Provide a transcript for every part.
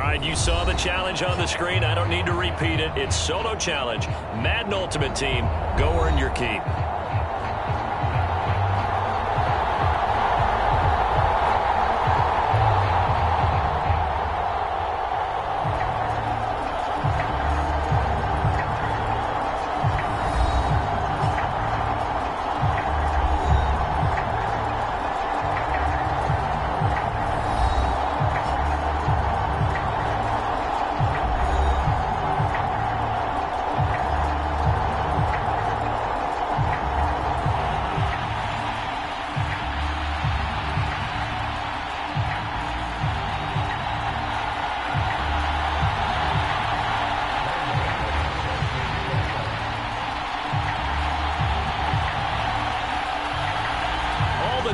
right, you saw the challenge on the screen. I don't need to repeat it. It's solo challenge. Madden Ultimate Team, go earn your keep.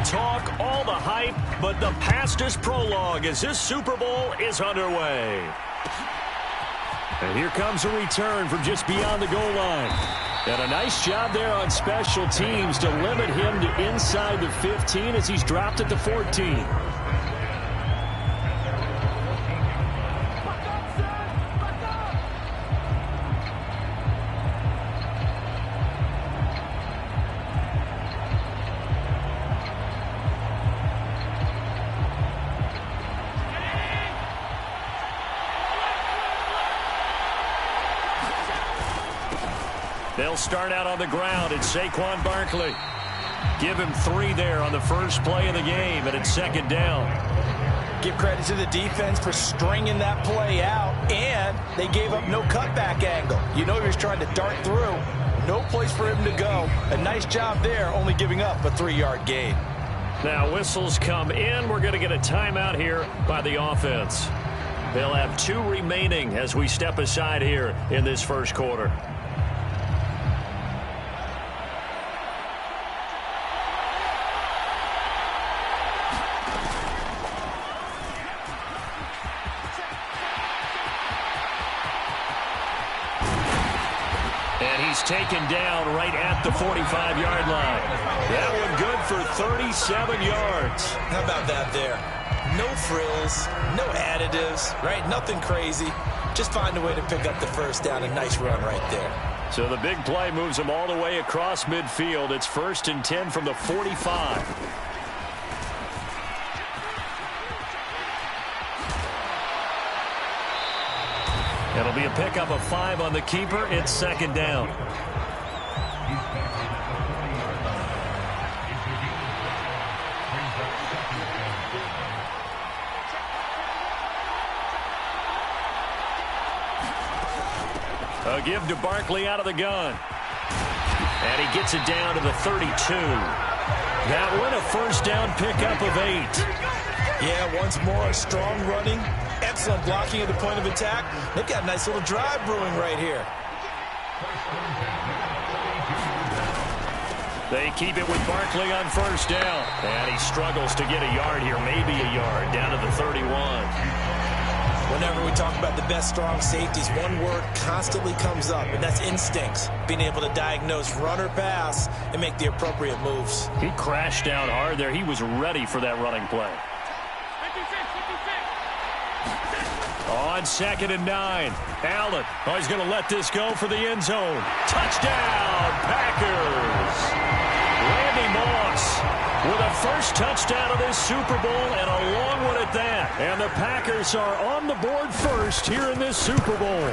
Talk, all the hype, but the fastest prologue as this Super Bowl is underway. And here comes a return from just beyond the goal line. And a nice job there on special teams to limit him to inside the 15 as he's dropped at the 14. They'll start out on the ground. It's Saquon Barkley. Give him 3 there on the first play of the game, and it's second down. Give credit to the defense for stringing that play out, and they gave up no cutback angle. You know he was trying to dart through. No place for him to go. A nice job there, only giving up a 3-yard gain. Now whistles come in. We're going to get a timeout here by the offense. They'll have 2 remaining as we step aside here in this first quarter. Taken down right at the 45-yard line. That one good for 37 yards. How about that there? No frills, no additives, right? Nothing crazy. Just find a way to pick up the first down. A nice run right there. So the big play moves them all the way across midfield. It's 1st and 10 from the 45. It'll be a pickup of 5 on the keeper. It's second down. A give to Barkley out of the gun. And he gets it down to the 32. That one a first down pickup of 8. Yeah, once more, strong running. Excellent blocking at the point of attack. They've got a nice little drive brewing right here. They keep it with Barkley on first down. And he struggles to get a yard here, maybe a yard, down to the 31. Whenever we talk about the best strong safeties, one word constantly comes up, and that's instincts. Being able to diagnose run or pass and make the appropriate moves. He crashed down hard there. He was ready for that running play. On 2nd and 9, Allen. Oh, he's going to let this go for the end zone. Touchdown, Packers. Randy Moss with a first touchdown of this Super Bowl, and a long one at that. And the Packers are on the board first here in this Super Bowl.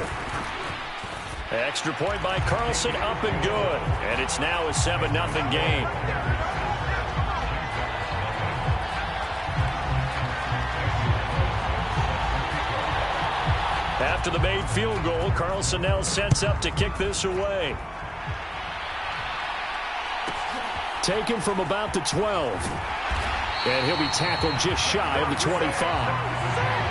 Extra point by Carlson, up and good. And it's now a 7-0 game. After the made field goal, Carlson now sets up to kick this away. Taken from about the 12. And he'll be tackled just shy of the 25.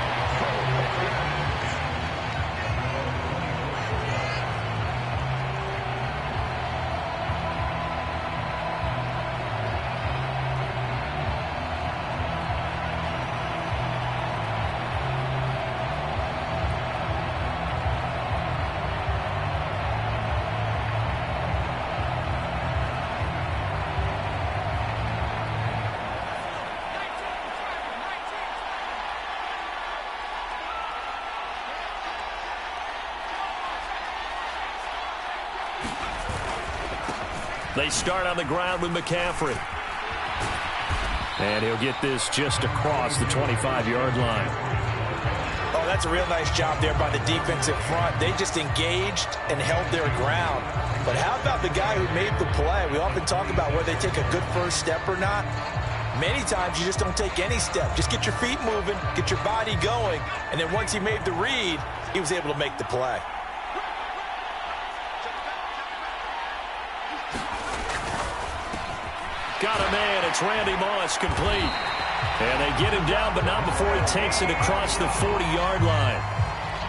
They start on the ground with McCaffrey. And he'll get this just across the 25-yard line. Oh, that's a real nice job there by the defensive front. They just engaged and held their ground. But how about the guy who made the play? We often talk about whether they take a good first step or not. Many times you just don't take any step. Just get your feet moving, get your body going, and then once he made the read, he was able to make the play. Got a man. It's Randy Moss, complete. And they get him down, but not before he takes it across the 40-yard line.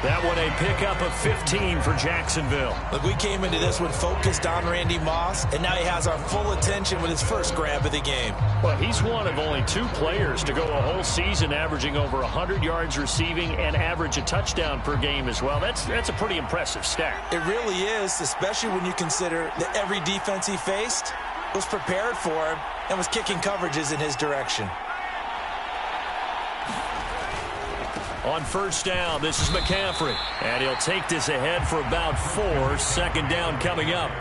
That one a pickup of 15 for Jacksonville. Look, we came into this one focused on Randy Moss, and now he has our full attention with his first grab of the game. Well, he's one of only 2 players to go a whole season averaging over 100 yards receiving and average a touchdown per game as well. That's a pretty impressive stat. It really is, especially when you consider that every defense he faced was prepared for him and was kicking coverages in his direction. On first down, this is McCaffrey. And he'll take this ahead for about 4. Second down coming up.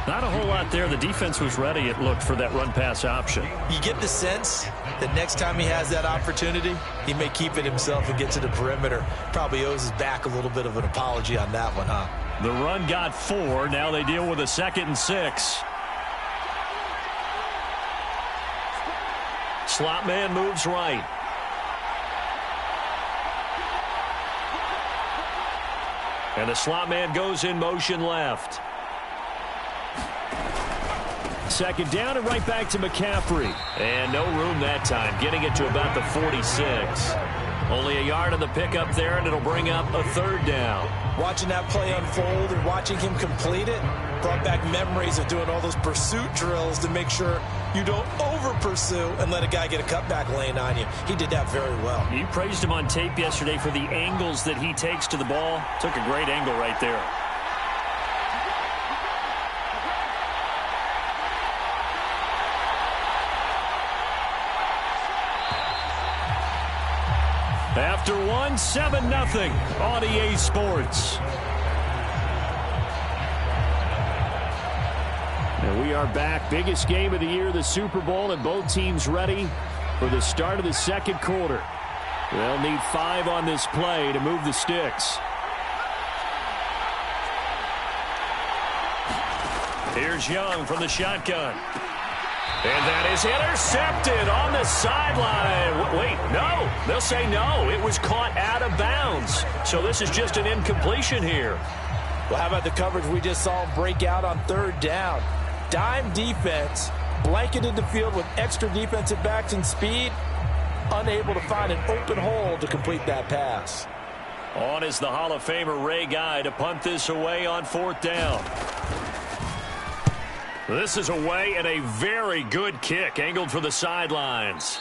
Not a whole lot there. The defense was ready, it looked, for that run-pass option. You get the sense that next time he has that opportunity, he may keep it himself and get to the perimeter. Probably owes his back a little bit of an apology on that one, huh? The run got 4. Now they deal with a 2nd and 6. Slot man moves right. And the slot man goes in motion left. Second down and right back to McCaffrey. And no room that time, getting it to about the 46. Only a yard on the pickup there, and it'll bring up a 3rd down. Watching that play unfold and watching him complete it brought back memories of doing all those pursuit drills to make sure you don't over-pursue and let a guy get a cutback lane on you. He did that very well. You praised him on tape yesterday for the angles that he takes to the ball. Took a great angle right there. After 7-0 on EA Sports. And we are back. Biggest game of the year, the Super Bowl, and both teams ready for the start of the second quarter. They'll need 5 on this play to move the sticks. Here's Young from the shotgun. And that is intercepted on the sideline. Wait, no. They'll say no. It was caught out of bounds. So this is just an incompletion here. Well, how about the coverage we just saw break out on 3rd down? Dime defense, blanketed the field with extra defensive backs and speed, unable to find an open hole to complete that pass. On is the Hall of Famer Ray Guy to punt this away on 4th down. This is away and a very good kick, angled for the sidelines.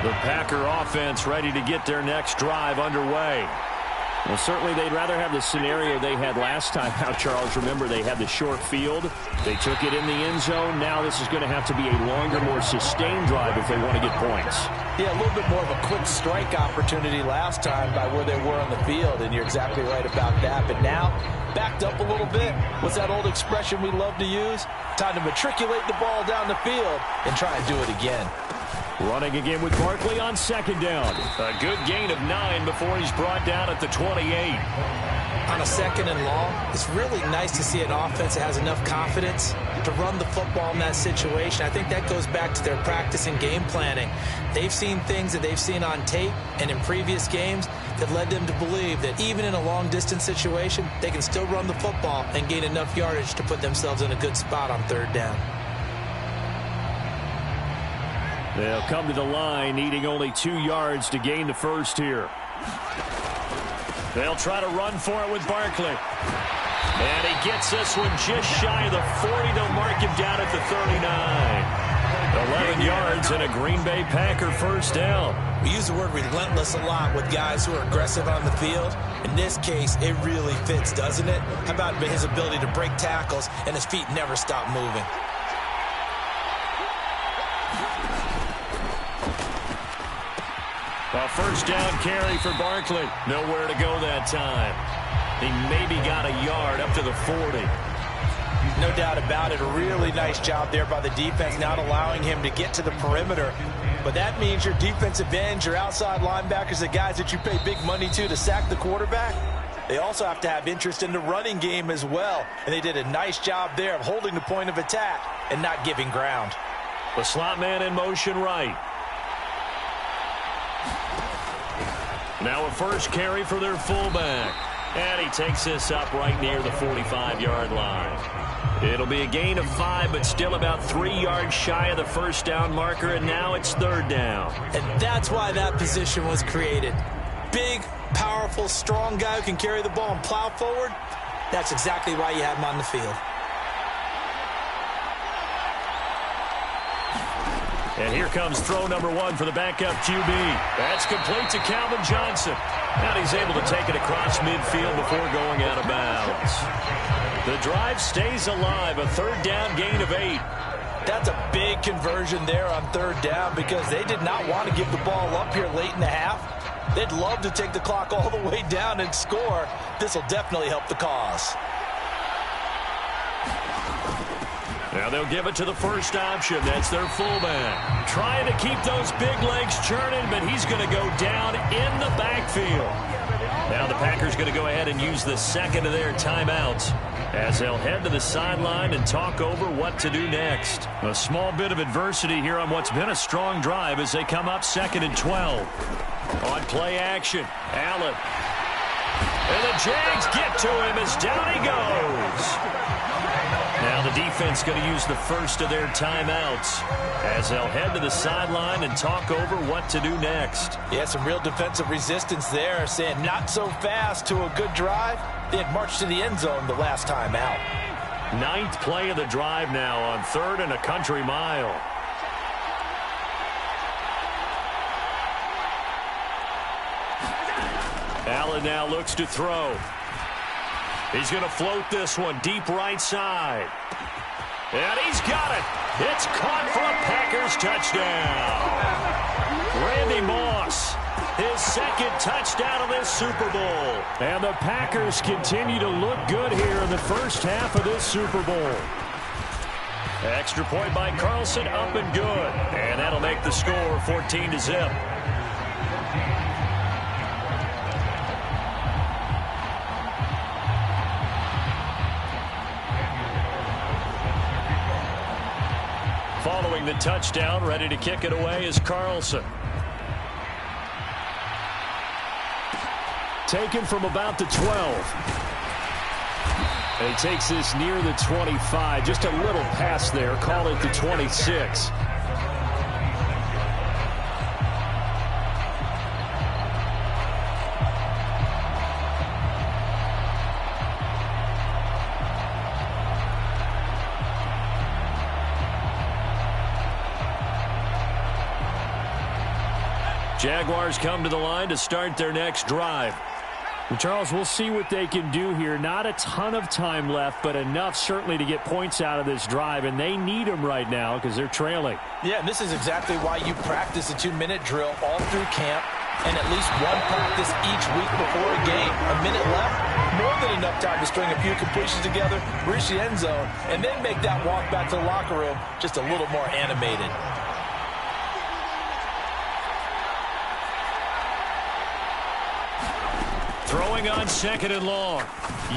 The Packer offense ready to get their next drive underway. Well, certainly they'd rather have the scenario they had last time out, Charles. Remember, they had the short field. They took it in the end zone. Now this is going to have to be a longer, more sustained drive if they want to get points. Yeah, a little bit more of a quick strike opportunity last time by where they were on the field, and you're exactly right about that. But now, backed up a little bit. What's that old expression we love to use? Time to matriculate the ball down the field and try and do it again. Running again with Barkley on 2nd down. A good gain of 9 before he's brought down at the 28. On a 2nd and long, it's really nice to see an offense that has enough confidence to run the football in that situation. I think that goes back to their practice and game planning. They've seen things that they've seen on tape and in previous games that led them to believe that even in a long-distance situation, they can still run the football and gain enough yardage to put themselves in a good spot on 3rd down. They'll come to the line, needing only 2 yards to gain the first here. They'll try to run for it with Barkley. And he gets this one just shy of the 40. They'll mark him down at the 39. 11 yards and a Green Bay Packer first down. We use the word relentless a lot with guys who are aggressive on the field. In this case, it really fits, doesn't it? How about his ability to break tackles and his feet never stop moving? A first down carry for Barkley. Nowhere to go that time. He maybe got a yard up to the 40. No doubt about it. A really nice job there by the defense, not allowing him to get to the perimeter. But that means your defensive ends, your outside linebackers, the guys that you pay big money to sack the quarterback, they also have to have interest in the running game as well. And they did a nice job there of holding the point of attack and not giving ground. The slot man in motion right. Now a first carry for their fullback. And he takes this up right near the 45-yard line. It'll be a gain of 5, but still about 3 yards shy of the first down marker, and now it's third down. And that's why that position was created. Big, powerful, strong guy who can carry the ball and plow forward. That's exactly why you have him on the field. And here comes throw number 1 for the backup QB. That's complete to Calvin Johnson. And he's able to take it across midfield before going out of bounds. The drive stays alive, a third down gain of 8. That's a big conversion there on third down because they did not want to give the ball up here late in the half. They'd love to take the clock all the way down and score. This will definitely help the cause. Now they'll give it to the first option. That's their fullback. Trying to keep those big legs churning, but he's going to go down in the backfield. Now the Packers going to go ahead and use the second of their timeouts as they'll head to the sideline and talk over what to do next. A small bit of adversity here on what's been a strong drive as they come up 2nd and 12. On play action, Allen. And the Jags get to him as down he goes. Now the defense going to use the first of their timeouts as they'll head to the sideline and talk over what to do next. Yeah, some real defensive resistance there, saying not so fast to a good drive. They had marched to the end zone the last time out. 9th play of the drive now on 3rd and a country mile. Allen now looks to throw. He's going to float this one deep right side. And he's got it. It's caught for a Packers touchdown. Randy Moss, his second touchdown of this Super Bowl. And the Packers continue to look good here in the first half of this Super Bowl. Extra point by Carlson, up and good. And that'll make the score 14-0. Following the touchdown, ready to kick it away is Carlson. Taken from about the 12. And he takes this near the 25. Just a little pass there. Call it the 26. Jaguars come to the line to start their next drive. And Charles, we'll see what they can do here. Not a ton of time left, but enough certainly to get points out of this drive, and they need them right now because they're trailing. Yeah, and this is exactly why you practice a 2-minute drill all through camp and at least one practice each week before a game. A minute left, more than enough time to string a few completions together, reach the end zone, and then make that walk back to the locker room just a little more animated. Throwing on 2nd and long.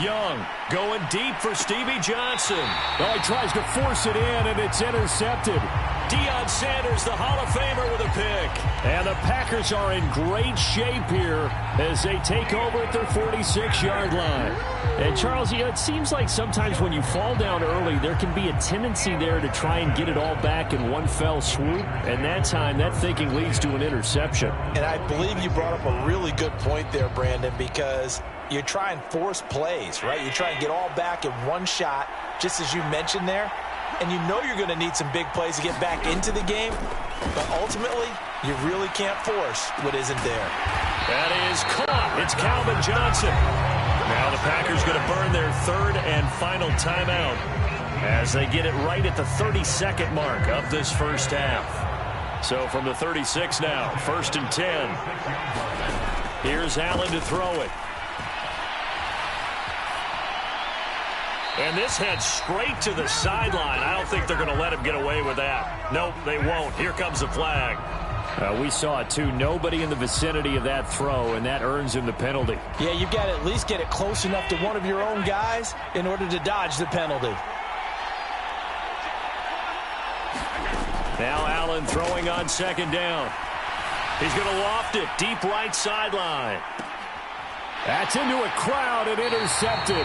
Young going deep for Stevie Johnson. Oh, he tries to force it in, and it's intercepted. Deion Sanders, the Hall of Famer, with a pick. And the Packers are in great shape here as they take over at their 46-yard line. And, Charles, you know, it seems like sometimes when you fall down early, there can be a tendency there to try and get it all back in one fell swoop. And that time, that thinking leads to an interception. And I believe you brought up a really good point there, Brandon, because you try and force plays, right? You try and get all back in one shot, just as you mentioned there. And you know you're going to need some big plays to get back into the game. But ultimately, You really can't force what isn't there. That is caught. It's Calvin Johnson. Now the Packers going to burn their third and final timeout as they get it right at the 32nd mark of this first half. So from the 36 now, 1st and 10. Here's Allen to throw it. And this heads straight to the sideline. I don't think they're going to let him get away with that. Nope, they won't. Here comes the flag. We saw it, too. Nobody in the vicinity of that throw, and that earns him the penalty. Yeah, you've got to at least get it close enough to one of your own guys in order to dodge the penalty. Now Allen throwing on 2nd down. He's going to loft it deep right sideline. That's into a crowd and intercepted.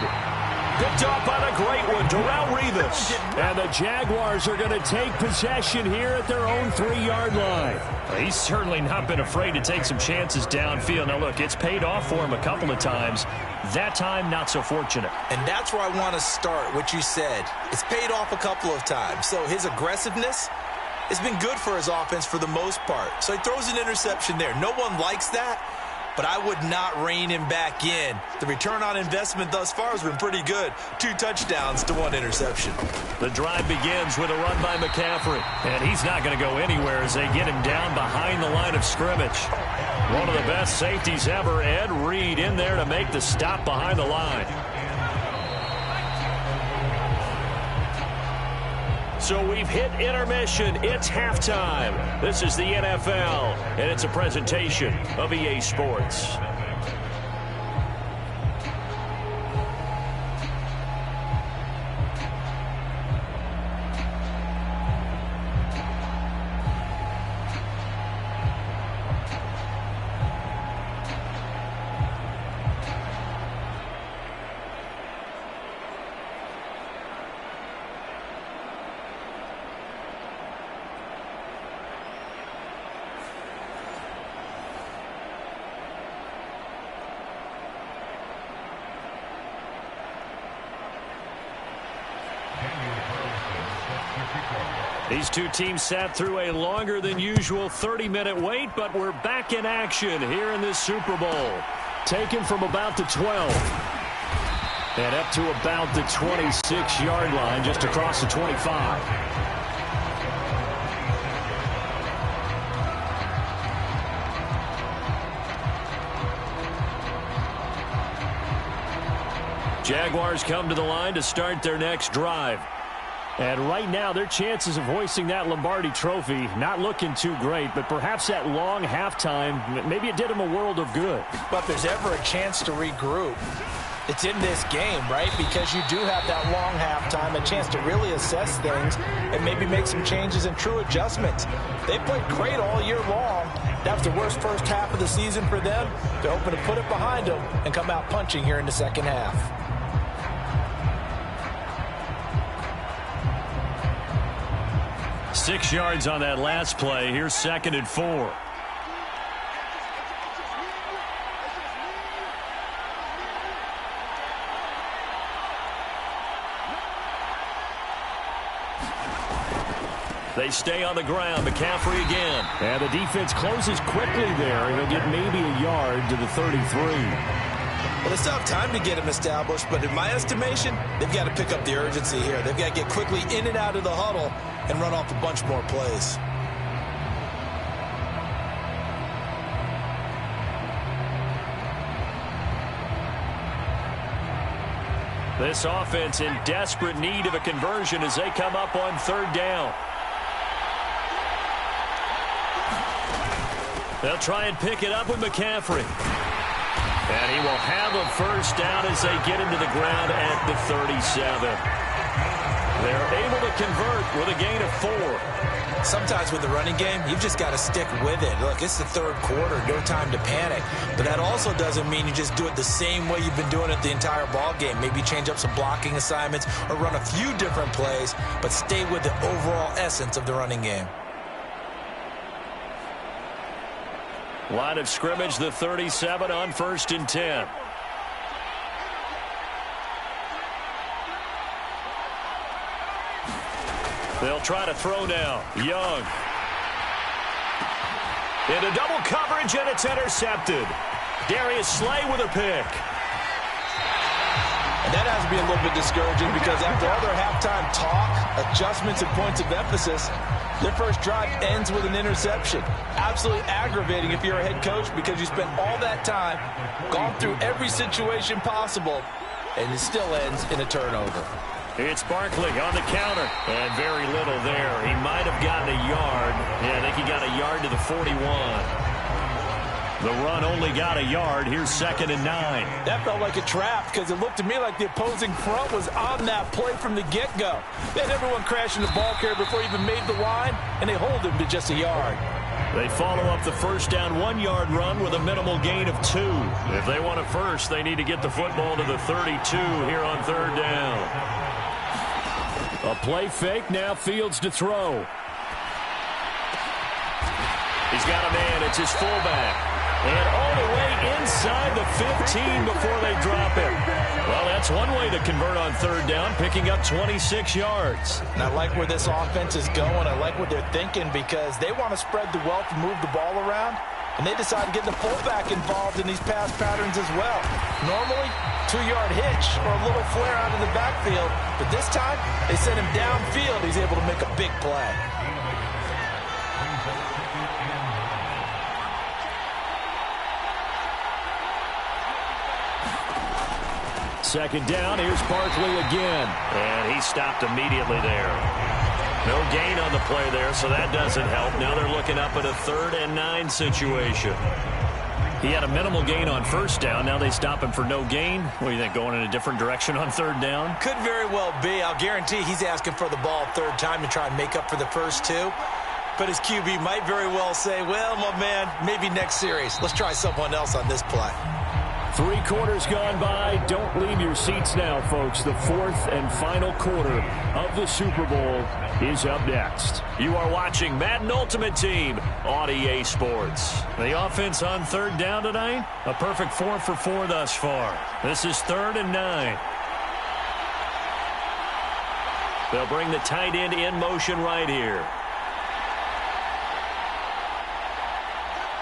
Picked up on a great one, Darrelle Revis. And the Jaguars are going to take possession here at their own 3-yard line. He's certainly not been afraid to take some chances downfield. Now, look, it's paid off for him a couple of times. That time, not so fortunate. And that's where I want to start, what you said. It's paid off a couple of times. So his aggressiveness has been good for his offense for the most part. So he throws an interception there. No one likes that. But I would not rein him back in. The return on investment thus far has been pretty good. 2 touchdowns to 1 interception. The drive begins with a run by McCaffrey. And he's not going to go anywhere as they get him down behind the line of scrimmage. One of the best safeties ever, Ed Reed, in there to make the stop behind the line. So we've hit intermission. It's halftime. This is the NFL, and it's a presentation of EA Sports. These two teams sat through a longer than usual 30-minute wait, but we're back in action here in this Super Bowl. Taken from about the 12. And up to about the 26-yard line, just across the 25. Jaguars come to the line to start their next drive. And right now, their chances of hoisting that Lombardi trophy not looking too great, but perhaps that long halftime, maybe it did them a world of good. But if there's ever a chance to regroup, it's in this game, right? Because you do have that long halftime, a chance to really assess things and maybe make some changes and true adjustments. They played great all year long. That was the worst first half of the season for them. They're hoping to put it behind them and come out punching here in the second half. Six yards on that last play. Here's 2nd and 4. They stay on the ground. McCaffrey again. And the defense closes quickly there, and they'll get maybe a yard to the 33. Well, they still have time to get him established, but in my estimation, they've got to pick up the urgency here. They've got to get quickly in and out of the huddle and run off a bunch more plays. This offense in desperate need of a conversion as they come up on 3rd down. They'll try and pick it up with McCaffrey. And he will have a first down as they get him to the ground at the 37. They're able to convert with a gain of 4. Sometimes with the running game, you've just got to stick with it. Look, it's the 3rd quarter, no time to panic. But that also doesn't mean you just do it the same way you've been doing it the entire ball game. Maybe change up some blocking assignments or run a few different plays, but stay with the overall essence of the running game. Line of scrimmage, the 37 on 1st and 10. They'll try to throw now. Young. Into double coverage, and it's intercepted. Darius Slay with a pick. And that has to be a little bit discouraging because after all their halftime talk, adjustments, and points of emphasis, their first drive ends with an interception. Absolutely aggravating if you're a head coach because you spent all that time, gone through every situation possible, and it still ends in a turnover. It's Barkley on the counter, and very little there. He might have gotten a yard. Yeah, I think he got a yard to the 41. The run only got a yard. Here's 2nd and 9. That felt like a trap because it looked to me like the opposing front was on that play from the get-go. They had everyone crashing the ball carrier before he even made the line, and they hold him to just a yard. They follow up the first down 1-yard run with a minimal gain of 2. If they want a first, they need to get the football to the 32 here on 3rd down. A play fake, now Fields to throw. He's got a man, it's his fullback. And all the way inside the 15 before they drop him. Well, that's one way to convert on 3rd down, picking up 26 yards. And I like where this offense is going. I like what they're thinking because they want to spread the wealth and move the ball around. And they decide to get the fullback involved in these pass patterns as well. Normally, 2-yard hitch or a little flare out of the backfield. But this time, they send him downfield. He's able to make a big play. Second down, here's Barkley again. And he stopped immediately there. No gain on the play there, so that doesn't help. Now they're looking up at a 3rd and 9 situation. He had a minimal gain on 1st down. Now they stop him for no gain. What do you think, going in a different direction on 3rd down? Could very well be. I'll guarantee he's asking for the ball 3rd time to try and make up for the first 2. But his QB might very well say, well, my man, maybe next series. Let's try someone else on this play. 3 quarters gone by. Don't leave your seats now, folks. The 4th and final quarter of the Super Bowl is up next. You are watching Madden Ultimate Team on EA Sports. The offense on 3rd down tonight, a perfect 4 for 4 thus far. This is 3rd and 9. They'll bring the tight end in motion right here.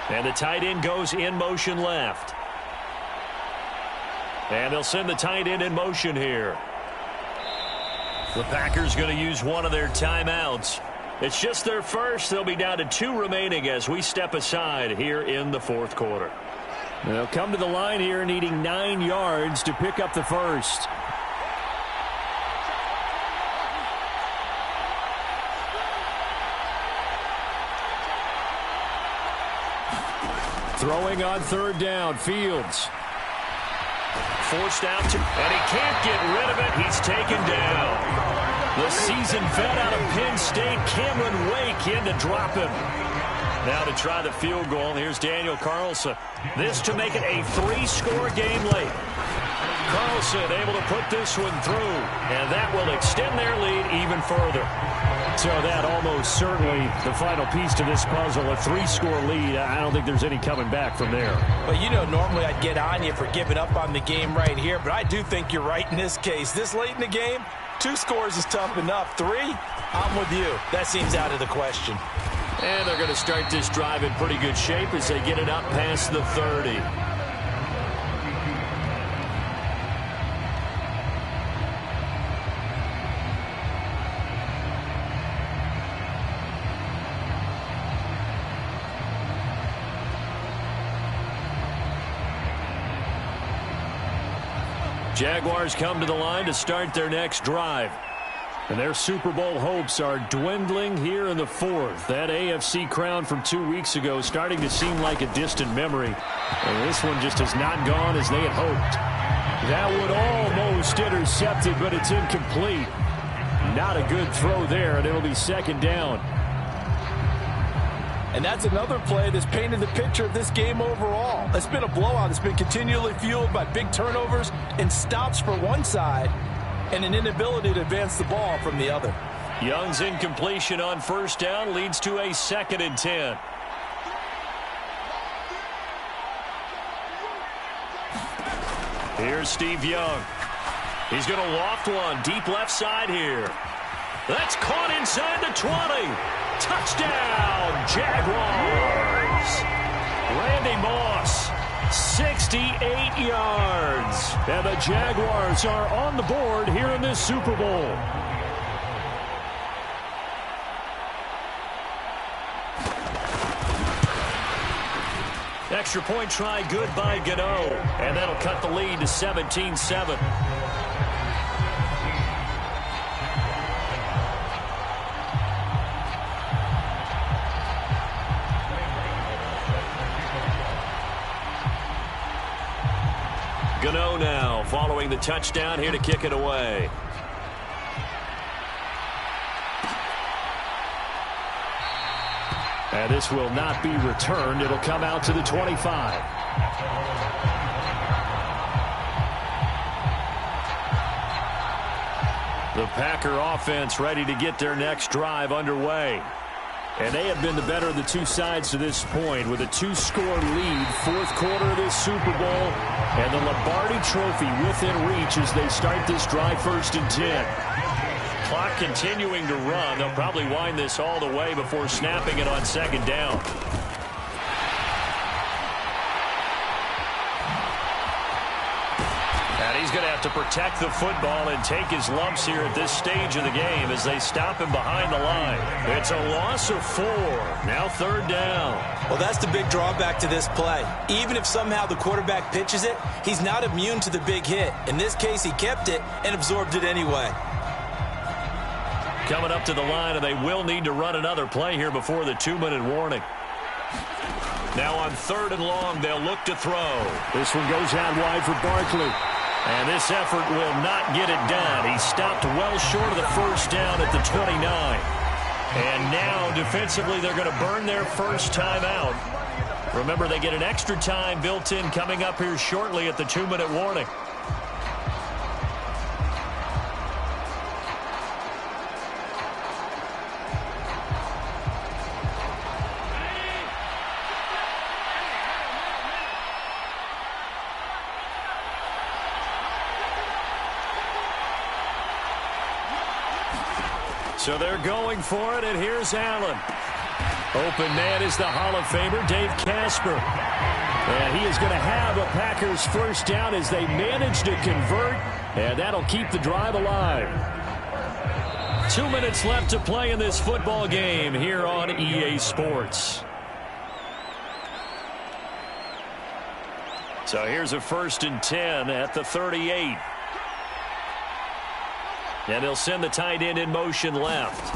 And the tight end goes in motion left. And they'll send the tight end in motion here. The Packers going to use one of their timeouts. It's just their first. They'll be down to 2 remaining as we step aside here in the 4th quarter. They'll come to the line here needing 9 yards to pick up the first. Throwing on 3rd down, Fields. Forced out to, and he can't get rid of it. He's taken down. The seasoned vet out of Penn State, Cameron Wake, in to drop him. Now to try the field goal. Here's Daniel Carlson. This to make it a 3-score game late. Carlson able to put this one through, and that will extend their lead even further. So that almost certainly the final piece to this puzzle, a 3-score lead. I don't think there's any coming back from there. But you know, normally I'd get on you for giving up on the game right here, but I do think you're right in this case. This late in the game, 2 scores is tough enough. 3, I'm with you. That seems out of the question. And they're going to start this drive in pretty good shape as they get it up past the 30. Jaguars come to the line to start their next drive. And their Super Bowl hopes are dwindling here in the 4th. That AFC crown from 2 weeks ago starting to seem like a distant memory. And this one just has not gone as they had hoped. That would almost intercept it, but it's incomplete. Not a good throw there, and it'll be 2nd down. And that's another play that's painted the picture of this game overall. It's been a blowout. It's been continually fueled by big turnovers and stops for one side and an inability to advance the ball from the other. Young's incompletion on 1st down leads to a 2nd and 10. Here's Steve Young. He's going to loft one deep left side here. That's caught inside the 20. Touchdown, Jaguars. Randy Moss, 68 yards. And the Jaguars are on the board here in this Super Bowl. Extra point try good by Gano. And that'll cut the lead to 17-7. Gano now following the touchdown here to kick it away. And this will not be returned. It'll come out to the 25. The Packer offense ready to get their next drive underway. And they have been the better of the two sides to this point with a 2-score lead, fourth quarter of this Super Bowl, and the Lombardi Trophy within reach as they start this drive 1st and 10. Clock continuing to run. They'll probably wind this all the way before snapping it on 2nd down. And he's going to have to protect the football and take his lumps here at this stage of the game as they stop him behind the line. It's a loss of 4. Now 3rd down. Well, that's the big drawback to this play. Even if somehow the quarterback pitches it, he's not immune to the big hit. In this case, he kept it and absorbed it anyway. Coming up to the line, and they will need to run another play here before the 2-minute warning. Now on 3rd and long, they'll look to throw. This one goes out wide for Barkley. And this effort will not get it done. He stopped well short of the 1st down at the 29. And now, defensively, they're going to burn their first time out. Remember, they get an extra time built in coming up here shortly at the 2-minute warning. So they're going for it, and here's Allen. Open man is the Hall of Famer, Dave Casper. And he is going to have a Packers first down as they manage to convert, and that'll keep the drive alive. 2 minutes left to play in this football game here on EA Sports. So here's a 1st and 10 at the 38. And they'll send the tight end in motion left.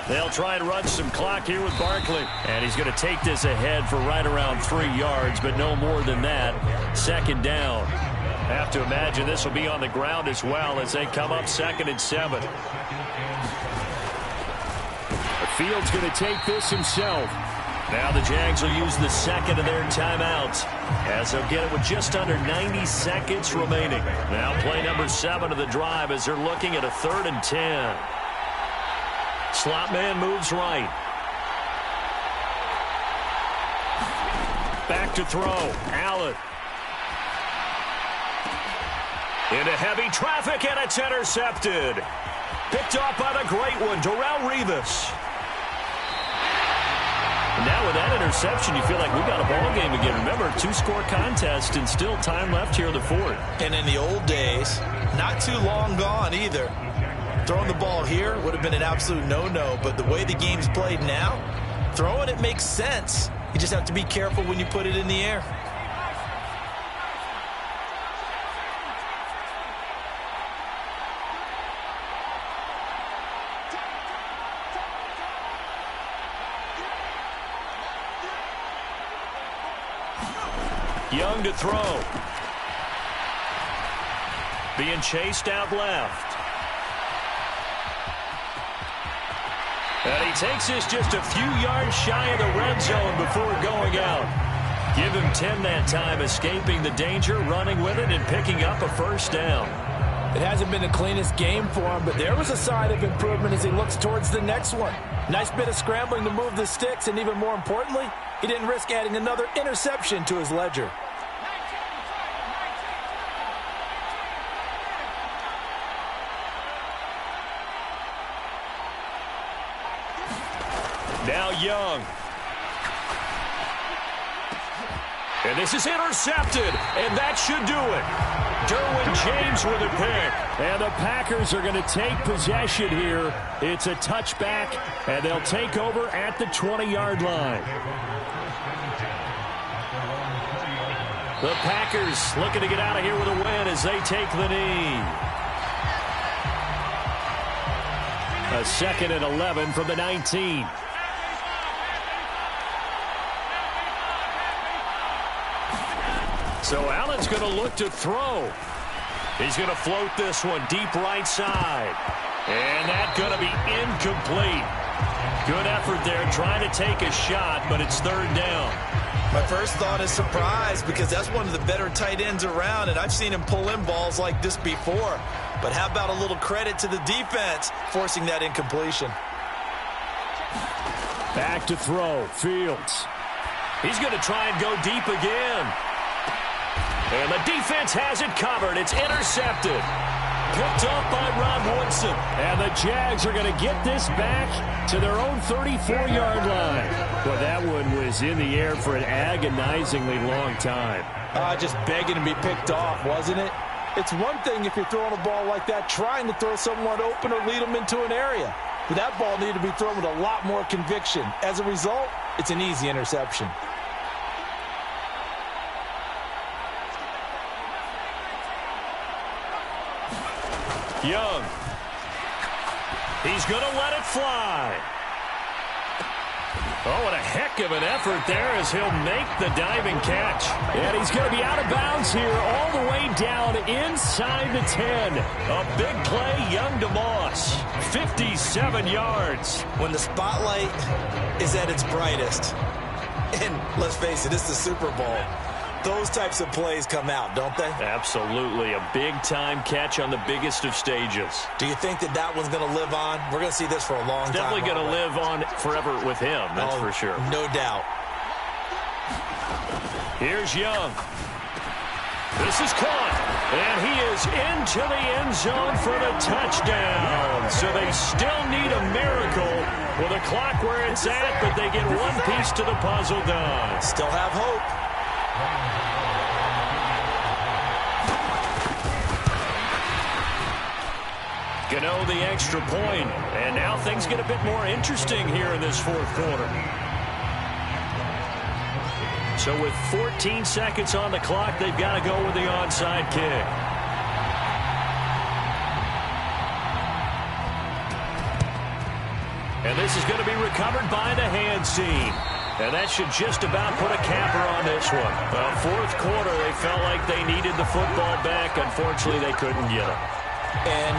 They'll try and run some clock here with Barkley. And he's going to take this ahead for right around 3 yards, but no more than that. 2nd down. Have to imagine this will be on the ground as well as they come up 2nd and 7. Fields going to take this himself. Now the Jags will use the 2nd of their timeouts as they'll get it with just under 90 seconds remaining. Now play number 7 of the drive as they're looking at a 3rd and 10. Slot man moves right. Back to throw. Allen. Into heavy traffic, and it's intercepted. Picked off by the great one, Darrelle Revis. Now with that interception, you feel like we got a ball game again. Remember, 2-score contest and still time left here in the 4th. And in the old days, not too long gone either. Throwing the ball here would have been an absolute no-no, but the way the game's played now, throwing it makes sense. You just have to be careful when you put it in the air. Young to throw. Being chased out left. And he takes this just a few yards shy of the red zone before going out. Give him 10 that time, escaping the danger, running with it, and picking up a 1st down. It hasn't been the cleanest game for him, but there was a sign of improvement as he looks towards the next one. Nice bit of scrambling to move the sticks, and even more importantly, he didn't risk adding another interception to his ledger. Now Young. And this is intercepted, and that should do it. Derwin James with a pick. And the Packers are going to take possession here. It's a touchback, and they'll take over at the 20-yard line. The Packers looking to get out of here with a win as they take the knee. A 2nd and 11 from the 19. So Allen's going to look to throw. He's going to float this one deep right side. And that's going to be incomplete. Good effort there trying to take a shot, but it's 3rd down. My first thought is surprise because that's one of the better tight ends around, and I've seen him pull in balls like this before. But how about a little credit to the defense forcing that incompletion? Back to throw. Fields. He's going to try and go deep again. And the defense has it covered. It's intercepted. Picked up by Ron Woodson. And the Jags are going to get this back to their own 34-yard line. Well, that one was in the air for an agonizingly long time. Just begging to be picked off, wasn't it? It's one thing if you're throwing a ball like that, trying to throw someone open or lead them into an area. But that ball needed to be thrown with a lot more conviction. As a result, it's an easy interception. Young. He's going to let it fly. Oh, what a heck of an effort there as he'll make the diving catch. And he's going to be out of bounds here all the way down inside the 10. A big play, Young to Moss. 57 yards. When the spotlight is at its brightest, and let's face it, it's the Super Bowl, those types of plays come out, don't they? Absolutely. A big-time catch on the biggest of stages. Do you think that that one's going to live on? We're going to see this for a long time. Definitely going to live on forever with him, that's for sure. No doubt. Here's Young. This is caught. And he is into the end zone for the touchdown. So they still need a miracle with the clock where it's at, but they get one piece to the puzzle done. Still have hope. Gano the extra point, and now things get a bit more interesting here in this 4th quarter. So with 14 seconds on the clock, they've got to go with the onside kick. And this is going to be recovered by the hands team. And that should just about put a capper on this one. 4th quarter, they felt like they needed the football back. Unfortunately, they couldn't get it. And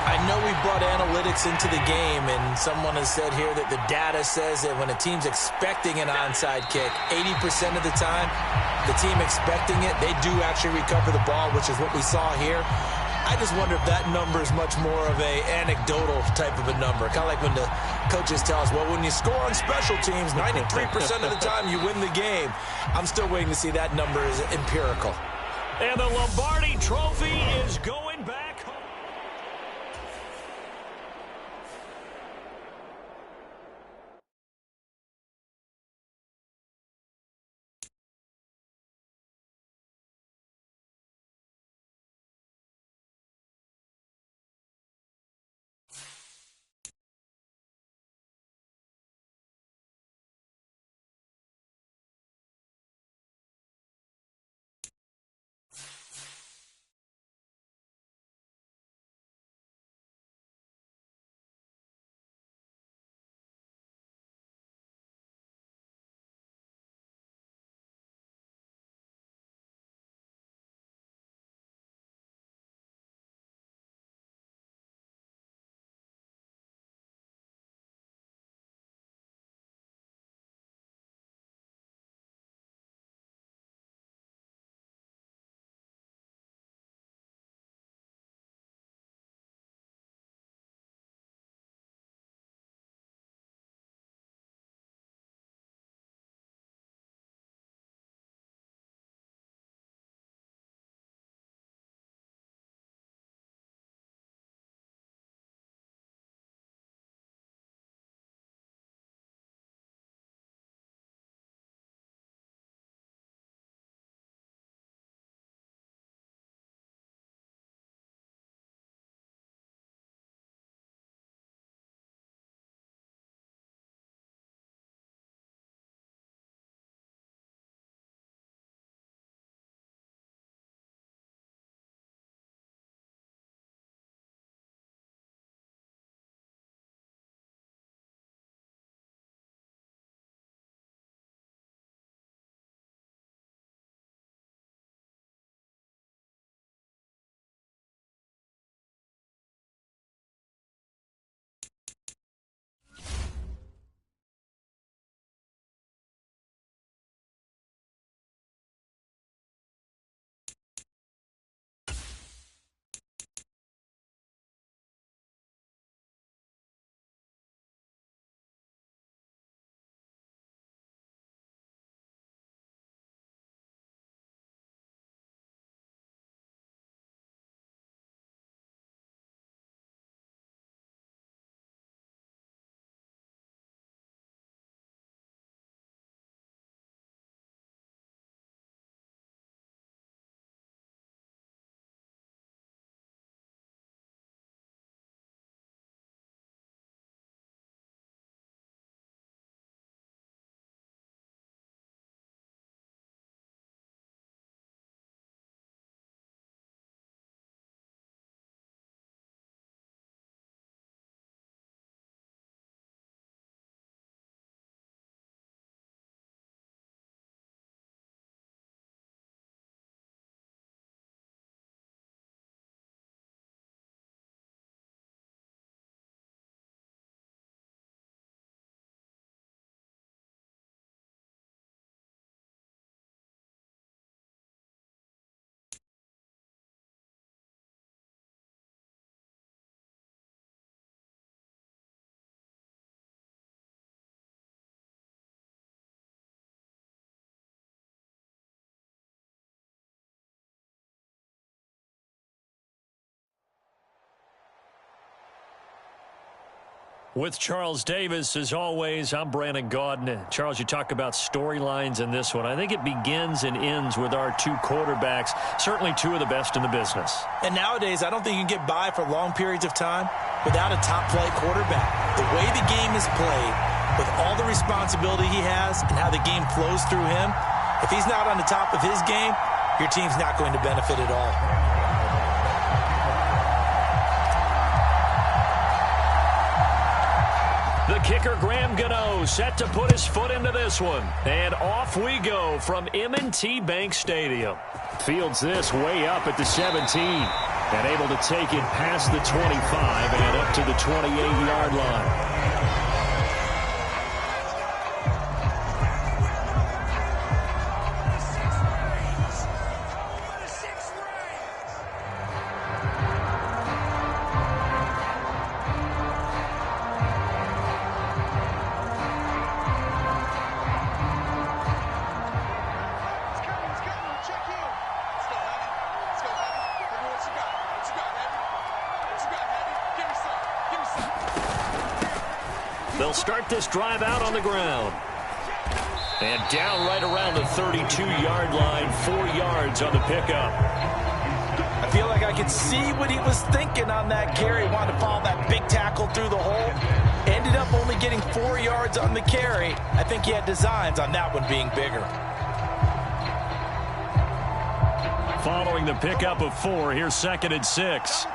I know we brought analytics into the game, and someone has said here that the data says that when a team's expecting an onside kick, 80% of the time, the team expecting it, they do actually recover the ball, which is what we saw here. I just wonder if that number is much more of a anecdotal type of a number. Kind of like when the coaches tell us, well, when you score on special teams, 93% of the time you win the game. I'm still waiting to see that number is empirical. And the Lombardi Trophy is going back home. With Charles Davis, as always, I'm Brandon Gaudin. Charles, you talk about storylines in this one. I think it begins and ends with our two quarterbacks, certainly two of the best in the business. And nowadays, I don't think you can get by for long periods of time without a top-flight quarterback. The way the game is played, with all the responsibility he has and how the game flows through him, if he's not on the top of his game, your team's not going to benefit at all. The kicker, Graham Gano, set to put his foot into this one. And off we go from M&T Bank Stadium. Fields this way up at the 17. And able to take it past the 25 and up to the 28-yard line. They'll start this drive out on the ground. And down right around the 32-yard line, 4 yards on the pickup. I feel like I could see what he was thinking on that carry. Wanted to follow that big tackle through the hole. Ended up only getting 4 yards on the carry. I think he had designs on that one being bigger. Following the pickup of 4, here's 2nd and 6.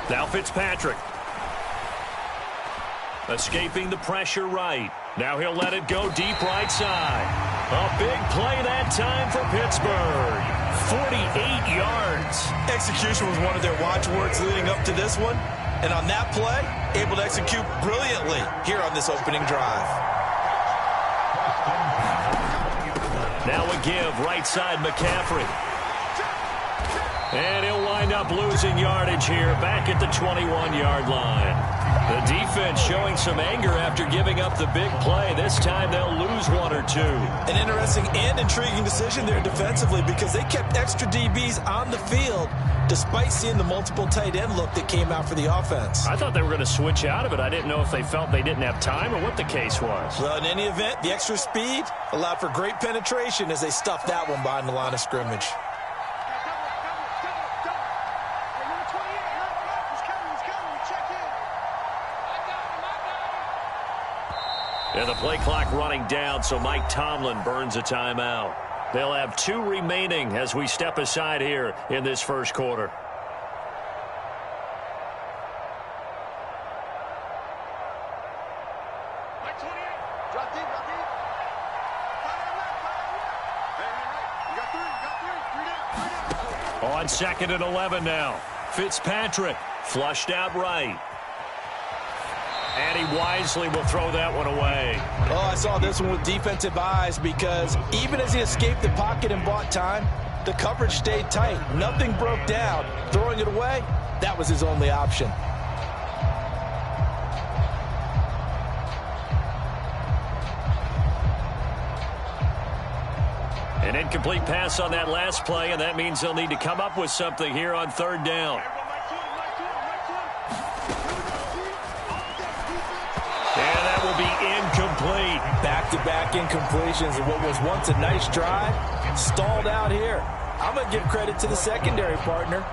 Now Fitzpatrick. Escaping the pressure right. Now he'll let it go deep right side. A big play that time for Pittsburgh. 48 yards. Execution was one of their watchwords leading up to this one. And on that play, able to execute brilliantly here on this opening drive. Now a give right side McCaffrey. And he'll wind up losing yardage here back at the 21-yard line. The defense showing some anger after giving up the big play. This time they'll lose 1 or 2. An interesting and intriguing decision there defensively because they kept extra DBs on the field despite seeing the multiple tight end look that came out for the offense. I thought they were going to switch out of it. I didn't know if they felt they didn't have time or what the case was. Well, in any event, the extra speed allowed for great penetration as they stuffed that one behind the line of scrimmage. And the play clock running down, so Mike Tomlin burns a timeout. They'll have 2 remaining as we step aside here in this first quarter. On 2nd and 11 now. Fitzpatrick flushed out right. And he wisely will throw that one away. Oh, I saw this one with defensive eyes because even as he escaped the pocket and bought time, the coverage stayed tight. Nothing broke down. Throwing it away, that was his only option. An incomplete pass on that last play, and that means they'll need to come up with something here on 3rd down. Be incomplete. Back-to-back incompletions of what was once a nice drive stalled out here. I'm going to give credit to the secondary partner.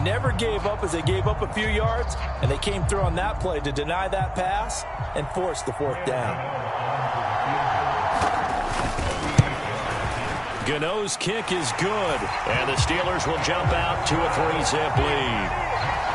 Never gave up as they gave up a few yards, and they came through on that play to deny that pass and force the 4th down. Gano's kick is good, and the Steelers will jump out to a 3-zip lead.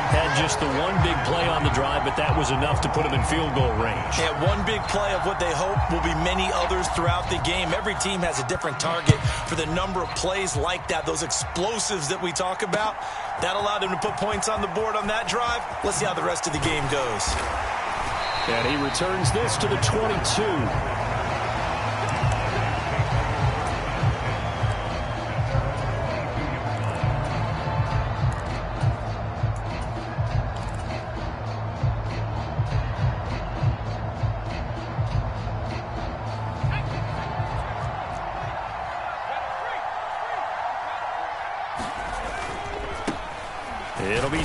Had just the one big play on the drive, but that was enough to put them in field goal range. Yeah, one big play of what they hope will be many others throughout the game. Every team has a different target for the number of plays like that, those explosives that we talk about. That allowed them to put points on the board on that drive. Let's see how the rest of the game goes. And he returns this to the 22.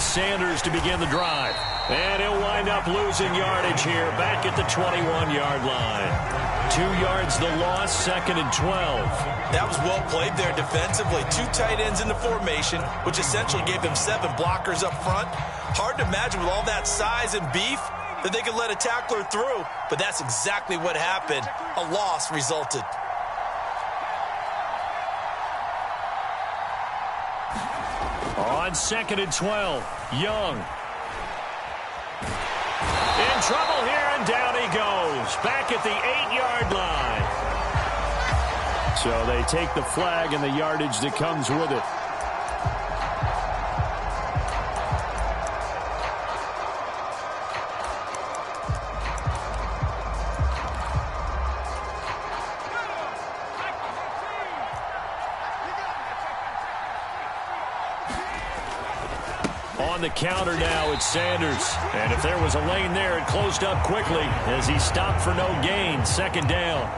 Sanders to begin the drive. And he'll wind up losing yardage here back at the 21-yard line. 2 yards the loss, 2nd and 12. That was well played there defensively. 2 tight ends in the formation, which essentially gave them 7 blockers up front. Hard to imagine with all that size and beef that they could let a tackler through, but that's exactly what happened. A loss resulted. On 2nd and 12, Young. In trouble here, and down he goes. Back at the 8-yard line. So they take the flag and the yardage that comes with it. On the counter now, it's Sanders. And if there was a lane there, it closed up quickly as he stopped for no gain. 2nd down.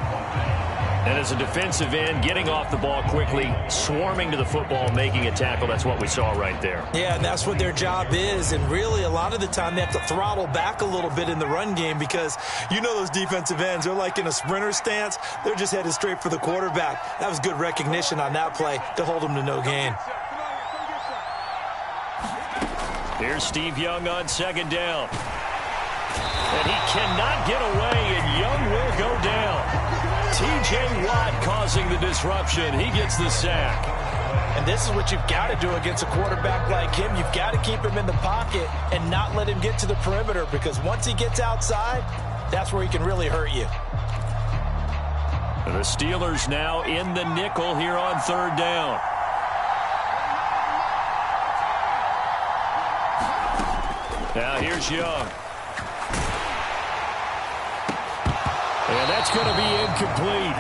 And as a defensive end, getting off the ball quickly, swarming to the football, making a tackle. That's what we saw right there. Yeah, and that's what their job is. And really, a lot of the time, they have to throttle back a little bit in the run game because you know those defensive ends, they're like in a sprinter stance. They're just headed straight for the quarterback. That was good recognition on that play to hold them to no gain. Here's Steve Young on 2nd down. And he cannot get away, and Young will go down. T.J. Watt causing the disruption. He gets the sack. And this is what you've got to do against a quarterback like him. You've got to keep him in the pocket and not let him get to the perimeter, because once he gets outside, that's where he can really hurt you. And the Steelers now in the nickel here on 3rd down. Now here's Young. And that's going to be incomplete.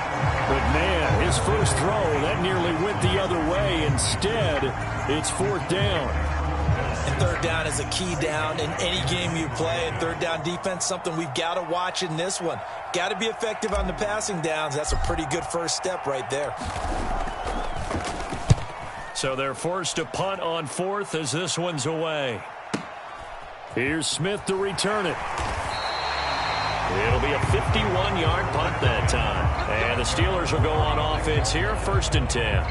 But, man, his first throw, that nearly went the other way. Instead, it's 4th down. And 3rd down is a key down in any game you play. And 3rd down defense, something we've got to watch in this one. Got to be effective on the passing downs. That's a pretty good first step right there. So they're forced to punt on 4th as this one's away. Here's Smith to return it. It'll be a 51-yard punt that time. And the Steelers will go on offense here, 1st and 10.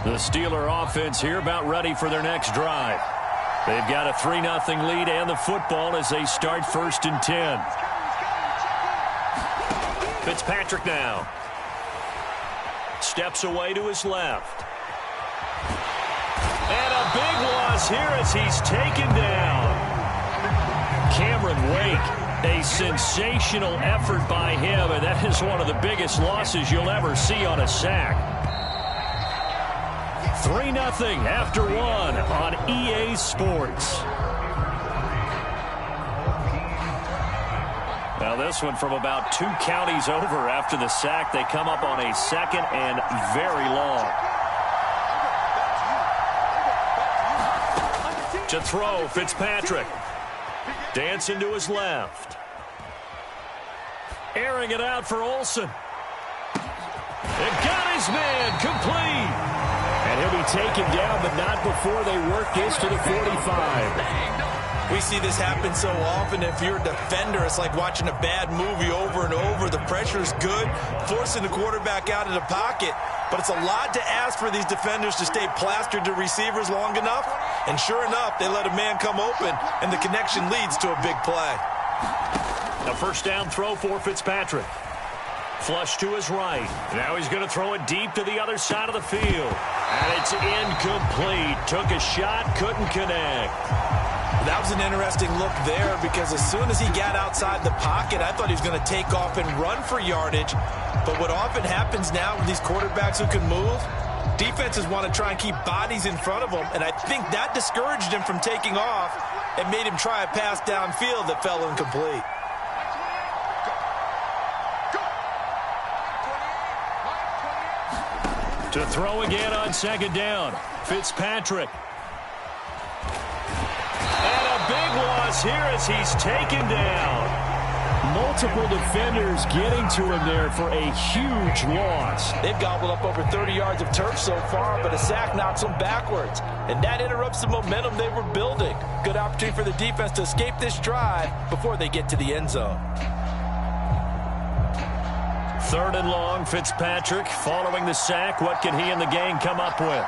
The Steeler offense here about ready for their next drive. They've got a 3-0 lead and the football as they start 1st and 10. Fitzpatrick now. Steps away to his left. And a big loss here as he's taken down. Cameron Wake, a sensational effort by him, and that is one of the biggest losses you'll ever see on a sack. 3-0 after 1 on EA Sports. Now this one from about 2 counties over after the sack. They come up on a 2nd and very long. To throw, Fitzpatrick. Dancing to his left. Airing it out for Olsen. And got his man complete. And he'll be taken down, but not before they work this to the 45. We see this happen so often. If you're a defender, it's like watching a bad movie over and over. The pressure is good, forcing the quarterback out of the pocket. But it's a lot to ask for these defenders to stay plastered to receivers long enough. And sure enough, they let a man come open, and the connection leads to a big play. A 1st down throw for Fitzpatrick. Flush to his right. Now he's going to throw it deep to the other side of the field. And it's incomplete. Took a shot, couldn't connect. That was an interesting look there because as soon as he got outside the pocket, I thought he was going to take off and run for yardage. But what often happens now with these quarterbacks who can move, defenses want to try and keep bodies in front of them, and I think that discouraged him from taking off and made him try a pass downfield that fell incomplete. To throw again on 2nd down, Fitzpatrick. And a big loss is here as he's taken down. Multiple defenders getting to him there for a huge loss. They've gobbled up over 30 yards of turf so far, but a sack knocks them backwards. And that interrupts the momentum they were building. Good opportunity for the defense to escape this drive before they get to the end zone. 3rd and long, Fitzpatrick following the sack. What can he and the gang come up with?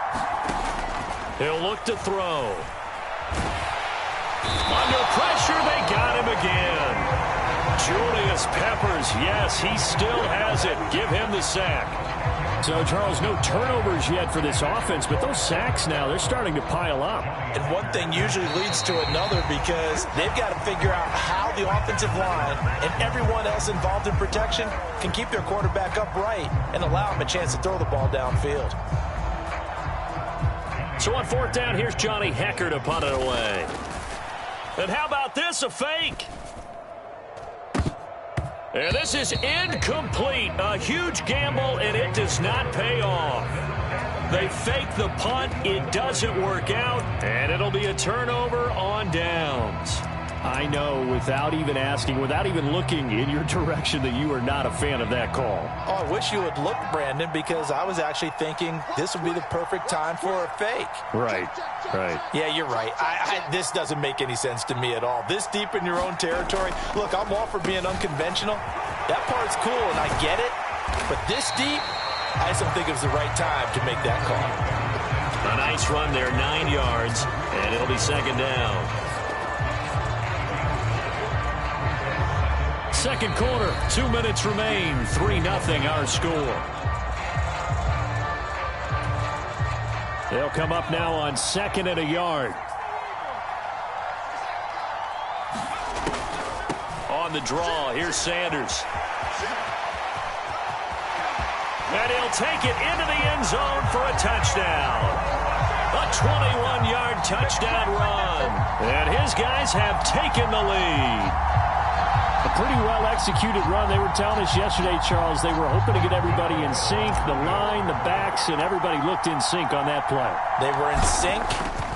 He'll look to throw. Under pressure, they got him again. Julius Peppers, yes, he still has it. Give him the sack. So, Charles, no turnovers yet for this offense, but those sacks now, they're starting to pile up. And one thing usually leads to another because they've got to figure out how the offensive line and everyone else involved in protection can keep their quarterback upright and allow him a chance to throw the ball downfield. So on 4th down, here's Johnny Hecker to punt it away. And how about this, a fake? And this is incomplete. A huge gamble, and it does not pay off. They fake the punt. It doesn't work out, and it'll be a turnover on downs. I know, without even asking, without even looking in your direction, that you are not a fan of that call. Oh, I wish you would look, Brandon, because I was actually thinking this would be the perfect time for a fake. Right. Yeah, you're right. This doesn't make any sense to me at all. This deep in your own territory. Look, I'm all for being unconventional. That part's cool, and I get it. But this deep, I just don't think it was the right time to make that call. A nice run there, 9 yards, and it'll be 2nd down. 2nd quarter, 2 minutes remain, 3-0 our score. They'll come up now on 2nd and a yard. On the draw, here's Sanders. And he'll take it into the end zone for a touchdown. A 21-yard touchdown run. And his guys have taken the lead. A pretty well-executed run. They were telling us yesterday, Charles, they were hoping to get everybody in sync, the line, the backs, and everybody looked in sync on that play. They were in sync,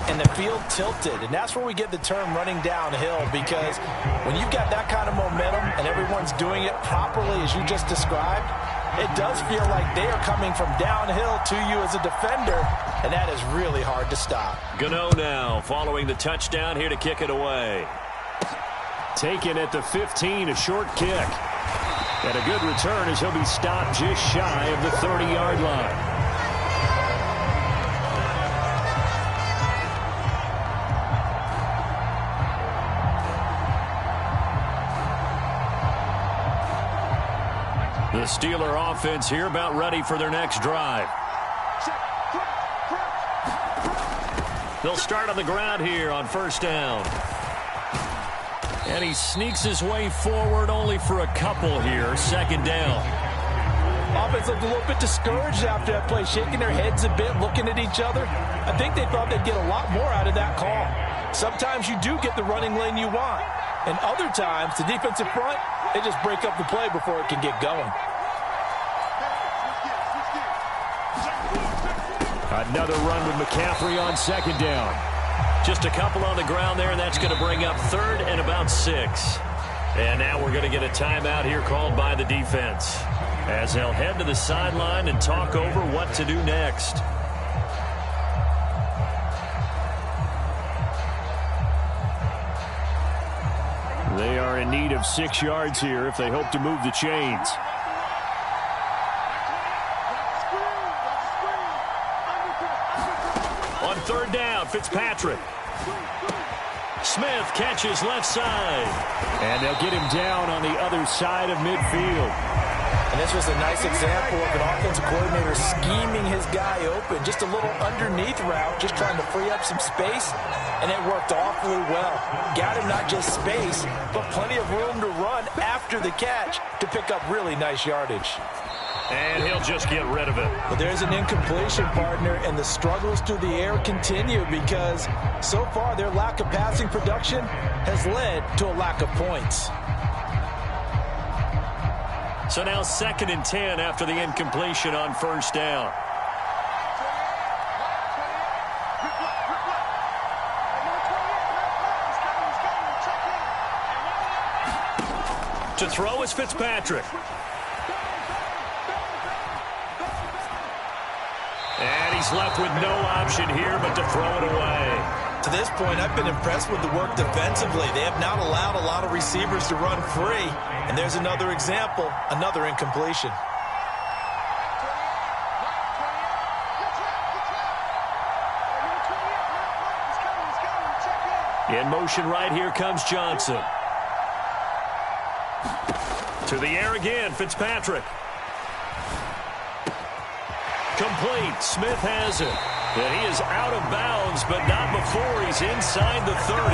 and the field tilted. And that's where we get the term running downhill, because when you've got that kind of momentum and everyone's doing it properly as you just described, it does feel like they are coming from downhill to you as a defender, and that is really hard to stop. Gano now following the touchdown here to kick it away. Taken at the 15, a short kick. And a good return as he'll be stopped just shy of the 30-yard line. The Steeler offense here about ready for their next drive. They'll start on the ground here on 1st down. And he sneaks his way forward only for a couple here. 2nd down. Offense looked a little bit discouraged after that play, shaking their heads a bit, looking at each other. I think they thought they'd get a lot more out of that call. Sometimes you do get the running lane you want. And other times, the defensive front, they just break up the play before it can get going. Another run with McCaffrey on 2nd down. Just a couple on the ground there, and that's going to bring up 3rd and about 6. And now we're going to get a timeout here called by the defense, as they'll head to the sideline and talk over what to do next. They are in need of 6 yards here if they hope to move the chains. On 3rd down, Fitzpatrick. Smith catches left side. And they'll get him down on the other side of midfield. And this was a nice example of an offensive coordinator scheming his guy open. Just a little underneath route, just trying to free up some space. And it worked awfully well. Got him not just space, but plenty of room to run after the catch to pick up really nice yardage. And he'll just get rid of it. But there's an incompletion, partner, and the struggles through the air continue because so far their lack of passing production has led to a lack of points. So now 2nd and 10 after the incompletion on 1st down. To throw is Fitzpatrick. And he's left with no option here but to throw it away. To this point, I've been impressed with the work defensively. They have not allowed a lot of receivers to run free. And there's another example, another incompletion. In motion right here comes Johnson. To the air again, Fitzpatrick. Complete. Smith has it. And he is out of bounds, but not before he's inside the 30.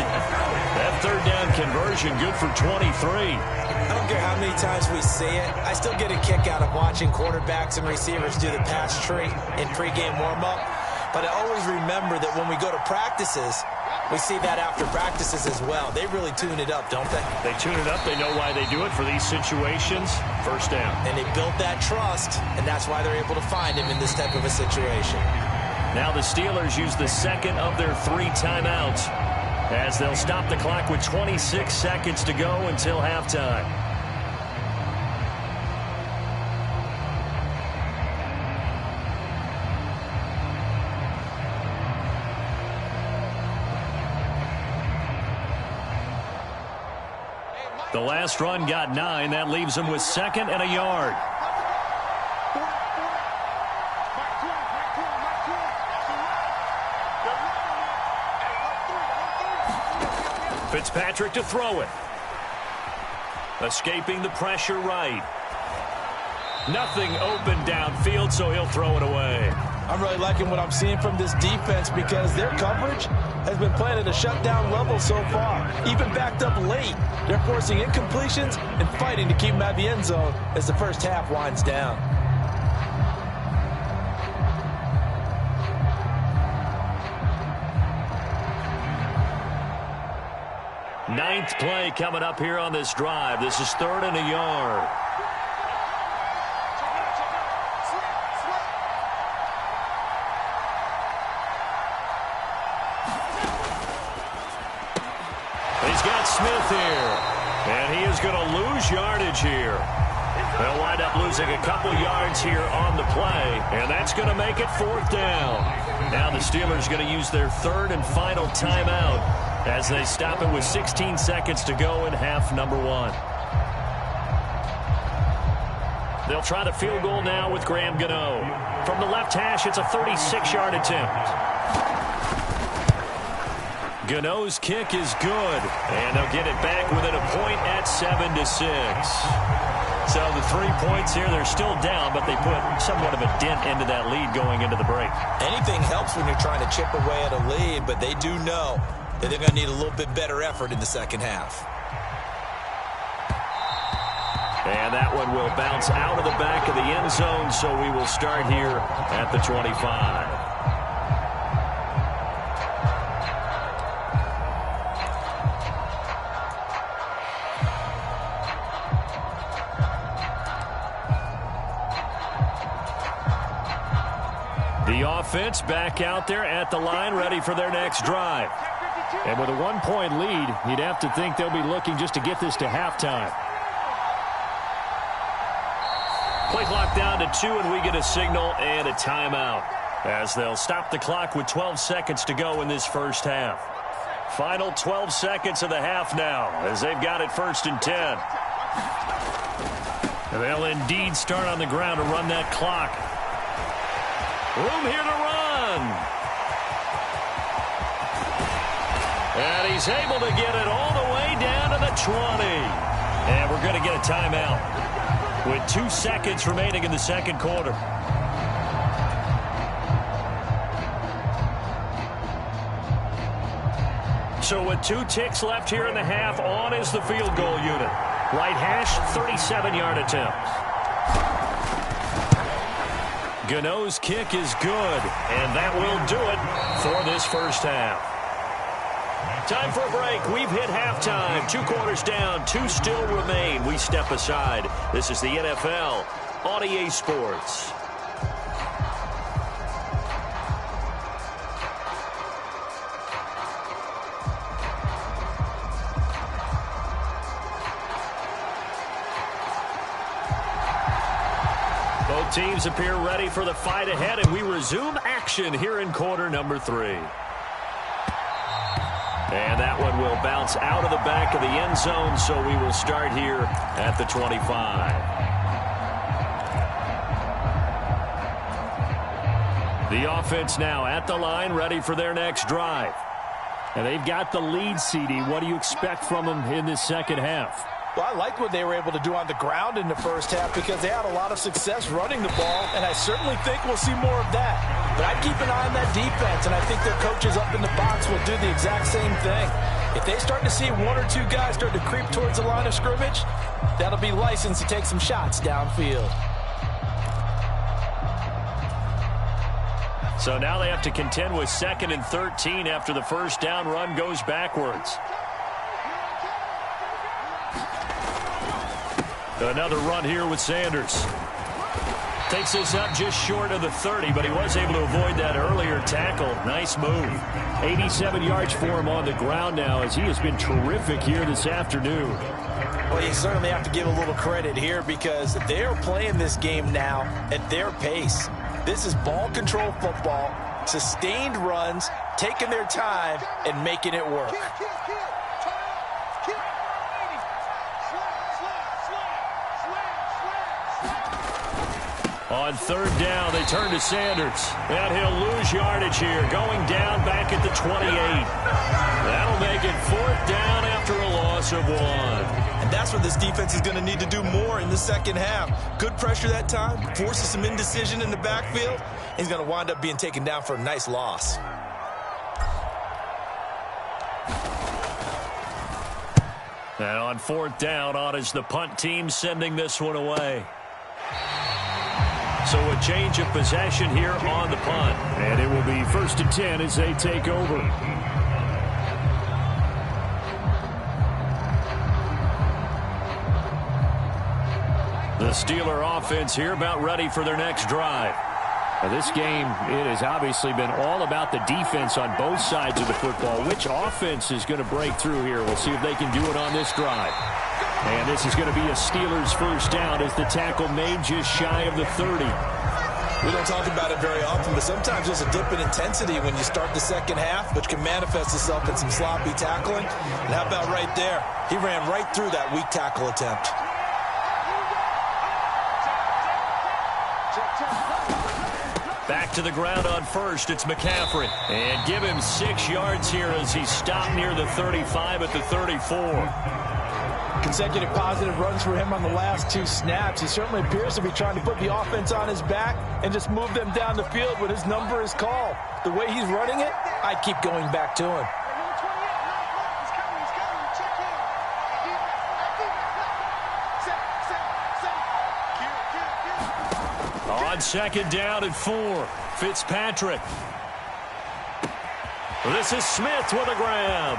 That third down conversion good for 23. I don't care how many times we see it. I still get a kick out of watching quarterbacks and receivers do the pass tree in pregame warm-up. But I always remember that when we go to practices, we see that after practices as well. They really tune it up, don't they? They tune it up. They know why they do it for these situations. First down. And they built that trust, and that's why they're able to find him in this type of a situation. Now the Steelers use the second of their 3 timeouts as they'll stop the clock with 26 seconds to go until halftime. The last run got 9. That leaves them with 2nd and a yard. Fitzpatrick to throw it. Escaping the pressure right. Nothing open downfield, so he'll throw it away. I'm really liking what I'm seeing from this defense because their coverage has been playing at a shutdown level so far. Even backed up late, they're forcing incompletions and fighting to keep them out of the end zone as the first half winds down. Ninth play coming up here on this drive. This is 3rd and a yard. He's got Smith here. And he is going to lose yardage here. They'll wind up losing a couple yards here on the play. And that's going to make it 4th down. Now the Steelers going to use their 3rd and final timeout as they stop it with 16 seconds to go in half number 1. They'll try the field goal now with Graham Gano. From the left hash, it's a 36-yard attempt. Gano's kick is good, and they'll get it back within a point at 7-6. So the 3 points here, they're still down, but they put somewhat of a dent into that lead going into the break. Anything helps when you're trying to chip away at a lead, but they do know that they're going to need a little bit better effort in the second half. And that one will bounce out of the back of the end zone, so we will start here at the 25. The offense back out there at the line, ready for their next drive. And with a 1-point lead, you'd have to think they'll be looking just to get this to halftime. Play clock down to 2, and we get a signal and a timeout as they'll stop the clock with 12 seconds to go in this first half. Final 12 seconds of the half now as they've got it 1st and 10. And they'll indeed start on the ground to run that clock. Room here to run. And he's able to get it all the way down to the 20. And we're going to get a timeout with 2 seconds remaining in the second quarter. So with 2 ticks left here in the half, on is the field goal unit. Right hash, 37-yard attempt. Gano's kick is good, and that will do it for this first half. Time for a break. We've hit halftime. 2 quarters down, 2 still remain. We step aside. This is the NFL on EA Sports. Both teams appear ready for the fight ahead, and we resume action here in quarter number 3. And that one will bounce out of the back of the end zone, so we will start here at the 25. The offense now at the line, ready for their next drive. And they've got the lead, CD. What do you expect from them in this second half? Well, I liked what they were able to do on the ground in the first half because they had a lot of success running the ball, and I certainly think we'll see more of that. But I'd keep an eye on that defense, and I think their coaches up in the box will do the exact same thing. If they start to see one or two guys start to creep towards the line of scrimmage, that'll be license to take some shots downfield. So now they have to contend with 2nd and 13 after the first down run goes backwards. Another run here with Sanders. Takes this up just short of the 30, but he was able to avoid that earlier tackle. Nice move. 87 yards for him on the ground now as he has been terrific here this afternoon. Well, you certainly have to give a little credit here because they're playing this game now at their pace. This is ball control football, sustained runs, taking their time, and making it work. On 3rd down, they turn to Sanders. And he'll lose yardage here, going down back at the 28. That'll make it 4th down after a loss of 1. And that's what this defense is going to need to do more in the second half. Good pressure that time, forces some indecision in the backfield. He's going to wind up being taken down for a nice loss. And on 4th down, on is the punt team sending this one away. So a change of possession here on the punt. And it will be 1st and 10 as they take over. The Steeler offense here about ready for their next drive. Now this game, it has obviously been all about the defense on both sides of the football. Which offense is going to break through here? We'll see if they can do it on this drive. And this is going to be a Steelers first down as the tackle made just shy of the 30. We don't talk about it very often, but sometimes there's a dip in intensity when you start the second half, which can manifest itself in some sloppy tackling. And how about right there? He ran right through that weak tackle attempt. Back to the ground on 1st, it's McCaffrey. And give him 6 yards here as he stopped near the 35 at the 34. Consecutive positive runs for him on the last 2 snaps. He certainly appears to be trying to put the offense on his back and just move them down the field when his number is called. The way he's running it, I keep going back to him. On 2nd down and 4, Fitzpatrick. This is Smith with a grab.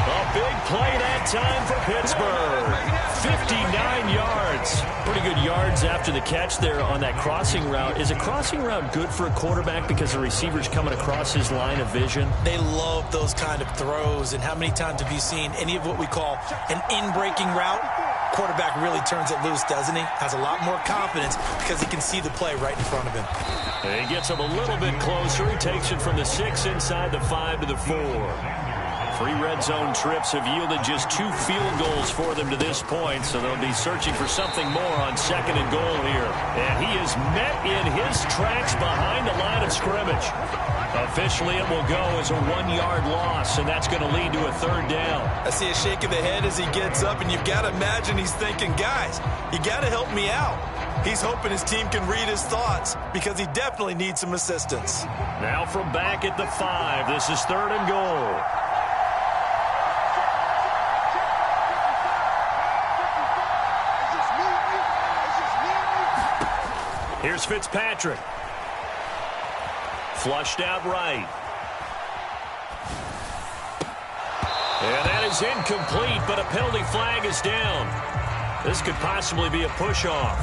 A big play that time for Pittsburgh. 59 yards. Pretty good yards after the catch there on that crossing route. Is a crossing route good for a quarterback because the receiver's coming across his line of vision? They love those kind of throws. And how many times have you seen any of what we call an in-breaking route? Quarterback really turns it loose, doesn't he? Has a lot more confidence because he can see the play right in front of him. And he gets him a little bit closer. He takes it from the 6 inside the 5 to the 4. 3 red zone trips have yielded just 2 field goals for them to this point, so they'll be searching for something more on 2nd and goal here. And he is met in his tracks behind the line of scrimmage. Officially, it will go as a 1-yard loss, and that's going to lead to a 3rd down. I see a shake of the head as he gets up, and you've got to imagine he's thinking, guys, you got to help me out. He's hoping his team can read his thoughts because he definitely needs some assistance. Now from back at the 5, this is 3rd and goal. Here's Fitzpatrick. Flushed out right. And that is incomplete, but a penalty flag is down. This could possibly be a push-off.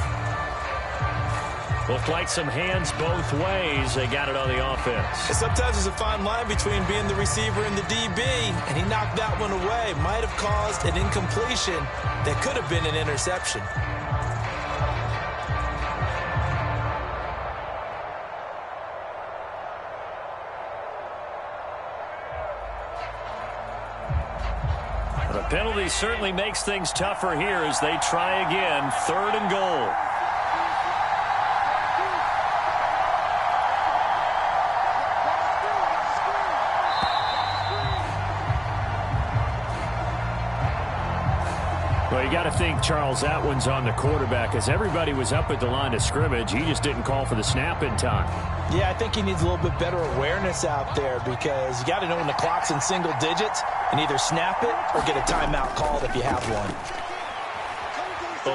Looked like some hands both ways. They got it on the offense. And sometimes there's a fine line between being the receiver and the DB, and he knocked that one away. Might have caused an incompletion that could have been an interception. Penalty certainly makes things tougher here as they try again. 3rd and goal. Well, you got to think, Charles, that one's on the quarterback as everybody was up at the line of scrimmage. He just didn't call for the snap in time. Yeah, I think he needs a little bit better awareness out there because you got to know when the clock's in single digits and either snap it or get a timeout called if you have one.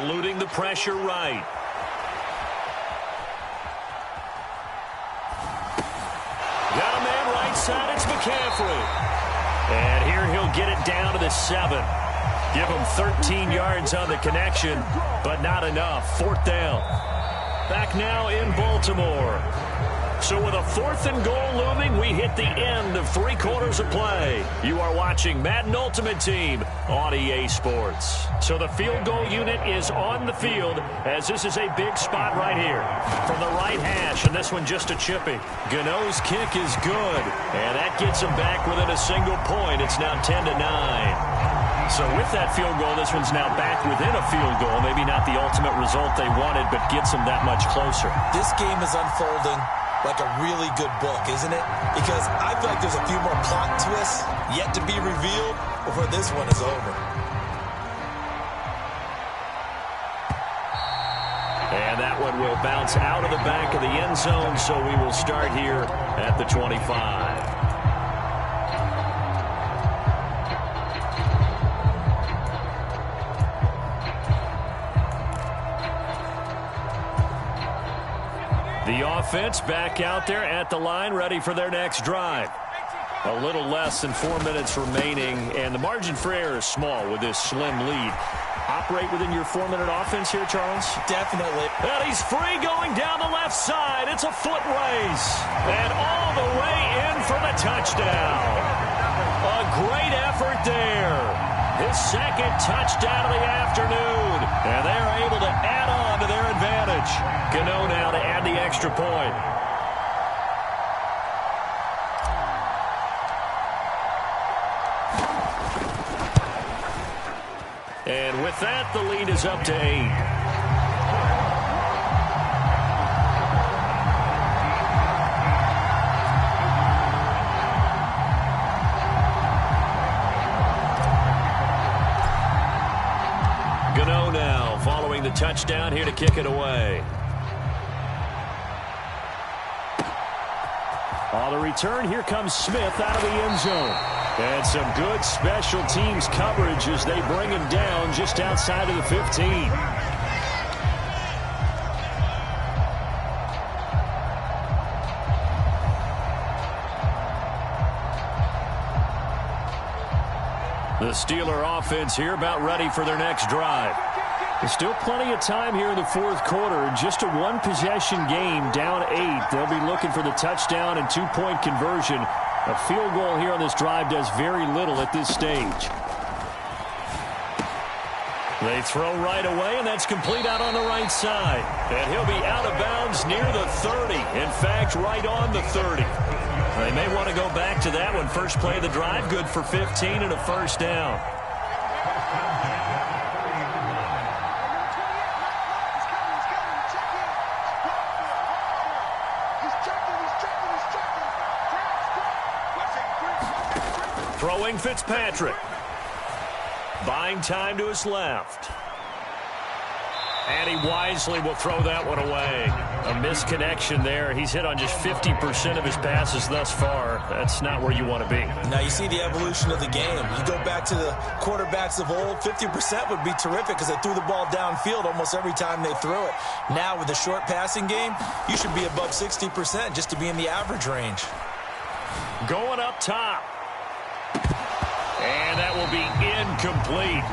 Eluding the pressure right. Got a man right side. It's McCaffrey. And here he'll get it down to the 7. Give him 13 yards on the connection, but not enough. 4th down. Back now in Baltimore. So with a 4th and goal looming, we hit the end of 3 quarters of play. You are watching Madden Ultimate Team on EA Sports. So the field goal unit is on the field as this is a big spot right here. From the right hash, and this one just a chippy. Gano's kick is good, and that gets him back within a single point. It's now 10-9. So with that field goal, this one's now back within a field goal. Maybe not the ultimate result they wanted, but gets them that much closer. This game is unfolding like a really good book, isn't it? Because I feel like there's a few more plot twists yet to be revealed before this one is over. And that one will bounce out of the back of the end zone, so we will start here at the 25. The offense back out there at the line, ready for their next drive. A little less than 4 minutes remaining, and the margin for error is small with this slim lead. Operate within your 4-minute offense here, Charles? Definitely. And he's free going down the left side. It's a foot race. And all the way in for the touchdown. A great effort there. His 2nd touchdown of the afternoon. And they are able to add on to their advantage. Gano now to add the extra point. And with that, the lead is up to 8. Gano now following the touchdown here to kick it away. On the return, here comes Smith out of the end zone. And some good special teams coverage as they bring him down just outside of the 15. The Steeler offense here about ready for their next drive. There's still plenty of time here in the 4th quarter. Just a 1-possession game, down 8. They'll be looking for the touchdown and 2-point conversion. A field goal here on this drive does very little at this stage. They throw right away, and that's complete out on the right side. And he'll be out of bounds near the 30. In fact, right on the 30. They may want to go back to that one. First play of the drive, good for 15 and a 1st down. Throwing Fitzpatrick. Buying time to his left. And he wisely will throw that one away. A misconnection there. He's hit on just 50% of his passes thus far. That's not where you want to be. Now you see the evolution of the game. You go back to the quarterbacks of old, 50% would be terrific because they threw the ball downfield almost every time they threw it. Now with the short passing game, you should be above 60% just to be in the average range. Going up top. And that will be incomplete.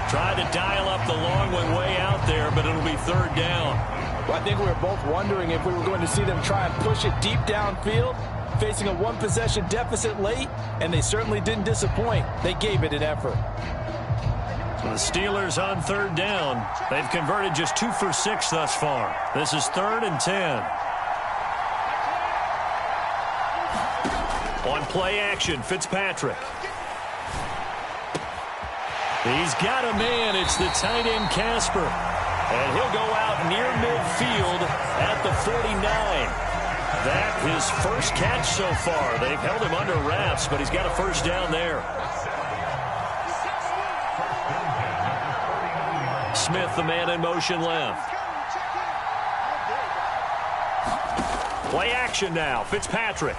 Tried to dial up the long one way out there, but it'll be 3rd down. Well, I think we were both wondering if we were going to see them try and push it deep downfield, facing a 1-possession deficit late, and they certainly didn't disappoint. They gave it an effort. So the Steelers on 3rd down. They've converted just 2 for 6 thus far. This is 3rd and 10. On play action, Fitzpatrick. He's got a man. It's the tight end, Casper. And he'll go out near midfield at the 49. That his first catch so far. They've held him under wraps, but he's got a first down there. Smith, the man in motion left. Play action now. Fitzpatrick.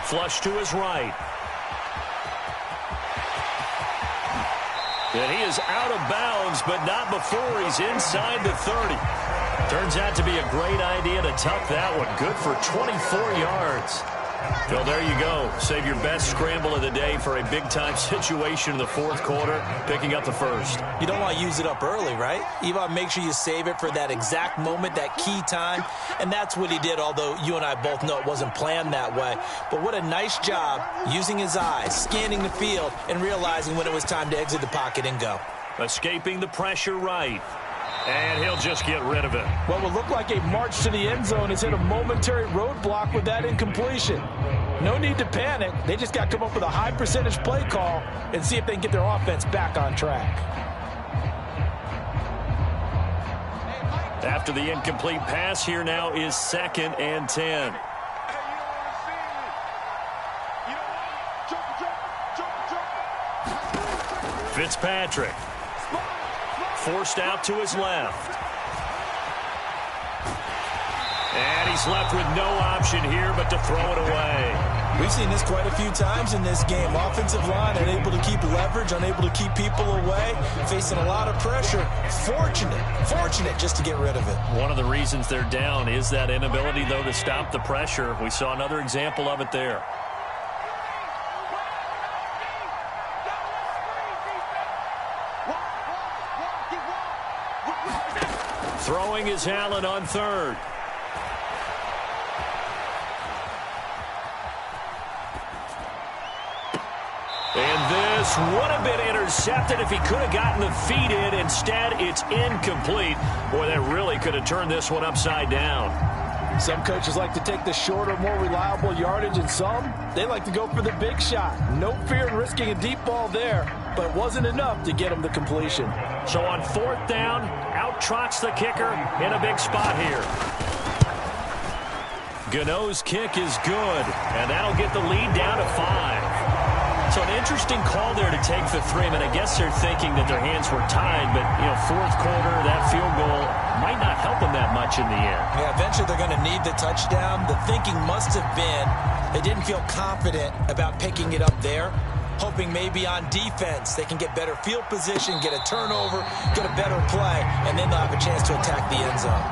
Flush to his right. And he is out of bounds, but not before he's inside the 30. Turns out to be a great idea to tuck that one. Good for 24 yards. Phil, there you go. Save your best scramble of the day for a big-time situation in the fourth quarter, picking up the first. You don't want to use it up early, right? You want to make sure you save it for that exact moment, that key time. And that's what he did, although you and I both know it wasn't planned that way. But what a nice job using his eyes, scanning the field, and realizing when it was time to exit the pocket and go. Escaping the pressure right. And he'll just get rid of it. What would look like a march to the end zone has hit a momentary roadblock with that incompletion. No need to panic. They just got to come up with a high percentage play call and see if they can get their offense back on track. After the incomplete pass, here now is 2nd and 10. Fitzpatrick. Forced out to his left. And he's left with no option here but to throw it away. We've seen this quite a few times in this game. Offensive line unable to keep leverage, unable to keep people away, facing a lot of pressure. Fortunate just to get rid of it. One of the reasons they're down is that inability, though, to stop the pressure. We saw another example of it there. Throwing is Allen on 3rd. And this would have been intercepted if he could have gotten the feet in. Instead, it's incomplete. Boy, that really could have turned this one upside down. Some coaches like to take the shorter, more reliable yardage, and some, they like to go for the big shot. No fear in risking a deep ball there, but it wasn't enough to get him the completion. So on 4th down, out trots the kicker in a big spot here. Gano's kick is good, and that'll get the lead down to 5. So an interesting call there to take the 3. I mean, I guess they're thinking that their hands were tied, but, you know, fourth quarter, that field goal might not help them that much in the end. Yeah, eventually they're going to need the touchdown. The thinking must have been they didn't feel confident about picking it up there, hoping maybe on defense they can get better field position, get a turnover, get a better play, and then they'll have a chance to attack the end zone.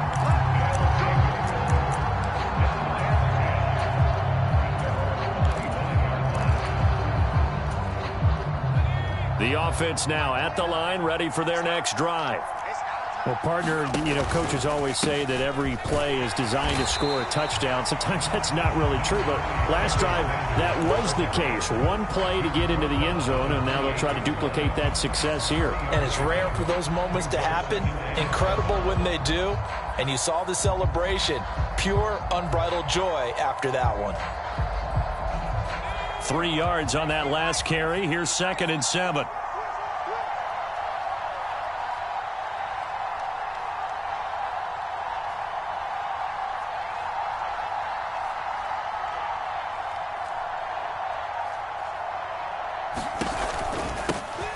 The offense now at the line, ready for their next drive. Well, partner, you know, coaches always say that every play is designed to score a touchdown. Sometimes that's not really true, but last drive, that was the case. One play to get into the end zone, and now they'll try to duplicate that success here. And it's rare for those moments to happen. Incredible when they do. And you saw the celebration. Pure, unbridled joy after that one. 3 yards on that last carry. Here's 2nd and 7.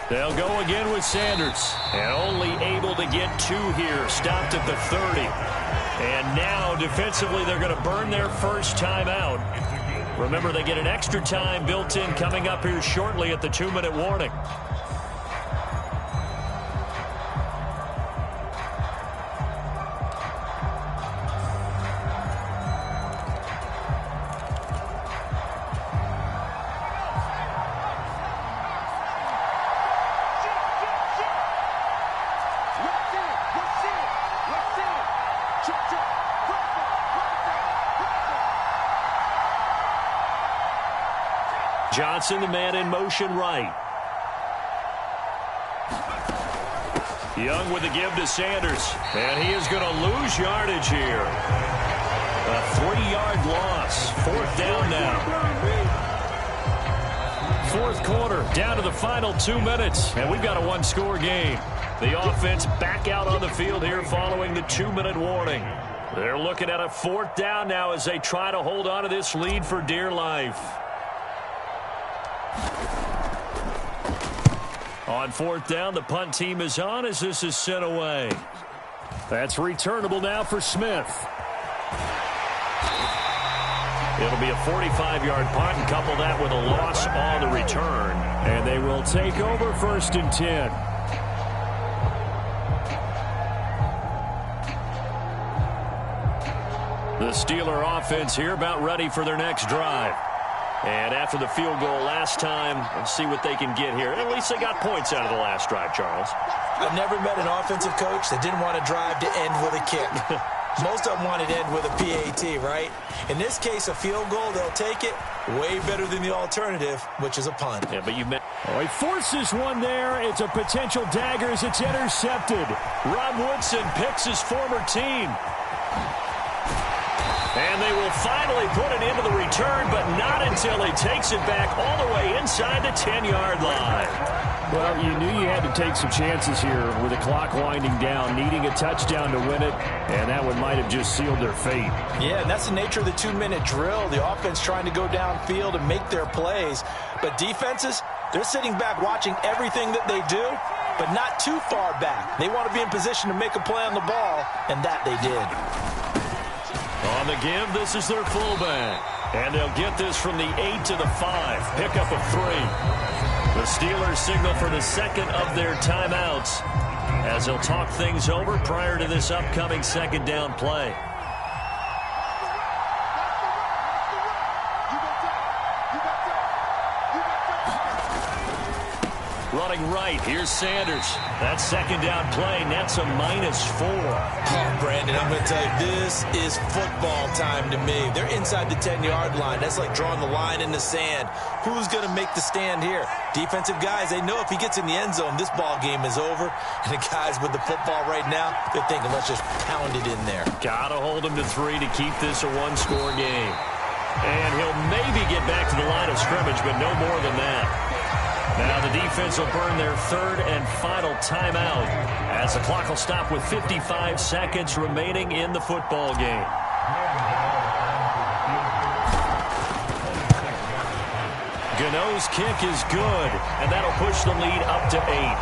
They'll go again with Sanders. And only able to get 2 here. Stopped at the 30. And now defensively they're going to burn their first time out. Remember, they get an extra time built in coming up here shortly at the 2-minute warning. Johnson, the man in motion right. Young with the give to Sanders. And he is going to lose yardage here. A 3-yard loss. 4th down now. fourth quarter, down to the final 2 minutes, and we've got a one-score game. The offense back out on the field here following the 2-minute warning. They're looking at a fourth down now as they try to hold on to this lead for dear life. On fourth down, the punt team is on as this is sent away. That's returnable now for Smith. It'll be a 45-yard punt, and couple that with a loss on the return. And they will take over 1st and 10. The Steeler offense here about ready for their next drive. And after the field goal last time, let's see what they can get here. At least they got points out of the last drive, Charles. I've never met an offensive coach that didn't want to drive to end with a kick. Most of them wanted to end with a PAT, right? In this case, a field goal, they'll take it. Way better than the alternative, which is a punt. Yeah, but you met. Oh, he forces one there. It's a potential dagger as it's intercepted. Rob Woodson picks his former team. And they will finally put it into the return, but not until he takes it back all the way inside the 10-yard line. Well, you knew you had to take some chances here with the clock winding down, needing a touchdown to win it, and that one might have just sealed their fate. Yeah, and that's the nature of the 2-minute drill. The offense trying to go downfield and make their plays. But defenses, they're sitting back watching everything that they do, but not too far back. They want to be in position to make a play on the ball, and that they did. On the give, this is their fullback. And they'll get this from the 8 to the 5. Pickup of 3. The Steelers signal for the second of their timeouts as they'll talk things over prior to this upcoming second down play. Running right, here's Sanders. That second down play nets a -4. Oh, Brandon, I'm going to tell you, this is football time to me. They're inside the 10-yard line. That's like drawing the line in the sand. Who's going to make the stand here? Defensive guys, they know if he gets in the end zone, this ball game is over. And the guys with the football right now, they're thinking, let's just pound it in there. Got to hold him to 3 to keep this a one-score game. And he'll maybe get back to the line of scrimmage, but no more than that. Now the defense will burn their third and final timeout as the clock will stop with 55 seconds remaining in the football game. Gano's kick is good, and that'll push the lead up to 8.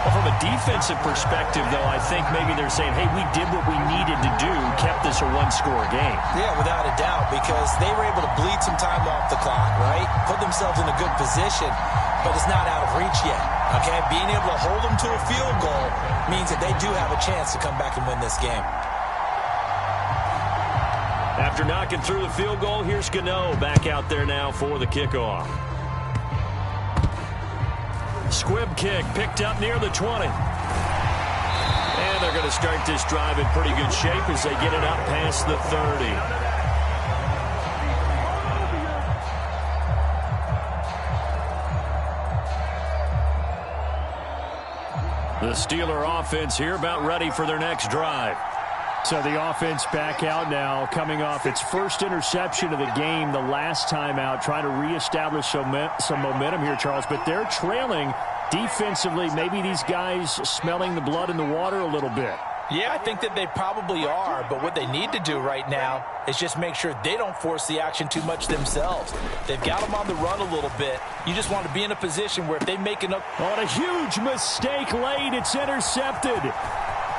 Well, from a defensive perspective, though, I think maybe they're saying, hey, we did what we needed to do, kept this a one-score game. Yeah, without a doubt, because they were able to bleed some time off the clock, right? Put themselves in a good position, but it's not out of reach yet, okay? Being able to hold them to a field goal means that they do have a chance to come back and win this game. After knocking through the field goal, here's Gano back out there now for the kickoff. Squib kick picked up near the 20. And they're going to start this drive in pretty good shape as they get it up past the 30. The Steeler offense here about ready for their next drive. So the offense back out now, coming off its first interception of the game the last time out, trying to reestablish some momentum here, Charles. But they're trailing defensively. Maybe these guys smelling the blood in the water a little bit. Yeah, I think that they probably are, but what they need to do right now is just make sure they don't force the action too much themselves. They've got them on the run a little bit. You just want to be in a position where if they make enough... On a huge mistake late, it's intercepted.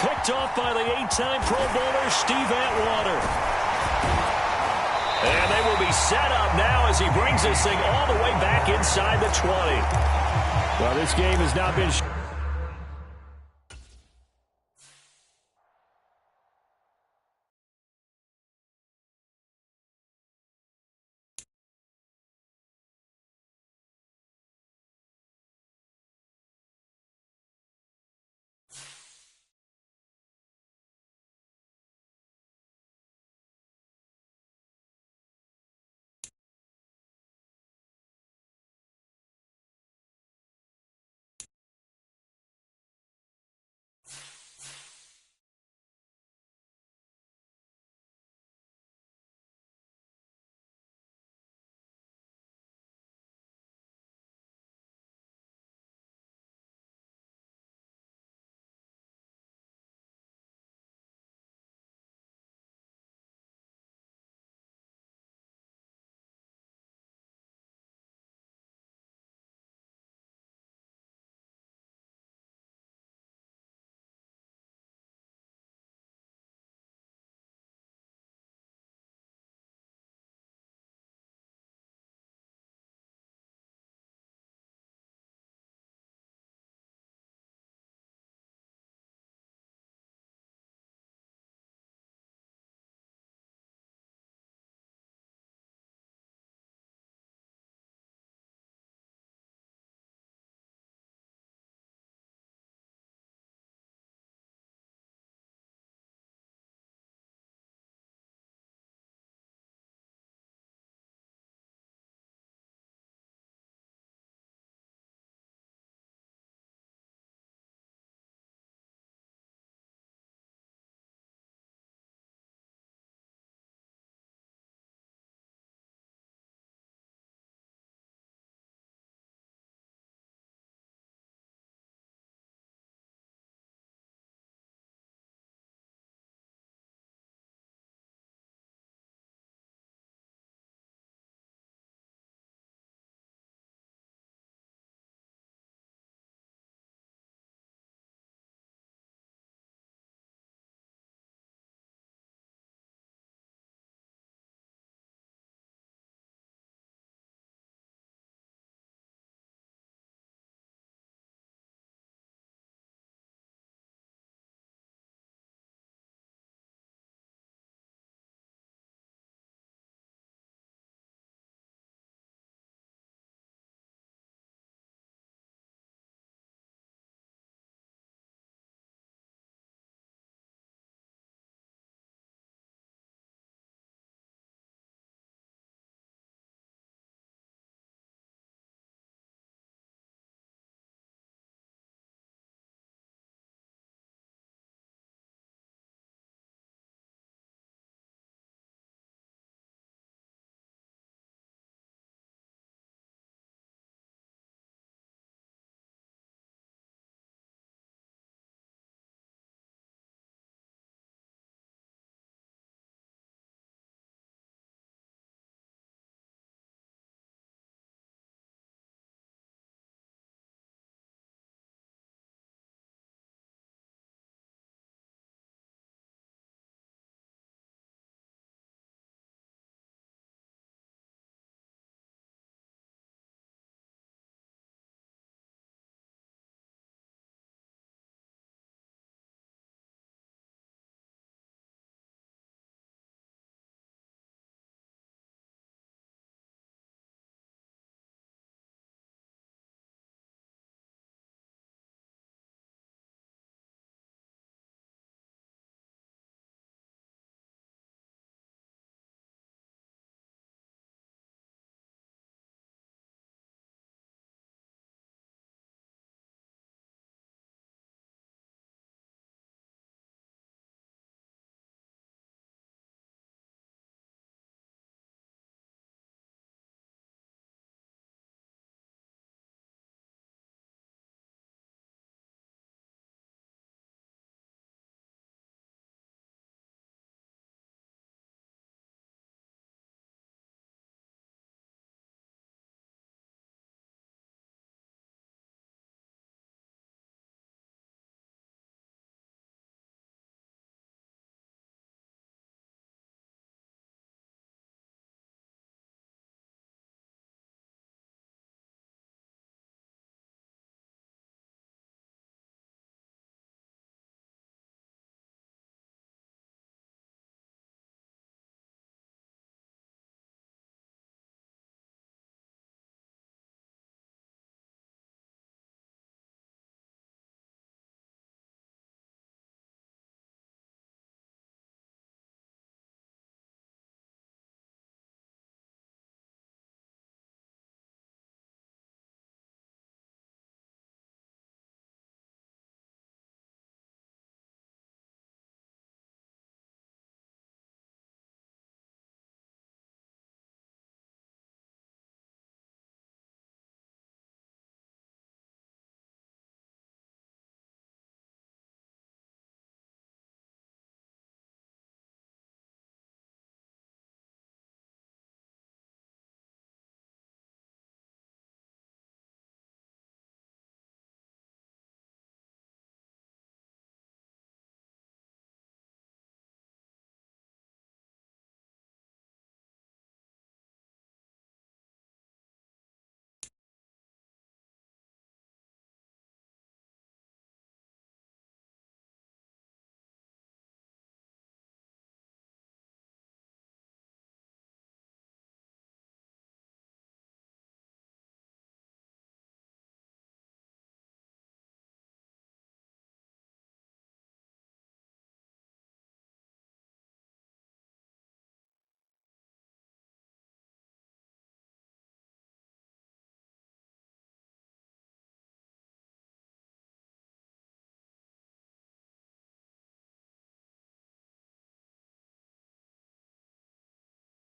Picked off by the 8-time Pro Bowler, Steve Atwater. And they will be set up now as he brings this thing all the way back inside the 20. Well, this game has not been...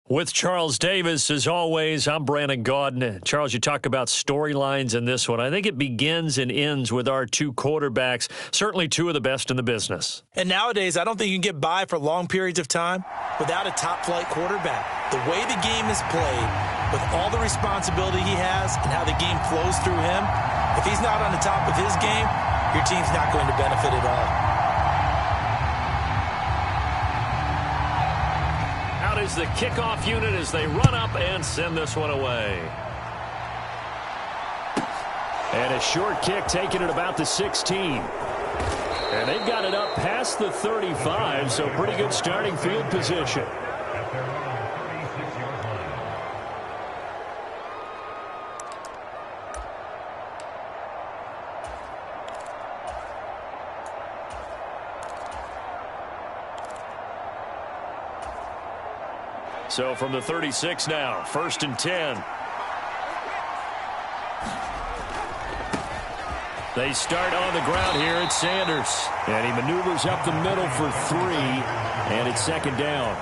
With Charles Davis, as always, I'm Brandon Gaudin. Charles, you talk about storylines in this one. I think it begins and ends with our two quarterbacks, certainly two of the best in the business. And nowadays, I don't think you can get by for long periods of time without a top-flight quarterback. The way the game is played, with all the responsibility he has and how the game flows through him, if he's not on the top of his game, your team's not going to benefit at all. Is the kickoff unit as they run up and send this one away. And a short kick taken at about the 16. And they've got it up past the 35, so pretty good starting field position. So from the 36 now, 1st and 10. They start on the ground here at Sanders. And he maneuvers up the middle for 3, and it's 2nd down.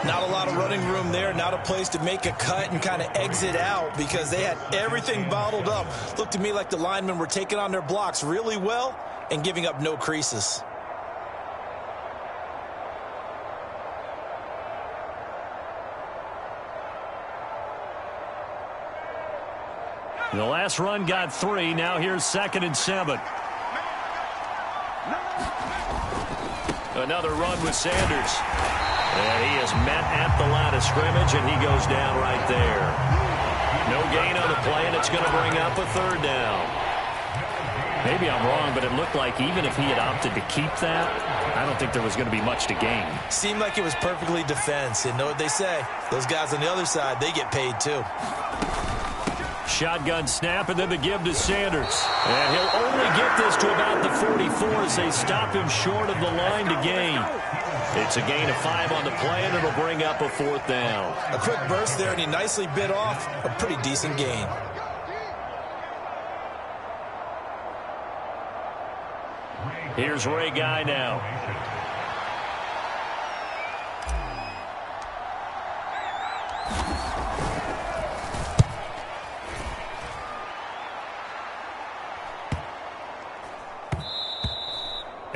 Not a lot of running room there, not a place to make a cut and kind of exit out because they had everything bottled up. Looked to me like the linemen were taking on their blocks really well and giving up no creases. The last run got 3. Now here's 2nd and 7. Another run with Sanders. And he is met at the line of scrimmage, and he goes down right there. No gain on the play, and it's going to bring up a 3rd down. Maybe I'm wrong, but it looked like even if he had opted to keep that, I don't think there was going to be much to gain. Seemed like it was perfectly defense. And know what they say? Those guys on the other side, they get paid too. Shotgun snap, and then the give to Sanders. And he'll only get this to about the 44 as they stop him short of the line to gain. It's a gain of 5 on the play, and it'll bring up a 4th down. A quick burst there, and he nicely bit off a pretty decent gain. Here's Ray Guy now.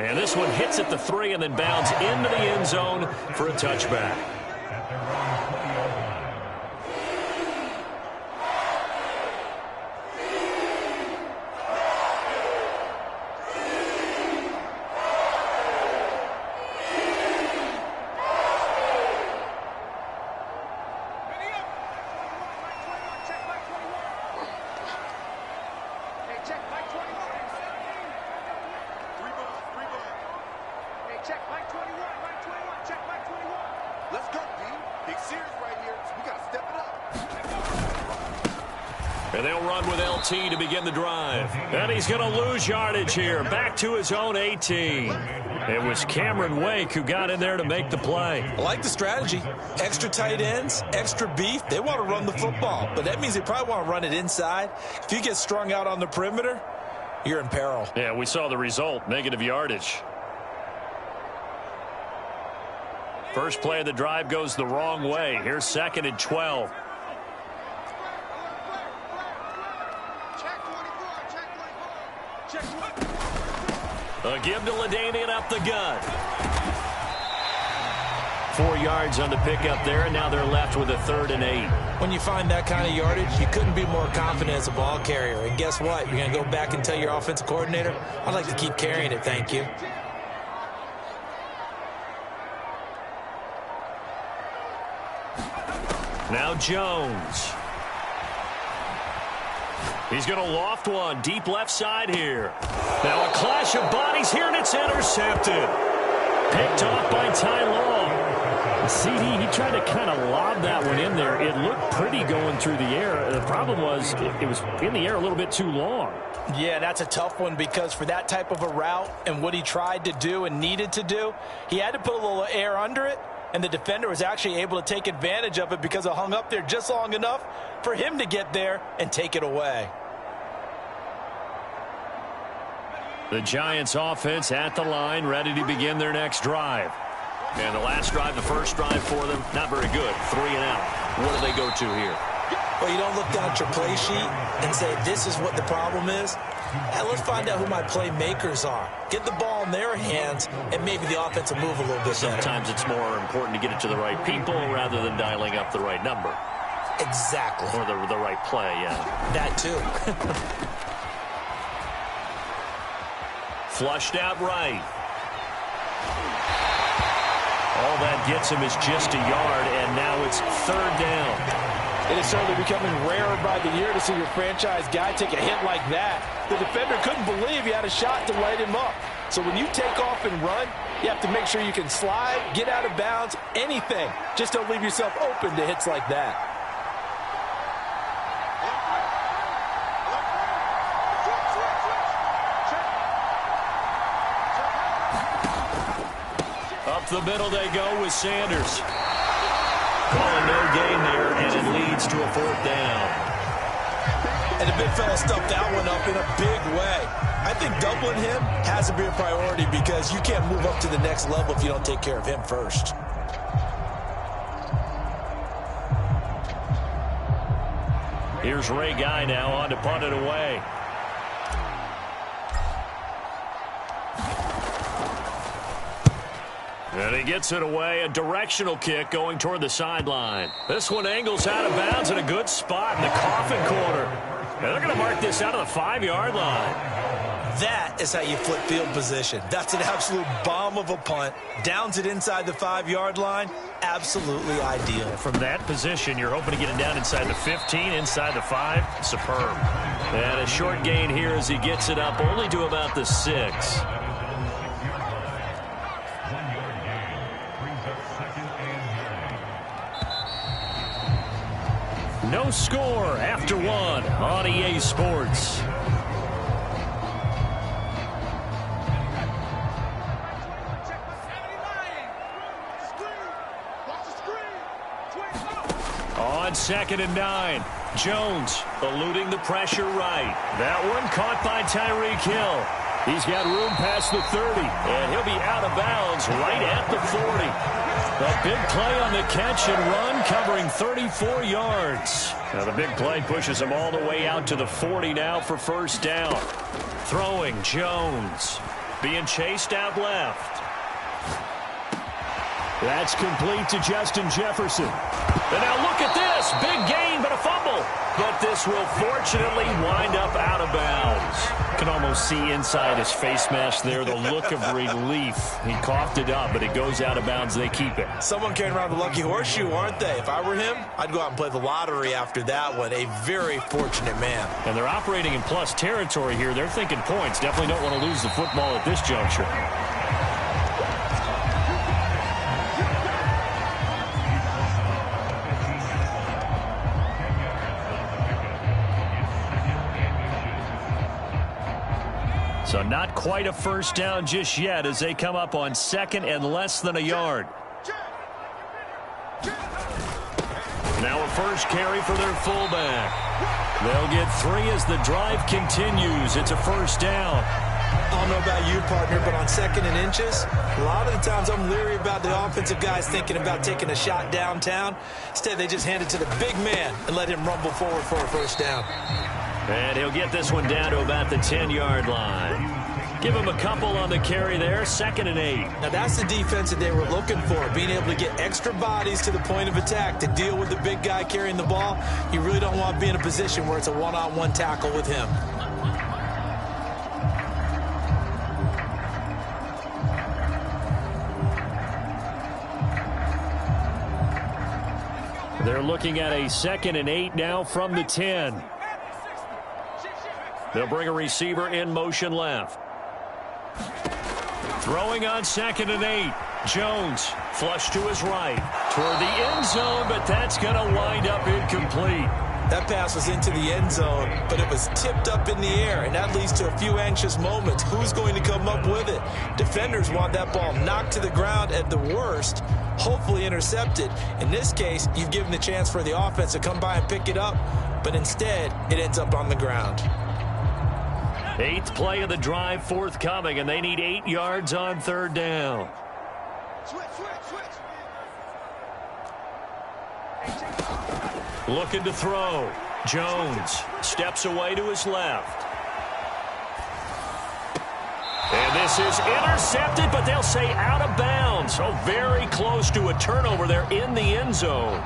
And this one hits at the 3 and then bounds into the end zone for a touchback. And they'll run with LT to begin the drive. And he's going to lose yardage here. Back to his own 18. It was Cameron Wake who got in there to make the play. I like the strategy. Extra tight ends, extra beef. They want to run the football, but that means they probably want to run it inside. If you get strung out on the perimeter, you're in peril. Yeah, we saw the result, negative yardage. First play of the drive goes the wrong way. Here's 2nd and 12. A give to Ladanian up the gut. 4 yards on the pickup there, and now they're left with a 3rd and 8. When you find that kind of yardage, you couldn't be more confident as a ball carrier. And guess what? You're going to go back and tell your offensive coordinator, I'd like to keep carrying it, thank you. Now Jones. He's going to loft one deep left side here. Now a clash of bodies here, and it's intercepted. Picked off by Ty Long. CD, he tried to kind of lob that one in there. It looked pretty going through the air. The problem was it was in the air a little bit too long. Yeah, that's a tough one because for that type of a route and what he tried to do and needed to do, he had to put a little air under it, and the defender was actually able to take advantage of it because it hung up there just long enough for him to get there and take it away. The Giants offense at the line, ready to begin their next drive. And the last drive, the first drive for them, not very good. 3 and out. What do they go to here? Well, you don't look down at your play sheet and say, this is what the problem is. And let's find out who my playmakers are. Get the ball in their hands, and maybe the offense will move a little bit better. Sometimes it's more important to get it to the right people rather than dialing up the right number. Exactly. Or the right play, yeah. That too. Flushed out right. All that gets him is just a yard, and now it's 3rd down. It is certainly becoming rarer by the year to see your franchise guy take a hit like that. The defender couldn't believe he had a shot to light him up. So when you take off and run, you have to make sure you can slide, get out of bounds, anything. Just don't leave yourself open to hits like that. Up the middle they go with Sanders. Calling no gain there, and it leads to a 4th down. And the big fella stuffed that one up in a big way. I think doubling him has to be a priority because you can't move up to the next level if you don't take care of him first. Here's Ray Guy now on to punt it away. And he gets it away, a directional kick going toward the sideline. This one angles out of bounds in a good spot in the coffin corner. And they're going to mark this out of the 5-yard line. That is how you flip field position. That's an absolute bomb of a punt. Downs it inside the 5-yard line. Absolutely ideal. From that position, you're hoping to get it down inside the 15, inside the 5. Superb. And a short gain here as he gets it up only to about the 6. No score after 1 on EA Sports. On 2nd and 9, Jones eluding the pressure right. That one caught by Tyreek Hill. He's got room past the 30, and he'll be out of bounds right at the 40. A big play on the catch and run, covering 34 yards. Now the big play pushes him all the way out to the 40 now for 1st down. Throwing, Jones. Being chased out left. That's complete to Justin Jefferson. And now look at this. Big gain, but a fumble. But this will fortunately wind up out of bounds. Can almost see inside his face mask there the look of relief. He coughed it up, but it goes out of bounds. They keep it. Someone carrying around the lucky horseshoe, aren't they? If I were him, I'd go out and play the lottery after that one. A very fortunate man. And they're operating in plus territory here. They're thinking points. Definitely don't want to lose the football at this juncture. So not quite a 1st down just yet as they come up on 2nd and less than a yard. Now a 1st carry for their fullback. They'll get 3 as the drive continues. It's a 1st down. I don't know about you, partner, but on 2nd and inches, a lot of the times I'm leery about the offensive guys thinking about taking a shot downtown. Instead, they just hand it to the big man and let him rumble forward for a 1st down. And he'll get this one down to about the 10-yard line. Give him a couple on the carry there, 2nd and 8. Now, that's the defense that they were looking for, being able to get extra bodies to the point of attack to deal with the big guy carrying the ball. You really don't want to be in a position where it's a one-on-one tackle with him. They're looking at a 2nd and 8 now from the 10. They'll bring a receiver in motion left. Throwing on 2nd and 8. Jones flush to his right toward the end zone, but that's going to wind up incomplete. That pass was into the end zone, but it was tipped up in the air, and that leads to a few anxious moments. Who's going to come up with it? Defenders want that ball knocked to the ground at the worst, hopefully intercepted. In this case, you've given the chance for the offense to come by and pick it up, but instead, it ends up on the ground. 8th play of the drive forthcoming, and they need 8 yards on 3rd down. Looking to throw. Jones steps away to his left. And this is intercepted, but they'll say out of bounds. So very close to a turnover there in the end zone.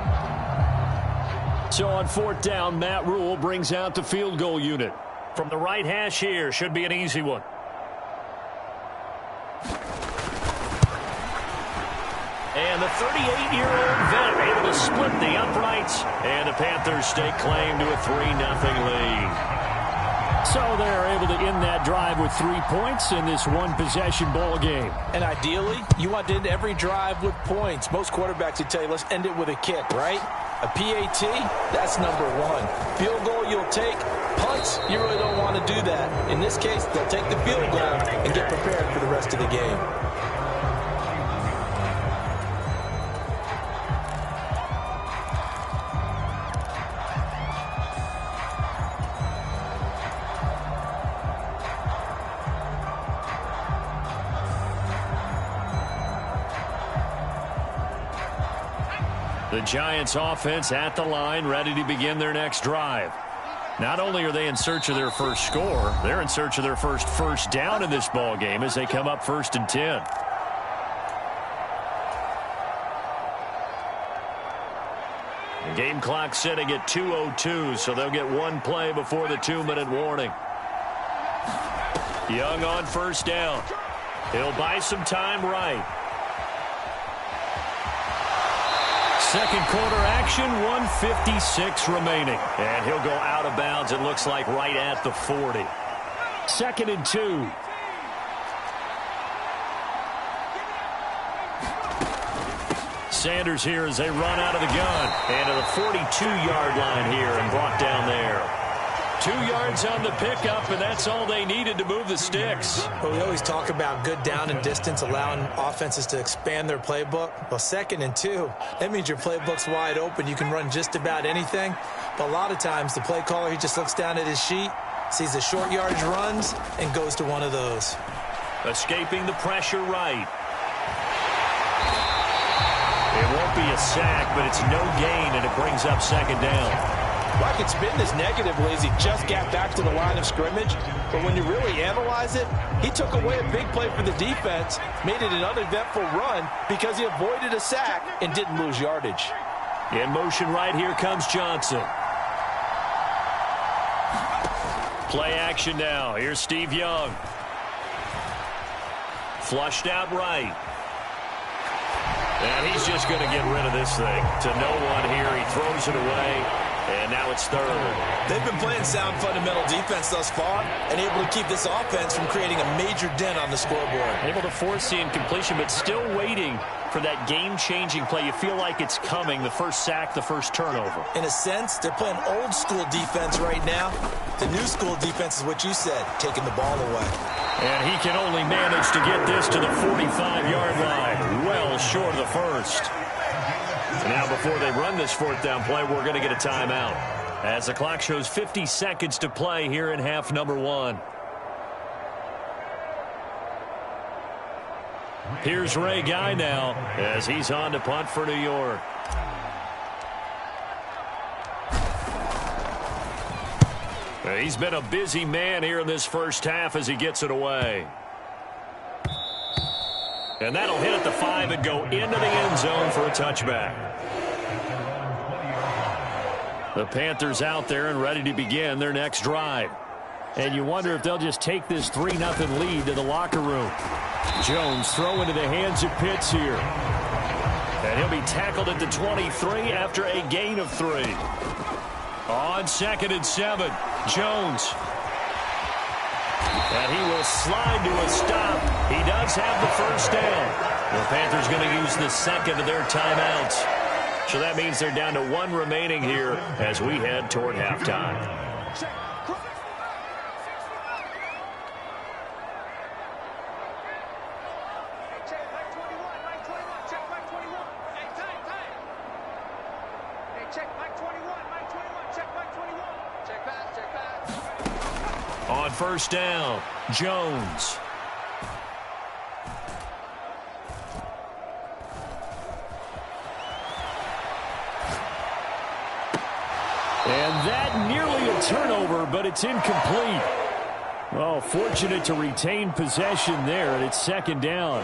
So on 4th down, Matt Rule brings out the field goal unit. From the right hash here, should be an easy one. And the 38-year-old vet able to split the uprights. And the Panthers stake claim to a 3-0 lead. So they're able to end that drive with 3 points in this one-possession ball game. And ideally, you want to end every drive with points. Most quarterbacks would tell you, let's end it with a kick, right? A PAT, that's number one. Field goal you'll take. Punts, you really don't want to do that. In this case, they'll take the field goal and get prepared for the rest of the game. The Giants offense at the line, ready to begin their next drive. Not only are they in search of their first score, they're in search of their first down in this ball game as they come up 1st and 10. The game clock sitting at 2:02, so they'll get one play before the 2-minute warning. Young on 1st down. He'll buy some time right. Second quarter action, 1:56 remaining. And he'll go out of bounds, it looks like, right at the 40. 2nd and 2. Sanders here as they run out of the gun. And to the 42-yard line here and brought down there. 2 yards on the pickup, and that's all they needed to move the sticks. Well, we always talk about good down and distance, allowing offenses to expand their playbook. Well, 2nd and 2, that means your playbook's wide open. You can run just about anything. But a lot of times, the play caller, he just looks down at his sheet, sees the short yardage runs, and goes to one of those. Escaping the pressure right. It won't be a sack, but it's no gain, and it brings up 2nd down. Well, I could spin this negatively as he just got back to the line of scrimmage. But when you really analyze it, he took away a big play for the defense, made it an uneventful run because he avoided a sack and didn't lose yardage. In motion right here comes Johnson. Play action now. Here's Steve Young. Flushed out right. And he's just going to get rid of this thing. To no one here. He throws it away. And now it's 3rd. They've been playing sound fundamental defense thus far and able to keep this offense from creating a major dent on the scoreboard. Able to force the incompletion, but still waiting for that game-changing play. You feel like it's coming, the first sack, the first turnover. In a sense, they're playing old school defense right now. The new school defense is what you said, taking the ball away. And he can only manage to get this to the 45-yard line, well short of the first. And now before they run this 4th down play, we're going to get a timeout. As the clock shows 50 seconds to play here in half number 1. Here's Ray Guy now as he's on to punt for New York. He's been a busy man here in this first half as he gets it away. And that'll hit at the 5 and go into the end zone for a touchback. The Panthers out there and ready to begin their next drive. And you wonder if they'll just take this 3-0 lead to the locker room. Jones throw into the hands of Pitts here. And he'll be tackled at the 23 after a gain of 3. On 2nd and 7, Jones. And he will slide to a stop. He does have the first down. The Panthers going to use the 2nd of their timeouts. So that means they're down to 1 remaining here as we head toward halftime. On 1st down, Jones. And that nearly a turnover, but it's incomplete. Well, fortunate to retain possession there, and it's second down.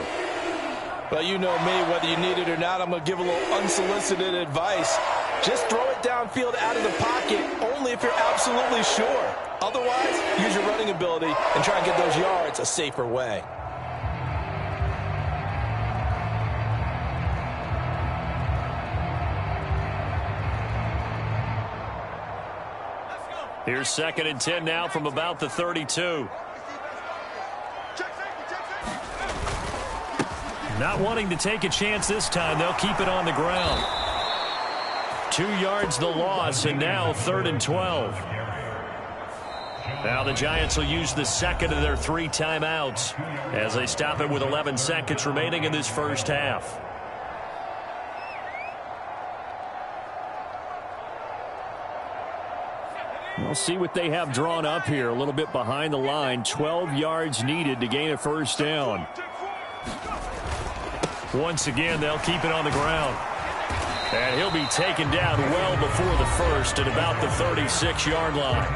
Well, you know me, whether you need it or not, I'm going to give a little unsolicited advice. Just throw it downfield out of the pocket, only if you're absolutely sure. Otherwise, use your running ability and try and get those yards a safer way. Here's 2nd and 10 now from about the 32. Not wanting to take a chance this time, they'll keep it on the ground. 2 yards the loss, and now 3rd and 12. Now the Giants will use the second of their 3 timeouts as they stop it with 11 seconds remaining in this first half. We'll see what they have drawn up here. A little bit behind the line. 12 yards needed to gain a first down. Once again, they'll keep it on the ground. And he'll be taken down well before the first at about the 36-yard line.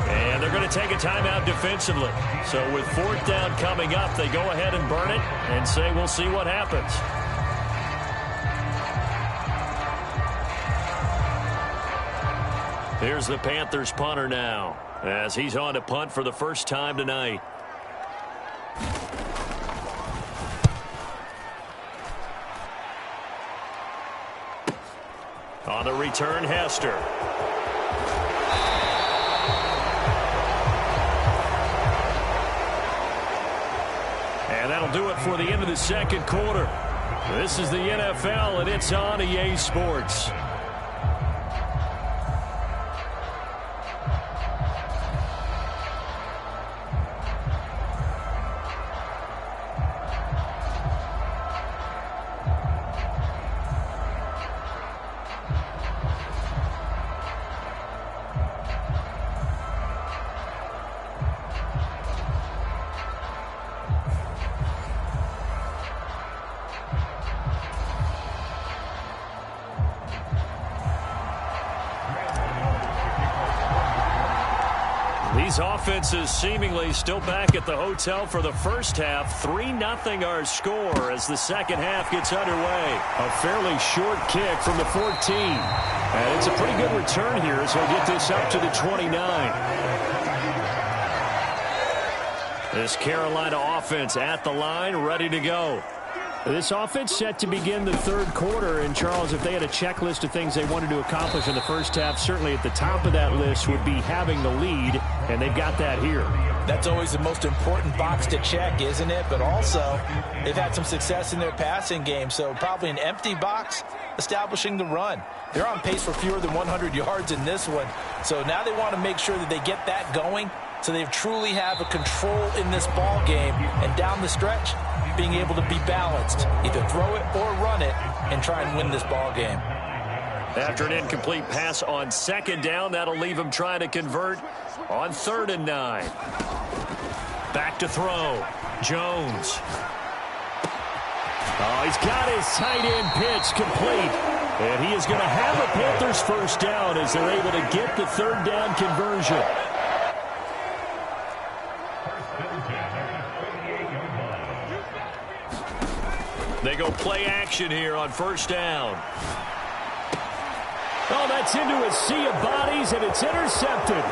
And they're going to take a timeout defensively. So with 4th down coming up, they go ahead and burn it and say we'll see what happens. Here's the Panthers punter now as he's on to punt for the first time tonight. On the return, Hester. And that'll do it for the end of the second quarter. This is the NFL, and it's on EA Sports. These offenses seemingly still back at the hotel for the first half. 3-0 our score as the second half gets underway. A fairly short kick from the 14. And it's a pretty good return here as he'll get this up to the 29. This Carolina offense at the line, ready to go. This offense set to begin the third quarter. And, Charles, if they had a checklist of things they wanted to accomplish in the first half, certainly at the top of that list would be having the lead, and they've got that here. That's always the most important box to check, isn't it? But also, they've had some success in their passing game, so probably an empty box establishing the run. They're on pace for fewer than 100 yards in this one, so now they want to make sure that they get that going so they truly have a control in this ball game, and down the stretch, being able to be balanced, either throw it or run it, and try and win this ball game. After an incomplete pass on second down, that'll leave him trying to convert on 3rd and 9. Back to throw. Jones. Oh, he's got his tight end pitch complete. And he is going to have a Panthers first down as they're able to get the 3rd down conversion. They go play action here on 1st down. Oh, that's into a sea of bodies, and it's intercepted.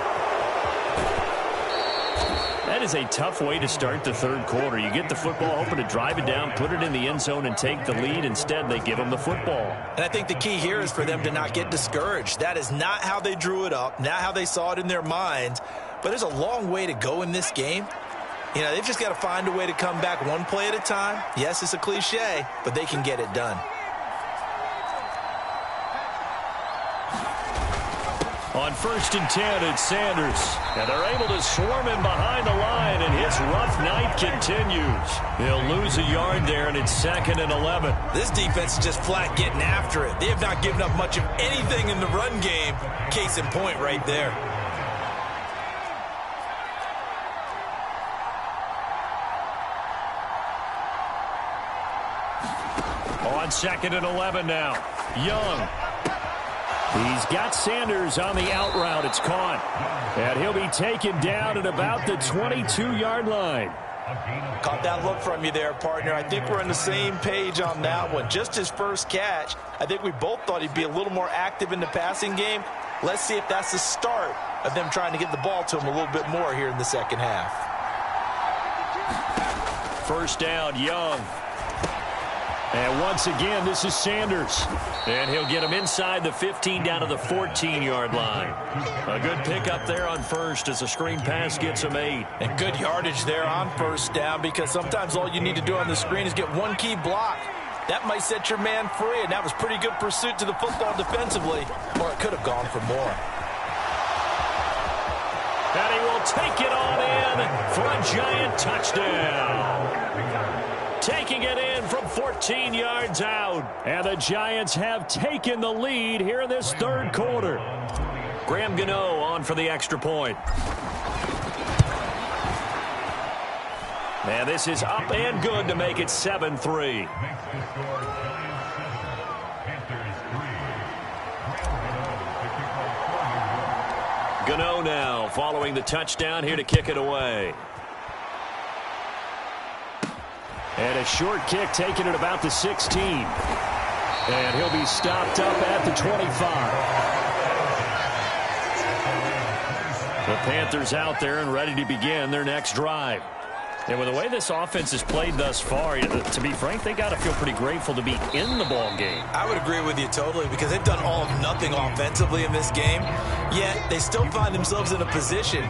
That is a tough way to start the third quarter. You get the football, hoping to drive it down, put it in the end zone, and take the lead. Instead, they give them the football. And I think the key here is for them to not get discouraged. That is not how they drew it up, not how they saw it in their minds. But there's a long way to go in this game. You know, they've just got to find a way to come back one play at a time. Yes, it's a cliche, but they can get it done. On 1st and 10, it's Sanders. And they're able to swarm him behind the line, and his rough night continues. He'll lose a yard there, and it's 2nd and 11. This defense is just flat getting after it. They have not given up much of anything in the run game. Case in point right there. On 2nd and 11 now. Young. He's got Sanders on the out route. It's caught. And he'll be taken down at about the 22-yard line. Caught that look from you there, partner. I think we're on the same page on that one. Just his first catch, I think we both thought he'd be a little more active in the passing game. Let's see if that's the start of them trying to get the ball to him a little bit more here in the second half. First down, Young. And once again, this is Sanders. And he'll get him inside the 15 down to the 14-yard line. A good pickup there on first as the screen pass gets him 8. And good yardage there on first down, because sometimes all you need to do on the screen is get one key block. That might set your man free, and that was pretty good pursuit to the football defensively, or it could have gone for more. And he will take it on in for a Giant touchdown. Taking it in from 14 yards out. And the Giants have taken the lead here in this third quarter. Graham Gano on for the extra point. And this is up and good to make it 7-3. Gano now following the touchdown here to kick it away. And a short kick taken at about the 16. And he'll be stopped up at the 25. The Panthers out there and ready to begin their next drive. And with the way this offense has played thus far, to be frank, they got to feel pretty grateful to be in the ball game. I would agree with you totally, because they've done all of nothing offensively in this game, yet they still find themselves in a position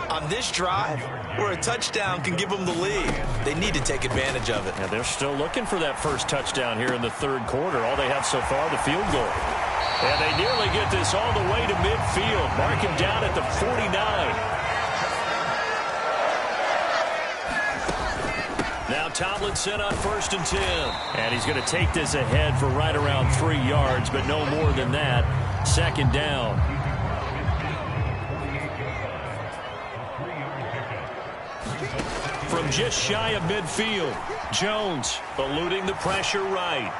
on this drive where a touchdown can give them the lead. They need to take advantage of it. And they're still looking for that first touchdown here in the third quarter. All they have so far, the field goal. And they nearly get this all the way to midfield. Mark him down at the 49. Now Tomlinson on 1st and 10. And he's going to take this ahead for right around 3 yards, but no more than that. Second down. From just shy of midfield, Jones eluding the pressure right.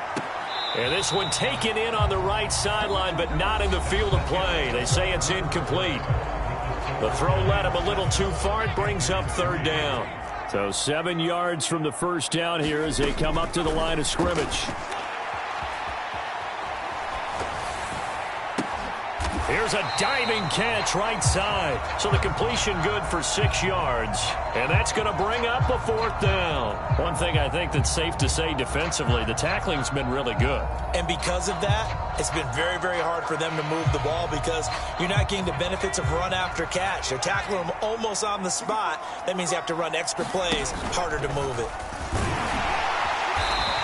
And this one taken in on the right sideline, but not in the field of play. They say it's incomplete. The throw led him a little too far. It brings up third down. So 7 yards from the first down here as they come up to the line of scrimmage. Here's a diving catch right side. So the completion good for 6 yards. And that's going to bring up a fourth down. One thing I think that's safe to say defensively, the tackling's been really good. And because of that, it's been very, very hard for them to move the ball, because you're not getting the benefits of run after catch. They're tackling them almost on the spot. That means you have to run extra plays, harder to move it.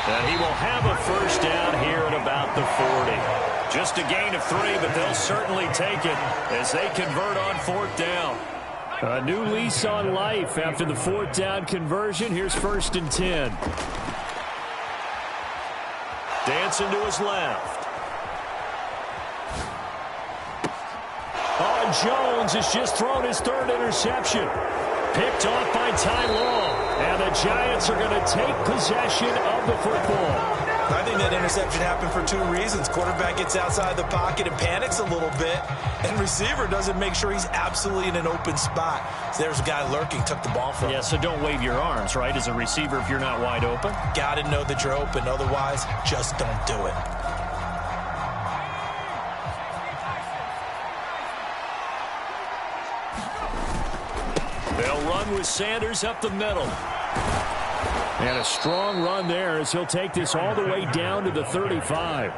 And he will have a first down here at about the 40. Just a gain of 3, but they'll certainly take it as they convert on fourth down. A new lease on life after the fourth down conversion. Here's 1st and 10. Dancing to his left. Oh, and Jones has just thrown his third interception. Picked off by Ty Long. And the Giants are going to take possession of the football. I think that interception happened for 2 reasons. Quarterback gets outside the pocket and panics a little bit, and receiver doesn't make sure he's absolutely in an open spot. So there's a guy lurking, took the ball from him. Yeah, so don't wave your arms, right, as a receiver if you're not wide open. Got to know that you're open. Otherwise, just don't do it. They'll run with Sanders up the middle. And a strong run there as he'll take this all the way down to the 35.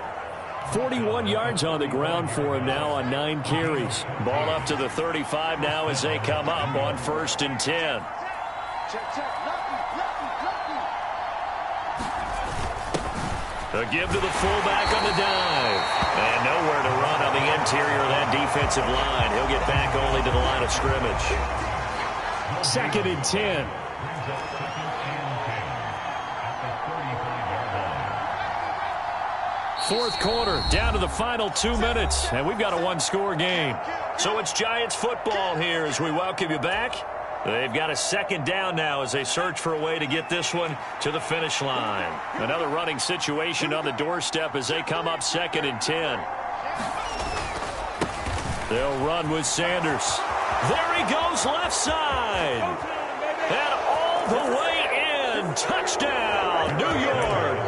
41 yards on the ground for him now on 9 carries. Ball up to the 35 now as they come up on 1st and 10. A give to the fullback on the dive. And nowhere to run on the interior of that defensive line. He'll get back only to the line of scrimmage. 2nd and 10. Fourth quarter, down to the final 2 minutes, and we've got a one-score game. So it's Giants football here as we welcome you back. They've got a second down now as they search for a way to get this one to the finish line. Another running situation on the doorstep as they come up 2nd and 10. They'll run with Sanders. There he goes, left side. And all the way in. Touchdown, New York.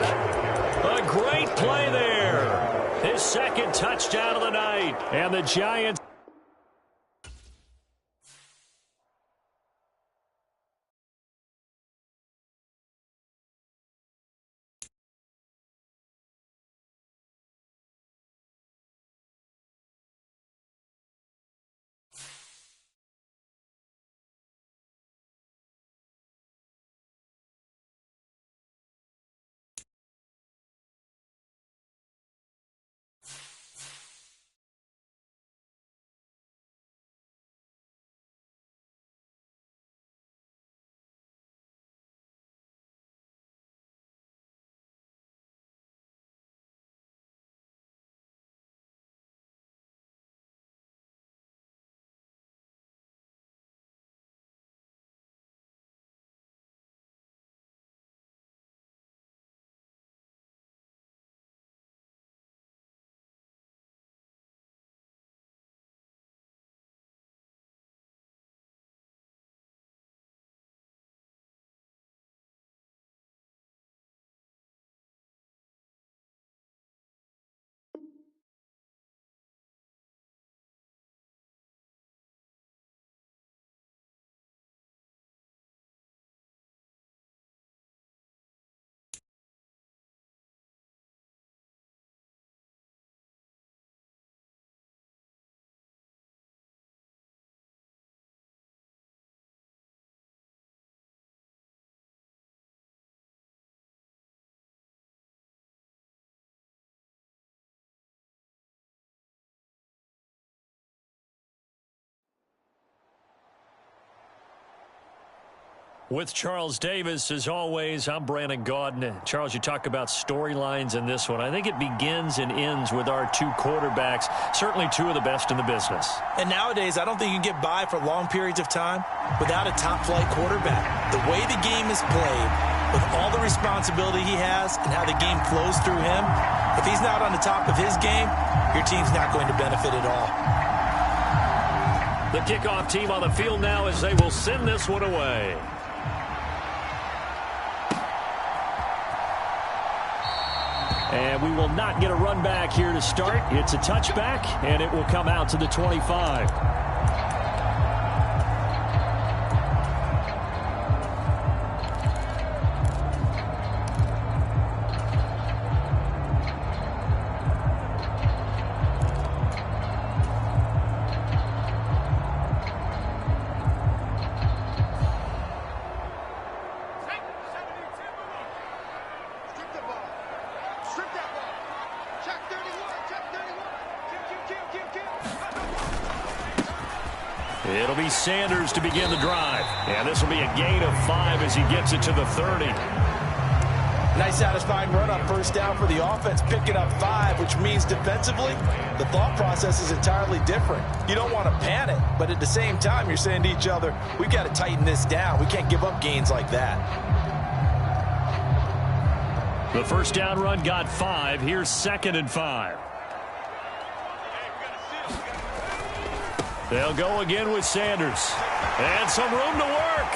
A great play there. His second touchdown of the night. And the Giants. With Charles Davis, as always, I'm Brandon Gaudin. Charles, you talk about storylines in this one. I think it begins and ends with our two quarterbacks, certainly two of the best in the business. And nowadays, I don't think you can get by for long periods of time without a top-flight quarterback. The way the game is played, with all the responsibility he has and how the game flows through him, if he's not on the top of his game, your team's not going to benefit at all. The kickoff team on the field now as they will send this one away. And we will not get a run back here to start. It's a touchback, and it will come out to the 25. It'll be Sanders to begin the drive. And this will be a gain of 5 as he gets it to the 30. Nice satisfying run on first down for the offense, picking up 5, which means defensively, the thought process is entirely different. You don't want to panic, but at the same time, you're saying to each other, we've got to tighten this down. We can't give up gains like that. The first down run got 5. Here's 2nd and 5. They'll go again with Sanders. And some room to work.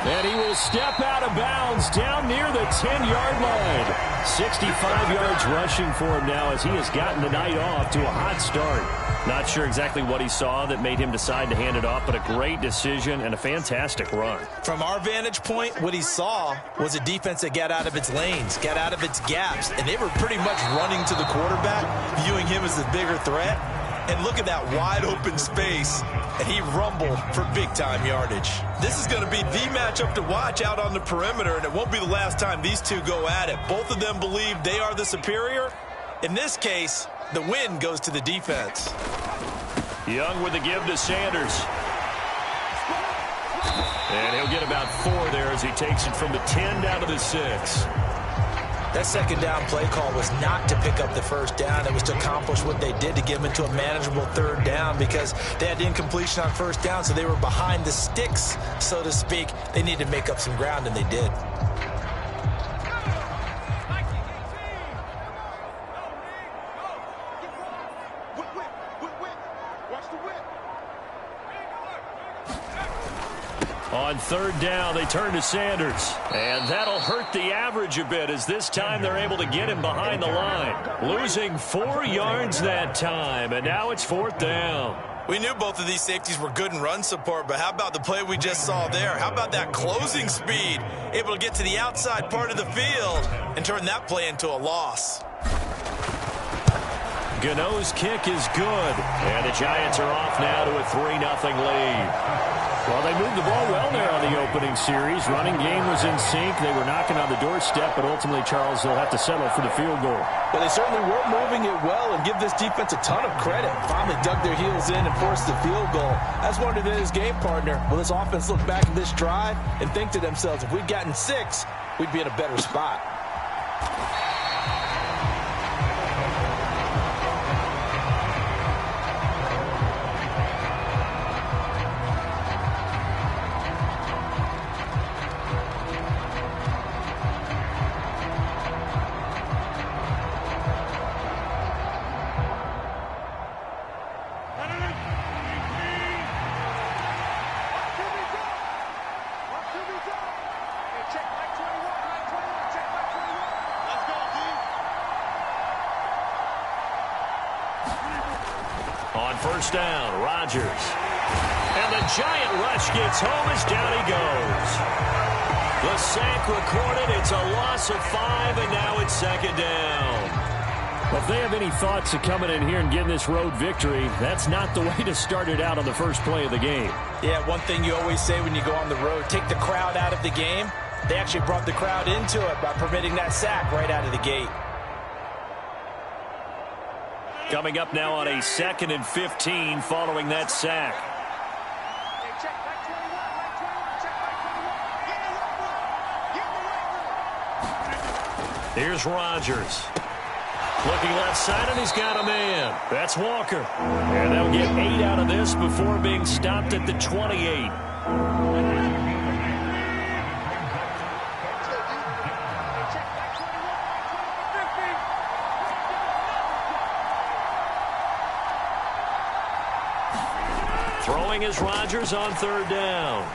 And he will step out of bounds down near the 10-yard line. 65 yards rushing for him now as he has gotten the night off to a hot start. Not sure exactly what he saw that made him decide to hand it off, but a great decision and a fantastic run. From our vantage point, what he saw was a defense that got out of its lanes, got out of its gaps, and they were pretty much running to the quarterback, viewing him as the bigger threat. And look at that wide open space, and he rumbled for big-time yardage. This is going to be the matchup to watch out on the perimeter, and it won't be the last time these two go at it. Both of them believe they are the superior. In this case, the win goes to the defense. Young with the give to Sanders. And he'll get about 4 there as he takes it from the 10 down to the 6. That second down play call was not to pick up the first down. It was to accomplish what they did to get them into a manageable 3rd down because they had incompletion on first down, so they were behind the sticks, so to speak. They needed to make up some ground, and they did. On third down, they turn to Sanders. And that'll hurt the average a bit as this time they're able to get him behind the line. Losing 4 yards that time, and now it's fourth down. We knew both of these safeties were good in run support, but how about the play we just saw there? How about that closing speed? Able to get to the outside part of the field and turn that play into a loss. Gano's kick is good, and the Giants are off now to a 3-0 lead. Well, they moved the ball well there on the opening series. Running game was in sync. They were knocking on the doorstep, but ultimately, Charles, they'll have to settle for the field goal. Well, they certainly were moving it well, and give this defense a ton of credit. Finally dug their heels in and forced the field goal. That's one of his game partner. Will this offense look back at this drive and think to themselves, if we'd gotten 6, we'd be in a better spot. On first down, Rodgers. And the giant rush gets home as down he goes. The sack recorded. It's a loss of 5, and now it's second down. Well, if they have any thoughts of coming in here and getting this road victory, that's not the way to start it out on the first play of the game. Yeah, one thing you always say when you go on the road, take the crowd out of the game. They actually brought the crowd into it by permitting that sack right out of the gate. Coming up now on a 2nd and 15 following that sack. Here's Rodgers. Looking left side, and he's got a man. That's Walker. And they'll get 8 out of this before being stopped at the 28. Throwing is Rodgers on third down.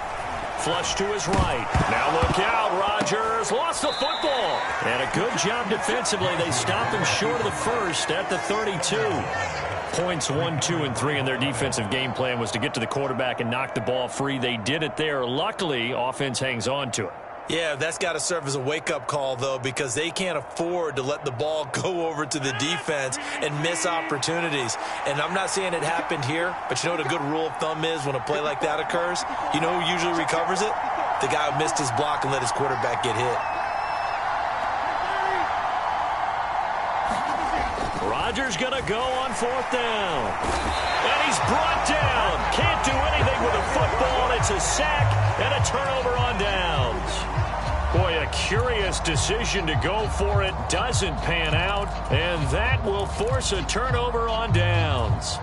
Flush to his right. Now look out, Rodgers lost the football. And a good job defensively. They stopped him short of the first at the 32. Points 1, 2, and 3 in their defensive game plan was to get to the quarterback and knock the ball free. They did it there. Luckily, offense hangs on to it. Yeah, that's got to serve as a wake-up call, though, because they can't afford to let the ball go over to the defense and miss opportunities. And I'm not saying it happened here, but you know what a good rule of thumb is when a play like that occurs? You know who usually recovers it? The guy who missed his block and let his quarterback get hit. Rodgers going to go on fourth down. And he's brought down. Can't do anything with a football. It's a sack and a turnover on downs. Boy, a curious decision to go for it. Doesn't pan out. And that will force a turnover on downs.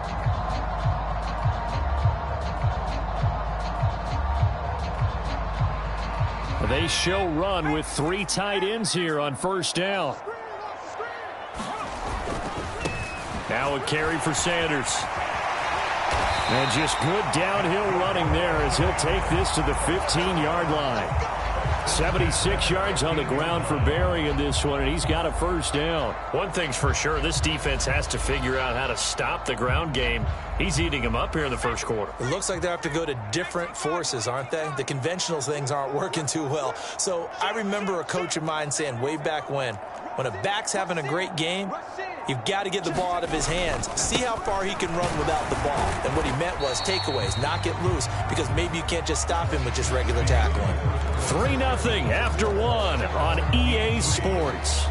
They show run with 3 tight ends here on first down. Now a carry for Sanders. And just good downhill running there as he'll take this to the 15-yard line. 76 yards on the ground for Barry in this one, and he's got a first down. One thing's for sure, this defense has to figure out how to stop the ground game. He's eating them up here in the first quarter. It looks like they have to go to different forces, aren't they? The conventional things aren't working too well. So I remember a coach of mine saying way back when a back's having a great game, you've got to get the ball out of his hands. See how far he can run without the ball. And what he meant was takeaways, knock it loose, because maybe you can't just stop him with just regular tackling. 3-0 after 1 on EA Sports.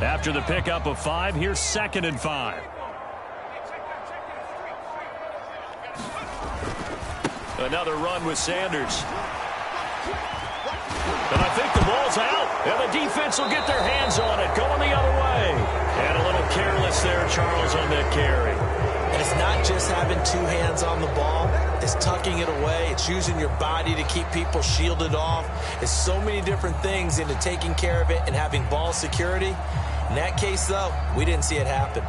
After the pickup of 5, here's 2nd and 5. Another run with Sanders. And I think the ball's out. And the defense will get their hands on it, going the other way. And a little careless there, Charles, on that carry. And it's not just having two hands on the ball. It's tucking it away. It's using your body to keep people shielded off. It's so many different things into taking care of it and having ball security. In that case, though, we didn't see it happen.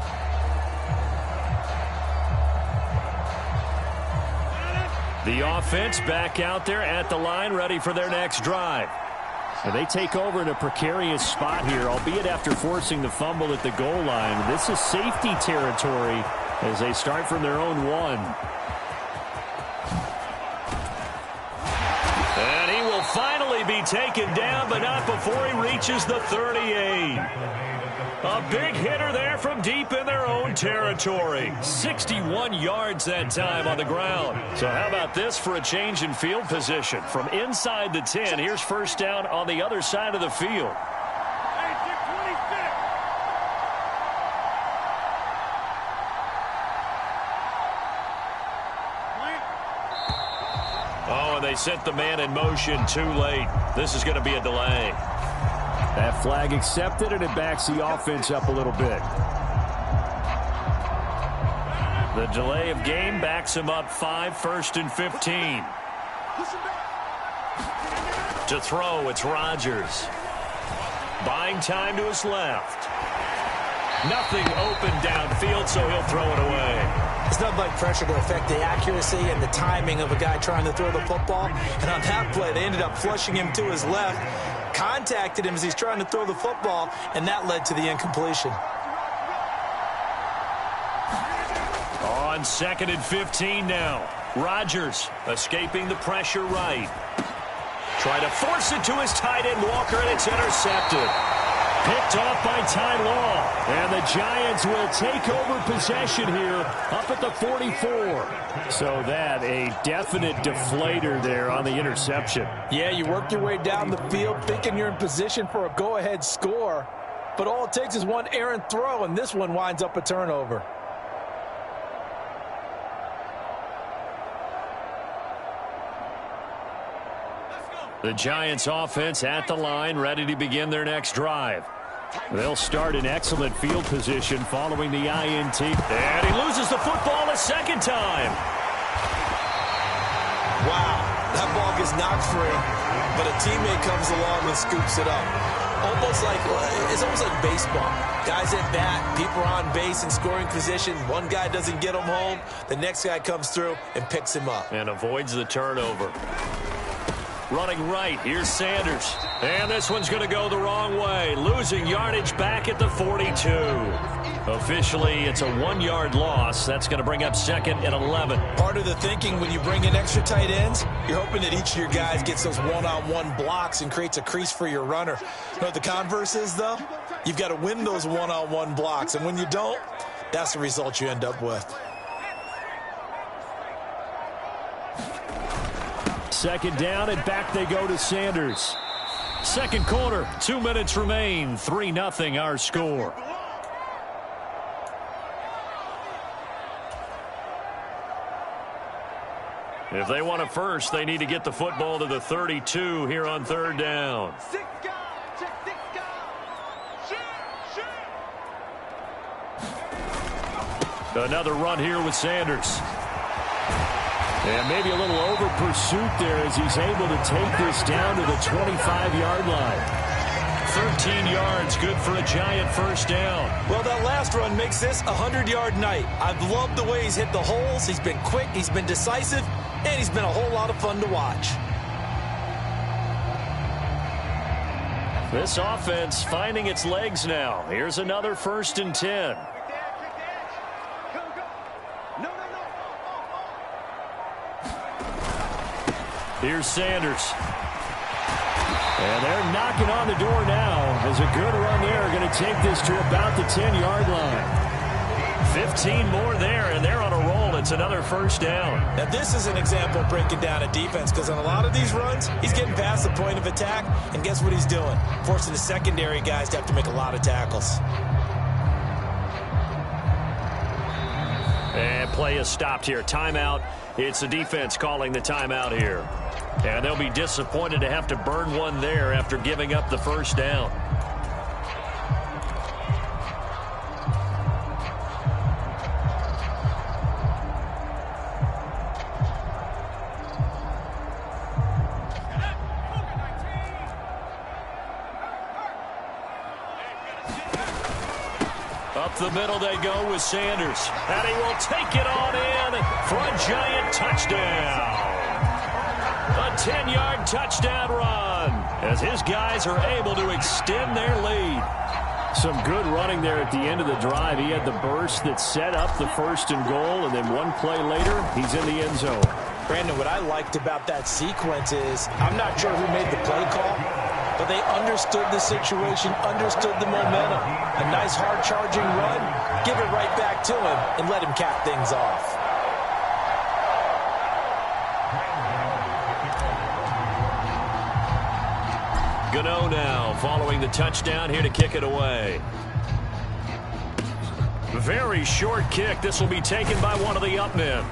The offense back out there at the line, ready for their next drive. And they take over in a precarious spot here, albeit after forcing the fumble at the goal line. This is safety territory as they start from their own 1. And he will finally be taken down, but not before he reaches the 38. A big hitter there from deep in their own territory. 61 yards that time on the ground. So how about this for a change in field position? From inside the 10, here's first down on the other side of the field. Oh, and they sent the man in motion too late. This is going to be a delay. That flag accepted, and it backs the offense up a little bit. The delay of game backs him up 5, 1st and 15. To throw, it's Rodgers. Buying time to his left. Nothing open downfield, so he'll throw it away. It's not like pressure to affect the accuracy and the timing of a guy trying to throw the football. And on that play, they ended up flushing him to his left, contacted him as he's trying to throw the football, and that led to the incompletion. On 2nd and 15 now. Rodgers escaping the pressure right. Try to force it to his tight end, Walker, and it's intercepted. Picked off by Ty Law. And the Giants will take over possession here up at the 44. So that a definite deflator there on the interception. Yeah, you work your way down the field thinking you're in position for a go-ahead score. But all it takes is one errant throw, and this one winds up a turnover. The Giants offense at the line, ready to begin their next drive. They'll start in excellent field position following the INT. And he loses the football a second time. Wow, that ball gets knocked free, but a teammate comes along and scoops it up. It's almost like baseball. Guys at bat, people are on base in scoring position. One guy doesn't get him home. The next guy comes through and picks him up. And avoids the turnover. Running right, here's Sanders. And this one's going to go the wrong way. Losing yardage back at the 42. Officially, it's a 1-yard loss. That's going to bring up 2nd and 11. Part of the thinking when you bring in extra tight ends, you're hoping that each of your guys gets those one-on-one blocks and creates a crease for your runner. You know what the converse is, though? You've got to win those one-on-one blocks. And when you don't, that's the result you end up with. 2nd down, and back they go to Sanders. Second quarter, 2 minutes remain. 3-0 our score. If they want a first, they need to get the football to the 32 here on 3rd down. Another run here with Sanders. And maybe a little over pursuit there as he's able to take this down to the 25-yard line. 13 yards, good for a Giant first down. Well, that last run makes this a 100-yard night. I've loved the way he's hit the holes. He's been quick, he's been decisive, and he's been a whole lot of fun to watch. This offense finding its legs now. Here's another 1st and 10. Here's Sanders. And they're knocking on the door now. As a good run there, going to take this to about the 10-yard line. 15 more there, and they're on a roll. It's another first down. Now, this is an example of breaking down a defense, because on a lot of these runs, he's getting past the point of attack, and guess what he's doing? Forcing the secondary guys to have to make a lot of tackles. And play is stopped here. Timeout. It's the defense calling the timeout here. And they'll be disappointed to have to burn one there after giving up the first down. the middle they go with Sanders. And he will take it on in for a giant touchdown. A 10-yard touchdown run as his guys are able to extend their lead. Some good running there at the end of the drive. He had the burst that set up the 1st and goal, and then one play later, he's in the end zone. Brandon, what I liked about that sequence is I'm not sure who made the play call, but they understood the situation, understood the momentum. A nice hard-charging run, give it right back to him, and let him cap things off. Gano now following the touchdown here to kick it away. Very short kick. This will be taken by one of the up men.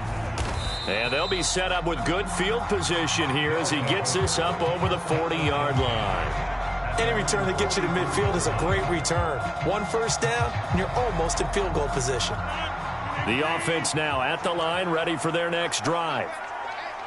And they'll be set up with good field position here as he gets this up over the 40-yard line. Any return that gets you to midfield is a great return. One first down, and you're almost in field goal position. The offense now at the line, ready for their next drive.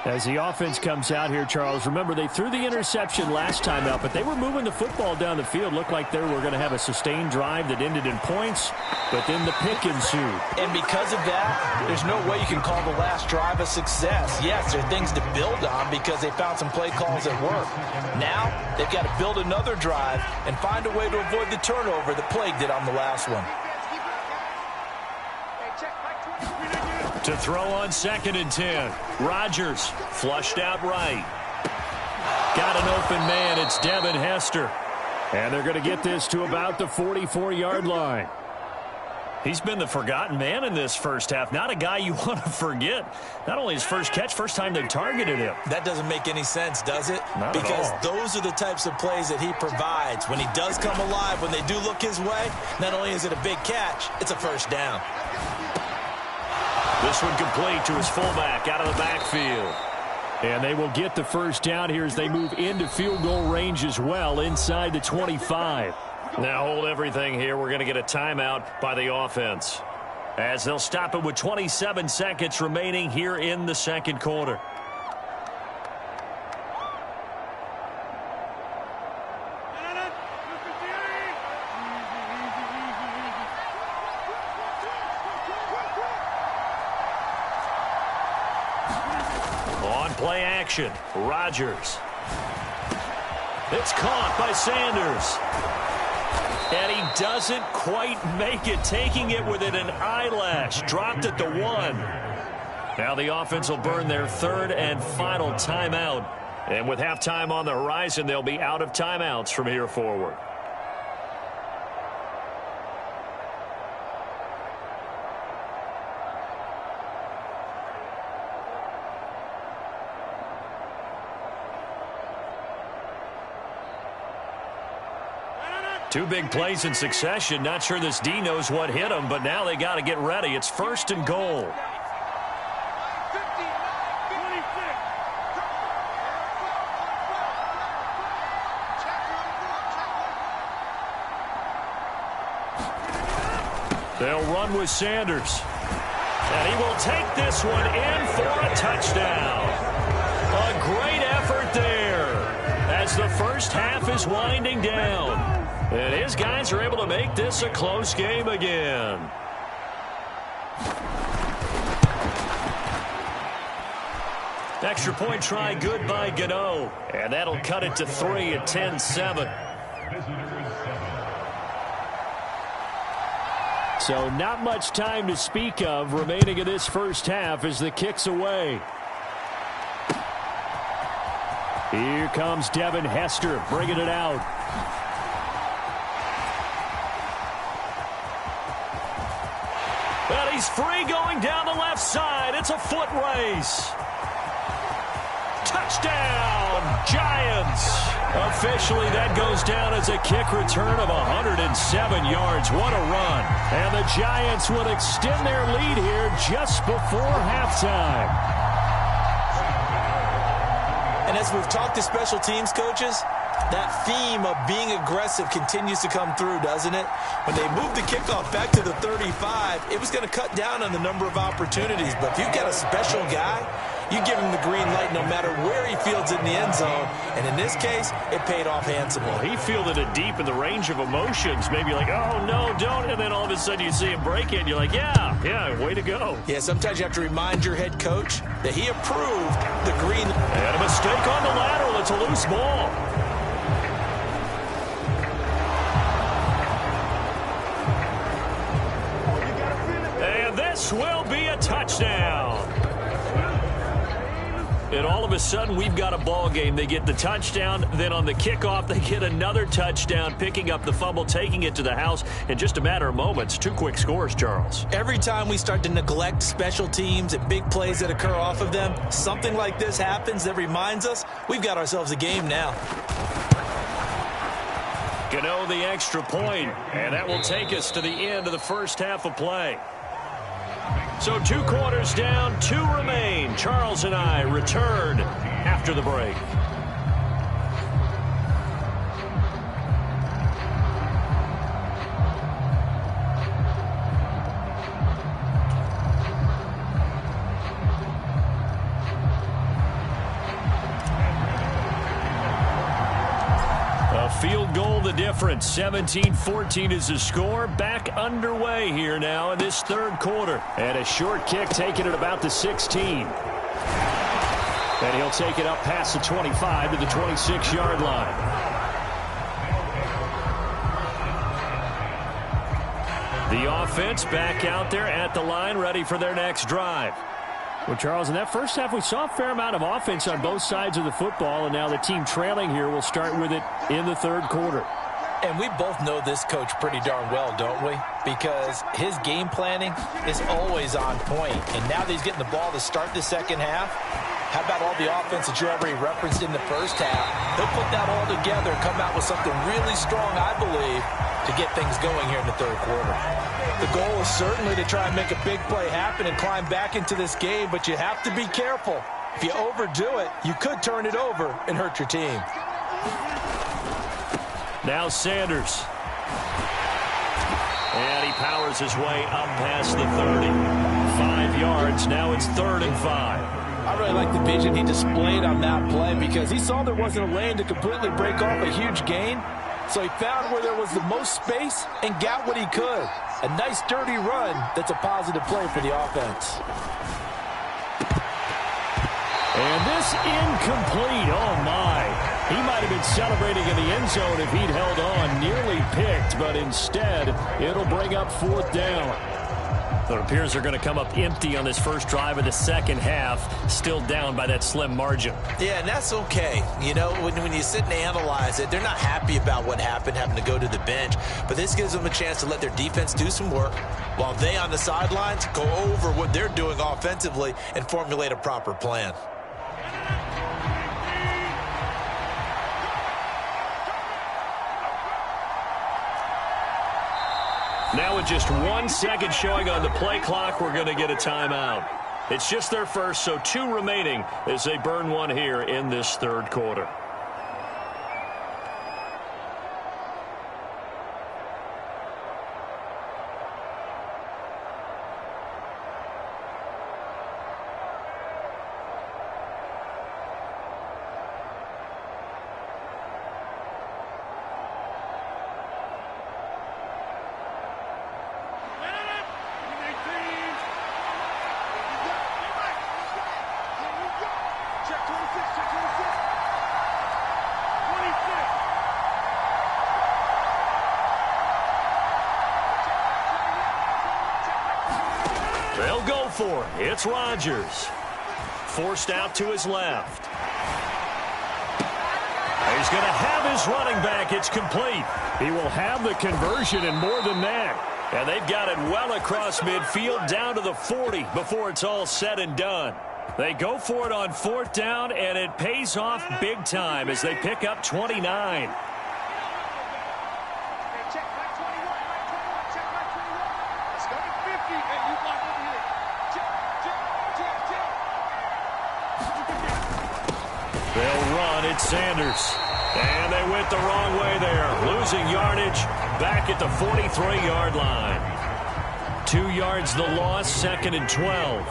As the offense comes out here, Charles, remember they threw the interception last time out, but they were moving the football down the field. Looked like they were going to have a sustained drive that ended in points, but then the pick ensued. And because of that, there's no way you can call the last drive a success. Yes, there are things to build on because they found some play calls that work. Now, they've got to build another drive and find a way to avoid the turnover that plagued it on the last one. To throw on 2nd and 10. Rodgers flushed out right. Got an open man. It's Devin Hester. And they're going to get this to about the 44-yard line. He's been the forgotten man in this first half. Not a guy you want to forget. Not only his first catch, first time they've targeted him. That doesn't make any sense, does it? Not because at all. Those are the types of plays that he provides. When he does come alive, when they do look his way, not only is it a big catch, it's a first down. This one complete to his fullback out of the backfield. And they will get the first down here as they move into field goal range as well inside the 25. Now hold everything here. We're going to get a timeout by the offense as they'll stop it with 27 seconds remaining here in the second quarter. Play action. Rodgers. It's caught by Sanders. And he doesn't quite make it, taking it within an eyelash. Dropped at the 1. Now the offense will burn their 3rd and final timeout. And with halftime on the horizon, they'll be out of timeouts from here forward. Two big plays in succession. Not sure this D knows what hit him, but now they got to get ready. It's 1st and goal. They'll run with Sanders. And he will take this one in for a touchdown. A great effort there as the first half is winding down. And his guys are able to make this a close game again. Extra point try good by Gano. And that'll cut it to 3 at 10-7. So not much time to speak of remaining in this first half as the kick's away. Here comes Devin Hester bringing it out. Well, he's free going down the left side. It's a foot race. Touchdown, Giants. Officially, that goes down as a kick return of 107 yards. What a run. And the Giants will extend their lead here just before halftime. And as we've talked to special teams coaches, that theme of being aggressive continues to come through, doesn't it? When they moved the kickoff back to the 35, it was going to cut down on the number of opportunities. But if you've got a special guy You give him the green light no matter where he fields it in the end zone. And in this case, it paid off handsomely. Well, he fielded it deep in the range of emotions. Maybe like, oh, no, don't. And then all of a sudden you see him break it. And you're like, yeah, way to go. Yeah, sometimes you have to remind your head coach that he approved the green. And a mistake on the lateral. It's a loose ball. And this will be a touchdown. And all of a sudden, we've got a ball game. They get the touchdown. Then on the kickoff, they get another touchdown, picking up the fumble, taking it to the house in just a matter of moments. 2 quick scores, Charles. Every time we start to neglect special teams and big plays that occur off of them, something like this happens that reminds us we've got ourselves a game now. Gano the extra point, and that will take us to the end of the first half of play. So 2 quarters down, 2 remain. Charles and I return after the break. Field goal the difference. 17-14 is the score. Back underway here now in this third quarter. And a short kick taken at about the 16. And he'll take it up past the 25 to the 26-yard line. The offense back out there at the line, ready for their next drive. Well, Charles, in that first half, we saw a fair amount of offense on both sides of the football, and now the team trailing here will start with it in the third quarter. And we both know this coach pretty darn well, don't we? Because his game planning is always on point. And now that he's getting the ball to start the second half, how about all the offense that you already referenced in the first half? He'll put that all together and come out with something really strong, I believe, to get things going here in the third quarter. The goal is certainly to try and make a big play happen and climb back into this game, but you have to be careful. If you overdo it, you could turn it over and hurt your team. Now Sanders. And he powers his way up past the 30. 5 yards. Now it's 3rd and 5. I really like the vision he displayed on that play because he saw there wasn't a lane to completely break off a huge gain. So he found where there was the most space and got what he could. A nice, dirty run that's a positive play for the offense. And this incomplete. Oh, my. He might have been celebrating in the end zone if he'd held on. Nearly picked, but instead, it'll bring up 4th down. It appears they're going to come up empty on this first drive of the second half, still down by that slim margin. Yeah, and that's okay. You know, when you sit and analyze it, they're not happy about what happened, having to go to the bench. But this gives them a chance to let their defense do some work while they on the sidelines go over what they're doing offensively and formulate a proper plan. Now with just 1 second showing on the play clock, we're going to get a timeout. It's just their first, so 2 remaining as they burn 1 here in this third quarter. They'll go for it. It's Rodgers. Forced out to his left. He's going to have his running back. It's complete. He will have the conversion and more than that. And they've got it well across midfield down to the 40 before it's all said and done. They go for it on 4th down, and it pays off big time as they pick up 29. They'll run. It's Sanders. And they went the wrong way there. Losing yardage back at the 43-yard line. 2 yards the loss, 2nd and 12.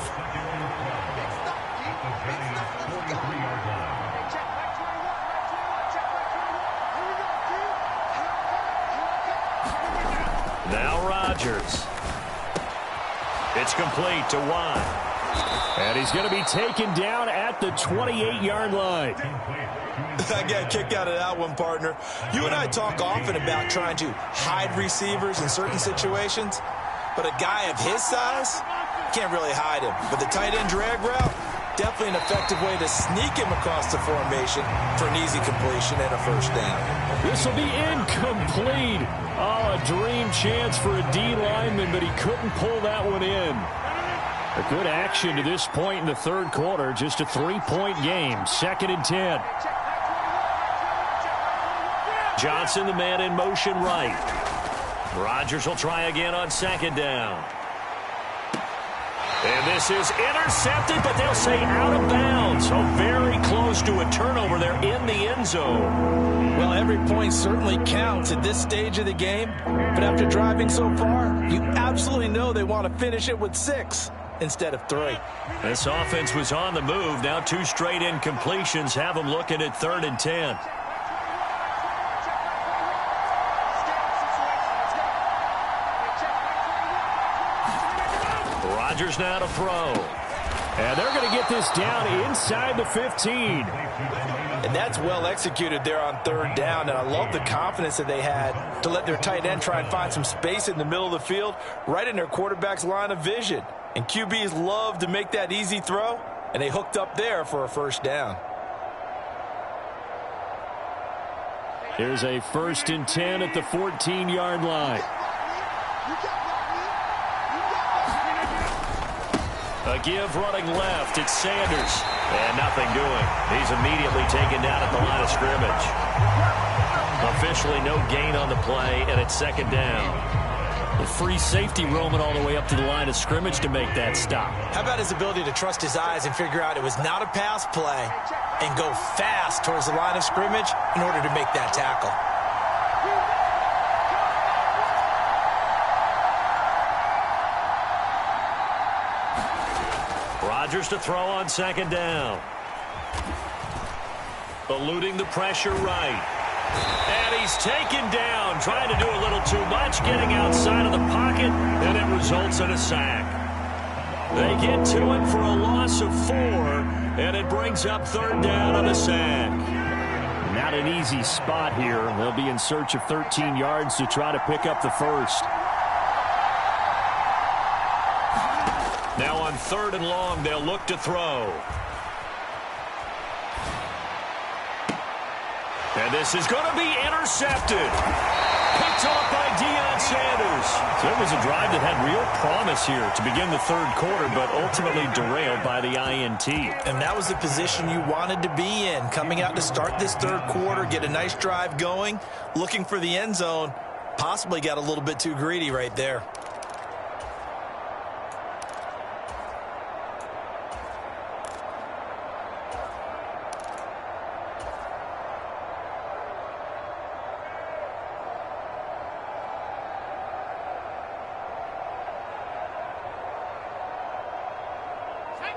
Now Rodgers. It's complete to Watt. And he's going to be taken down at the 28-yard line. I got a kick out of that one, partner. You and I talk often about trying to hide receivers in certain situations, but a guy of his size can't really hide him. But the tight end drag route, definitely an effective way to sneak him across the formation for an easy completion and a first down. This will be incomplete. Oh, a dream chance for a D lineman, but he couldn't pull that one in. A good action to this point in the third quarter. Just a 3-point game. 2nd and 10. Johnson, the man in motion right. Rodgers will try again on 2nd down. And this is intercepted, but they'll say out of bounds. So very close to a turnover there in the end zone. Well, every point certainly counts at this stage of the game. But after driving so far, you absolutely know they want to finish it with 6 instead of 3. This offense was on the move. Now 2 straight incompletions have them looking at 3rd and 10. Rodgers now to throw. And they're going to get this down inside the 15. And that's well executed there on 3rd down. And I love the confidence that they had to let their tight end try and find some space in the middle of the field, right in their quarterback's line of vision. And QBs love to make that easy throw, and they hooked up there for a first down. Here's a 1st and 10 at the 14-yard line. A give running left. It's Sanders. And nothing doing. He's immediately taken down at the line of scrimmage. Officially no gain on the play, and it's 2nd down. The free safety roaming all the way up to the line of scrimmage to make that stop. How about his ability to trust his eyes and figure out it was not a pass play and go fast towards the line of scrimmage in order to make that tackle? Rodgers to throw on 2nd down. Eluding the pressure right. And he's taken down, trying to do a little too much, getting outside of the pocket, and it results in a sack. They get to it for a loss of 4, and it brings up 3rd down on a sack. Not an easy spot here. They'll be in search of 13 yards to try to pick up the first. Now on 3rd and long, they'll look to throw. And this is going to be intercepted. Picked off by Deion Sanders. So it was a drive that had real promise here to begin the third quarter, but ultimately derailed by the INT. And that was the position you wanted to be in. Coming out to start this third quarter, get a nice drive going, looking for the end zone. Possibly got a little bit too greedy right there.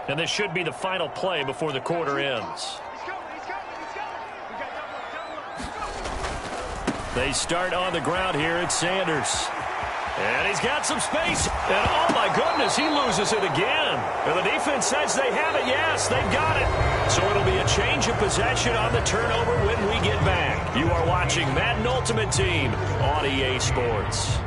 And this should be the final play before the quarter ends. They start on the ground here at Sanders. And he's got some space. And oh my goodness, he loses it again. And the defense says they have it. Yes, they've got it. So it'll be a change of possession on the turnover when we get back. You are watching Madden Ultimate Team on EA Sports.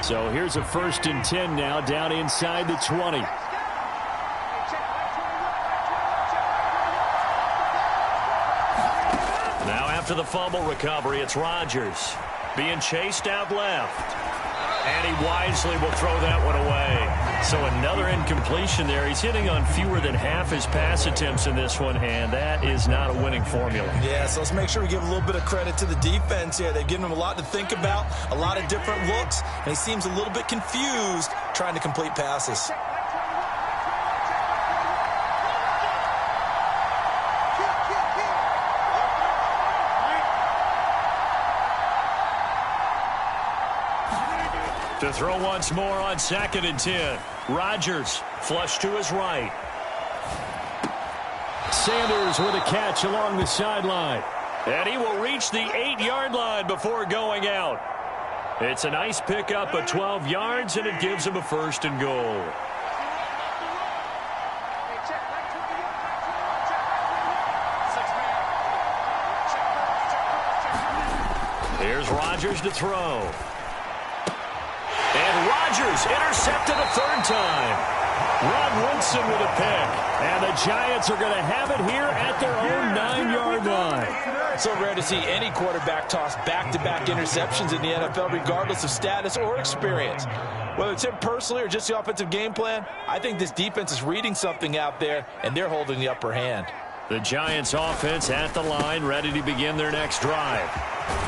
So here's a 1st and 10 now down inside the 20. Now after the fumble recovery, it's Rodgers being chased out left. And he wisely will throw that one away. So another incompletion there. He's hitting on fewer than half his pass attempts in this one, and that is not a winning formula. Yeah, so let's make sure we give a little bit of credit to the defense here. They've given him a lot to think about, a lot of different looks, and he seems a little bit confused trying to complete passes. To throw once more on 2nd and 10. Rodgers flush to his right. Sanders with a catch along the sideline. And he will reach the 8-yard line before going out. It's a nice pickup of 12 yards, and it gives him a 1st and goal. Here's Rodgers to throw. And Rodgers intercepted a 3rd time. Rod Woodson with a pick. And the Giants are going to have it here at their own 9-yard line. So rare to see any quarterback toss back-to-back interceptions in the NFL, regardless of status or experience. Whether it's him personally or just the offensive game plan, I think this defense is reading something out there, and they're holding the upper hand. The Giants offense at the line, ready to begin their next drive.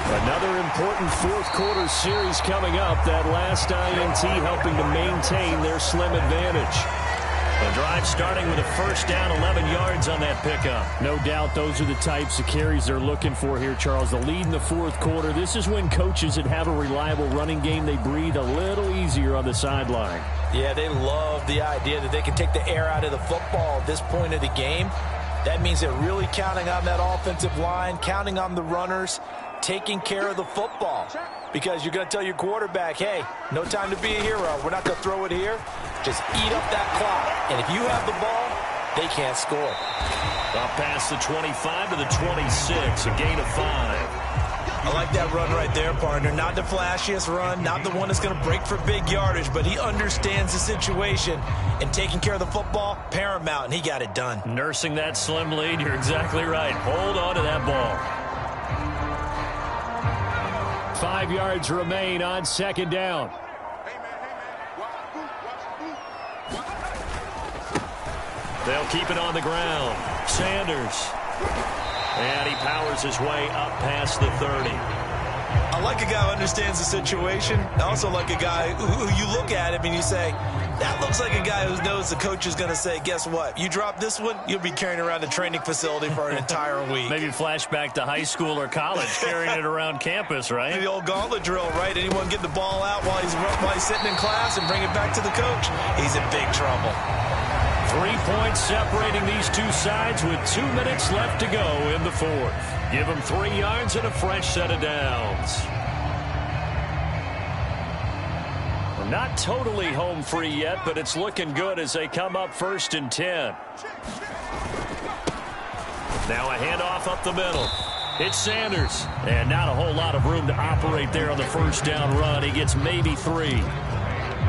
Another important 4th quarter series coming up. That last INT helping to maintain their slim advantage. The drive starting with a 1st down, 11 yards on that pickup. No doubt those are the types of carries they're looking for here, Charles. The lead in the 4th quarter. This is when coaches that have a reliable running game, they breathe a little easier on the sideline. Yeah, they love the idea that they can take the air out of the football at this point of the game. That means they're really counting on that offensive line, counting on the runners, taking care of the football. Because you're going to tell your quarterback, hey, no time to be a hero. We're not going to throw it here. Just eat up that clock. And if you have the ball, they can't score. Up past the 25 to the 26, a gain of 5. I like that run right there, partner. Not the flashiest run, not the one that's going to break for big yardage, but he understands the situation, and taking care of the football, paramount, and he got it done. Nursing that slim lead, you're exactly right. Hold on to that ball. 5 yards remain on 2nd down. They'll keep it on the ground. Sanders. And he powers his way up past the 30. I like a guy who understands the situation. I also like a guy who you look at him and you say, that looks like a guy who knows the coach is going to say, guess what? You drop this one, you'll be carrying around the training facility for an entire week. Maybe flashback to high school or college, carrying it around campus, right? The old gauntlet drill, right? Anyone get the ball out while he's sitting in class and bring it back to the coach? He's in big trouble. 3 points separating these two sides with 2 minutes left to go in the 4th. Give them 3 yards and a fresh set of downs. We're not totally home free yet, but it's looking good as they come up 1st and 10. Now a handoff up the middle. It's Sanders. And not a whole lot of room to operate there on the 1st down run. He gets maybe 3.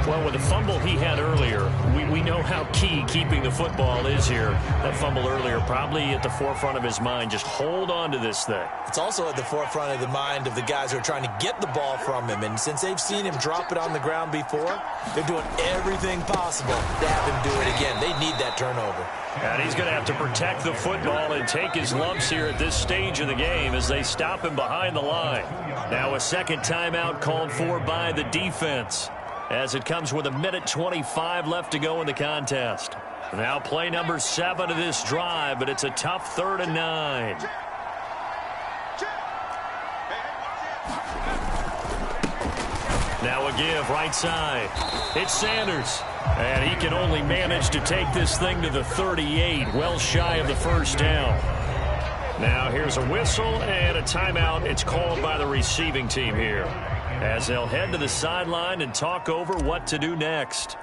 Well, with the fumble he had earlier, we know how key keeping the football is here. That fumble earlier probably at the forefront of his mind. Just hold on to this thing. It's also at the forefront of the mind of the guys who are trying to get the ball from him. And since they've seen him drop it on the ground before, they're doing everything possible to have him do it again. They need that turnover. And he's going to have to protect the football and take his lumps here at this stage of the game as they stop him behind the line. Now a second timeout called for by the defense, as it comes with 1:25 left to go in the contest. Now play number 7 of this drive, but it's a tough 3rd and 9. Now a give right side. It's Sanders. And he can only manage to take this thing to the 38, well shy of the 1st down. Now here's a whistle and a timeout. It's called by the receiving team here, as they'll head to the sideline and talk over what to do next.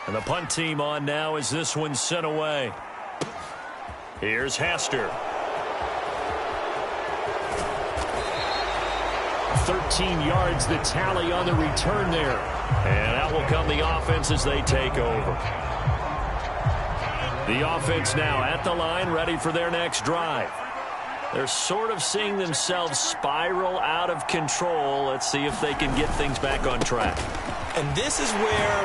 And the punt team on now as this one's sent away. Here's Hester. 13 yards the tally on the return there. And out will come the offense as they take over. The offense now at the line, ready for their next drive. They're sort of seeing themselves spiral out of control. Let's see if they can get things back on track. And this is where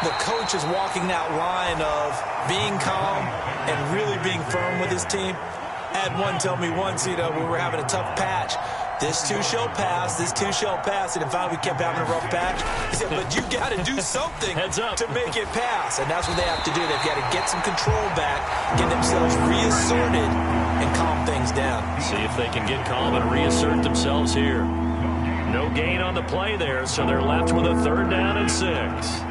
the coach is walking that line of being calm and really being firm with his team. I had one tell me once, we were having a tough patch. This too shall pass, this too shall pass. And finally we kept having a rough patch. He said, but you got to do something to make it pass. And that's what they have to do. They've got to get some control back, get themselves reasserted, and calm things down. See if they can get calm and reassert themselves here. No gain on the play there, so they're left with a 3rd down and 6.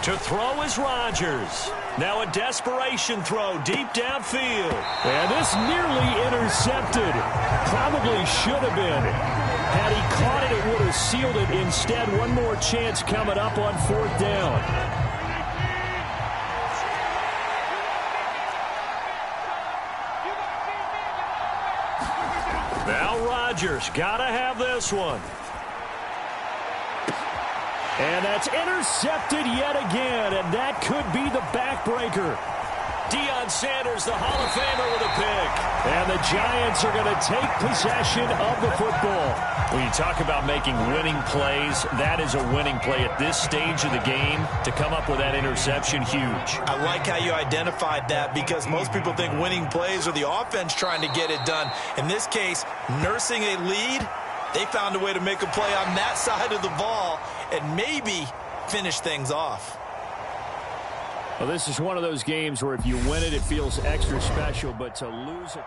To throw is Rodgers. Now a desperation throw deep downfield. And this nearly intercepted. Probably should have been. Had he caught it, it would have sealed it. Instead, one more chance coming up on 4th down. Now Rodgers got to have this one. And that's intercepted yet again, and that could be the backbreaker. Deion Sanders, the Hall of Famer, with a pick. And the Giants are going to take possession of the football. When you talk about making winning plays, that is a winning play at this stage of the game. To come up with that interception, huge. I like how you identified that, because most people think winning plays are the offense trying to get it done. In this case, nursing a lead, they found a way to make a play on that side of the ball and maybe finish things off. Well, this is one of those games where if you win it, it feels extra special, but to lose it...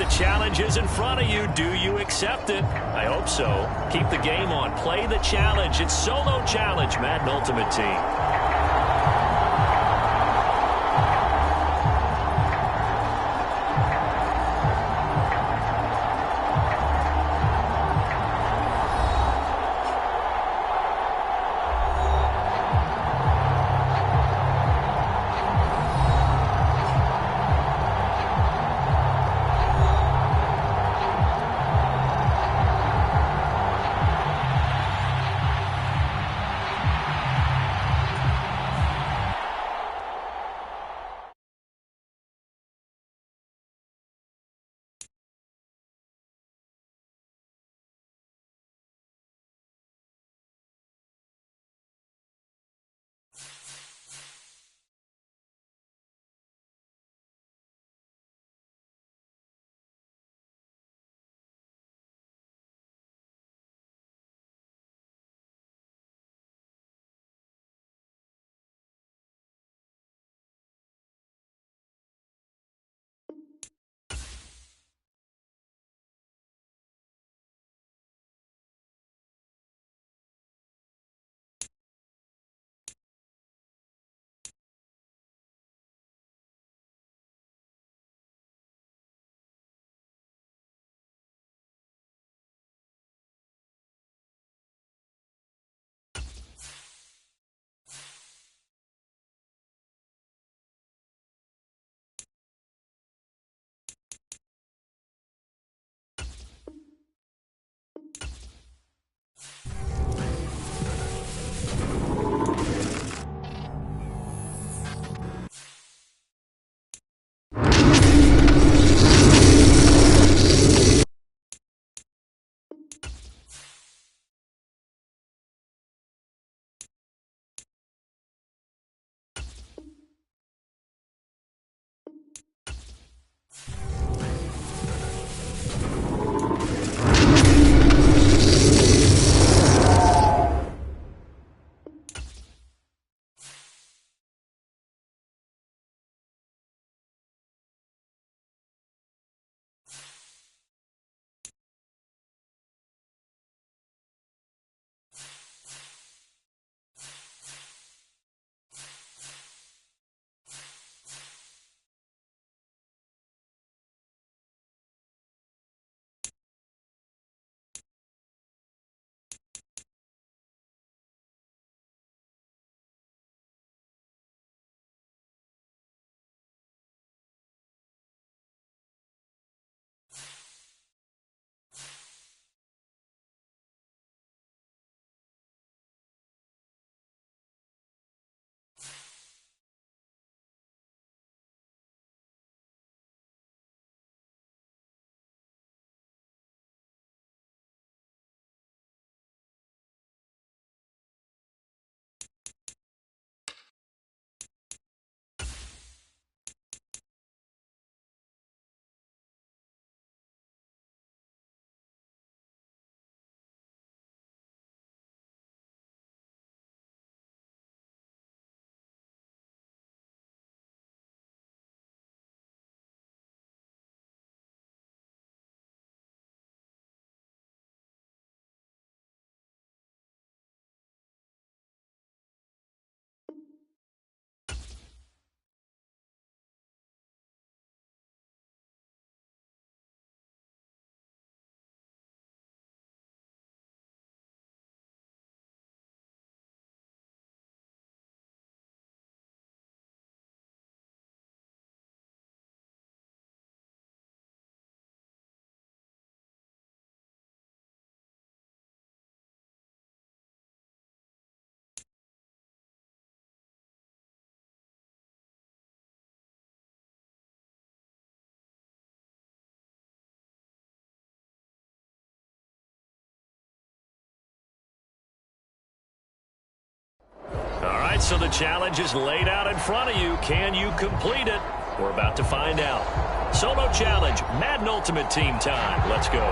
the challenge is in front of you. Do you accept it? I hope so. Keep the game on. Play the challenge. It's Solo Challenge, Madden Ultimate Team. So the challenge is laid out in front of you. Can you complete it? We're about to find out. Solo Challenge, Madden Ultimate Team time. Let's go.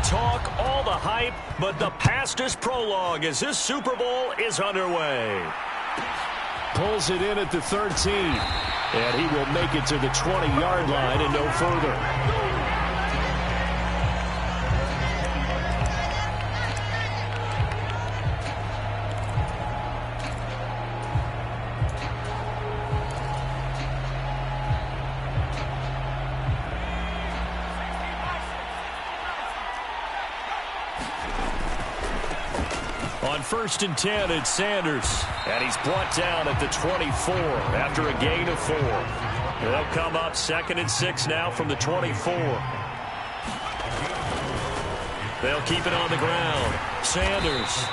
talk, all the hype, but the fastest prologue as this Super Bowl is underway. Pulls it in at the 13. And he will make it to the 20-yard line and no further. On 1st and 10, it's Sanders. And he's brought down at the 24 after a gain of 4. They'll come up 2nd and 6 now from the 24. They'll keep it on the ground. Sanders.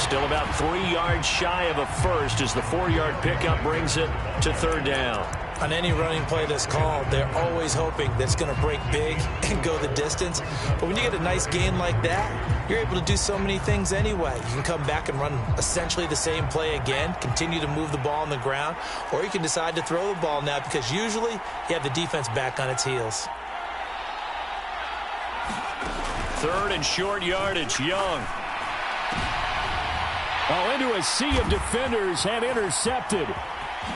Still about 3 yards shy of a first as the 4-yard pickup brings it to 3rd down. On any running play that's called, they're always hoping that it's going to break big and go the distance. But when you get a nice gain like that, you're able to do so many things anyway. You can come back and run essentially the same play again, continue to move the ball on the ground, or you can decide to throw the ball now because usually you have the defense back on its heels. 3rd and short yardage, Young. Oh, into a sea of defenders and intercepted.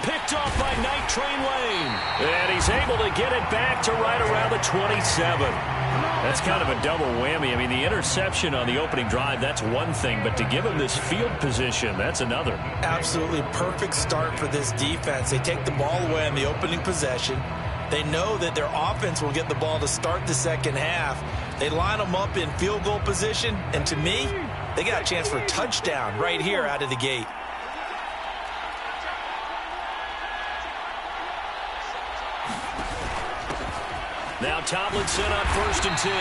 Picked off by Night Train Lane. And he's able to get it back to right around the 27. That's kind of a double whammy. I mean, the interception on the opening drive, that's one thing. But to give him this field position, that's another. Absolutely perfect start for this defense. They take the ball away on the opening possession. They know that their offense will get the ball to start the second half. They line them up in field goal position. And to me, they got a chance for a touchdown right here out of the gate. Now Tomlinson on 1st and 10.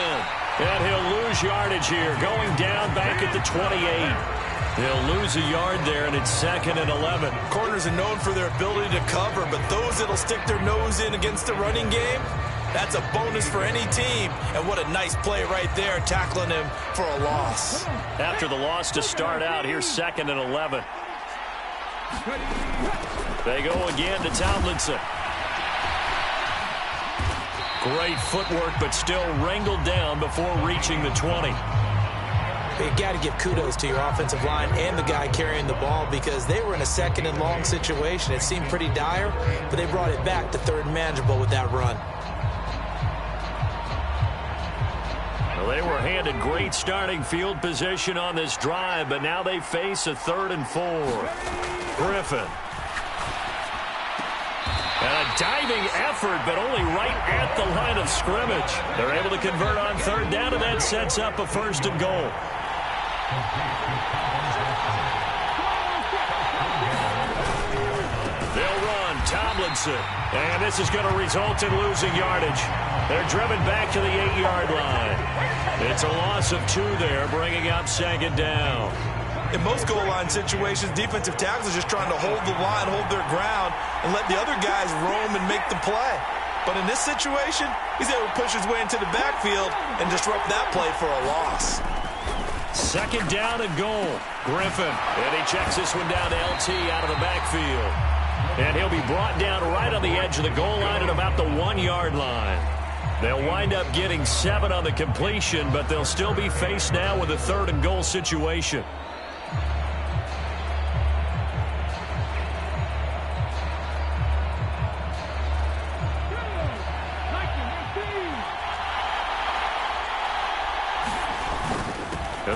And he'll lose yardage here, going down back at the 28. They'll lose a yard there, and it's 2nd and 11. Corners are known for their ability to cover, but those that'll stick their nose in against the running game, that's a bonus for any team. And what a nice play right there, tackling him for a loss. After the loss to start out, here's 2nd and 11. They go again to Tomlinson. Great footwork, but still wrangled down before reaching the 20. You got to give kudos to your offensive line and the guy carrying the ball because they were in a 2nd and long situation. It seemed pretty dire, but they brought it back to 3rd and manageable with that run. Well, they were handed great starting field position on this drive, but now they face a 3rd and 4. Griffin. And a diving effort, but only right at the line of scrimmage. They're able to convert on 3rd down, and that sets up a 1st and goal. They'll run Tomlinson. And this is going to result in losing yardage. They're driven back to the 8-yard line. It's a loss of 2 there, bringing up 2nd down. In most goal line situations, defensive tackles are just trying to hold the line, hold their ground, and let the other guys roam and make the play. But in this situation, he's able to push his way into the backfield and disrupt that play for a loss. 2nd down and goal. Griffin. And he checks this one down to LT out of the backfield. And he'll be brought down right on the edge of the goal line at about the 1-yard line. They'll wind up getting 7 on the completion, but they'll still be faced now with a 3rd and goal situation.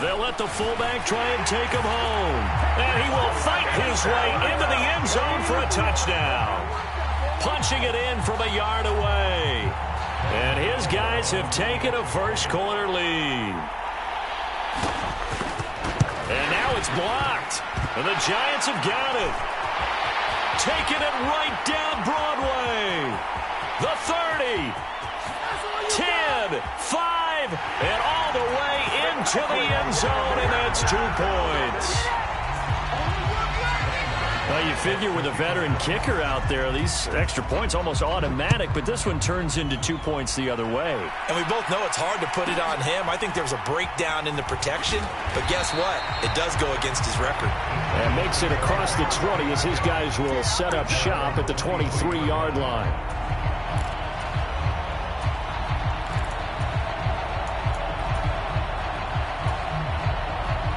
They'll let the fullback try and take him home. And he will fight his way into the end zone for a touchdown. Punching it in from a yard away. And his guys have taken a first-quarter lead. And now it's blocked. And the Giants have got it. Taking it right down Broadway. The 30. 10, 5, and all the way into the end zone, and that's 2 points. Well, you figure with a veteran kicker out there, these extra points almost automatic, but this one turns into 2 points the other way. And we both know it's hard to put it on him. I think there was a breakdown in the protection, but guess what? It does go against his record. And makes it across the 20 as his guys will set up shop at the 23-yard line.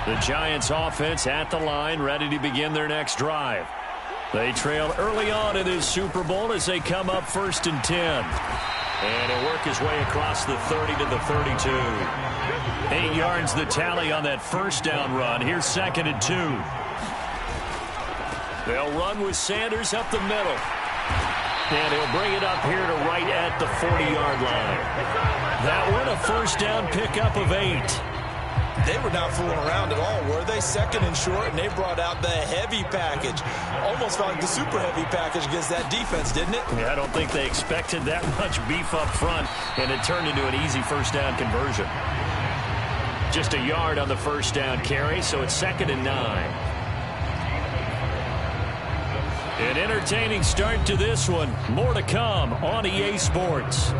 The Giants offense at the line, ready to begin their next drive. They trailed early on in this Super Bowl as they come up 1st and 10. And he'll work his way across the 30 to the 32. 8 yards the tally on that first down run. Here's 2nd and 2. They'll run with Sanders up the middle. And he'll bring it up here to right at the 40-yard line. That one a first down pickup of 8. They were not fooling around at all, were they? 2nd and short, and they brought out the heavy package. Almost felt like the super heavy package against that defense, didn't it? Yeah, I don't think they expected that much beef up front, and it turned into an easy first down conversion. Just a yard on the first down carry, so it's 2nd and 9. An entertaining start to this one. More to come on EA Sports.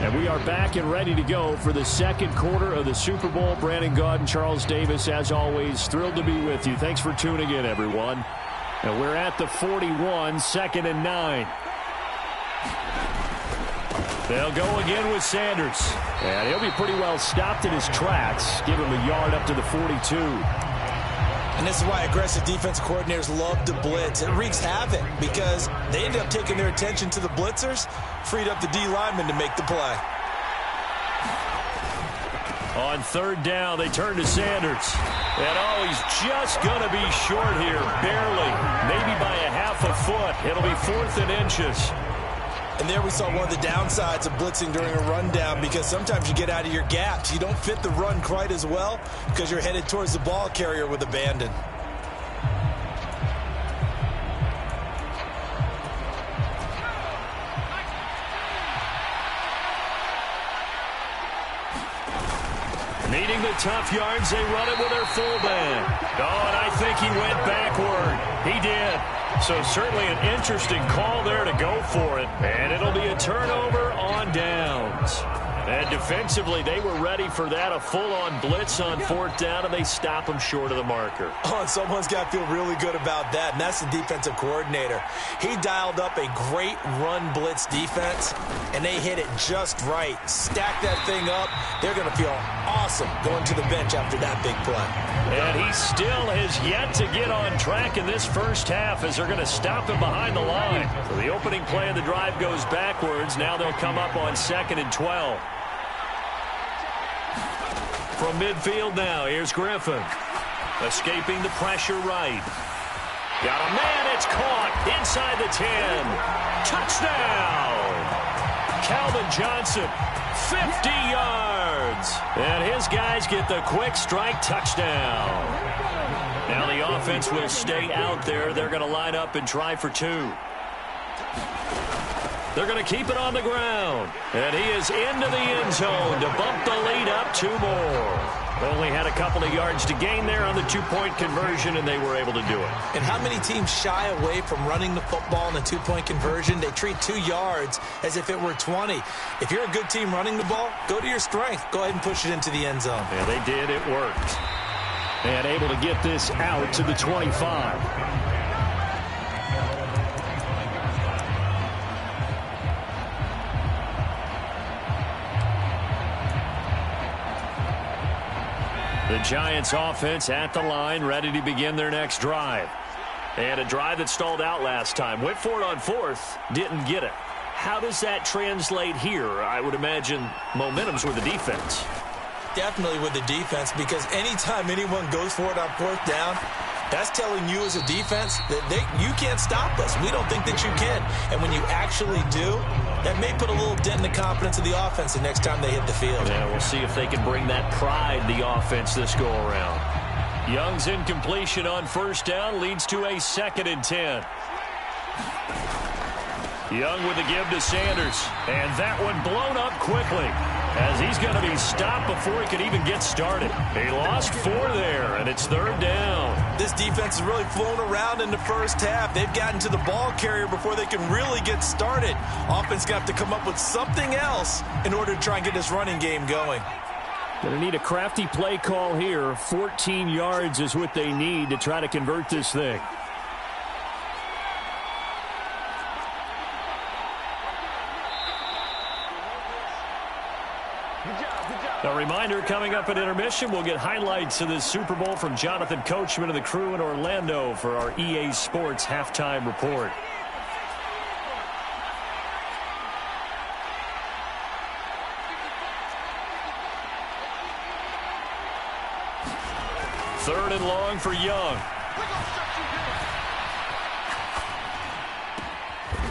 And we are back and ready to go for the second quarter of the Super Bowl. Brandon Gaudin, Charles Davis, as always, thrilled to be with you. Thanks for tuning in, everyone. And we're at the 41, 2nd and 9. They'll go again with Sanders. And he'll be pretty well stopped in his tracks. Give him a yard up to the 42. And this is why aggressive defense coordinators love to blitz. It wreaks havoc because they end up taking their attention to the blitzers, freed up the D lineman to make the play. On 3rd down, they turn to Sanders. And, he's just going to be short here, barely, maybe by a half a foot. It'll be 4th and inches. And there we saw one of the downsides of blitzing during a rundown because sometimes you get out of your gaps. You don't fit the run quite as well because you're headed towards the ball carrier with abandon. Needing the tough yards, they run it with their fullback. And I think he went backward. He did. So certainly an interesting call there to go for it. And it'll be a turnover on downs. And defensively, they were ready for that, a full-on blitz on 4th down, and they stop him short of the marker. Oh, and someone's got to feel really good about that, and that's the defensive coordinator. He dialed up a great run blitz defense, and they hit it just right. Stack that thing up. They're going to feel awesome going to the bench after that big play. And he still has yet to get on track in this first half as they're going to stop him behind the line. So the opening play of the drive goes backwards. Now they'll come up on 2nd and 12. From midfield now, here's Griffin. Escaping the pressure right. Got a man, it's caught inside the 10. Touchdown! Calvin Johnson, 50 yards. And his guys get the quick strike touchdown. Now the offense will stay out there. They're going to line up and try for 2. They're going to keep it on the ground. And he is into the end zone to bump the lead up 2 more. Only had a couple of yards to gain there on the 2-point conversion, and they were able to do it. And how many teams shy away from running the football in the 2-point conversion? They treat 2 yards as if it were 20. If you're a good team running the ball, go to your strength. Go ahead and push it into the end zone. Yeah, they did. It worked. And able to get this out to the 25. The Giants offense at the line, ready to begin their next drive. And a drive that stalled out last time. Went for it on 4th, didn't get it. How does that translate here? I would imagine momentum's with the defense. Definitely with the defense, because anytime anyone goes for it on 4th down, that's telling you as a defense that you can't stop us. We don't think that you can. And when you actually do, that may put a little dent in the confidence of the offense the next time they hit the field. Yeah, we'll see if they can bring that pride the offense this go around. Young's incompletion on 1st down leads to a 2nd and 10. Young with the give to Sanders. And that one blown up quickly as he's going to be stopped before he could even get started. He lost 4 there, and it's 3rd down. This defense has really flown around in the first half. They've gotten to the ball carrier before they can really get started. Offense got to come up with something else in order to try and get this running game going. Going to need a crafty play call here. 14 yards is what they need to try to convert this thing. Good job, good job. A reminder, coming up at intermission, we'll get highlights of this Super Bowl from Jonathan Coachman and the crew in Orlando for our EA Sports halftime report. Third and long for Young.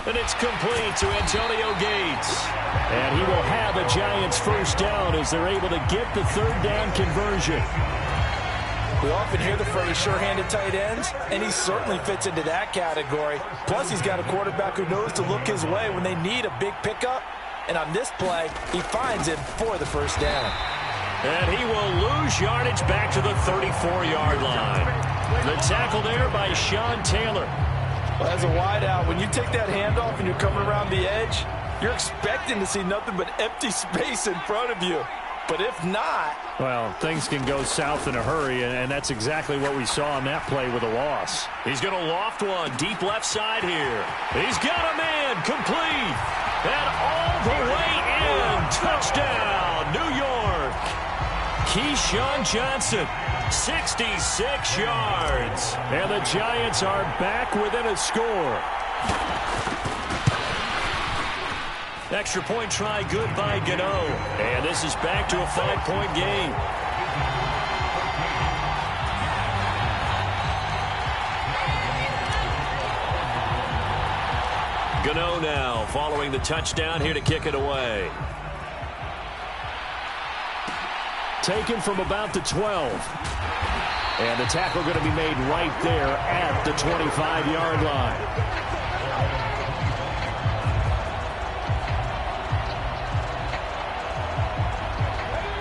And it's complete to Antonio Gates. And he will have a Giants first down as they're able to get the third down conversion. We often hear the phrase sure-handed tight ends, and he certainly fits into that category. Plus, he's got a quarterback who knows to look his way when they need a big pickup. And on this play, he finds him for the first down. And he will lose yardage back to the 34-yard line. The tackle there by Sean Taylor. Well, as a wideout, when you take that handoff and you're coming around the edge, you're expecting to see nothing but empty space in front of you. But if not... well, things can go south in a hurry, and that's exactly what we saw on that play with a loss. He's going to loft one deep left side here. He's got a man complete. And all the way in. Touchdown, New York. Keyshawn Johnson, 66 yards. And the Giants are back within a score. Extra point try good by Gano. And this is back to a 5-point game. Gano now following the touchdown here to kick it away. Taken from about the 12. And the tackle going to be made right there at the 25-yard line.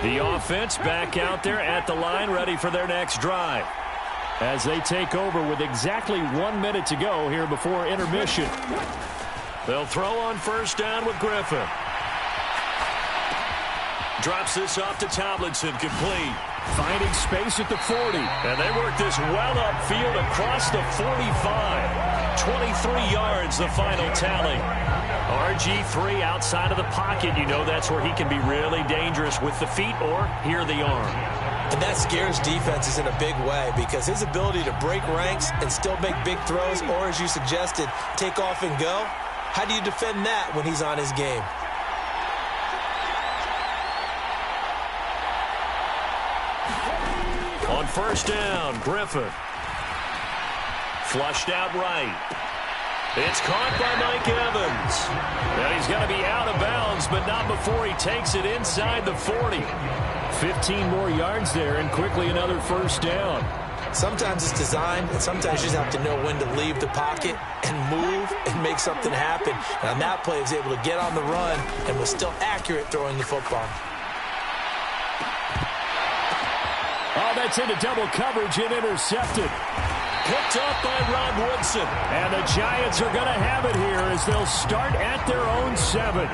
The offense back out there at the line, ready for their next drive. As they take over with exactly 1 minute to go here before intermission. They'll throw on first down with Griffin. Drops this off to Tomlinson, complete. Finding space at the 40. And they work this well upfield across the 45. 23 yards, the final tally. RG3 outside of the pocket. You know that's where he can be really dangerous with the feet or here the arm. And that scares defenses in a big way because his ability to break ranks and still make big throws, or as you suggested, take off and go, how do you defend that when he's on his game? On first down, Griffin. Flushed out right. It's caught by Mike Evans. And he's going to be out of bounds, but not before he takes it inside the 40. 15 more yards there, and quickly another first down. Sometimes it's designed, and sometimes you just have to know when to leave the pocket and move and make something happen. And on that play, he was able to get on the run and was still accurate throwing the football. Oh, that's into double coverage and intercepted. Picked up by Rod Woodson. And the Giants are going to have it here as they'll start at their own 7.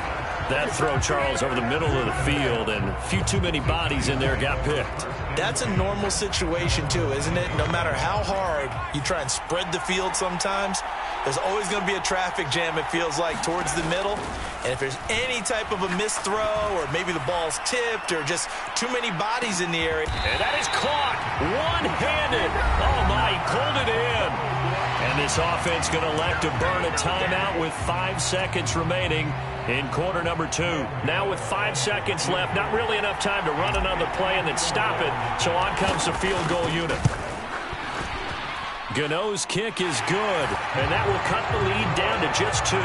That throw, Charles, over the middle of the field, and a few too many bodies in there got picked. That's a normal situation, too, isn't it? No matter how hard you try and spread the field sometimes, there's always going to be a traffic jam, it feels like, towards the middle. And if there's any type of a missed throw or maybe the ball's tipped or just too many bodies in the area. And that is caught one-handed. Oh, my, he pulled it in. And this offense going to elect to burn a timeout with 5 seconds remaining in quarter number 2. Now with 5 seconds left, not really enough time to run another play and then stop it. So on comes the field goal unit. Gano's kick is good, and that will cut the lead down to just 2.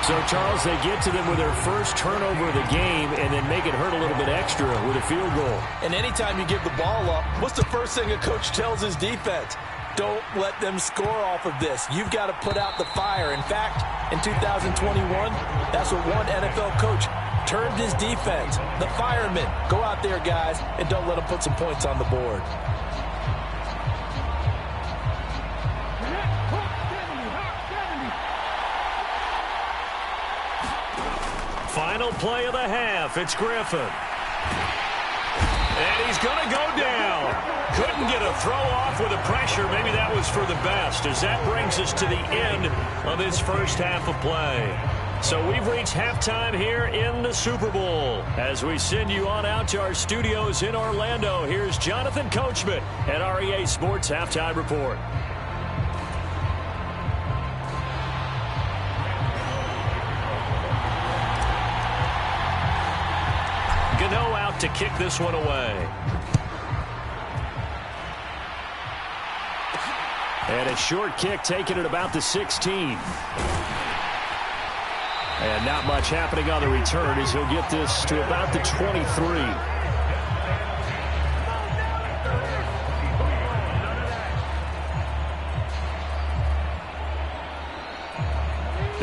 So, Charles, they get to them with their first turnover of the game and then make it hurt a little bit extra with a field goal. And anytime you give the ball up, what's the first thing a coach tells his defense? Don't let them score off of this. You've got to put out the fire. In fact, in 2021, that's what one NFL coach termed his defense. The firemen. Go out there, guys, and don't let them put some points on the board. Final play of the half. It's Griffin. And he's going to go down. Couldn't get a throw off with the pressure. Maybe that was for the best, as that brings us to the end of this first half of play. So we've reached halftime here in the Super Bowl. As we send you on out to our studios in Orlando, here's Jonathan Coachman at REA Sports Halftime Report. Gano out to kick this one away. And a short kick taken at about the 16. And not much happening on the return as he'll get this to about the 23.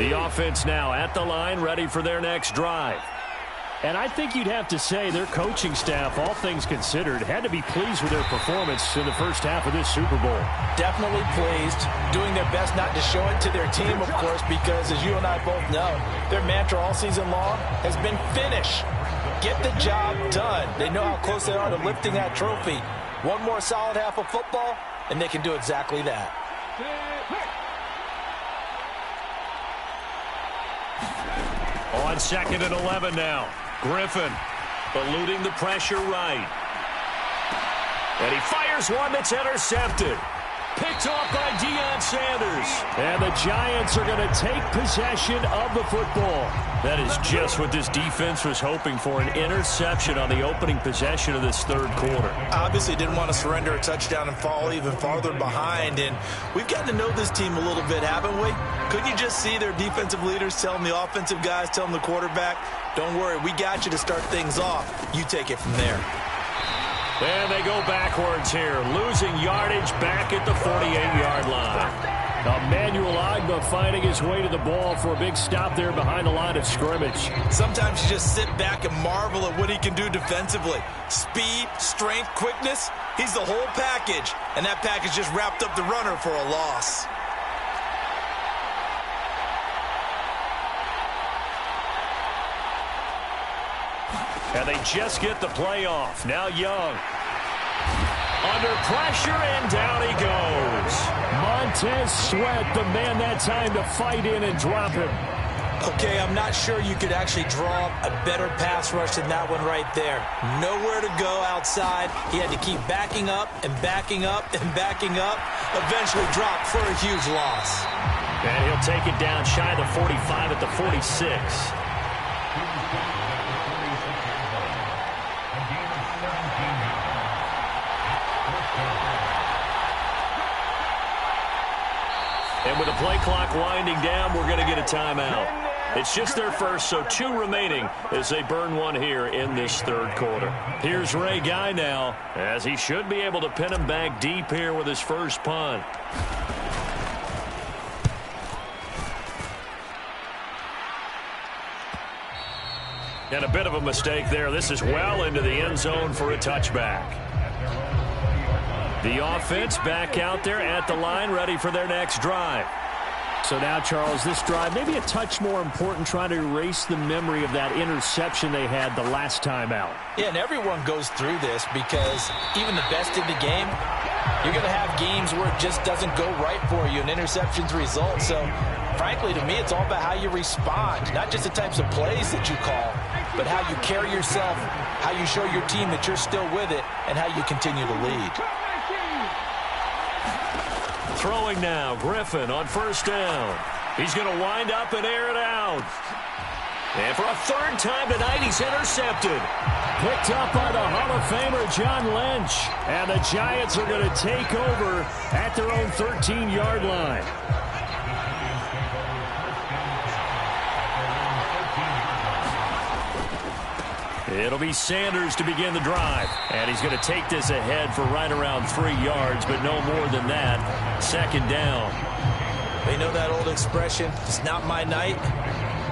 The offense now at the line, ready for their next drive. And I think you'd have to say their coaching staff, all things considered, had to be pleased with their performance in the first half of this Super Bowl. Definitely pleased, doing their best not to show it to their team, of course, because as you and I both know, their mantra all season long has been finish. Get the job done. They know how close they are to lifting that trophy. One more solid half of football, and they can do exactly that. On 2nd and 11 now. Griffin eluding the pressure right. And he fires one that's intercepted. Picked off by Deion Sanders. And the Giants are going to take possession of the football. That is just what this defense was hoping for, an interception on the opening possession of this third quarter. Obviously didn't want to surrender a touchdown and fall even farther behind. And we've gotten to know this team a little bit, haven't we? Couldn't you just see their defensive leaders telling the offensive guys, telling the quarterback, don't worry, we got you to start things off. You take it from there. And they go backwards here, losing yardage back at the 48-yard line. Emmanuel Ogbah finding his way to the ball for a big stop there behind the line of scrimmage. Sometimes you just sit back and marvel at what he can do defensively. Speed, strength, quickness, he's the whole package. And that package just wrapped up the runner for a loss. And they just get the play off. Now Young. Under pressure, and down he goes. Montez Sweat, the man that time to fight in and drop him. Okay, I'm not sure you could actually draw a better pass rush than that one right there. Nowhere to go outside. He had to keep backing up and backing up and backing up. Eventually dropped for a huge loss. And he'll take it down shy of the 45 at the 46. And with the play clock winding down, we're going to get a timeout. It's just their first, so 2 remaining as they burn one here in this third quarter. Here's Ray Guy now, as he should be able to pin him back deep here with his first punt. And a bit of a mistake there. This is well into the end zone for a touchback. The offense back out there at the line, ready for their next drive. So now, Charles, this drive maybe a touch more important, trying to erase the memory of that interception they had the last time out. Yeah, and everyone goes through this because even the best in the game, you're going to have games where it just doesn't go right for you, and interceptions result. So, frankly, to me, it's all about how you respond, not just the types of plays that you call, but how you carry yourself, how you show your team that you're still with it, and how you continue to lead. Throwing now, Griffin on first down. He's going to wind up and air it out. And for a third time tonight, he's intercepted. Picked up by the Hall of Famer John Lynch. And the Giants are going to take over at their own 13-yard line. It'll be Sanders to begin the drive. And he's going to take this ahead for right around 3 yards, but no more than that. Second down. They know that old expression, it's not my night.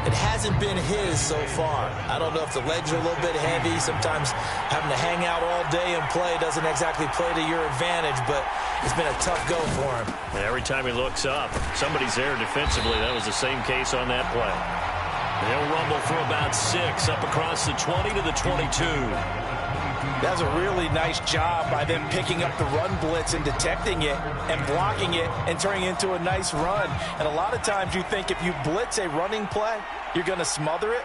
It hasn't been his so far. I don't know if the legs are a little bit heavy. Sometimes having to hang out all day and play doesn't exactly play to your advantage, but it's been a tough go for him. And every time he looks up, somebody's there defensively. That was the same case on that play. They'll rumble for about 6 up across the 20 to the 22. That's a really nice job by them picking up the run blitz and detecting it and blocking it and turning it into a nice run. And a lot of times you think if you blitz a running play, you're going to smother it.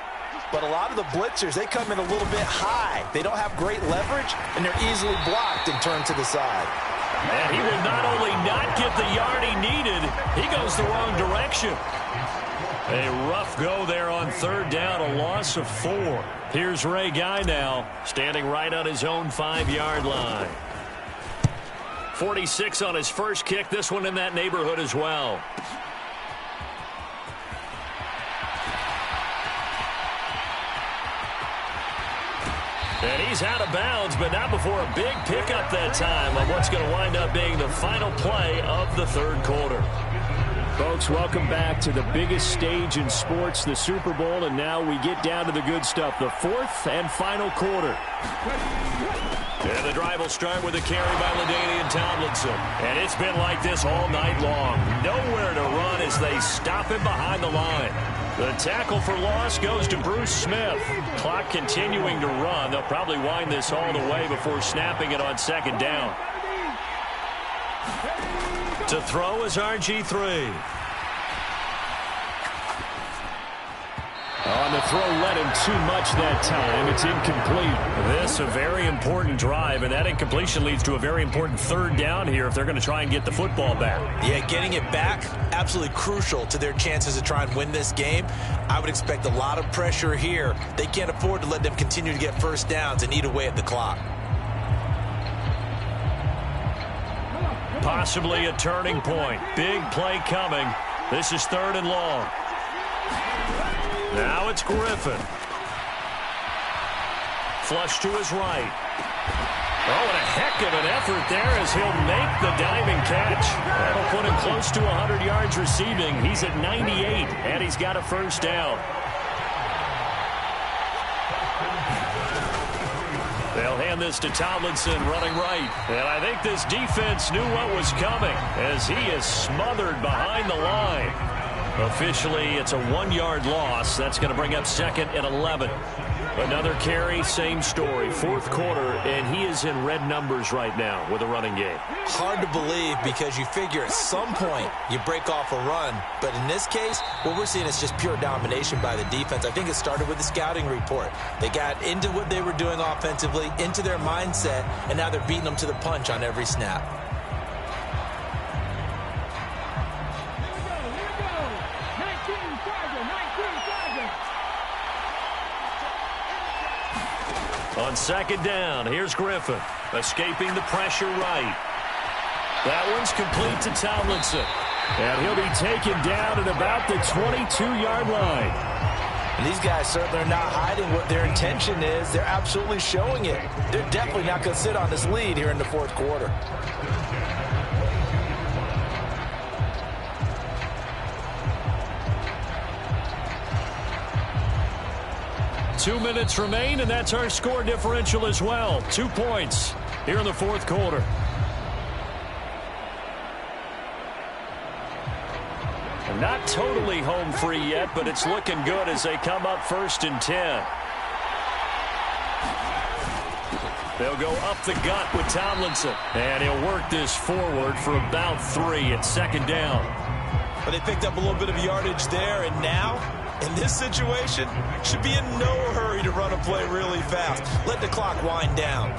But a lot of the blitzers, they come in a little bit high. They don't have great leverage, and they're easily blocked and turned to the side. And he will not only not get the yard he needed, he goes the wrong direction. A rough go there on third down, a loss of 4. Here's Ray Guy now, standing right on his own 5-yard line. 46 on his first kick, this one in that neighborhood as well. And he's out of bounds, but not before a big pickup that time on what's going to wind up being the final play of the third quarter. Folks, welcome back to the biggest stage in sports, the Super Bowl, and now we get down to the good stuff, the fourth and final quarter. And the drive will start with a carry by LaDainian Tomlinson. And it's been like this all night long. Nowhere to run as they stop him behind the line. The tackle for loss goes to Bruce Smith. Clock continuing to run. They'll probably wind this all the way before snapping it on second down. To throw is RG3. On the throw, let him too much that time. It's incomplete. This a very important drive, and that incompletion leads to a very important third down here if they're going to try and get the football back. Yeah, getting it back, absolutely crucial to their chances to try and win this game. I would expect a lot of pressure here. They can't afford to let them continue to get first downs and eat away at the clock. Possibly a turning point. Big play coming. This is third and long. Now it's Griffin. Flush to his right. Oh, and a heck of an effort there as he'll make the diving catch. That'll put him close to 100 yards receiving. He's at 98, and he's got a first down. They'll hand this to Tomlinson running right. And I think this defense knew what was coming as he is smothered behind the line. Officially, it's a 1-yard loss. That's going to bring up second and 11. Another carry, same story. Fourth quarter, and he is in red numbers right now with a running game. Hard to believe because you figure at some point you break off a run. But in this case, what we're seeing is just pure domination by the defense. I think it started with the scouting report. They got into what they were doing offensively, into their mindset, and now they're beating them to the punch on every snap. On second down, here's Griffin, escaping the pressure right. That one's complete to Tomlinson. And he'll be taken down at about the 22-yard line. And these guys certainly are not hiding what their intention is. They're absolutely showing it. They're definitely not going to sit on this lead here in the fourth quarter. Two minutes remain, and that's our score differential as well. 2 points here in the fourth quarter. Not totally home free yet, but it's looking good as they come up first and 10. They'll go up the gut with Tomlinson, and he'll work this forward for about 3 at second down. But they picked up a little bit of yardage there, and now, in this situation, should be in no hurry to run a play really fast. Let the clock wind down.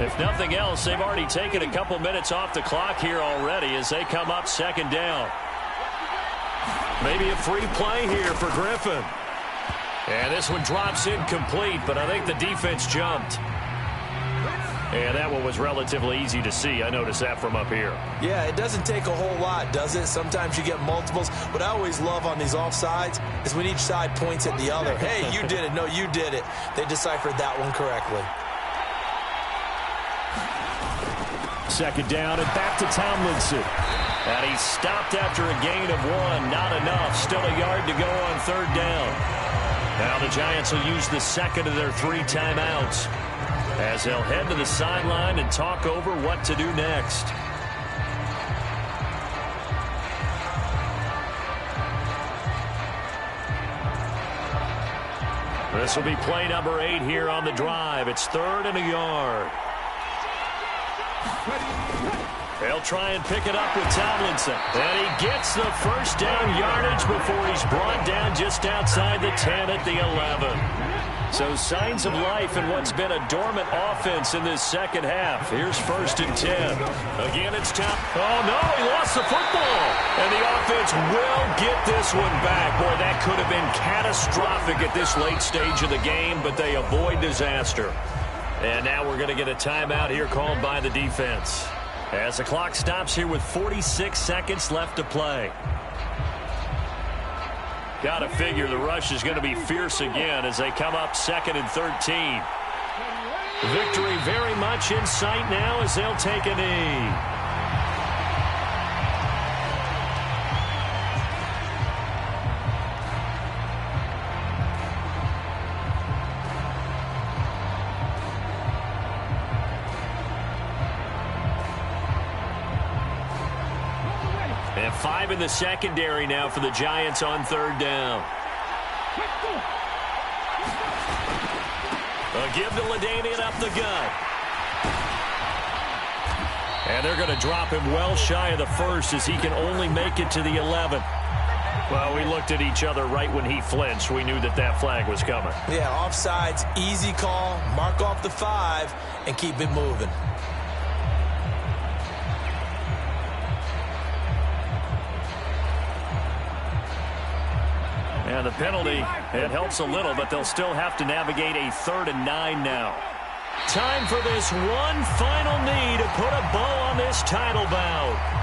If nothing else, they've already taken a couple minutes off the clock here already as they come up second down. Maybe a free play here for Griffin. And this one drops incomplete, but I think the defense jumped. And that one was relatively easy to see. I noticed that from up here. Yeah, it doesn't take a whole lot, does it? Sometimes you get multiples. What I always love on these offsides is when each side points at the other. Hey, you did it. No, you did it. They deciphered that one correctly. Second down and back to Tomlinson. And he stopped after a gain of 1. Not enough. Still a yard to go on third down. Now the Giants will use the second of their 3 timeouts as they'll head to the sideline and talk over what to do next. This will be play number 8 here on the drive. It's 3rd and a yard. They'll try and pick it up with Tomlinson. And he gets the first down yardage before he's brought down just outside the 10 at the 11. So signs of life in what's been a dormant offense in this second half. Here's 1st and 10. Again, it's top. Oh, no, he lost the football. And the offense will get this one back. Boy, that could have been catastrophic at this late stage of the game, but they avoid disaster. And now we're going to get a timeout here called by the defense, as the clock stops here with 46 seconds left to play. Got to figure the rush is going to be fierce again as they come up 2nd and 13. Victory very much in sight now as they'll take a knee. And 5 in the secondary now for the Giants on 3rd down. A give to LaDainian up the gut. And they're going to drop him well shy of the 1st as he can only make it to the 11. Well, we looked at each other right when he flinched. We knew that that flag was coming. Yeah, offsides, easy call. Mark off the 5 and keep it moving. And the penalty, it helps a little, but they'll still have to navigate a 3rd and 9 now. Time for this one final knee to put a bow on this title bout.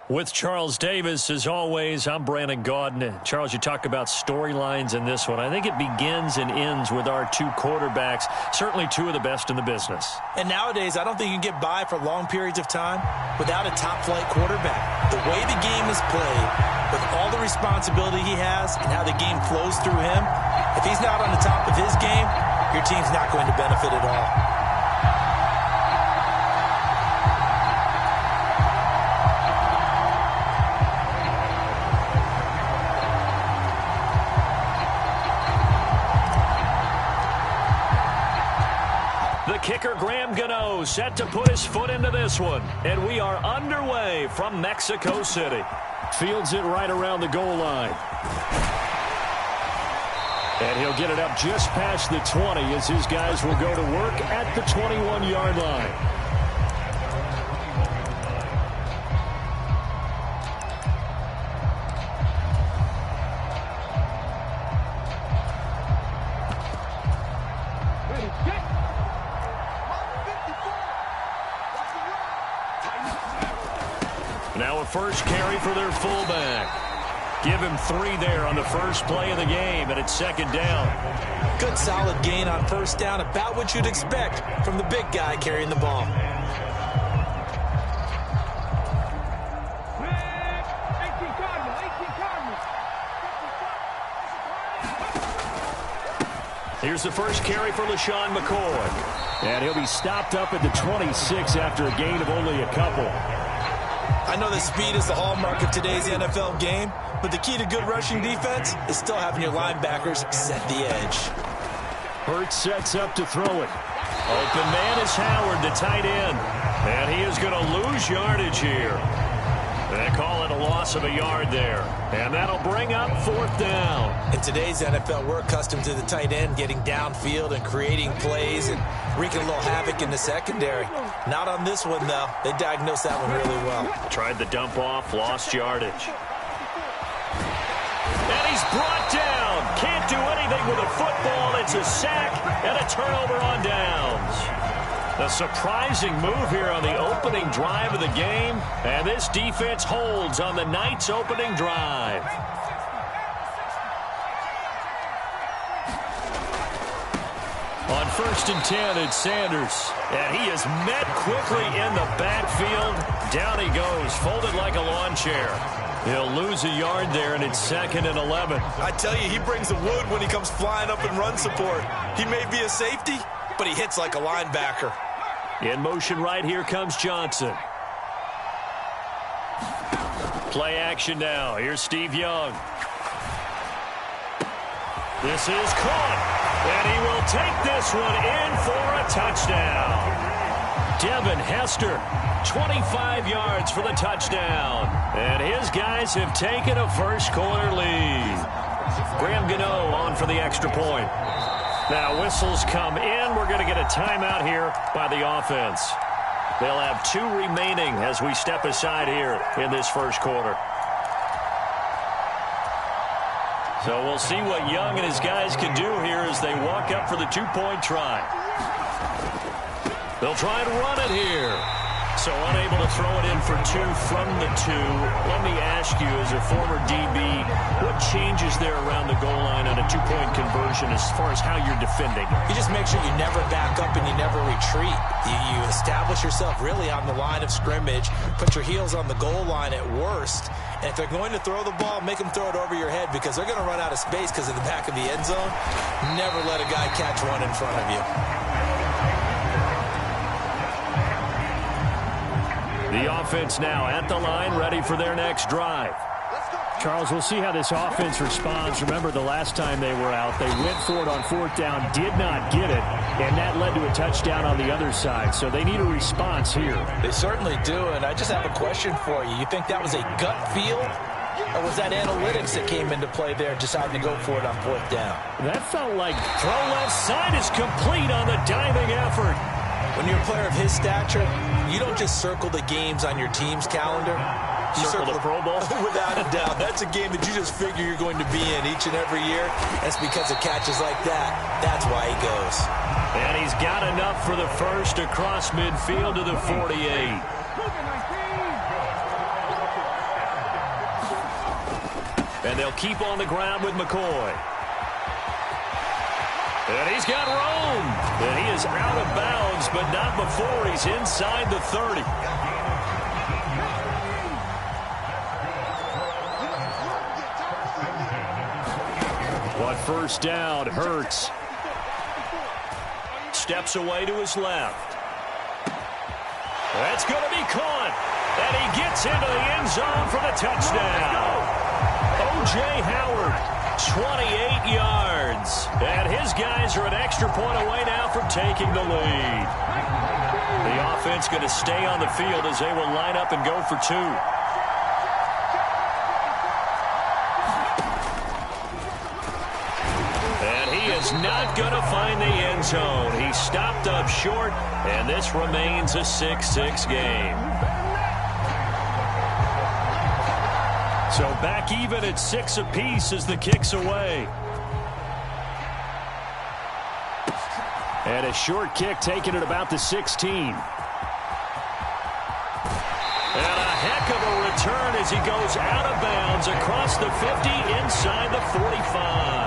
With Charles Davis, as always, I'm Brandon Gaudin. Charles, you talk about storylines in this one. I think it begins and ends with our two quarterbacks, certainly two of the best in the business. And nowadays, I don't think you can get by for long periods of time without a top-flight quarterback. The way the game is played, with all the responsibility he has and how the game flows through him, if he's not on the top of his game, your team's not going to benefit at all. Kicker Graham Gano set to put his foot into this one. And we are underway from Mexico City. Fields it right around the goal line. And he'll get it up just past the 20 as his guys will go to work at the 21-yard line. Now a first carry for their fullback. Give him 3 there on the first play of the game, and it's second down. Good solid gain on first down, about what you'd expect from the big guy carrying the ball. Here's the first carry for LaShawn McCoy. And he'll be stopped up at the 26 after a gain of only a couple. I know that speed is the hallmark of today's NFL game, but the key to good rushing defense is still having your linebackers set the edge. Hurts sets up to throw it. Open man is Howard, the tight end. And he is going to lose yardage here. They call it a loss of a yard there. And that'll bring up fourth down. In today's NFL, we're accustomed to the tight end getting downfield and creating plays and wreaking a little havoc in the secondary. Not on this one, though. They diagnosed that one really well. Tried the dump off, lost yardage. And he's brought down. Can't do anything with a football. It's a sack and a turnover on downs. A surprising move here on the opening drive of the game. And this defense holds on the Knights' opening drive. On 1st and 10, it's Sanders. And he is met quickly in the backfield. Down he goes, folded like a lawn chair. He'll lose a yard there, and it's 2nd and 11. I tell you, he brings the wood when he comes flying up in run support. He may be a safety, but he hits like a linebacker. In motion right, here comes Johnson. Play action now. Here's Steve Young. This is caught. And he will take this one in for a touchdown. Devin Hester, 25 yards for the touchdown. And his guys have taken a first-quarter lead. Graham Gano on for the extra point. Now whistles come in. We're going to get a timeout here by the offense. They'll have 2 remaining as we step aside here in this first quarter. So we'll see what Young and his guys can do here as they walk up for the 2-point try. They'll try and run it here. So unable to throw it in for 2 from the 2. Let me ask you, as a former DB, what changes there around the goal line on a 2-point conversion as far as how you're defending? You just make sure you never back up and you never retreat. You establish yourself really on the line of scrimmage, put your heels on the goal line at worst, and if they're going to throw the ball, make them throw it over your head because they're going to run out of space because of the back of the end zone. Never let a guy catch one in front of you. The offense now at the line, ready for their next drive. Charles, we'll see how this offense responds. Remember, the last time they were out, they went for it on 4th down, did not get it, and that led to a touchdown on the other side. So they need a response here. They certainly do, and I just have a question for you. You think that was a gut feel, or was that analytics that came into play there, deciding to go for it on 4th down? That felt like throw left side is complete on the diving effort. When you're a player of his stature, you don't just circle the games on your team's calendar. You circle the Pro Bowl? Without a doubt. That's a game that you just figure you're going to be in each and every year. That's because of catches like that. That's why he goes. And he's got enough for the first across midfield to the 48. and they'll keep on the ground with McCoy. And he's got room. And he is out of bounds, but not before he's inside the 30. On first down, Hurts. Steps away to his left. That's going to be caught. And he gets into the end zone for the touchdown. O.J. Howard, 28 yards. And his guys are an extra point away now from taking the lead. The offense going to stay on the field as they will line up and go for two. Is not going to find the end zone. He stopped up short, and this remains a 6-6 game. So back even at 6 apiece as the kick's away. And a short kick taken at about the 16. And a heck of a return as he goes out of bounds across the 50 inside the 45.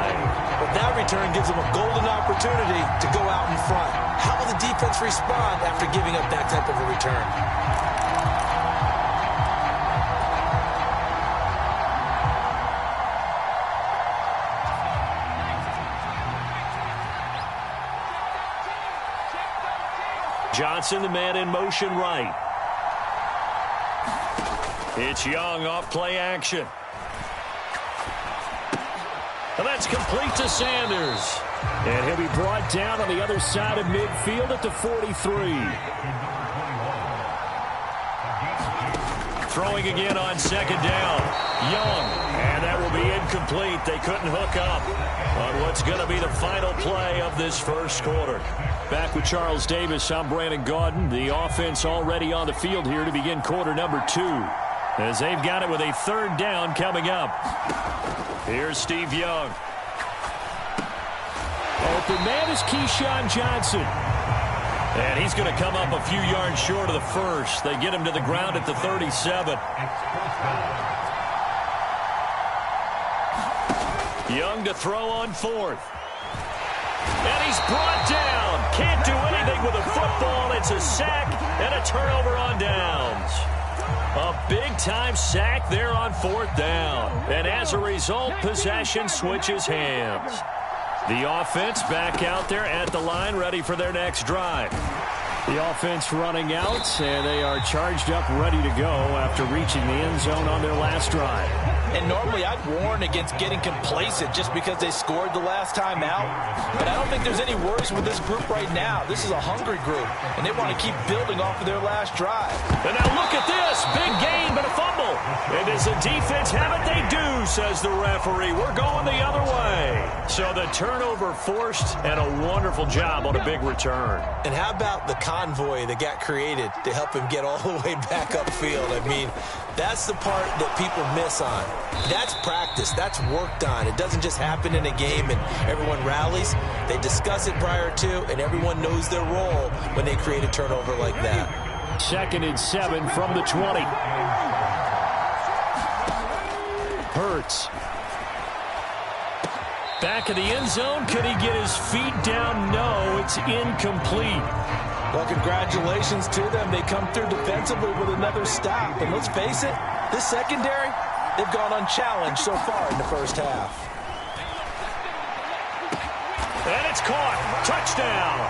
But that return gives them a golden opportunity to go out in front. How will the defense respond after giving up that type of a return? Johnson, the man in motion right. It's Young off play action. And that's complete to Sanders. And he'll be brought down on the other side of midfield at the 43. Throwing again on second down. Young. And that will be incomplete. They couldn't hook up on what's going to be the final play of this first quarter. Back with Charles Davis, I'm Brandon Gaudin. The offense already on the field here to begin quarter number 2. As they've got it with a third down coming up. Here's Steve Young. Open man is Keyshawn Johnson. And he's going to come up a few yards short of the first. They get him to the ground at the 37. Young to throw on fourth. And he's brought down. Can't do anything with a football. It's a sack and a turnover on downs. A big-time sack there on fourth down. And as a result, possession switches hands. The offense back out there at the line, ready for their next drive. The offense running out, and they are charged up, ready to go after reaching the end zone on their last drive. And normally I'd warn against getting complacent just because they scored the last time out. But I don't think there's any worries with this group right now. This is a hungry group, and they want to keep building off of their last drive. And now look at this. Big gain, but a fumble. And does the defense have it? They do, says the referee. We're going the other way. So the turnover forced, and a wonderful job on a big return. And how about the convoy that got created to help him get all the way back upfield? I mean, that's the part that people miss on. That's practice. That's worked on. It doesn't just happen in a game and everyone rallies. They discuss it prior to, and everyone knows their role when they create a turnover like that. 2nd and 7 from the 20. Hurts. Back in the end zone. Could he get his feet down? No, it's incomplete. Well, congratulations to them. They come through defensively with another stop. And let's face it, this secondary, they've gone unchallenged so far in the first half. And it's caught. Touchdown.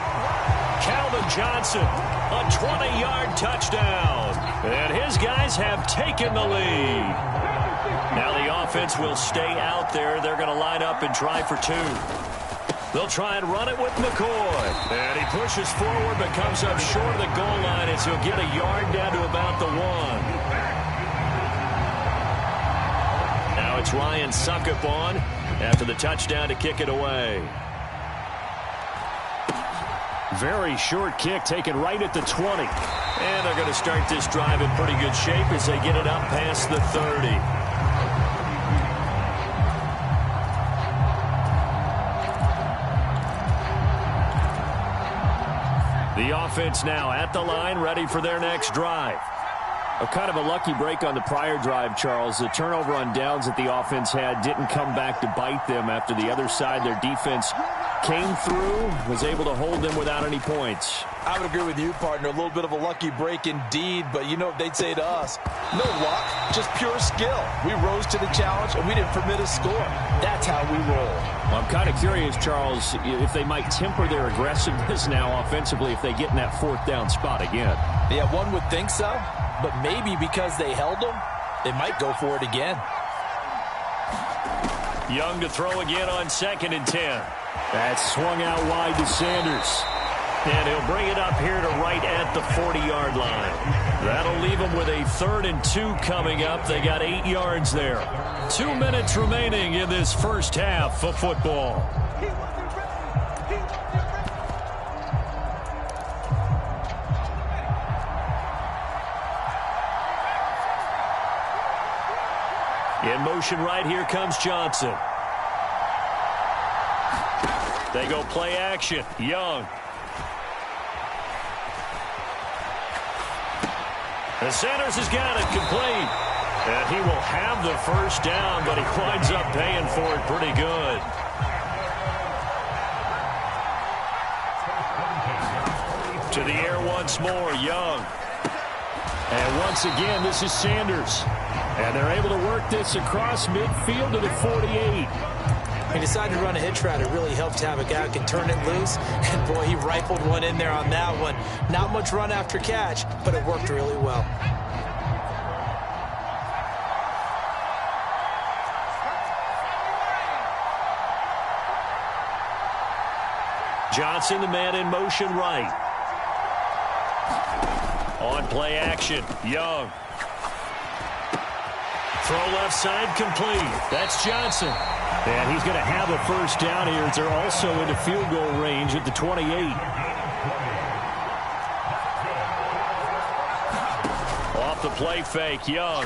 Calvin Johnson, a 20-yard touchdown. And his guys have taken the lead. Now the offense will stay out there. They're going to line up and try for two. They'll try and run it with McCoy. And he pushes forward but comes up short of the goal line as he'll get a yard down to about the 1. Now it's Ryan Suckup on after the touchdown to kick it away. Very short kick taken right at the 20. And they're going to start this drive in pretty good shape as they get it up past the 30. The offense now at the line, ready for their next drive. A kind of a lucky break on the prior drive, Charles. The turnover on downs that the offense had didn't come back to bite them after the other side. Their defense came through, was able to hold them without any points. I would agree with you, partner. A little bit of a lucky break indeed, but you know what they'd say to us? No luck, just pure skill. We rose to the challenge, and we didn't permit a score. That's how we roll. Well, I'm kind of curious, Charles, if they might temper their aggressiveness now offensively if they get in that fourth down spot again. Yeah, one would think so, but maybe because they held them, they might go for it again. Young to throw again on 2nd and 10. That's swung out wide to Sanders. And he'll bring it up here to right at the 40-yard line. That'll leave them with a 3rd and 2 coming up. They got 8 yards there. 2 minutes remaining in this first half of football. In motion right, here comes Johnson. They go play action. Young. And Sanders has got it complete. And he will have the first down, but he winds up paying for it pretty good. To the air once more, Young. And once again, this is Sanders. And they're able to work this across midfield to the 48. He decided to run a hitch route. It really helped to have a guy who can turn it loose. And, boy, he rifled one in there on that one. Not much run after catch, but it worked really well. Johnson, the man in motion right. On play action, Young. Throw left side complete. That's Johnson. And he's going to have a first down here as they're also into field goal range at the 28. Off the play fake, Young.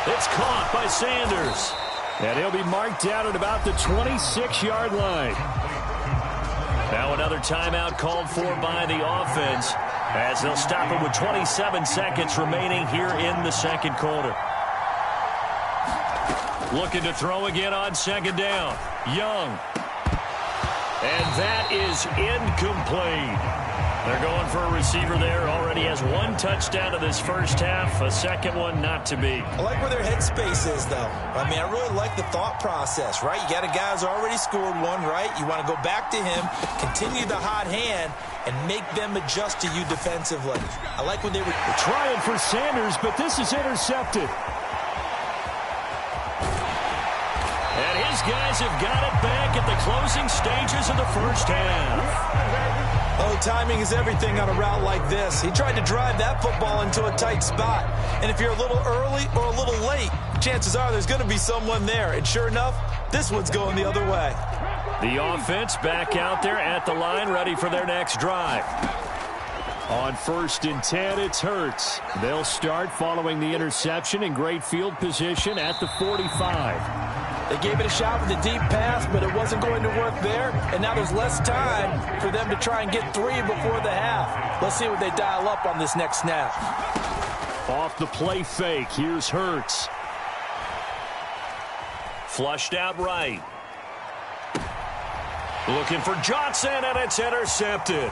It's caught by Sanders. And he'll be marked down at about the 26-yard line. Now another timeout called for by the offense as they'll stop it with 27 seconds remaining here in the second quarter. Looking to throw again on 2nd down. Young. And that is incomplete. They're going for a receiver there. Already has 1 touchdown to this first half. A second one not to be. I like where their headspace is, though. I mean, I really like the thought process, right? You got a guy who's already scored one, right? You want to go back to him, continue the hot hand, and make them adjust to you defensively. I like when they were trying for Sanders, but this is intercepted. And his guys have got it back at the closing stages of the first half. Oh, timing is everything on a route like this. He tried to drive that football into a tight spot. And if you're a little early or a little late, chances are there's going to be someone there. And sure enough, this one's going the other way. The offense back out there at the line, ready for their next drive. On 1st and 10, it's Hurts. They'll start following the interception in great field position at the 45. They gave it a shot with a deep pass, but it wasn't going to work there. And now there's less time for them to try and get 3 before the half. Let's see what they dial up on this next snap. Off the play fake, here's Hurts. Flushed out right. Looking for Johnson, and it's intercepted.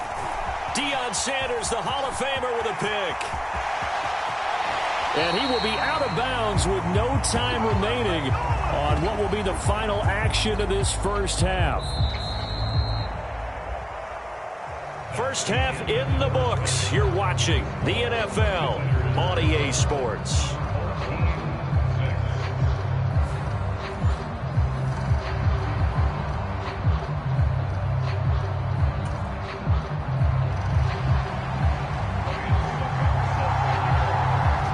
Deion Sanders, the Hall of Famer, with a pick. And he will be out of bounds with no time remaining on what will be the final action of this first half. First half in the books. You're watching the NFL on EA Sports.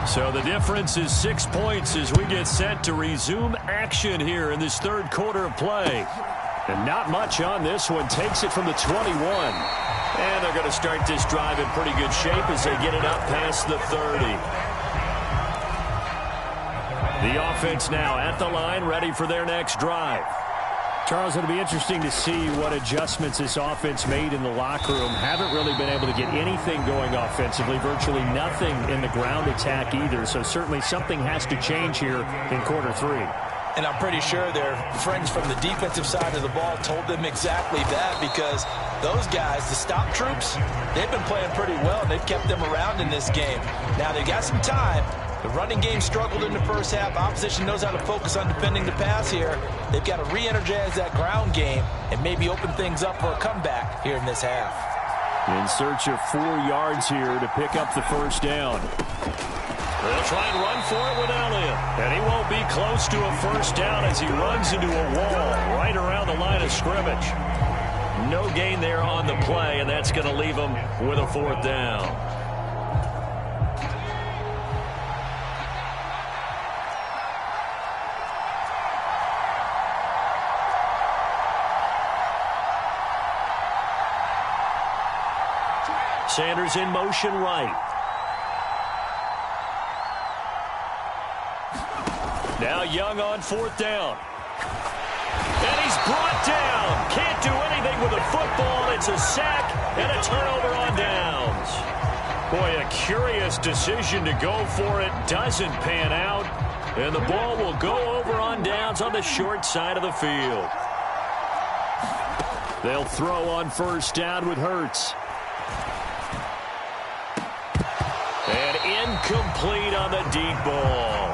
So the difference is 6 points as we get set to resume action here in this third quarter of play. And not much on this one. Takes it from the 21. And they're going to start this drive in pretty good shape as they get it up past the 30. The offense now at the line, ready for their next drive. Charles, it'll be interesting to see what adjustments this offense made in the locker room. Haven't really been able to get anything going offensively, virtually nothing in the ground attack either. So certainly something has to change here in quarter 3. And I'm pretty sure their friends from the defensive side of the ball told them exactly that, because those guys, the stop troops, they've been playing pretty well, and they've kept them around in this game. Now, they've got some time. The running game struggled in the first half. Opposition knows how to focus on defending the pass here. They've got to re-energize that ground game and maybe open things up for a comeback here in this half. In search of 4 yards here to pick up the first down. They'll try and run for it with Elliott. And he won't be close to a first down as he runs into a wall right around the line of scrimmage. No gain there on the play, and that's going to leave him with a 4th down. Sanders in motion right. Now Young on 4th down. And he's brought down. Can't do anything with the football. It's a sack and a turnover on downs. Boy, a curious decision to go for it. Doesn't pan out. And the ball will go over on downs on the short side of the field. They'll throw on 1st down with Hurts. And incomplete on the deep ball.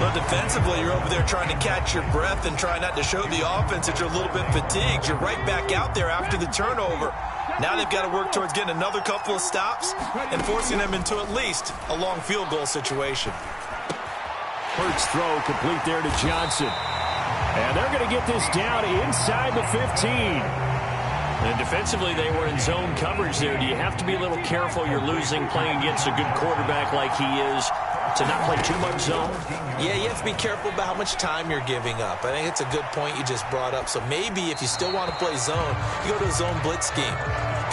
Well, defensively, you're over there trying to catch your breath and try not to show the offense that you're a little bit fatigued. You're right back out there after the turnover. Now they've got to work towards getting another couple of stops and forcing them into at least a long field goal situation. Hurts throw complete there to Johnson. And they're going to get this down inside the 15. And defensively, they were in zone coverage there. Do you have to be a little careful? You're losing, playing against a good quarterback like he is, to not play too much zone? Yeah, you have to be careful about how much time you're giving up. I think it's a good point you just brought up. So maybe if you still want to play zone, you go to a zone blitz scheme.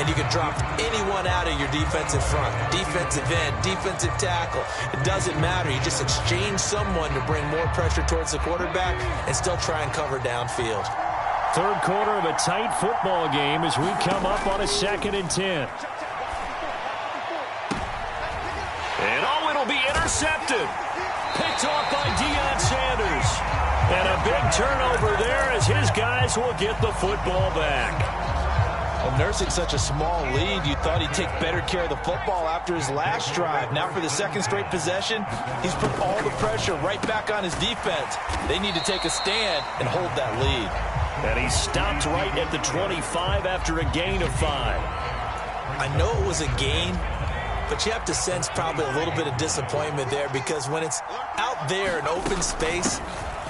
And you can drop anyone out of your defensive front. Defensive end, defensive tackle. It doesn't matter. You just exchange someone to bring more pressure towards the quarterback and still try and cover downfield. 3rd quarter of a tight football game as we come up on a 2nd and 10. And it'll be intercepted. Picked off by Deion Sanders. And a big turnover there as his guys will get the football back. Well, nursing such a small lead, you thought he'd take better care of the football after his last drive. Now for the 2nd straight possession, he's put all the pressure right back on his defense. They need to take a stand and hold that lead. And he stopped right at the 25 after a gain of 5. I know it was a gain, but you have to sense probably a little bit of disappointment there, because when it's out there in open space,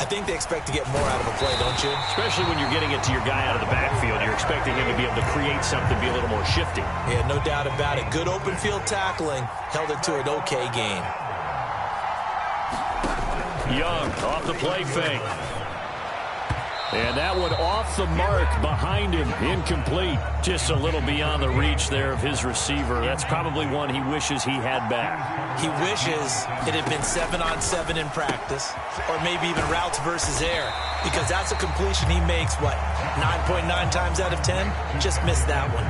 I think they expect to get more out of a play, don't you? Especially when you're getting it to your guy out of the backfield. You're expecting him to be able to create something, be a little more shifty. Yeah, no doubt about it. Good open field tackling held it to an okay gain. Young off the play fake. And that one off the mark behind him, incomplete. Just a little beyond the reach there of his receiver. That's probably one he wishes he had back. He wishes it had been 7-on-7 in practice, or maybe even routes versus air, because that's a completion he makes, 9.9 times out of 10? Just missed that one.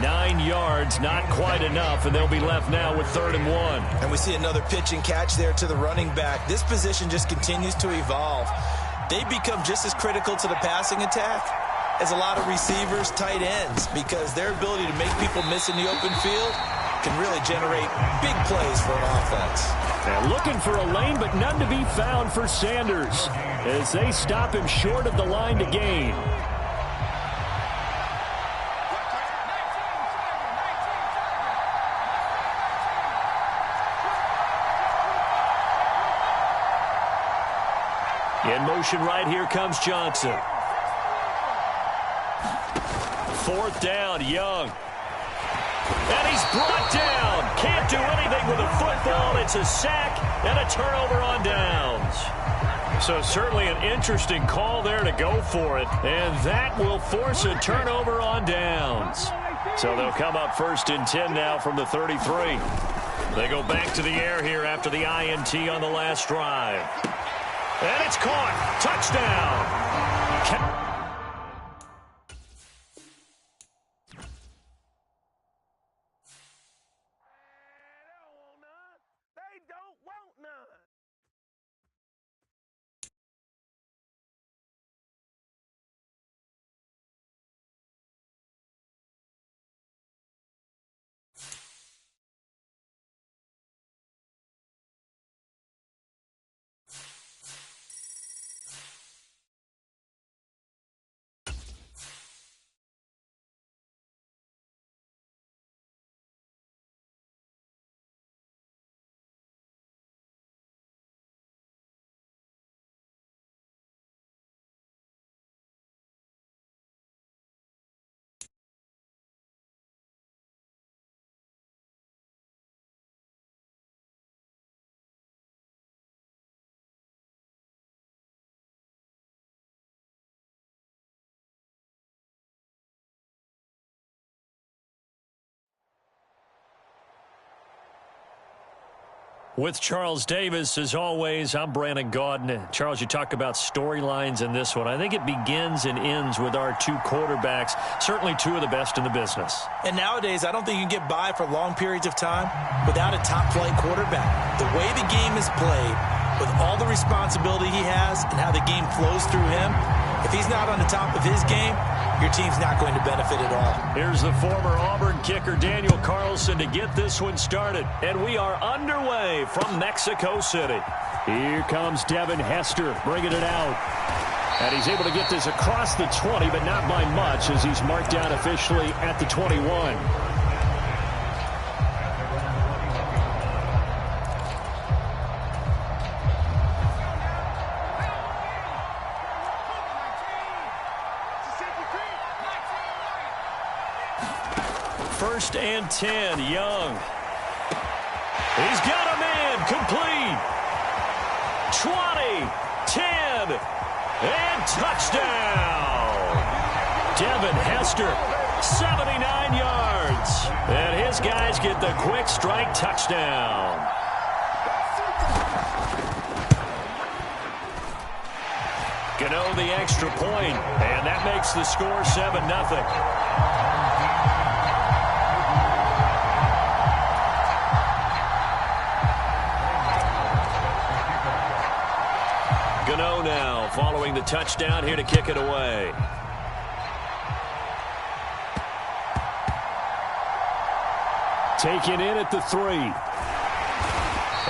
9 yards, not quite enough, and they'll be left now with 3rd and 1. And we see another pitch and catch there to the running back. This position just continues to evolve. They become just as critical to the passing attack as a lot of receivers, tight ends, because their ability to make people miss in the open field can really generate big plays for an offense. And looking for a lane, but none to be found for Sanders as they stop him short of the line to gain. In motion right, here comes Johnson. 4th down, Young. And he's brought down. Can't do anything with the football. It's a sack and a turnover on downs. So certainly an interesting call there to go for it. And that will force a turnover on downs. So they'll come up 1st and 10 now from the 33. They go back to the air here after the INT on the last drive. And it's caught. Touchdown. With Charles Davis, as always, I'm Brandon Gaudin. Charles, you talk about storylines in this one. I think it begins and ends with our two quarterbacks, certainly two of the best in the business. And nowadays, I don't think you can get by for long periods of time without a top-flight quarterback. The way the game is played, with all the responsibility he has and how the game flows through him, if he's not on the top of his game, your team's not going to benefit at all. Here's the former Auburn kicker, Daniel Carlson, to get this one started. And we are underway from Mexico City. Here comes Devin Hester bringing it out. And he's able to get this across the 20, but not by much, as he's marked down officially at the 21. First and 10, Young. He's got him in, complete. 20, 10, and touchdown. Devin Hester, 79 yards. And his guys get the quick strike touchdown. Gano the extra point, and that makes the score 7-0. Gano now following the touchdown, here to kick it away. Taken in at the 3.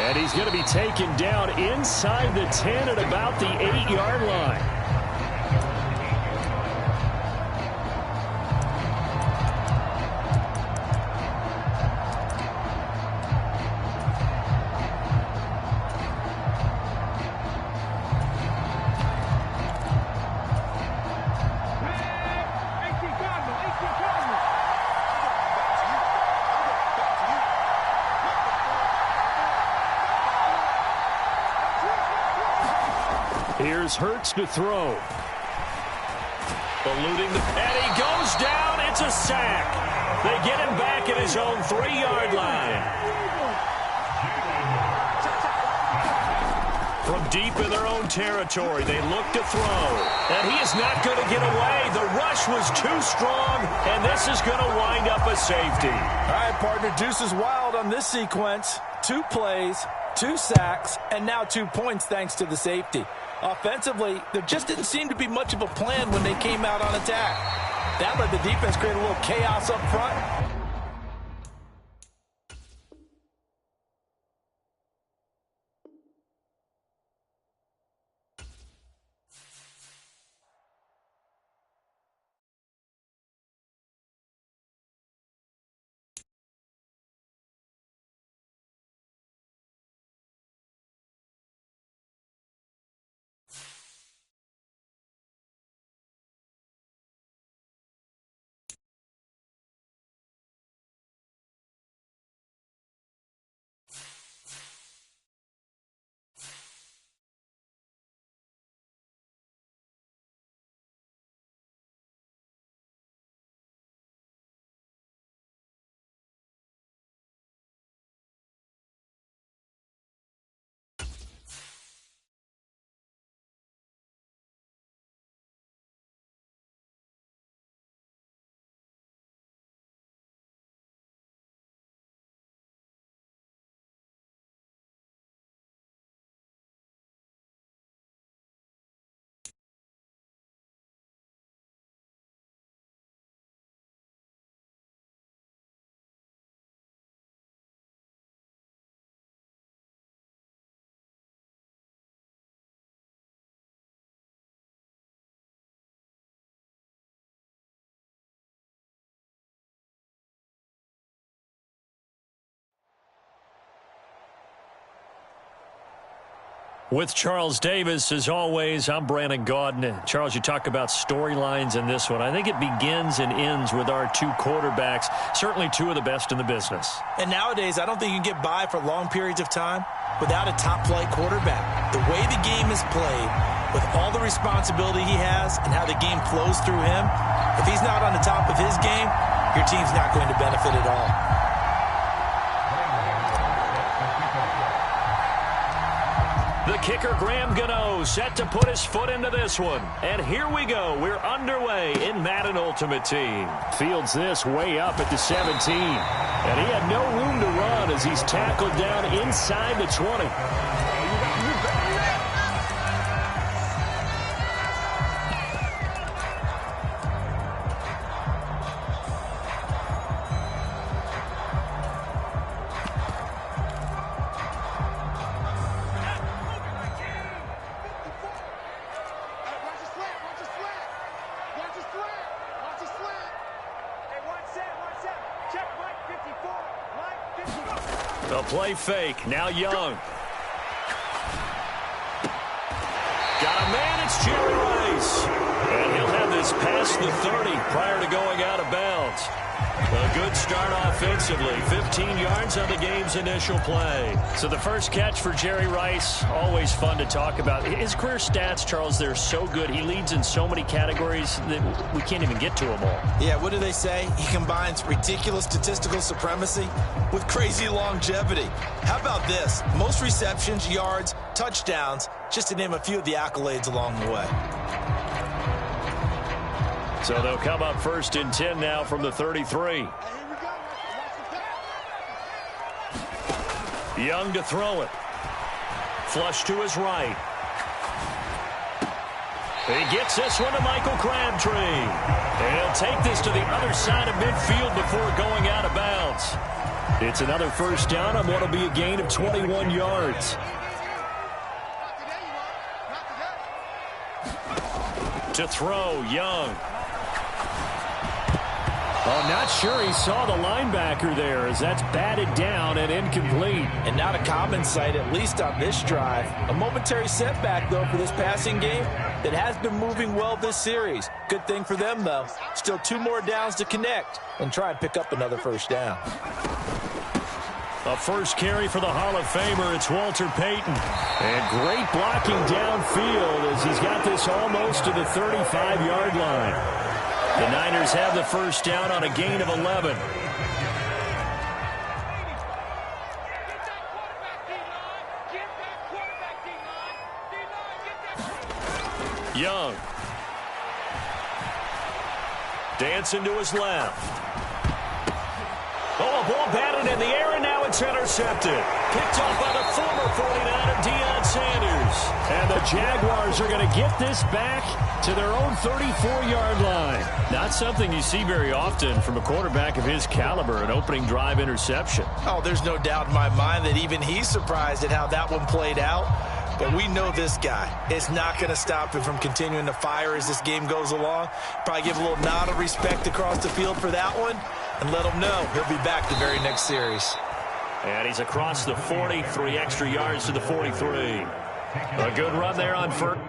And he's going to be taken down inside the 10 at about the 8-yard line. Here's Hurts to throw. Eluding and he goes down. It's a sack. They get him back at his own 3-yard line. From deep in their own territory, they look to throw. And he is not going to get away. The rush was too strong, and this is going to wind up a safety. All right, partner, deuce is wild on this sequence. 2 plays, 2 sacks, and now 2 points thanks to the safety. Offensively, there just didn't seem to be much of a plan when they came out on attack. That let the defense create a little chaos up front. With Charles Davis, as always, I'm Brandon Gaudin. Charles, you talk about storylines in this one. I think it begins and ends with our two quarterbacks, certainly two of the best in the business. And nowadays, I don't think you can get by for long periods of time without a top-flight quarterback. The way the game is played, with all the responsibility he has and how the game flows through him, if he's not on the top of his game, your team's not going to benefit at all. The kicker, Graham Gano, set to put his foot into this one. And here we go. We're underway in Madden Ultimate Team. Fields this way up at the 17. And he had no room to run as he's tackled down inside the 20. The play fake. Now Young. Got a man. It's Jerry Rice. And he'll have this past the 30 prior to going out of bounds. A good start offensively. 15 yards on the game's initial play. So the first catch for Jerry Rice, always fun to talk about. His career stats, Charles, they're so good. He leads in so many categories that we can't even get to them all. Yeah, what do they say? He combines ridiculous statistical supremacy with crazy longevity. How about this? Most receptions, yards, touchdowns, just to name a few of the accolades along the way. So they'll come up 1st and 10 now from the 33. Young to throw it. Flush to his right. He gets this one to Michael Crabtree. And he'll take this to the other side of midfield before going out of bounds. It's another first down on what will be a gain of 21 yards. To throw, Young. Oh, not sure he saw the linebacker there as that's batted down and incomplete. And not a common sight, at least on this drive. A momentary setback, though, for this passing game that has been moving well this series. Good thing for them, though. Still 2 more downs to connect and try and pick up another first down. A first carry for the Hall of Famer. It's Walter Payton. And great blocking downfield as he's got this almost to the 35-yard line. The Niners have the first down on a gain of 11. Young. Dancing to his left. Oh, a ball batted in the air, and now it's intercepted. Picked off by the former 49er, Deion Sanders. And the Jaguars are going to get this back to their own 34-yard line. Not something you see very often from a quarterback of his caliber, an opening drive interception. Oh, there's no doubt in my mind that even he's surprised at how that one played out. But we know this guy is not going to stop him from continuing to fire as this game goes along. Probably give a little nod of respect across the field for that one and let him know he'll be back the very next series. And he's across the 40, 3 extra yards to the 43. A good run there on first.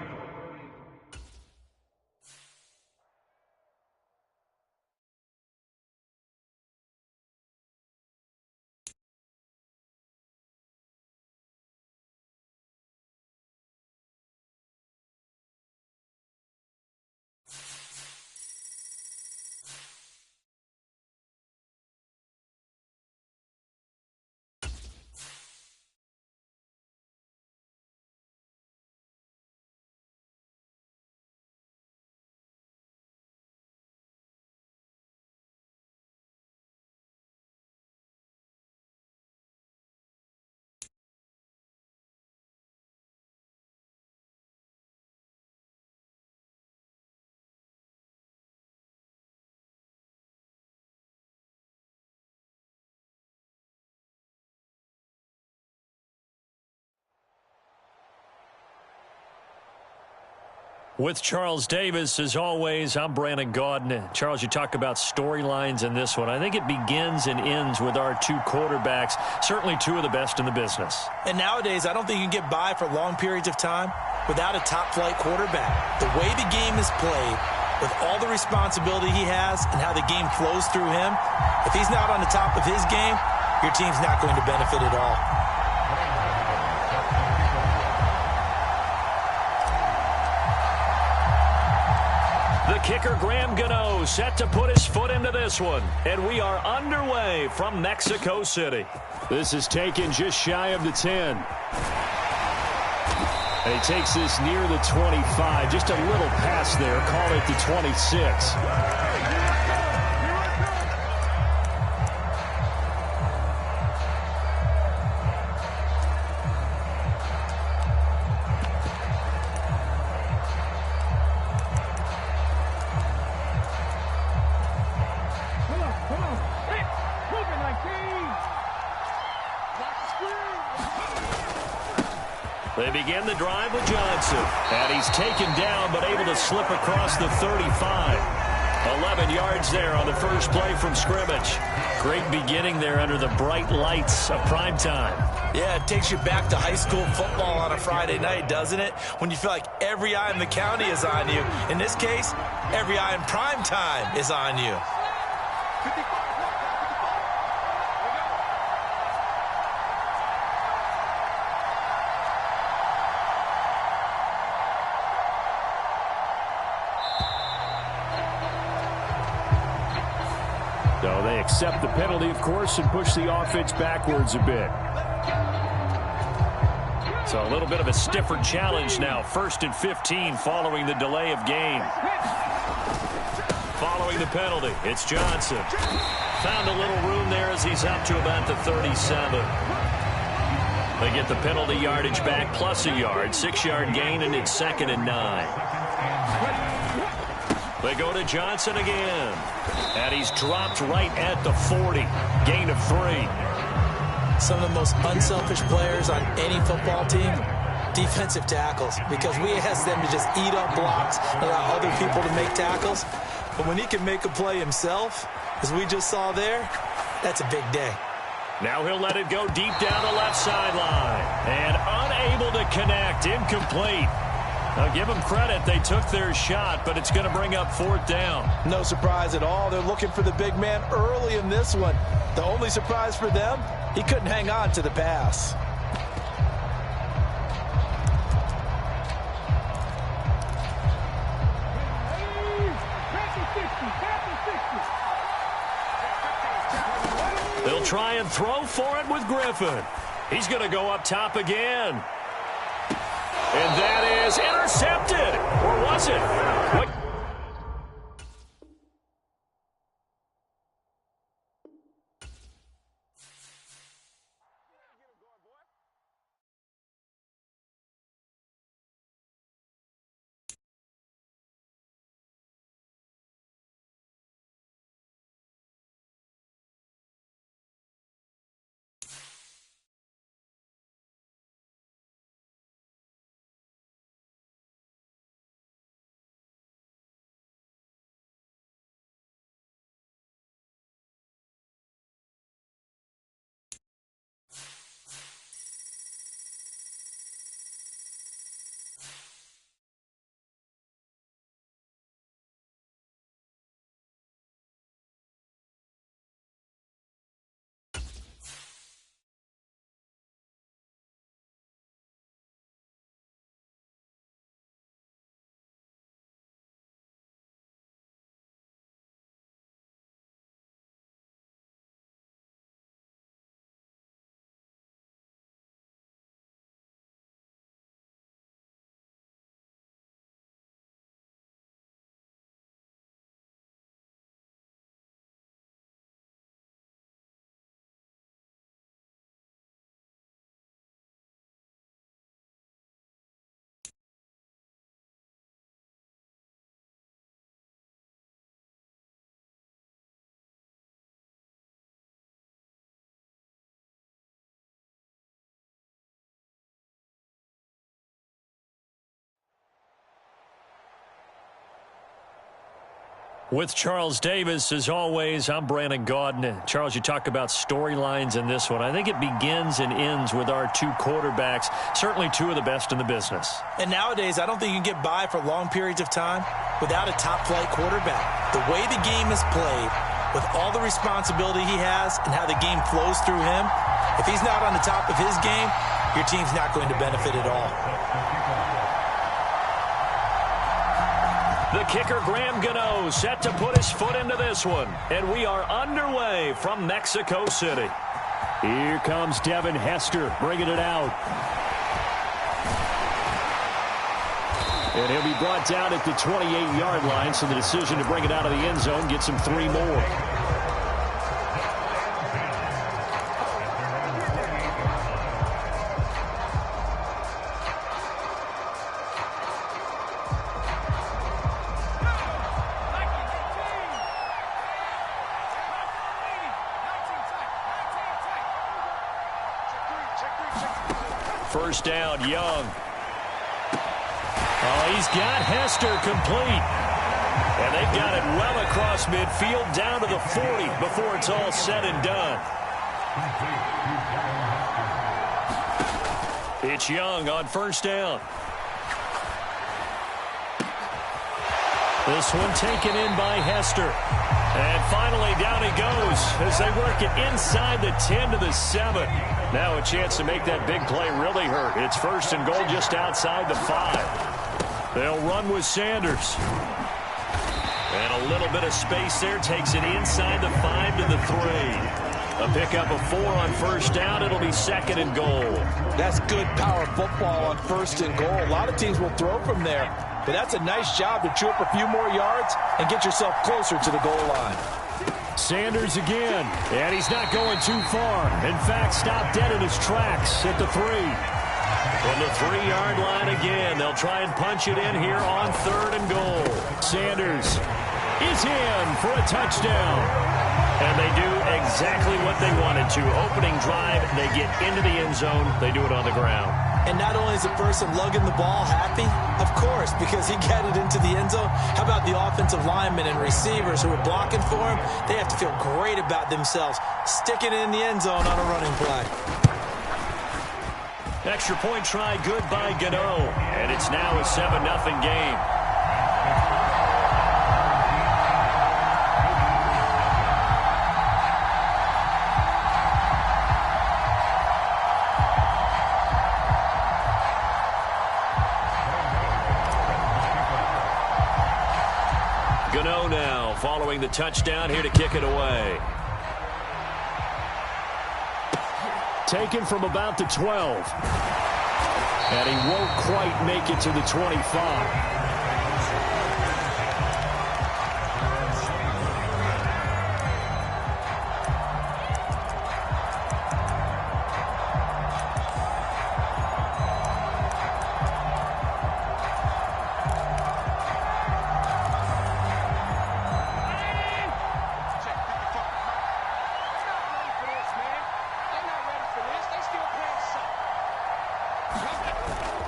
With Charles Davis, as always, I'm Brandon Gaudin. Charles, you talk about storylines in this one. I think it begins and ends with our 2 quarterbacks, certainly 2 of the best in the business. And nowadays, I don't think you can get by for long periods of time without a top-flight quarterback. The way the game is played, with all the responsibility he has and how the game flows through him, if he's not on the top of his game, your team's not going to benefit at all. The kicker, Graham Gano, set to put his foot into this one. And we are underway from Mexico City. This is taken just shy of the 10. And he takes this near the 25. Just a little pass there. Call it the 26. They begin the drive with Johnson. And he's taken down, but able to slip across the 35. 11 yards there on the first play from scrimmage. Great beginning there under the bright lights of prime time. Yeah, it takes you back to high school football on a Friday night, doesn't it? When you feel like every eye in the county is on you. In this case, every eye in prime time is on you. So they accept the penalty, of course, and push the offense backwards a bit. So a little bit of a stiffer challenge now. 1st and 15 following the delay of game. Following the penalty, it's Johnson. Found a little room there as he's up to about the 37. They get the penalty yardage back plus a yard. 6-yard gain, and it's 2nd and 9. They go to Johnson again. And he's dropped right at the 40. Gain of 3. Some of the most unselfish players on any football team, defensive tackles, because we ask them to just eat up blocks, allow other people to make tackles. But when he can make a play himself, as we just saw there, that's a big day. Now he'll let it go deep down the left sideline. And unable to connect. Incomplete. Now, give them credit. They took their shot, but it's going to bring up 4th down. No surprise at all. They're looking for the big man early in this one. The only surprise for them, he couldn't hang on to the pass. They'll try and throw for it with Griffin. He's going to go up top again. And that is intercepted. Or was it? What? With Charles Davis, as always, I'm Brandon Gaudin. Charles, you talk about storylines in this one. I think it begins and ends with our 2 quarterbacks, certainly 2 of the best in the business. And nowadays, I don't think you can get by for long periods of time without a top-flight quarterback. The way the game is played, with all the responsibility he has and how the game flows through him, if he's not on the top of his game, your team's not going to benefit at all. The kicker, Graham Gano, set to put his foot into this one. And we are underway from Mexico City. Here comes Devin Hester bringing it out. And he'll be brought down at the 28-yard line, so the decision to bring it out of the end zone gets him 3 more. First down, Young. Oh, he's got Hester complete. And they've got it well across midfield down to the 40 before it's all said and done. It's Young on first down. This one taken in by Hester. And finally down he goes as they work it inside the 10 to the 7. Now a chance to make that big play really hurt. It's first and goal just outside the 5. They'll run with Sanders. And a little bit of space there takes it inside the 5 to the 3. A pickup of 4 on first down. It'll be second and goal. That's good power football on first and goal. A lot of teams will throw from there, but that's a nice job to chew up a few more yards and get yourself closer to the goal line. Sanders again, and he's not going too far. In fact, stopped dead in his tracks at the 3. From the 3-yard line again, they'll try and punch it in here on third and goal. Sanders is in for a touchdown. And they do exactly what they wanted to. Opening drive, they get into the end zone. They do it on the ground. And not only is the person lugging the ball happy, of course, because he got it into the end zone. How about the offensive linemen and receivers who are blocking for him? They have to feel great about themselves, sticking it in the end zone on a running play. Extra point try good by Gano. And it's now a 7-0 game. Gano now following the touchdown here to kick it away. Taken from about the 12. And he won't quite make it to the 25.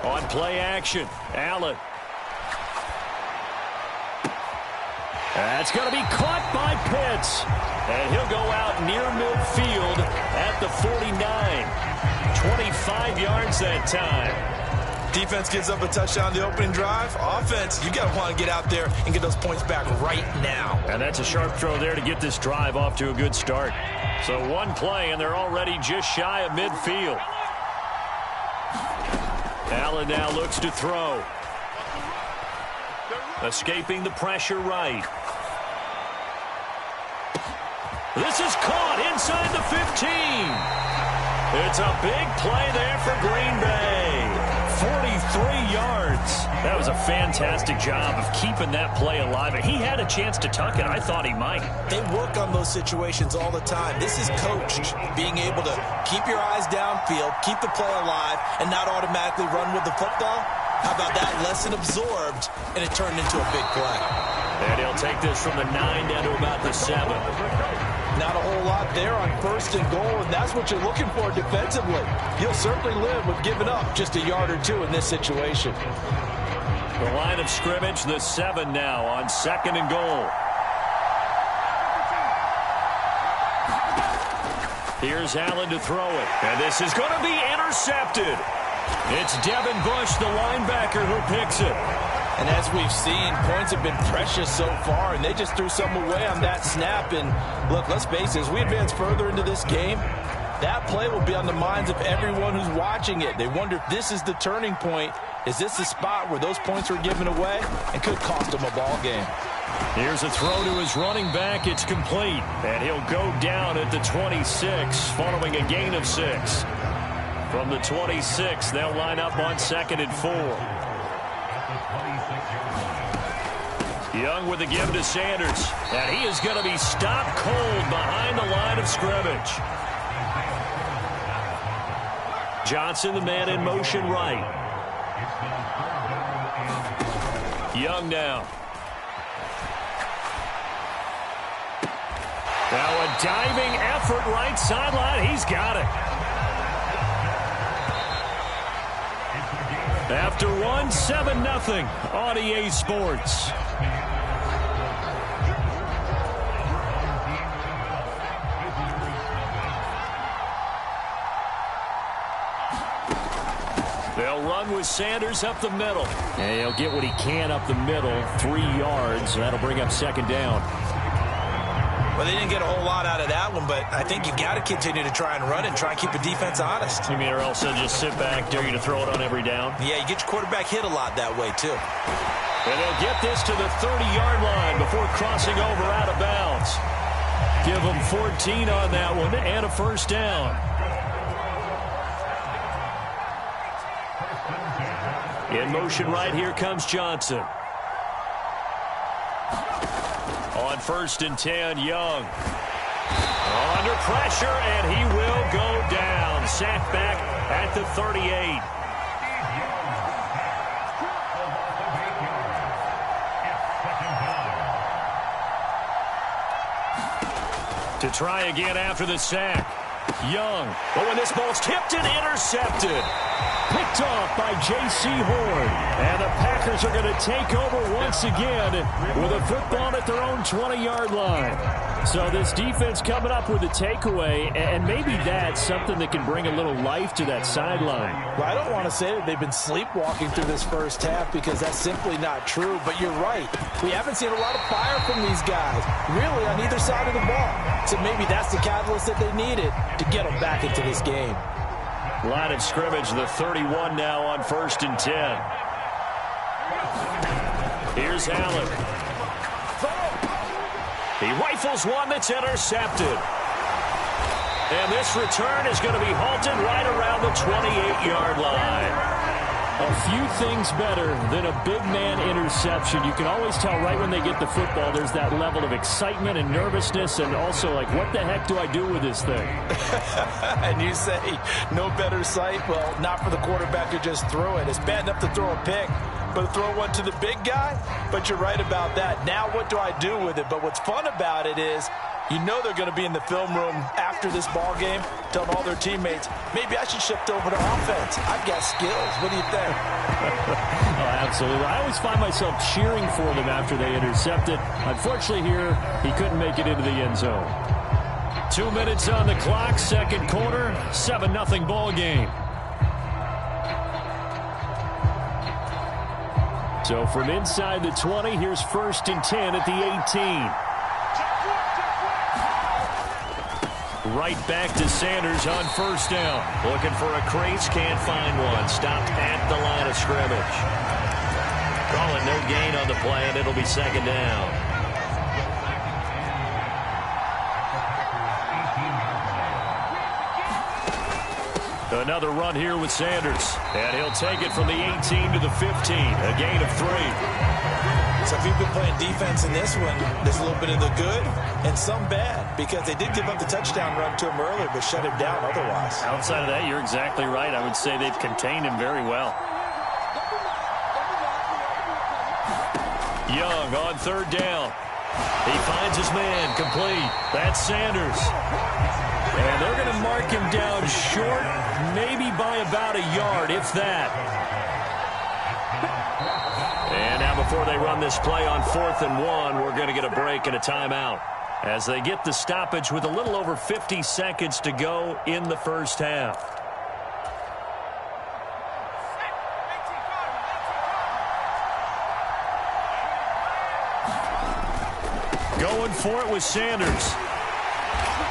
On play action, Allen. That's going to be caught by Pitts. And he'll go out near midfield at the 49. 25 yards that time. Defense gives up a touchdown the opening drive. Offense, you got to want to get out there and get those points back right now. And that's a sharp throw there to get this drive off to a good start. So one play, and they're already just shy of midfield. Allen now looks to throw. Escaping the pressure right. This is caught inside the 15. It's a big play there for Green Bay. 43 yards. That was a fantastic job of keeping that play alive. He had a chance to tuck it. I thought he might. They work on those situations all the time. This is coached, being able to keep your eyes downfield, keep the play alive, and not automatically run with the football. How about that? Lesson absorbed, and it turned into a big play. And he'll take this from the 9 down to about the 7. Not a whole lot there on first and goal, and that's what you're looking for defensively. You'll certainly live with giving up just a yard or two in this situation. The line of scrimmage, the 7 now on second and goal. Here's Allen to throw it, and this is going to be intercepted. It's Devin Bush, the linebacker, who picks it. And as we've seen, points have been precious so far, and they just threw some away on that snap. And look, let's face it, as we advance further into this game, that play will be on the minds of everyone who's watching it. They wonder if this is the turning point. Is this the spot where those points were given away and could cost them a ball game? Here's a throw to his running back. It's complete. And he'll go down at the 26 following a gain of 6. From the 26, they'll line up on second and 4. Young with the give to Sanders. And he is going to be stopped cold behind the line of scrimmage. Johnson, the man in motion right. Young now. Now a diving effort right sideline. He's got it. After one, 7-0 on EA Sports. They'll run with Sanders up the middle. And he'll get what he can up the middle, 3 yards. That'll bring up second down. Well, they didn't get a whole lot out of that one, but I think you got to continue to try and run and try and keep the defense honest. You mean, or else they'll just sit back, dare you to throw it on every down? Yeah, you get your quarterback hit a lot that way, too. And they'll get this to the 30-yard line before crossing over out of bounds. Give them 14 on that one and a first down. In motion right, here comes Johnson. On 1st and 10, Young. Under pressure, and he will go down. Sacked back at the 38. To try again after the sack. Young. But when this ball's tipped and intercepted. Picked off by J.C. Horn. And the Packers are going to take over once again with a football at their own 20-yard line. So this defense coming up with a takeaway, and maybe that's something that can bring a little life to that sideline. Well, I don't want to say that they've been sleepwalking through this first half because that's simply not true, but you're right. We haven't seen a lot of fire from these guys, really, on either side of the ball. So maybe that's the catalyst that they needed to get them back into this game. Line of scrimmage, the 31 now on 1st and 10. Here's Allen. He rifles one that's intercepted. And this return is going to be halted right around the 28-yard line. A few things better than a big man interception. You can always tell right when they get the football, there's that level of excitement and nervousness, and also like, what the heck do I do with this thing? And you say, no better sight? Well, not for the quarterback who just threw it. It's bad enough to throw a pick, but to throw one to the big guy? But you're right about that. Now what do I do with it? But what's fun about it is, you know they're going to be in the film room after this ball game telling all their teammates, maybe I should shift over to offense. I've got skills. What do you think? Oh, absolutely. I always find myself cheering for them after they intercept it. Unfortunately here, he couldn't make it into the end zone. 2 minutes on the clock, second quarter, 7-0 ball game. So from inside the 20, here's 1st and 10 at the 18. Right back to Sanders on 1st down. Looking for a crease, can't find one. Stopped at the line of scrimmage. Calling no gain on the play, and it'll be second down. Another run here with Sanders. And he'll take it from the 18 to the 15. A gain of 3. So if you've been playing defense in this one, there's a little bit of the good and some bad, because they did give up the touchdown run to him earlier, but shut him down otherwise. Outside of that, you're exactly right. I would say they've contained him very well. Young on 3rd down. He finds his man, complete. That's Sanders. And they're going to mark him down short, maybe by about a yard, if that. And now before they run this play on 4th and 1, we're going to get a break and a timeout as they get the stoppage with a little over 50 seconds to go in the first half. Going for it with Sanders.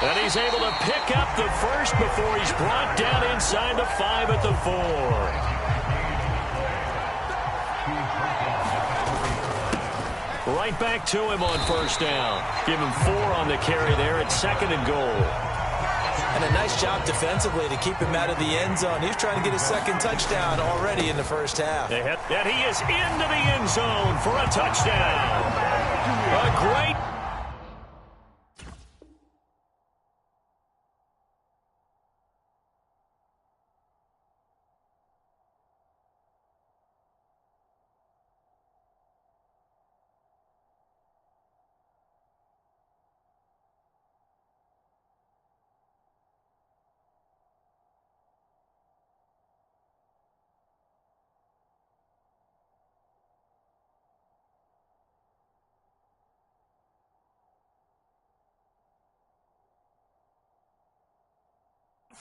And he's able to pick up the first before he's brought down inside the 5 at the 4. Right back to him on 1st down. Give him 4 on the carry there at 2nd and goal. And a nice job defensively to keep him out of the end zone. He's trying to get his 2nd touchdown already in the first half. And he is into the end zone for a touchdown. A great...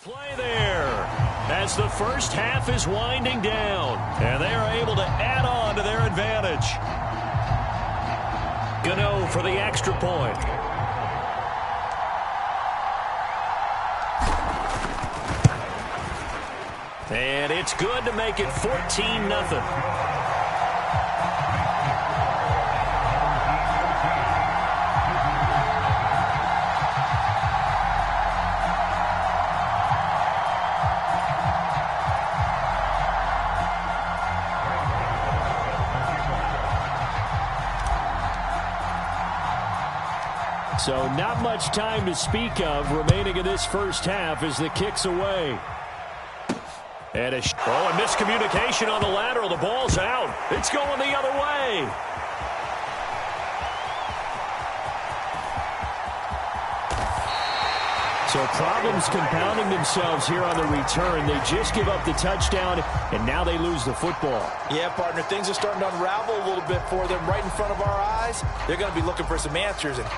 Play there as the first half is winding down, and they are able to add on to their advantage. Gano for the extra point. And it's good to make it 14-0. So not much time to speak of remaining in this first half as the kick's away. And a miscommunication on the lateral. The ball's out. It's going the other way. So problems compounding themselves here on the return. They just give up the touchdown, and now they lose the football. Yeah, partner, things are starting to unravel a little bit for them right in front of our eyes. They're going to be looking for some answers. And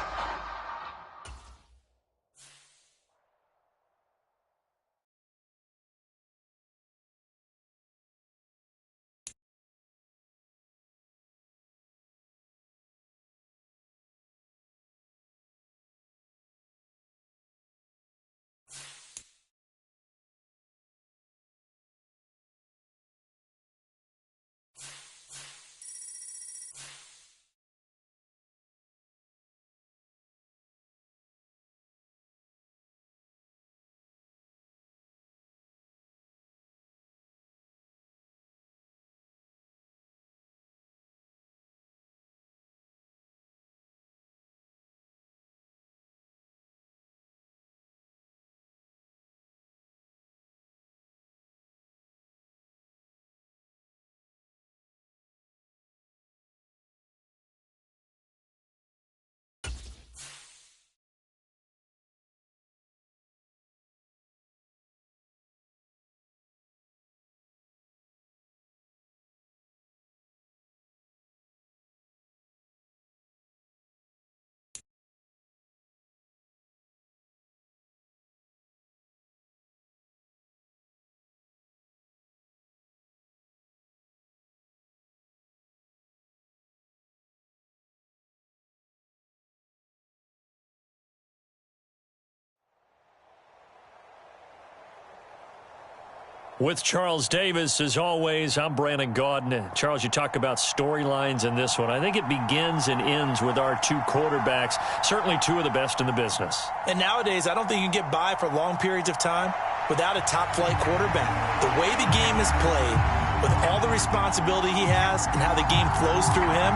with Charles Davis, as always, I'm Brandon Gaudin. Charles, you talk about storylines in this one. I think it begins and ends with our two quarterbacks, certainly two of the best in the business. And nowadays, I don't think you can get by for long periods of time without a top-flight quarterback. The way the game is played, with all the responsibility he has and how the game flows through him,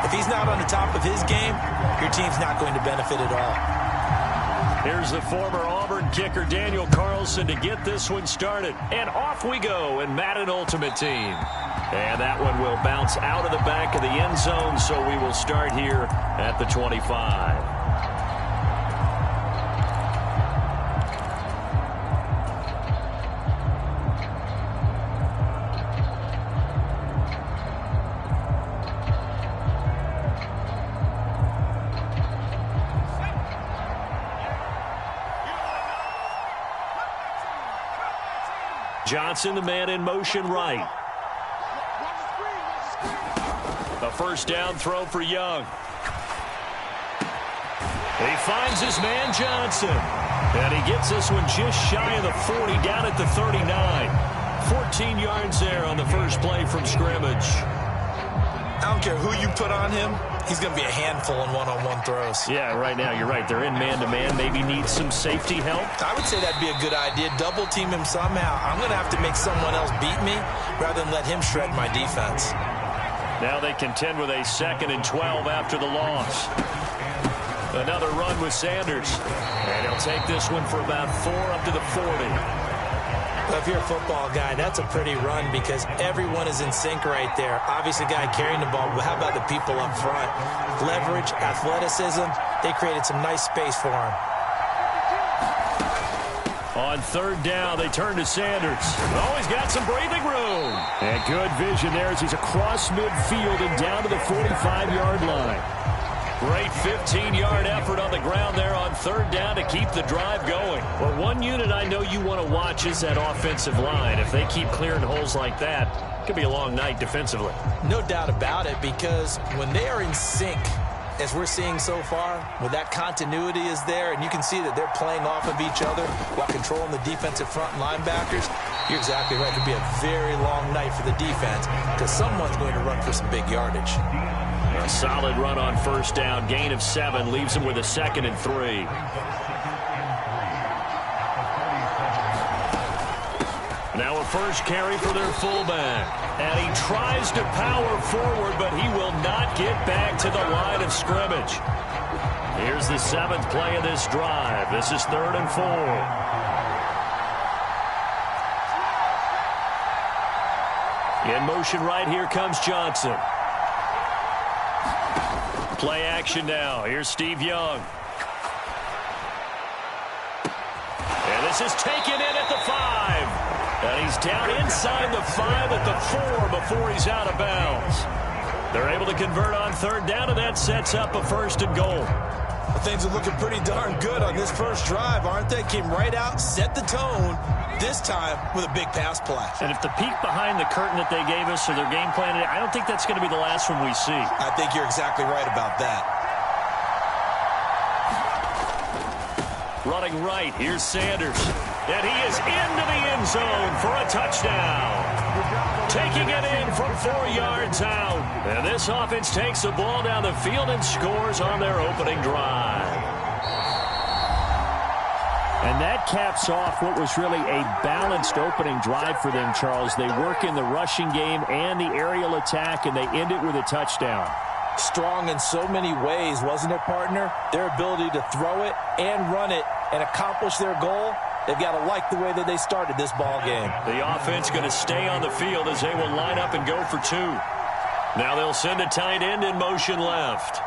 if he's not on the top of his game, your team's not going to benefit at all. Here's the former Auburn kicker, Daniel Carlson, to get this one started. And off we go in Madden Ultimate Team. And that one will bounce out of the back of the end zone, so we will start here at the 25. Johnson, the man in motion right. A first down throw for Young. He finds his man Johnson. And he gets this one just shy of the 40, down at the 39. 14 yards there on the first play from scrimmage. I don't care who you put on him. He's going to be a handful in one-on-one throws. Yeah, right now, you're right. They're in man-to-man. Maybe need some safety help. I would say that'd be a good idea. Double team him somehow. I'm going to have to make someone else beat me rather than let him shred my defense. Now they contend with a 2nd and 12 after the loss. Another run with Sanders. And he'll take this one for about 4 up to the 40. Well, if you're a football guy, that's a pretty run because everyone is in sync right there. Obviously, the guy carrying the ball, but how about the people up front? Leverage, athleticism, they created some nice space for him. On 3rd down, they turn to Sanders. Oh, he's got some breathing room. And good vision there as he's across midfield and down to the 45-yard line. Great 15-yard effort on the ground there on 3rd down to keep the drive going. Well, one unit I know you want to watch is that offensive line. If they keep clearing holes like that, it could be a long night defensively. No doubt about it, because when they are in sync, as we're seeing so far, when that continuity is there, and you can see that they're playing off of each other while controlling the defensive front linebackers, you're exactly right. It could be a very long night for the defense because someone's going to run for some big yardage. A solid run on 1st down. Gain of 7 leaves them with a 2nd and 3. Now a first carry for their fullback. And he tries to power forward, but he will not get back to the line of scrimmage. Here's the 7th play of this drive. This is 3rd and 4. In motion right here comes Johnson. Play action now. Here's Steve Young. And this is taken in at the 5. And he's down inside the 5 at the 4 before he's out of bounds. They're able to convert on 3rd down, and that sets up a 1st and goal. Well, things are looking pretty darn good on this first drive, aren't they? Came right out, set the tone, this time with a big pass play. And if the peek behind the curtain that they gave us or their game plan, I don't think that's going to be the last one we see. I think you're exactly right about that. Running right, here's Sanders. And he is into the end zone for a touchdown. Taking it in from 4 yards out. And this offense takes the ball down the field and scores on their opening drive. And that caps off what was really a balanced opening drive for them, Charles. They work in the rushing game and the aerial attack, and they end it with a touchdown. Strong in so many ways, wasn't it, partner? Their ability to throw it and run it and accomplish their goal, they've got to like the way that they started this ball game. The offense going to stay on the field as they will line up and go for 2. Now they'll send a tight end in motion left.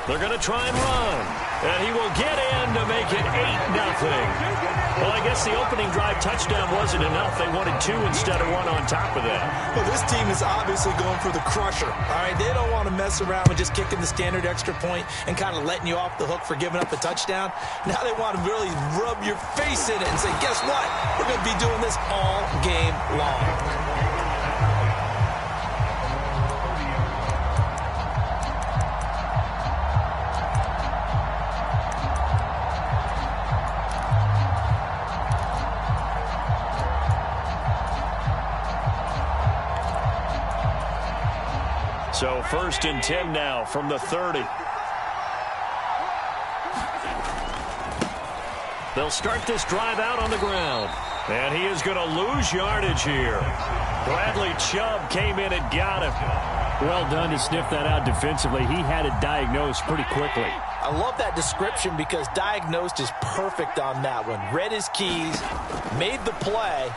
They're going to try and run. And he will get in to make it 8-0. Well, I guess the opening drive touchdown wasn't enough. They wanted 2 instead of 1 on top of that. Well, this team is obviously going for the crusher. All right, they don't want to mess around with just kicking the standard extra point and kind of letting you off the hook for giving up a touchdown. Now they want to really rub your face in it and say, guess what? We're going to be doing this all game long. So 1st and 10 now from the 30. They'll start this drive out on the ground. And he is going to lose yardage here. Bradley Chubb came in and got him. Well done to sniff that out defensively. He had it diagnosed pretty quickly. I love that description because diagnosed is perfect on that one. Read his keys, made the play,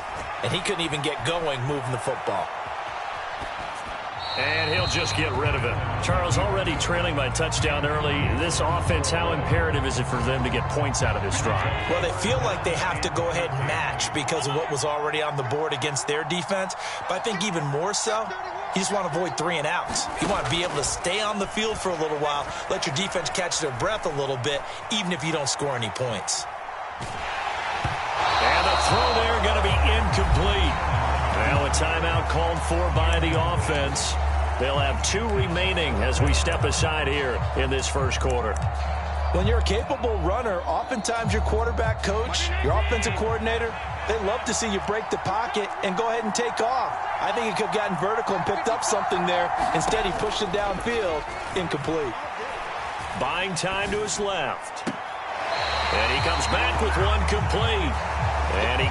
and he couldn't even get going moving the football. And he'll just get rid of it. Charles, already trailing by touchdown early. This offense, how imperative is it for them to get points out of this drive? Well, they feel like they have to go ahead and match because of what was already on the board against their defense. But I think even more so, you just want to avoid 3 and outs. You want to be able to stay on the field for a little while, let your defense catch their breath a little bit, even if you don't score any points. And the throw there going to be incomplete. Now a timeout called for by the offense. They'll have 2 remaining as we step aside here in this first quarter. When you're a capable runner, oftentimes your quarterback coach, your offensive coordinator, they love to see you break the pocket and go ahead and take off. I think he could have gotten vertical and picked up something there. Instead, he pushed it downfield. Incomplete. Buying time to his left. And he comes back with 1 complete. And he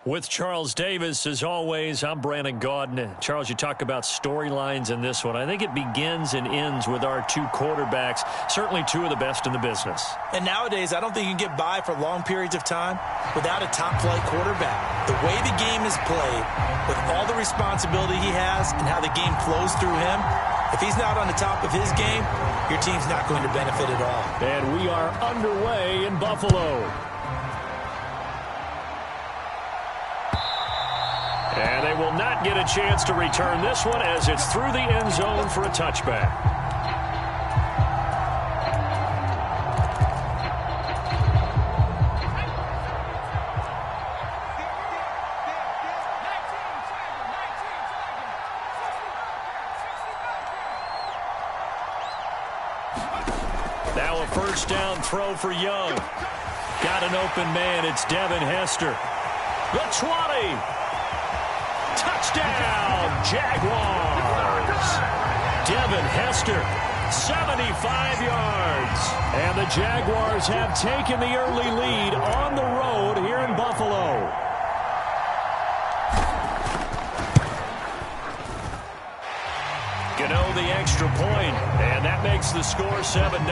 With Charles Davis, as always, I'm Brandon Gaudin. Charles, you talk about storylines in this one. I think it begins and ends with our two quarterbacks, certainly two of the best in the business. And nowadays, I don't think you can get by for long periods of time without a top-flight quarterback. The way the game is played, with all the responsibility he has and how the game flows through him, if he's not on the top of his game, your team's not going to benefit at all. And we are underway in Buffalo. And they will not get a chance to return this one as it's through the end zone for a touchback. Now a first down throw for Young. Got an open man. It's Devin Hester. The 20. Touchdown, Jaguars. Devin Hester, 75 yards. And the Jaguars have taken the early lead on the road here in Buffalo. Gano the extra point, and that makes the score 7-0.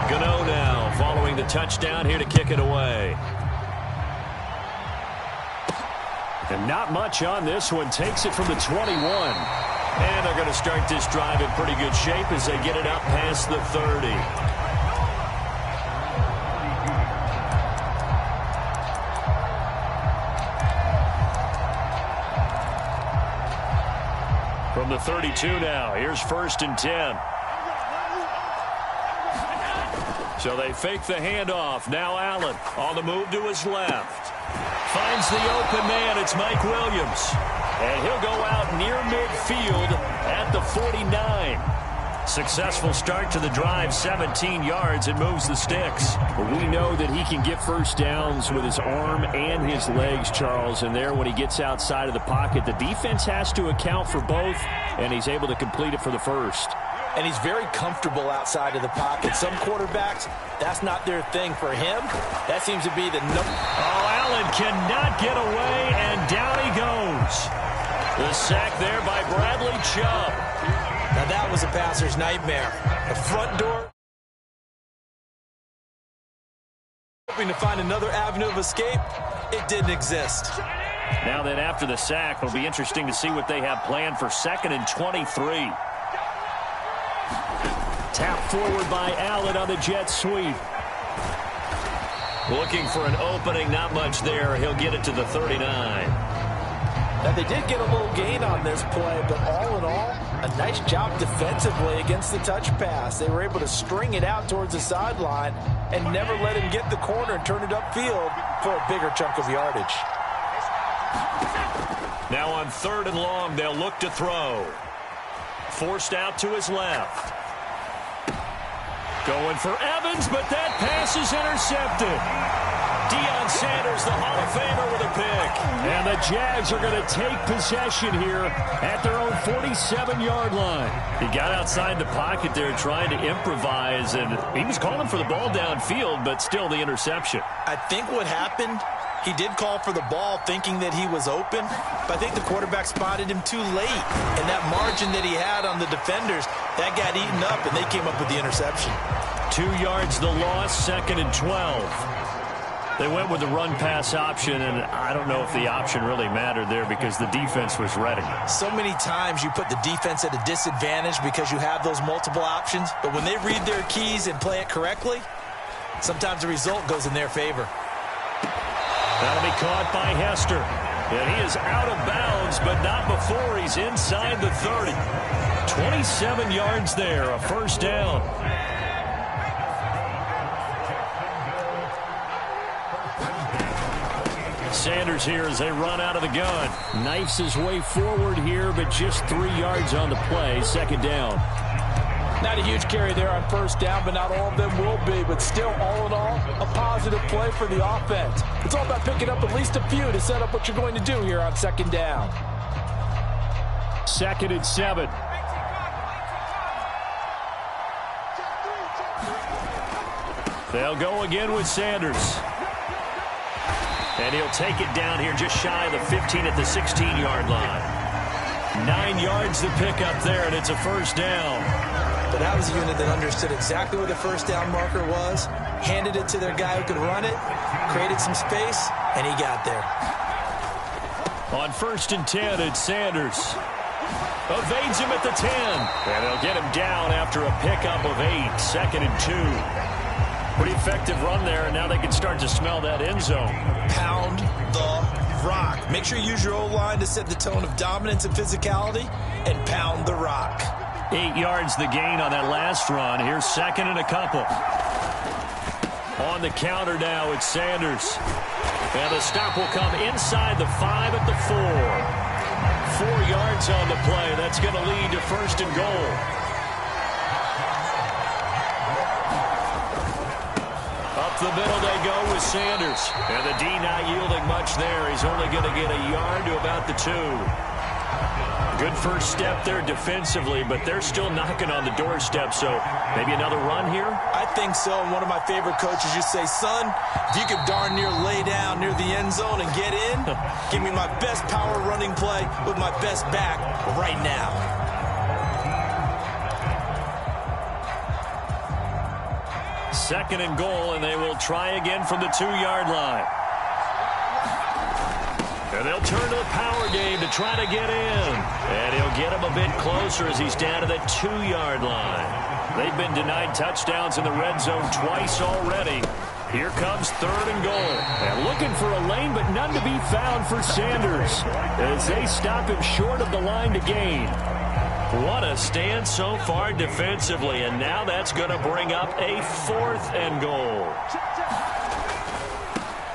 Gano now following the touchdown here to kick it away. And not much on this one. Takes it from the 21. And they're going to start this drive in pretty good shape as they get it up past the 30. From the 32 now, here's 1st and 10. So they fake the handoff. Now Allen on the move to his left. Finds the open man. It's Mike Williams. And he'll go out near midfield at the 49. Successful start to the drive, 17 yards. It moves the sticks. We know that he can get first downs with his arm and his legs, Charles. And there, when he gets outside of the pocket, the defense has to account for both, and he's able to complete it for the first. And he's very comfortable outside of the pocket. Some quarterbacks, that's not their thing. For him, that seems to be the number. Oh, Allen cannot get away, and down he goes. The sack there by Bradley Chubb. Now that was a passer's nightmare. The front door. Hoping to find another avenue of escape, it didn't exist. Now then, after the sack, it'll be interesting to see what they have planned for 2nd and 23. Tap forward by Allen on the jet sweep. Looking for an opening, not much there. He'll get it to the 39. Now they did get a little gain on this play, but all in all, a nice job defensively against the touch pass. They were able to string it out towards the sideline and never let him get the corner and turn it upfield for a bigger chunk of yardage. Now on 3rd and long, they'll look to throw. Forced out to his left. Going for Evans, but that pass is intercepted. Deion Sanders, the Hall of Famer, with a pick. And the Jags are going to take possession here at their own 47-yard line. He got outside the pocket there trying to improvise, and he was calling for the ball downfield, but still the interception. I think what happened, he did call for the ball thinking that he was open, but I think the quarterback spotted him too late. And that margin that he had on the defenders, that got eaten up, and they came up with the interception. 2 yards the loss, 2nd and 12. They went with the run-pass option, and I don't know if the option really mattered there because the defense was ready. So many times you put the defense at a disadvantage because you have those multiple options, but when they read their keys and play it correctly, sometimes the result goes in their favor. That'll be caught by Hester. And he is out of bounds, but not before he's inside the 30. 27 yards there, a first down. Sanders here as they run out of the gun. Knifes his way forward here, but just 3 yards on the play. 2nd down. Not a huge carry there on first down, but not all of them will be. But still, all in all, a positive play for the offense. It's all about picking up at least a few to set up what you're going to do here on 2nd down. 2nd and 7. They'll go again with Sanders. And he'll take it down here just shy of the 15 at the 16-yard line. 9 yards to pick up there, and it's a first down. But that was a unit that understood exactly where the first down marker was, handed it to their guy who could run it, created some space, and he got there. On 1st and 10, it's Sanders. Evades him at the 10. And they'll get him down after a pickup of 8. 2nd and 2. Pretty effective run there, and now they can start to smell that end zone. Pound the rock. Make sure you use your O-line to set the tone of dominance and physicality, and pound the rock. 8 yards the gain on that last run. Here's 2nd and a couple. On the counter now, it's Sanders. And the stop will come inside the 5 at the 4. 4 yards on the play. That's going to lead to 1st and goal. Up the middle they go with Sanders. And the D not yielding much there. He's only going to get a yard to about the 2. Good first step there defensively, but they're still knocking on the doorstep, so maybe another run here? I think so. And one of my favorite coaches used to say, son, if you could darn near lay down near the end zone and get in, give me my best power running play with my best back right now. Second and goal, and they will try again from the 2-yard line. And they'll turn to the power game to try to get in. And he'll get him a bit closer as he's down to the 2-yard line. They've been denied touchdowns in the red zone twice already. Here comes 3rd and goal. And looking for a lane, but none to be found for Sanders as they stop him short of the line to gain. What a stand so far defensively, and now that's going to bring up a 4th and goal.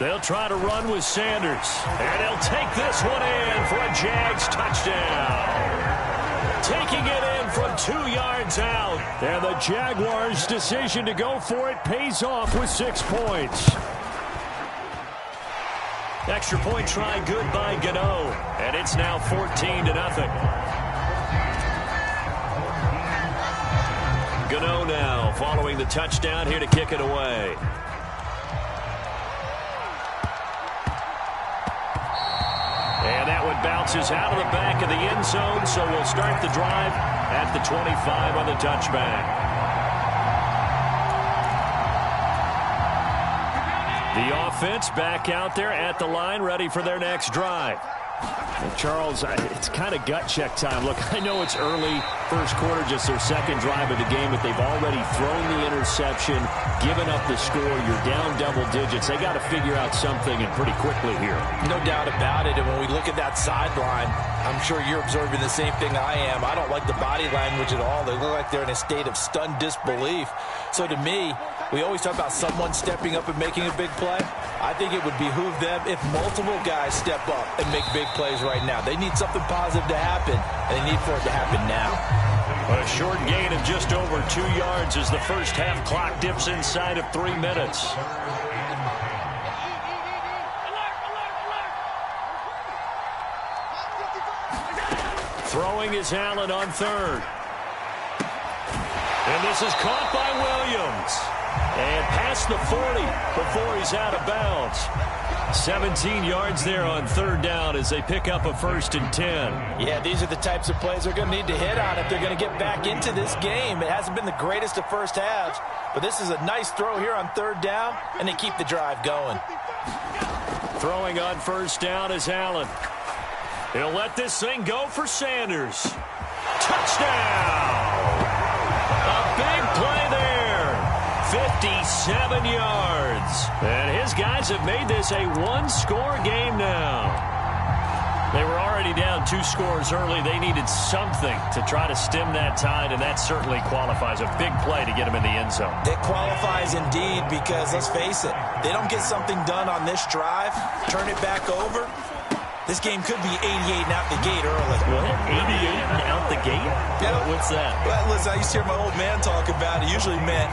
They'll try to run with Sanders, and he'll take this one in for a Jags touchdown. Taking it in from 2 yards out, and the Jaguars' decision to go for it pays off with 6 points. Extra point try good by Gano, and it's now 14-0. Gano now following the touchdown here to kick it away. And that one bounces out of the back of the end zone, so we'll start the drive at the 25 on the touchback. The offense back out there at the line, ready for their next drive. Charles, it's kind of gut check time. Look, I know it's early, first quarter, just their second drive of the game, but they've already thrown the interception, given up the score. You're down double digits. They got to figure out something, and pretty quickly here. No doubt about it. And when we look at that sideline, I'm sure you're observing the same thing I am. I don't like the body language at all. They look like they're in a state of stunned disbelief. So to me, we always talk about someone stepping up and making a big play. I think it would behoove them if multiple guys step up and make big plays right now. They need something positive to happen, and they need for it to happen now. A short gain of just over 2 yards as the first half clock dips inside of 3 minutes. Throwing is Allen on 3rd. And this is caught by Williams. And past the 40 before he's out of bounds. 17 yards there on 3rd down as they pick up a 1st and 10. Yeah, these are the types of plays they're going to need to hit on if they're going to get back into this game. It hasn't been the greatest of first halves, but this is a nice throw here on 3rd down, and they keep the drive going. Throwing on 1st down is Allen. He'll let this thing go for Sanders. Touchdown! A big play there. 57 yards. And his guys have made this a one-score game now. They were already down 2 scores early. They needed something to try to stem that tide, and that certainly qualifies. A big play to get him in the end zone. It qualifies indeed because, let's face it, they don't get something done on this drive, turn it back over, this game could be 88 and out the gate early. What? 88 and out the gate? Yeah. What's that? Well, listen, I used to hear my old man talk about it. Usually meant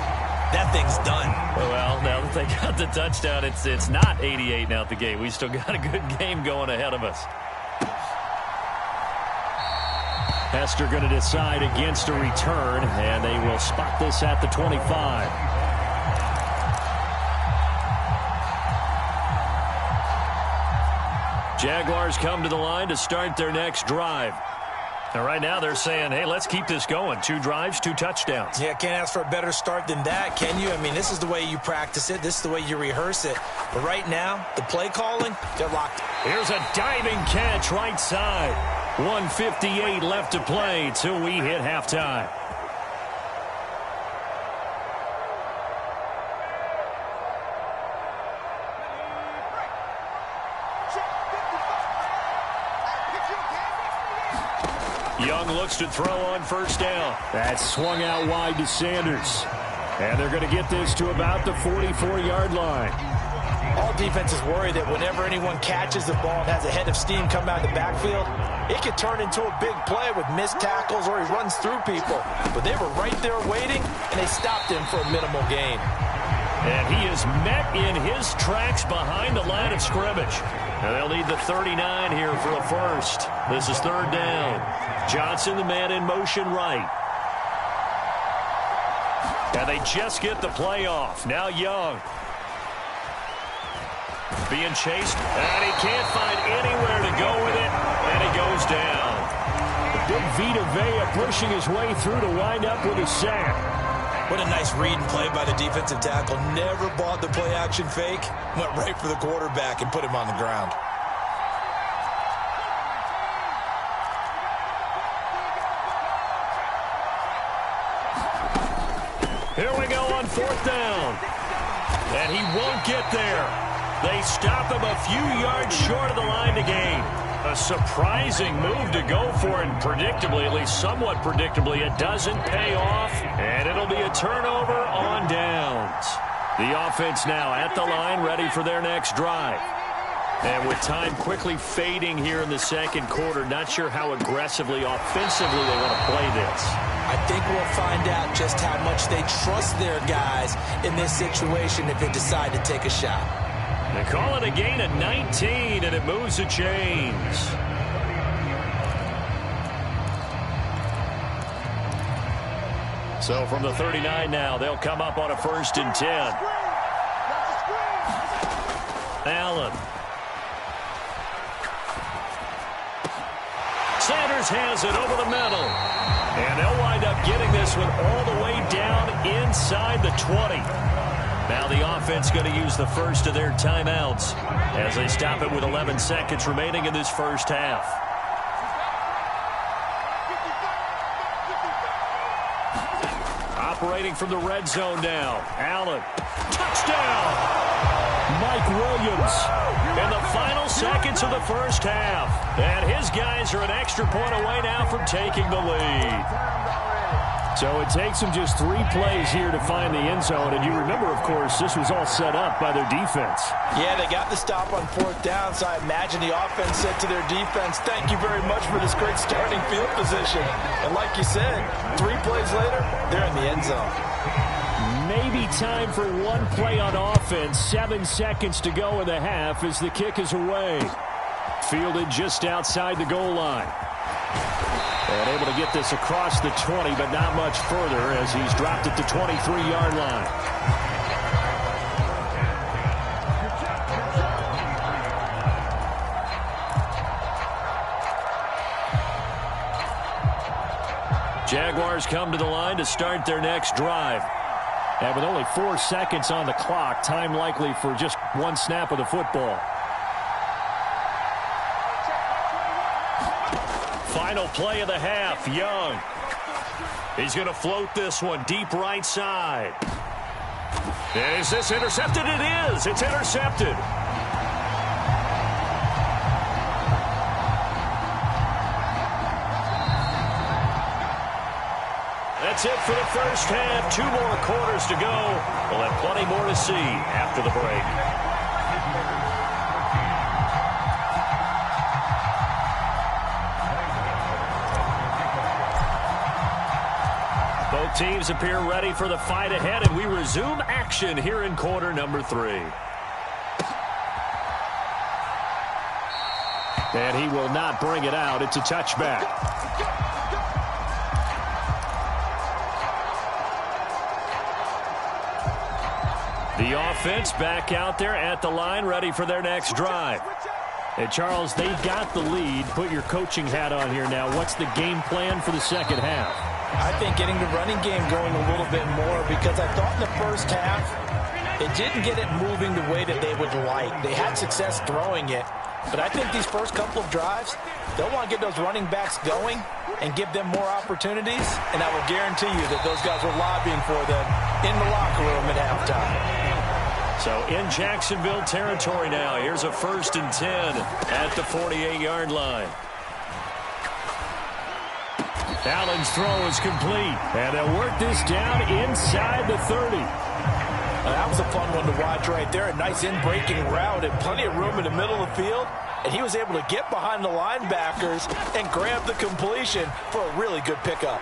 that thing's done. Well, now that they got the touchdown, it's not 88 and out the gate. We still got a good game going ahead of us. Hester going to decide against a return, and they will spot this at the 25. Jaguars come to the line to start their next drive. And right now they're saying, hey, let's keep this going. 2 drives, 2 touchdowns. Yeah, can't ask for a better start than that, can you? I mean, this is the way you practice it. This is the way you rehearse it. But right now, the play calling, they're locked. Here's a diving catch right side. 1:58 left to play till we hit halftime. Young looks to throw on first down. That swung out wide to Sanders. And they're going to get this to about the 44-yard line. All defenses worry that whenever anyone catches the ball and has a head of steam come out of the backfield, it could turn into a big play with missed tackles or he runs through people. But they were right there waiting, and they stopped him for a minimal gain. And he is met in his tracks behind the line of scrimmage. And they'll need the 39 here for a first. This is 3rd down. Johnson, the man in motion right. And they just get the play off. Now Young. Being chased, and he can't find anywhere to go with it, and he goes down. The big Vita Vea pushing his way through to wind up with a sack. What a nice read and play by the defensive tackle. Never bought the play-action fake. Went right for the quarterback and put him on the ground. Here we go on 4th down. And he won't get there. They stop him a few yards short of the line to gain. A surprising move to go for, and predictably, at least somewhat predictably, it doesn't pay off, and it'll be a turnover on downs. The offense now at the line, ready for their next drive. And with time quickly fading here in the 2nd quarter, not sure how aggressively, offensively they want to play this. I think we'll find out just how much they trust their guys in this situation if they decide to take a shot. They call it a gain of 19, and it moves the chains. So from the 39 now, they'll come up on a 1st and 10. Allen. Sanders has it over the middle. And they'll wind up getting this one all the way down inside the 20. Now the offense going to use the first of their timeouts as they stop it with 11 seconds remaining in this first half. Operating from the red zone now. Allen. Touchdown! Mike Williams. In the final seconds of the first half. And his guys are an extra point away now from taking the lead. So it takes them just 3 plays here to find the end zone. And you remember, of course, this was all set up by their defense. Yeah, they got the stop on 4th down, so I imagine the offense said to their defense, thank you very much for this great starting field position. And like you said, 3 plays later, they're in the end zone. Maybe time for 1 play on offense. 7 seconds to go in the half as the kick is away. Fielded just outside the goal line. And able to get this across the 20, but not much further as he's dropped at the 23-yard line. Jaguars come to the line to start their next drive. And with only 4 seconds on the clock, time likely for just 1 snap of the football. Final play of the half, Young. He's going to float this one deep right side. And is this intercepted? It is. It's intercepted. That's it for the first half. 2 more quarters to go. We'll have plenty more to see after the break. Both teams appear ready for the fight ahead, and we resume action here in quarter number 3. And he will not bring it out. It's a touchback. The offense back out there at the line, ready for their next drive. And Charles, they've got the lead. Put your coaching hat on here now. What's the game plan for the second half? I think getting the running game going a little bit more, because I thought in the first half it didn't get it moving the way that they would like. They had success throwing it, but I think these first couple of drives, they'll want to get those running backs going and give them more opportunities, and I will guarantee you that those guys were lobbying for them in the locker room at halftime. So in Jacksonville territory now. Here's a 1st and 10 at the 48-yard line. Allen's throw is complete. And they'll work this down inside the 30. That was a fun one to watch right there. A nice in-breaking route and plenty of room in the middle of the field. And he was able to get behind the linebackers and grab the completion for a really good pickup.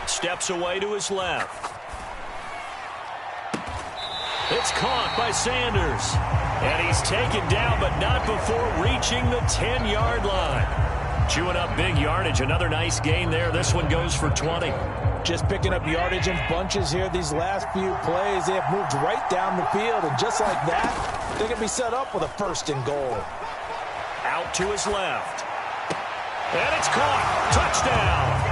Steps away to his left. It's caught by Sanders. And he's taken down, but not before reaching the 10-yard line. Chewing up big yardage. Another nice gain there. This one goes for 20. Just picking up yardage in bunches here. These last few plays, they have moved right down the field. And just like that, they're going to be set up with a 1st and goal. Out to his left. And it's caught. Touchdown.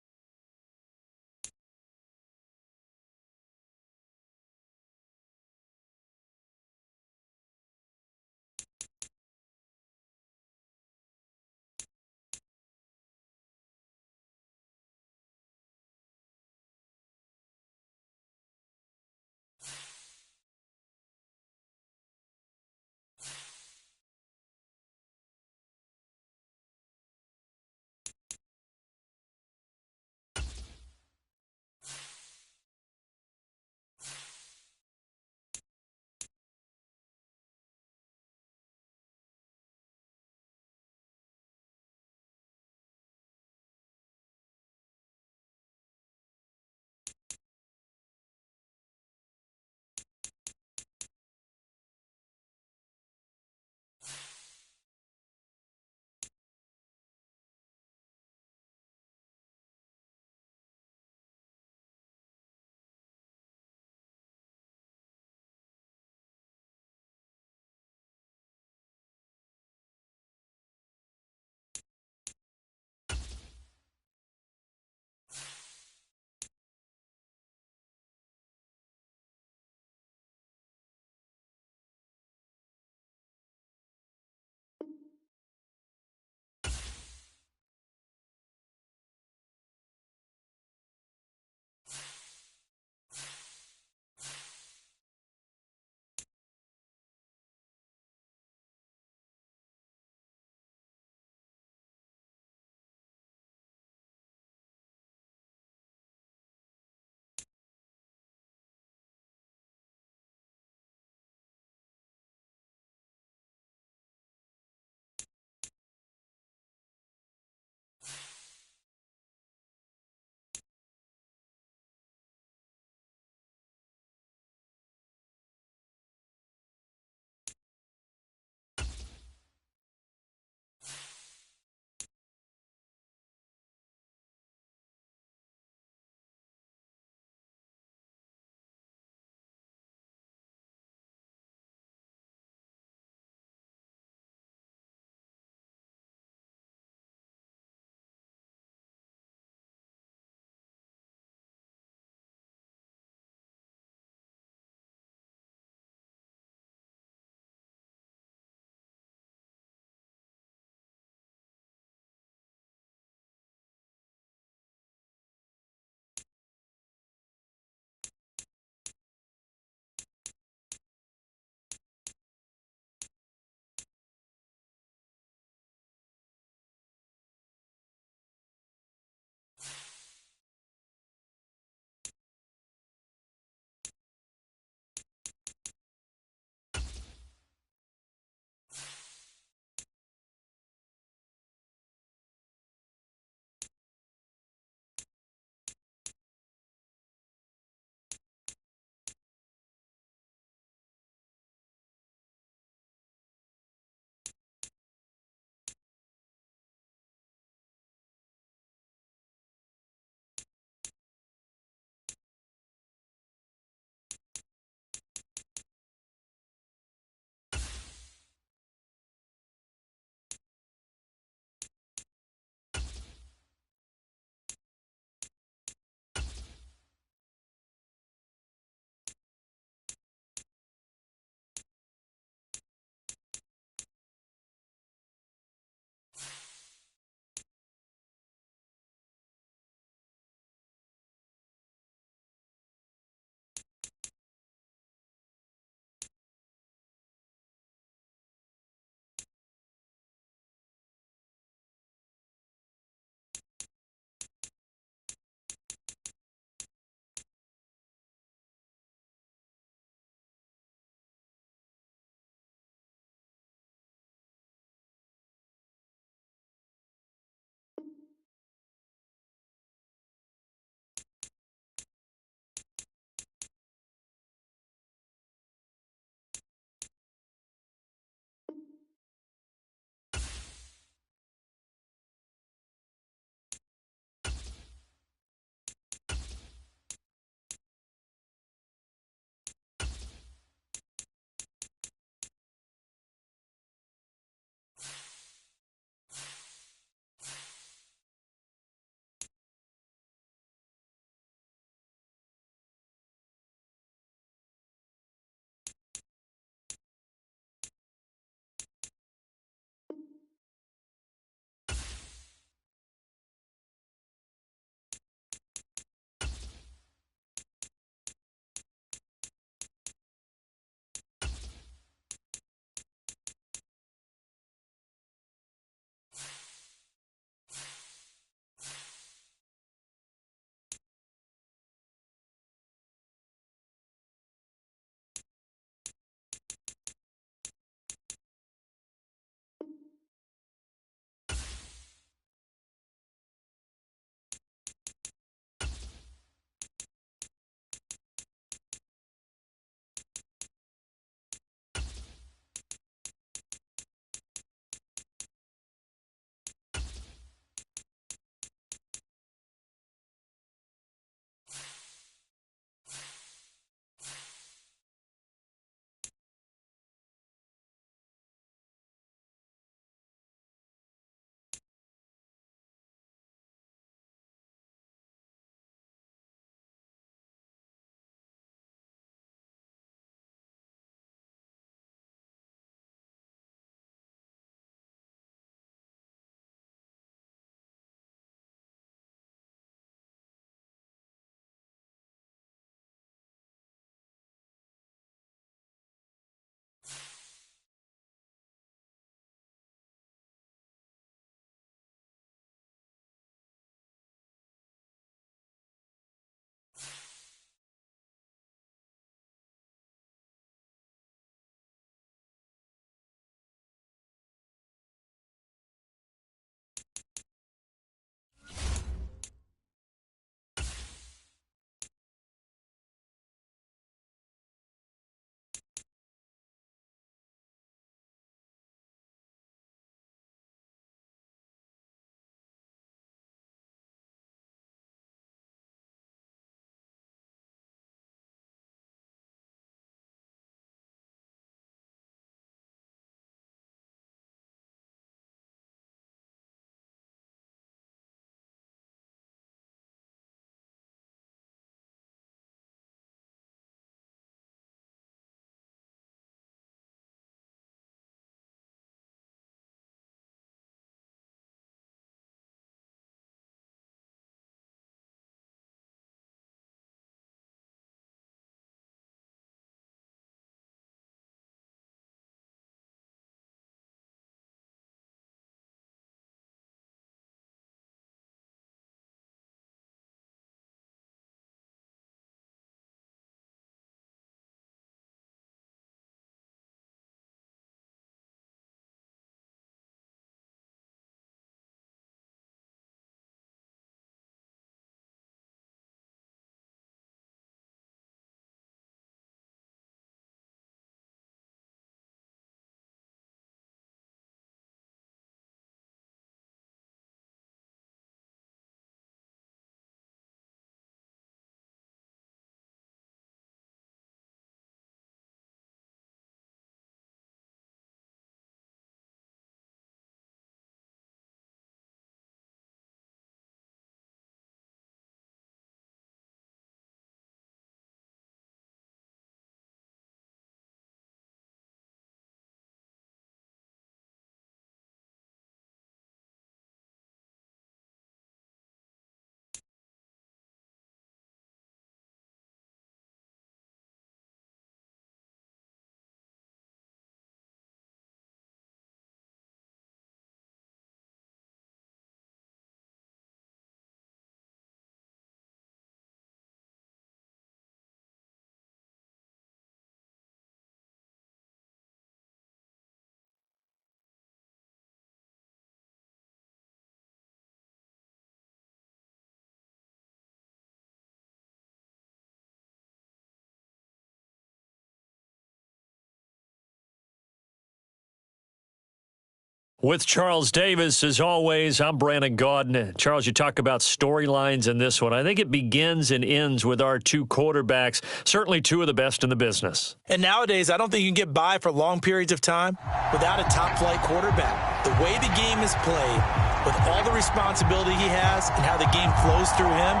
With Charles Davis, as always, I'm Brandon Gaudin. Charles, you talk about storylines in this one. I think it begins and ends with our two quarterbacks, certainly two of the best in the business. And nowadays, I don't think you can get by for long periods of time without a top-flight quarterback. The way the game is played, with all the responsibility he has and how the game flows through him,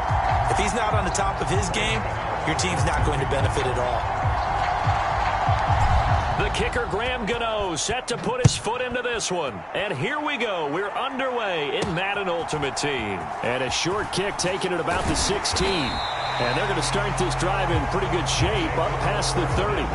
if he's not on the top of his game, your team's not going to benefit at all. The kicker, Graham Gano, set to put his foot into this one. And here we go. We're underway in Madden Ultimate Team. And a short kick taken at about the 16. And they're going to start this drive in pretty good shape up past the 30.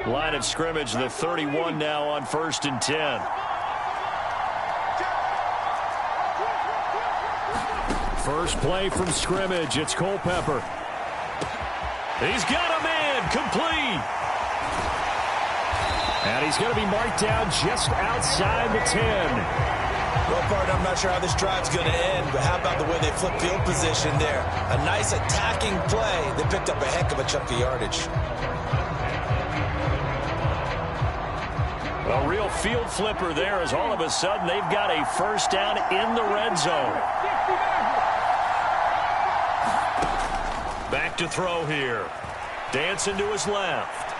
Line of scrimmage, the 31 now on 1st and 10. First play from scrimmage. It's Culpepper. He's got a man, complete. And he's going to be marked down just outside the 10. Well, partner, I'm not sure how this drive's going to end, but how about the way they flip field position there? A nice attacking play. They picked up a heck of a chunk of yardage. A real field flipper there, as all of a sudden they've got a first down in the red zone. Back to throw here. Dancing to his left.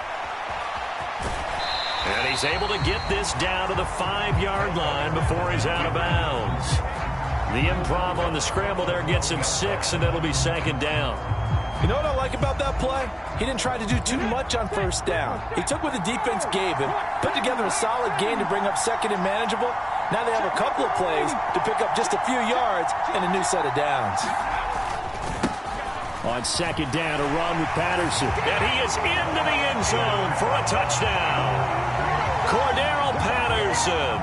And he's able to get this down to the 5-yard line before he's out of bounds. The improv on the scramble there gets him 6, and it'll be 2nd down. You know what I like about that play? He didn't try to do too much on first down. He took what the defense gave him, put together a solid game to bring up 2nd and manageable. Now they have a couple of plays to pick up just a few yards and a new set of downs. On 2nd down, a run with Patterson. And he is into the end zone for a touchdown. Cordero Patterson,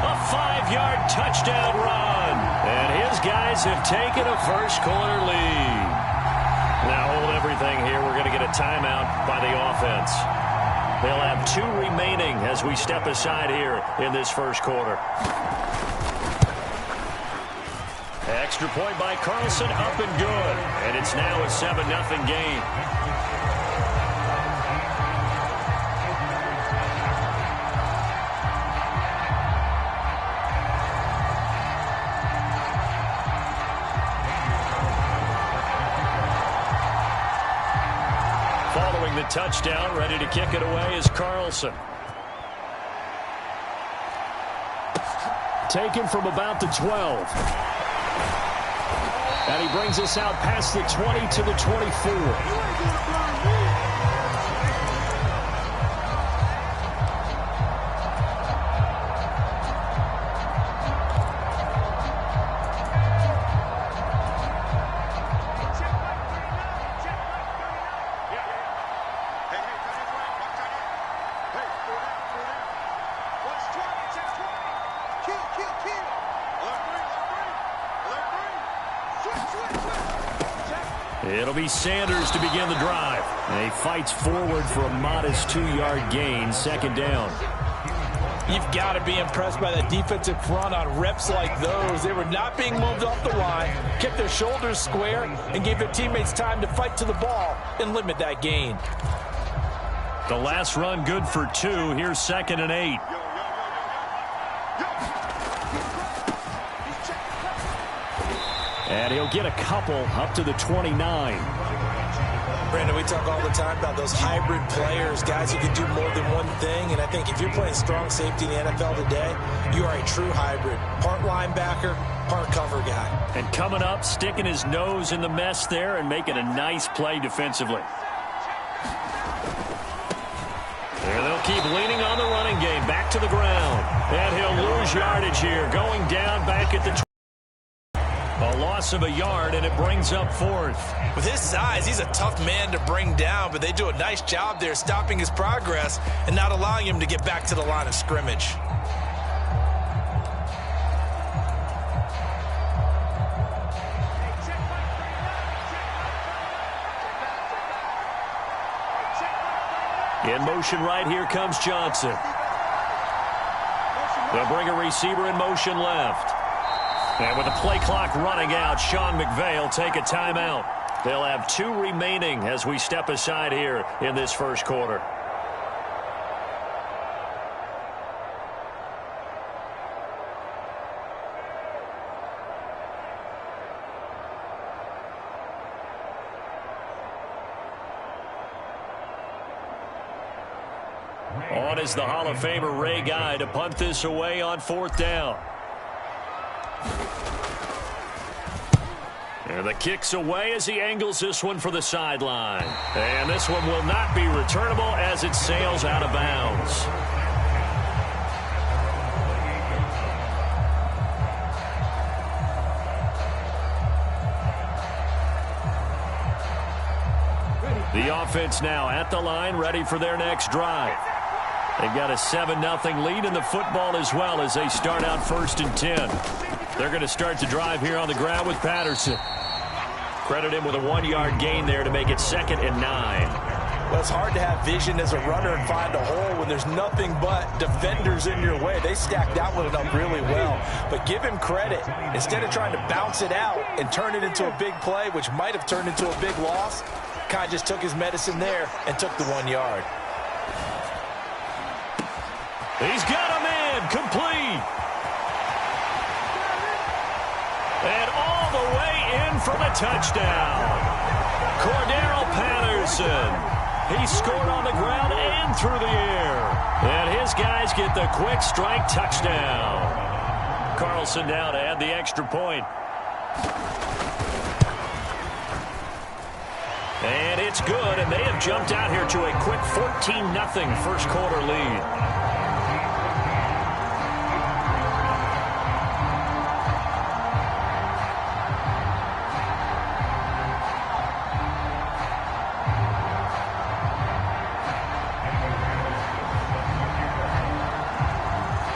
a 5-yard touchdown run. And his guys have taken a first-quarter lead. Now hold everything here. We're going to get a timeout by the offense. They'll have 2 remaining as we step aside here in this first quarter. Extra point by Carlson, up and good. And it's now a 7-0 game. Following the touchdown, ready to kick it away is Carlson. Taken from about the 12. And he brings us out past the 20 to the 24. It'll be Sanders to begin the drive. And he fights forward for a modest 2-yard gain, 2nd down. You've got to be impressed by that defensive front on reps like those. They were not being moved off the line, kept their shoulders square, and gave their teammates time to fight to the ball and limit that gain. The last run good for 2. Here's 2nd and 8. And he'll get a couple up to the 29. Brandon, we talk all the time about those hybrid players, guys who can do more than one thing. And I think if you're playing strong safety in the NFL today, you are a true hybrid. Part linebacker, part cover guy. And coming up, sticking his nose in the mess there and making a nice play defensively. There they'll keep leaning on the running game. Back to the ground. And he'll lose yardage here. Going down back at the 20. A loss of a yard, and it brings up 4th. With his size, he's a tough man to bring down, but they do a nice job there stopping his progress and not allowing him to get back to the line of scrimmage. In motion right, here comes Johnson. They'll bring a receiver in motion left. And with the play clock running out, Sean McVay will take a timeout. They'll have 2 remaining as we step aside here in this first quarter. On is the Hall of Famer Ray Guy to punt this away on 4th down. And the kick's away as he angles this one for the sideline. And this one will not be returnable as it sails out of bounds. The offense now at the line, ready for their next drive. They've got a 7-0 lead in the football as well as they start out 1st and 10. They're going to start the drive here on the ground with Patterson. Credit him with a 1-yard gain there to make it 2nd and 9. Well, it's hard to have vision as a runner and find a hole when there's nothing but defenders in your way. They stacked that one up really well. But give him credit. Instead of trying to bounce it out and turn it into a big play, which might have turned into a big loss, Kai just took his medicine there and took the 1 yard. He's got him in. Complete. And all the way in for the touchdown. Cordero Patterson. He scored on the ground and through the air. And his guys get the quick strike touchdown. Carlson now to add the extra point. And it's good, and they have jumped out here to a quick 14-0 first quarter lead.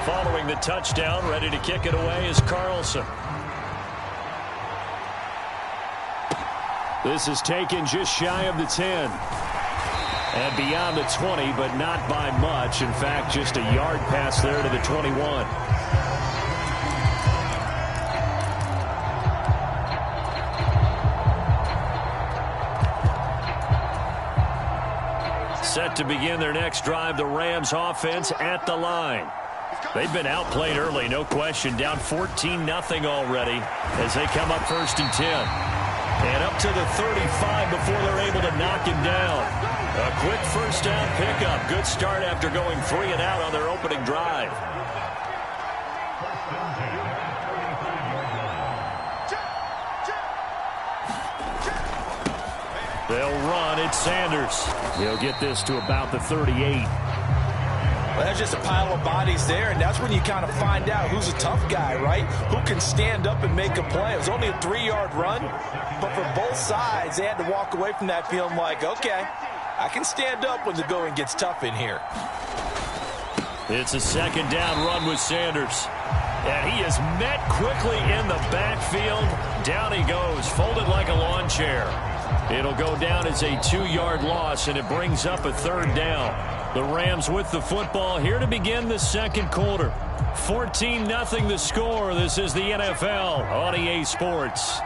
Following the touchdown, ready to kick it away is Carlson. This is taken just shy of the 10. And beyond the 20, but not by much. In fact, just a yard pass there to the 21. Set to begin their next drive, the Rams offense at the line. They've been outplayed early, no question. Down 14-0 already as they come up 1st and 10. And up to the 35 before they're able to knock him down. A quick first down pickup. Good start after going 3 and out on their opening drive. They'll run. It's Sanders. He'll get this to about the 38. Well, that's just a pile of bodies there, and that's when you kind of find out who's a tough guy, right? Who can stand up and make a play. It was only a 3-yard run, but for both sides, they had to walk away from that feeling like, okay, I can stand up when the going gets tough in here. It's a 2nd down run with Sanders. And he is met quickly in the backfield. Down he goes, folded like a lawn chair. It'll go down as a 2-yard loss, and it brings up a 3rd down. The Rams with the football here to begin the second quarter. 14-0 the score. This is the NFL on EA Sports.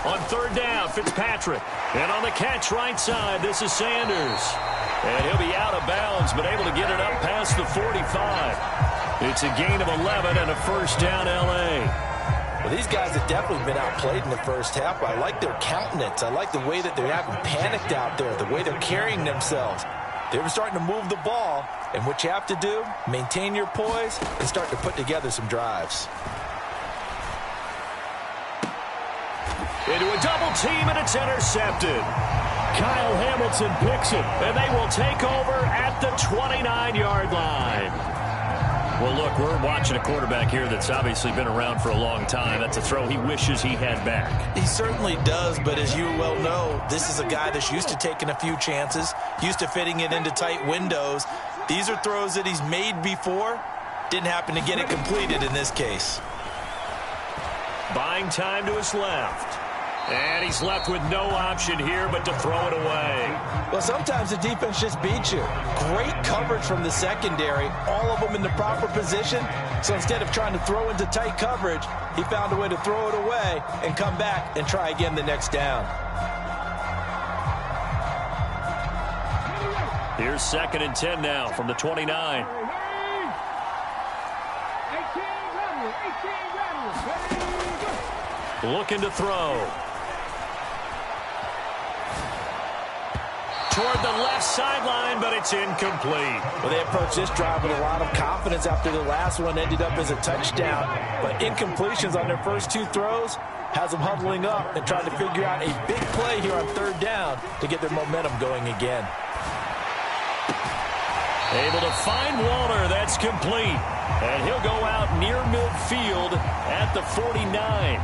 On 3rd down, Fitzpatrick. And on the catch right side, this is Sanders. And he'll be out of bounds, but able to get it up past the 45. It's a gain of 11 and a 1st down, L.A. Well, these guys have definitely been outplayed in the first half. I like their countenance. I like the way that they're having panicked out there, the way they're carrying themselves. They're starting to move the ball, and what you have to do, maintain your poise and start to put together some drives. Into a double team, and it's intercepted. Kyle Hamilton picks it, and they will take over at the 29-yard line. Well, look, we're watching a quarterback here that's obviously been around for a long time. That's a throw he wishes he had back. He certainly does, but as you well know, this is a guy that's used to taking a few chances, used to fitting it into tight windows. These are throws that he's made before, Didn't happen to get it completed in this case. Buying time to his left. And he's left with no option here but to throw it away. Well, sometimes the defense just beats you. Great coverage from the secondary, all of them in the proper position. So instead of trying to throw into tight coverage, he found a way to throw it away and come back and try again the next down. Here's 2nd and 10 now from the 29. Looking to throw. Toward the left sideline, but it's incomplete. Well, they approached this drive with a lot of confidence after the last one ended up as a touchdown. But incompletions on their first 2 throws has them huddling up and trying to figure out a big play here on 3rd down to get their momentum going again. Able to find Walter. That's complete. And he'll go out near midfield at the 49.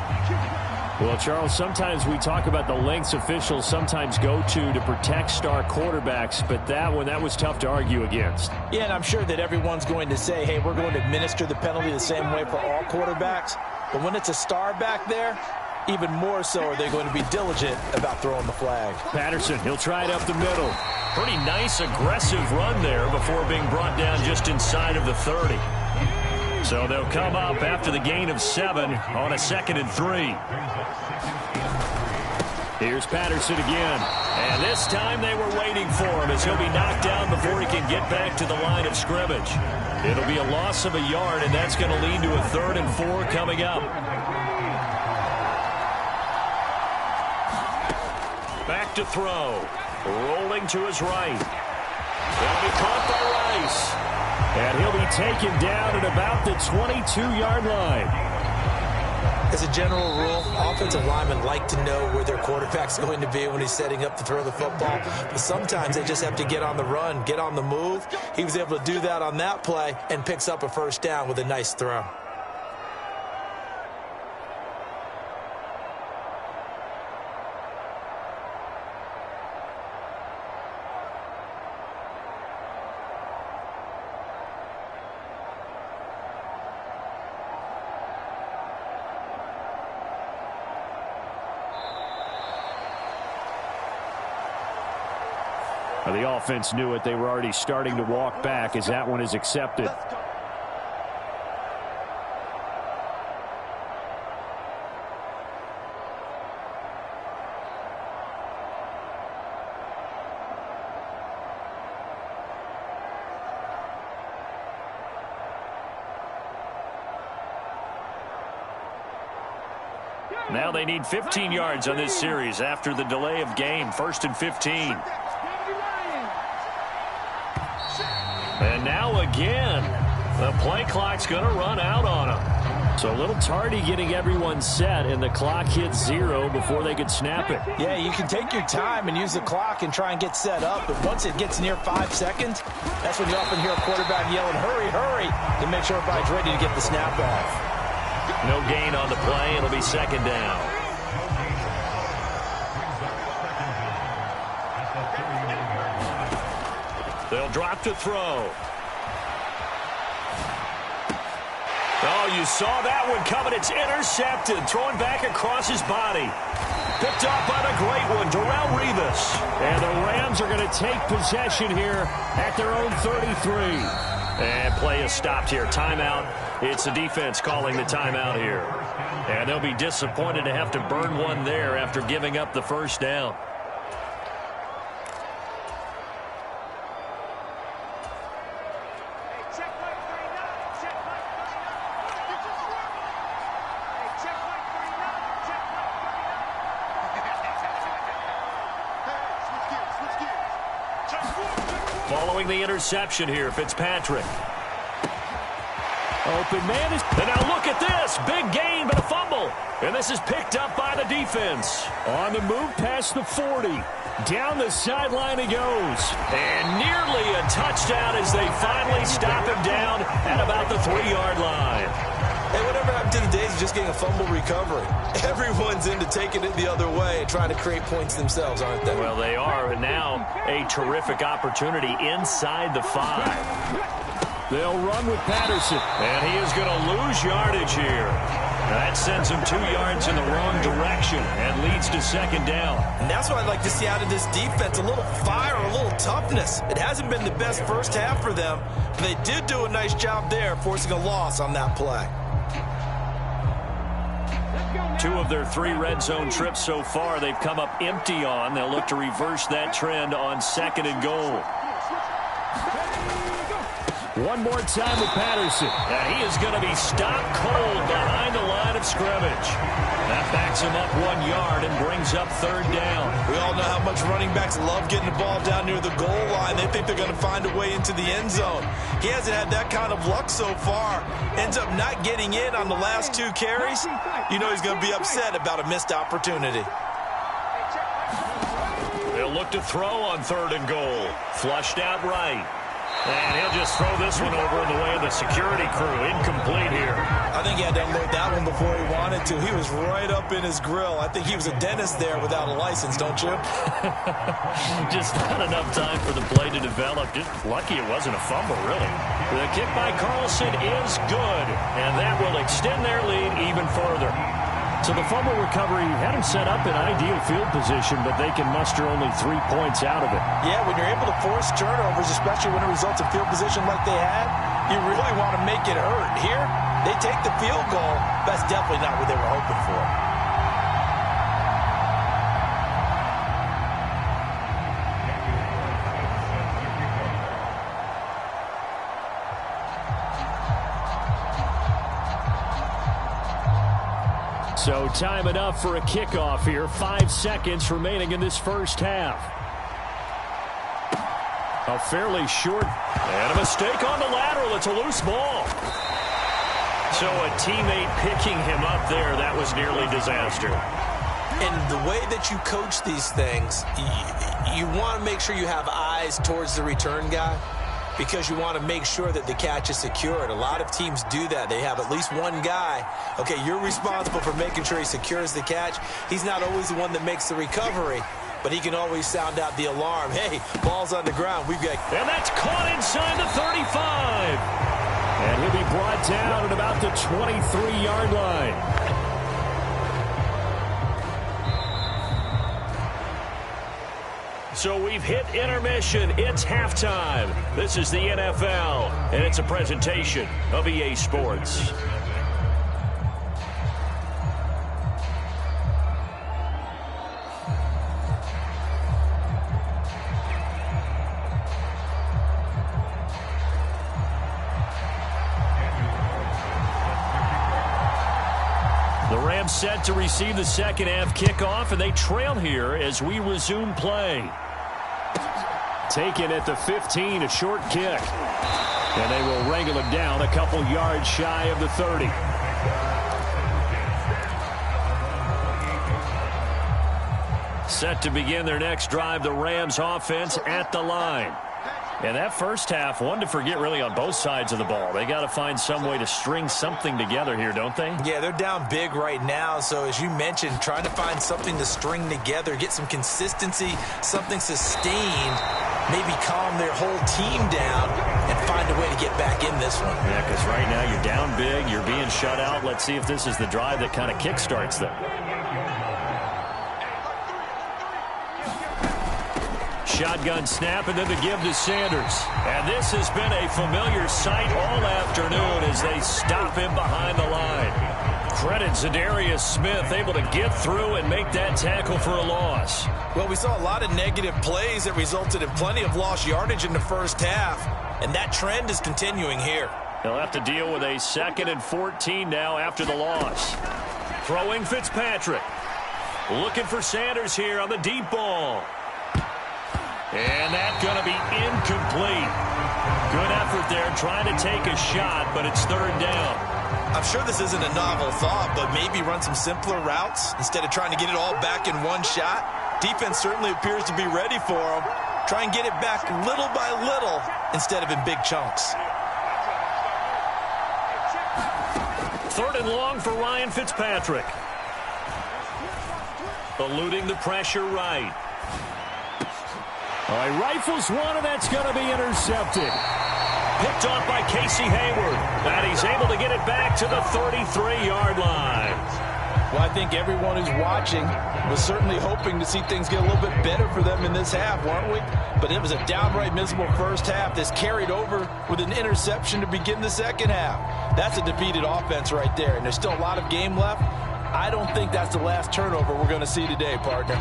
Well, Charles, sometimes we talk about the lengths officials sometimes go to protect star quarterbacks, but that was tough to argue against. Yeah, and I'm sure that everyone's going to say, hey, we're going to administer the penalty the same way for all quarterbacks. But when it's a star back there, even more so are they going to be diligent about throwing the flag. Patterson, he'll try it up the middle. Pretty nice, aggressive run there before being brought down just inside of the 30. So they'll come up after the gain of 7 on a 2nd and 3. Here's Patterson again. And this time they were waiting for him as he'll be knocked down before he can get back to the line of scrimmage. It'll be a loss of a yard, and that's going to lead to a 3rd and 4 coming up. Back to throw. Rolling to his right. That'll be caught by Rice. And he'll be taken down at about the 22-yard line. As a general rule, offensive linemen like to know where their quarterback's going to be when he's setting up to throw the football. But sometimes they just have to get on the run, get on the move. He was able to do that on that play and picks up a 1st down with a nice throw. The offense knew it. They were already starting to walk back as that one is accepted. Now they need 15 yards on this series after the delay of game. 1st and 15. And now again, the play clock's going to run out on them. So a little tardy getting everyone set, and the clock hits 0 before they could snap it. Yeah, you can take your time and use the clock and try and get set up, but once it gets near 5 seconds, that's when you often hear a quarterback yelling, hurry, hurry, to make sure everybody's ready to get the snap off. No gain on the play. It'll be 2nd down. They'll drop to throw. Oh, you saw that one coming. It's intercepted. Throwing back across his body. Picked up by the great one, Darrelle Revis. And the Rams are going to take possession here at their own 33. And play is stopped here. Timeout. It's the defense calling the timeout here. And they'll be disappointed to have to burn one there after giving up the 1st down. Following the interception here, Fitzpatrick. Open man is... And now look at this. Big gain, but a fumble. And this is picked up by the defense. On the move past the 40. Down the sideline he goes. And nearly a touchdown as they finally stop him down at about the 3-yard line. Hey, whatever happened to the days of just getting a fumble recovery? Everyone's into taking it the other way and trying to create points themselves, aren't they? Well, they are. And now a terrific opportunity inside the 5. They'll run with Patterson. And he is going to lose yardage here. That sends him 2 yards in the wrong direction and leads to second down. And that's what I'd like to see out of this defense, a little fire, a little toughness. It hasn't been the best first half for them, but they did do a nice job there, forcing a loss on that play. 2 of their 3 red zone trips so far they've come up empty on. They'll look to reverse that trend on second and goal. One more time with Patterson. And he is going to be stopped cold behind the line of scrimmage. That backs him up 1 yard and brings up third down. We all know how much running backs love getting the ball down near the goal line. They think they're going to find a way into the end zone. He hasn't had that kind of luck so far. Ends up not getting in on the last 2 carries. You know he's going to be upset about a missed opportunity. They'll look to throw on third and goal. Flushed out right. And he'll just throw this one over in the way of the security crew. Incomplete here. I think he had to unload that one before he wanted to. He was right up in his grill. I think he was a dentist there without a license, don't you? Just not enough time for the play to develop. Just lucky it wasn't a fumble, really. The kick by Carlson is good, and that will extend their lead even further. So the fumble recovery had him set up in ideal field position, but they can muster only 3 points out of it. Yeah, when you're able to force turnovers, especially when it results in field position like they had, you really want to make it hurt. Here, they take the field goal. That's definitely not what they were hoping for. So time enough for a kickoff here. 5 seconds remaining in this first half. A fairly short. And a mistake on the lateral. It's a loose ball. So a teammate picking him up there. That was nearly disaster. And the way that you coach these things, you want to make sure you have eyes towards the return guy, because you want to make sure that the catch is secured. A lot of teams do that. They have at least one guy. Okay, you're responsible for making sure he secures the catch. He's not always the one that makes the recovery, but he can always sound out the alarm. Hey, ball's on the ground. We've got... And that's caught inside the 35. And he'll be brought down at about the 23-yard line. So we've hit intermission. It's halftime. This is the NFL, and it's a presentation of EA Sports. The Rams set to receive the second half kickoff, and they trail here as we resume play. Taken at the 15, a short kick. And they will wrangle him down a couple yards shy of the 30. Set to begin their next drive, the Rams offense at the line. And that first half, one to forget really on both sides of the ball. They got to find some way to string something together here, don't they? Yeah, they're down big right now. So as you mentioned, trying to find something to string together, get some consistency, something sustained, maybe calm their whole team down and find a way to get back in this one. Yeah, because right now you're down big, you're being shut out. Let's see if this is the drive that kind of kickstarts them. Shotgun snap, and then the give to Sanders. And this has been a familiar sight all afternoon as they stop him behind the line. Credit Zadarius Smith, able to get through and make that tackle for a loss. Well, we saw a lot of negative plays that resulted in plenty of lost yardage in the first half, and that trend is continuing here. They'll have to deal with a 2nd and 14 now after the loss. Throwing Fitzpatrick. Looking for Sanders here on the deep ball. And that's going to be incomplete. Good effort there trying to take a shot, but it's third down. I'm sure this isn't a novel thought, but maybe run some simpler routes instead of trying to get it all back in one shot. Defense certainly appears to be ready for them. Try and get it back little by little instead of in big chunks. 3rd and long for Ryan Fitzpatrick. Eluding the pressure right. All right, rifles one, and that's going to be intercepted. picked off by Casey Hayward. And he's able to get it back to the 33-yard line. Well, I think everyone who's watching was certainly hoping to see things get a little bit better for them in this half, weren't we? But it was a downright miserable first half that's carried over with an interception to begin the second half. That's a defeated offense right there, and there's still a lot of game left. I don't think that's the last turnover we're going to see today, partner.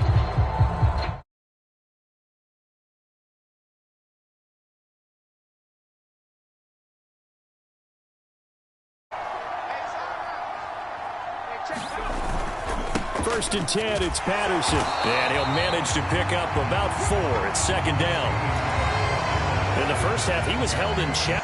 First and 10, it's Patterson. And he'll manage to pick up about 4 at second down. In the first half, he was held in check.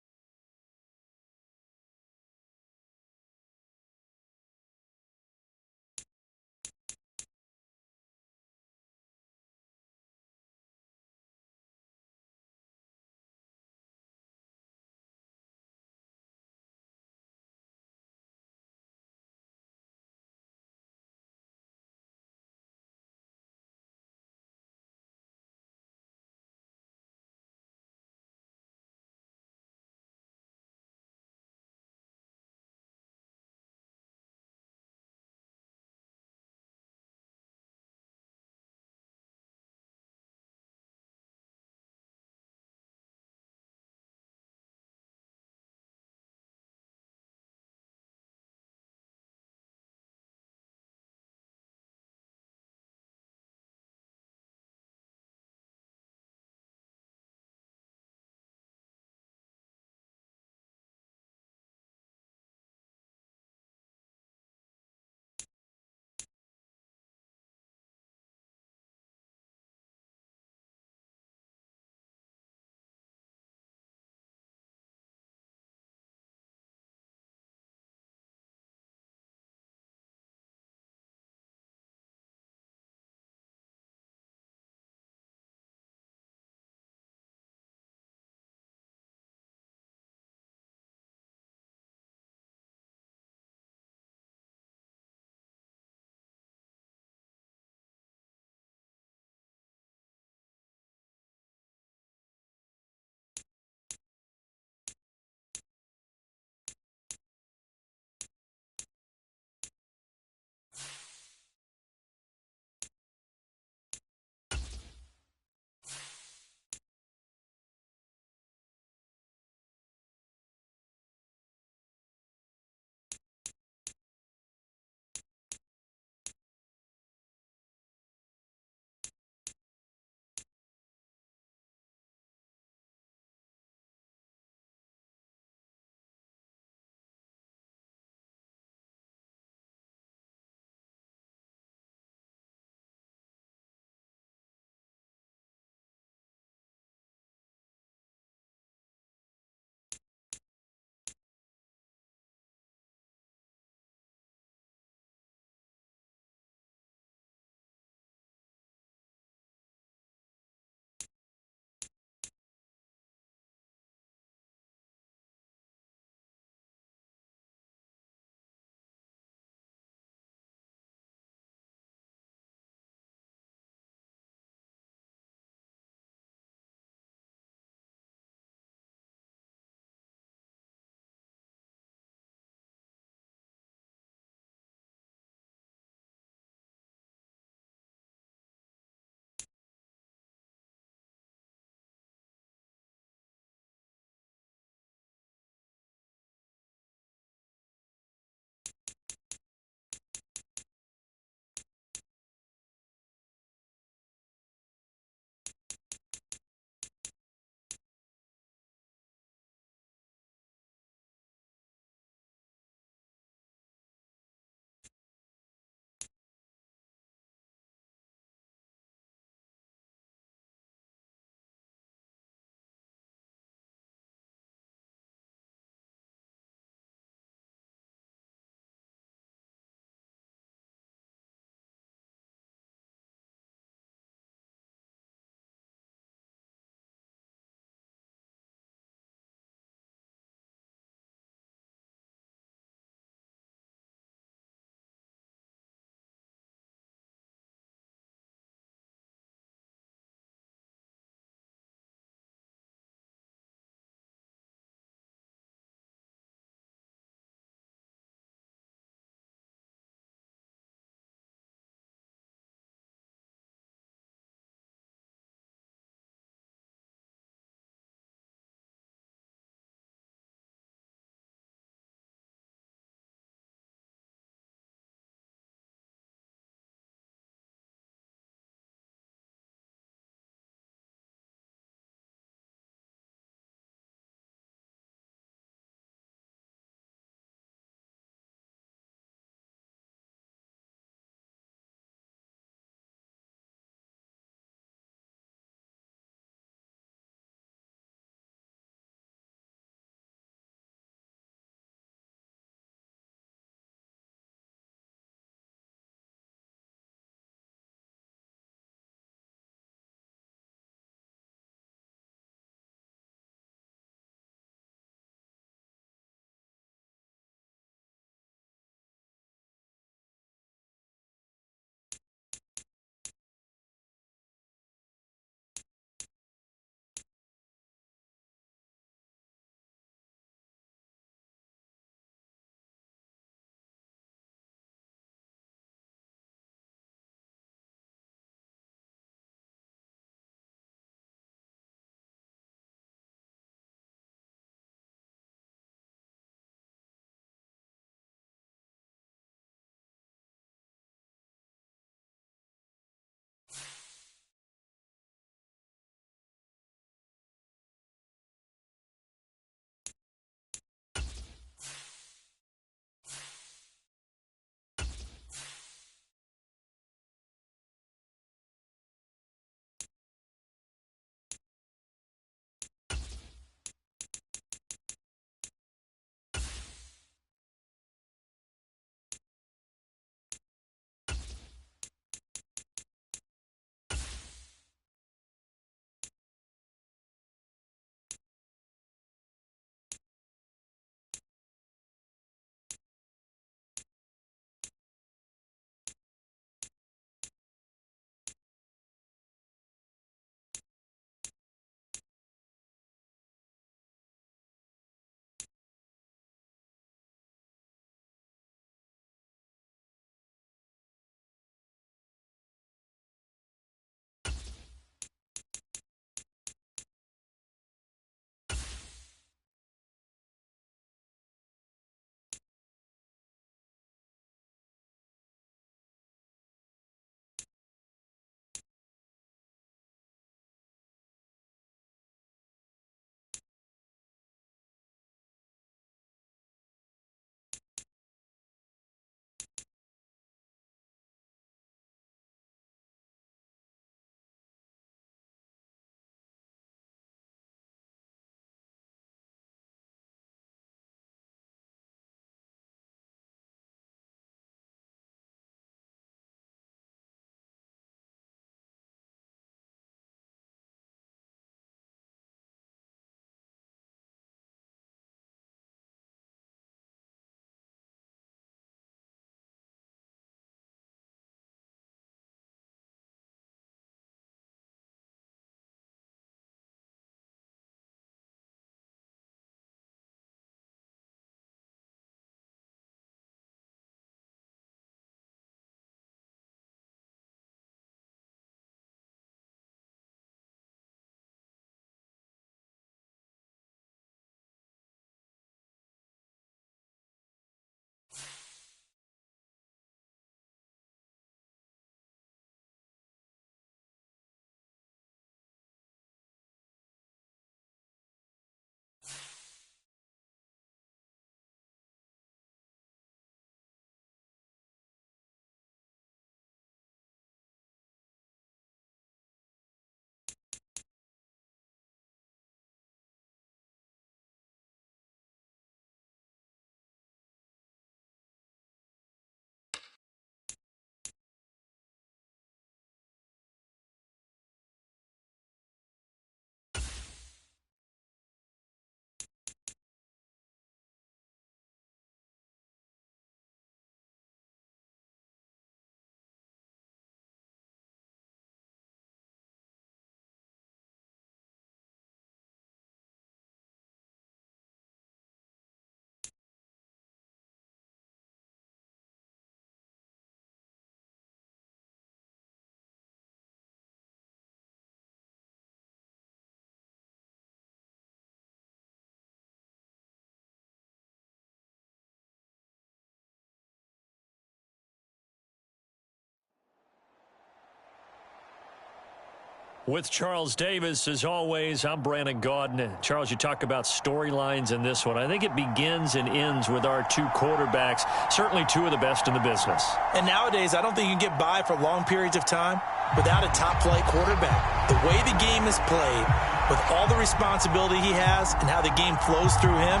With Charles Davis, as always, I'm Brandon Gaudin. Charles, you talk about storylines in this one. I think it begins and ends with our two quarterbacks, certainly two of the best in the business. And nowadays, I don't think you can get by for long periods of time without a top-flight quarterback. The way the game is played, with all the responsibility he has and how the game flows through him,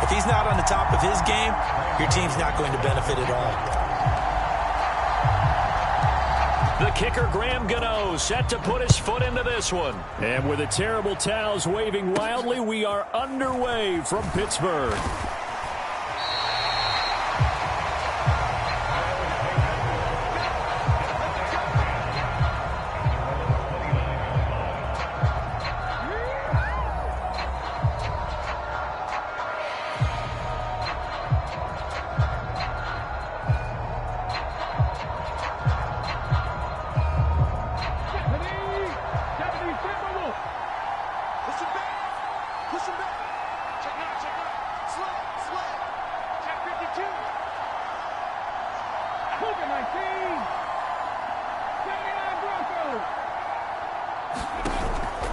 if he's not on the top of his game, your team's not going to benefit at all. The kicker, Graham Gano, set to put his foot into this one. And with the terrible towels waving wildly, we are underway from Pittsburgh.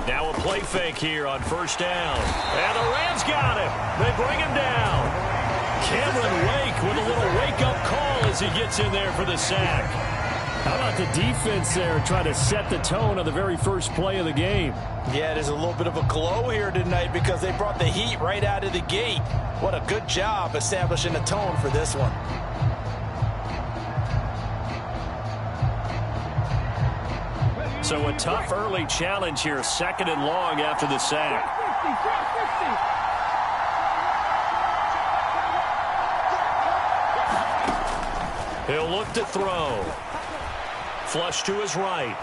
Now a play fake here on first down. And the Rams got him. They bring him down. Cameron Wake with a little wake-up call as he gets in there for the sack. How about the defense there trying to set the tone on the very first play of the game? Yeah, there's a little bit of a glow here tonight because they brought the heat right out of the gate. What a good job establishing a tone for this one. So a tough early challenge here, 2nd and long after the sack. He'll look to throw. Flush to his right.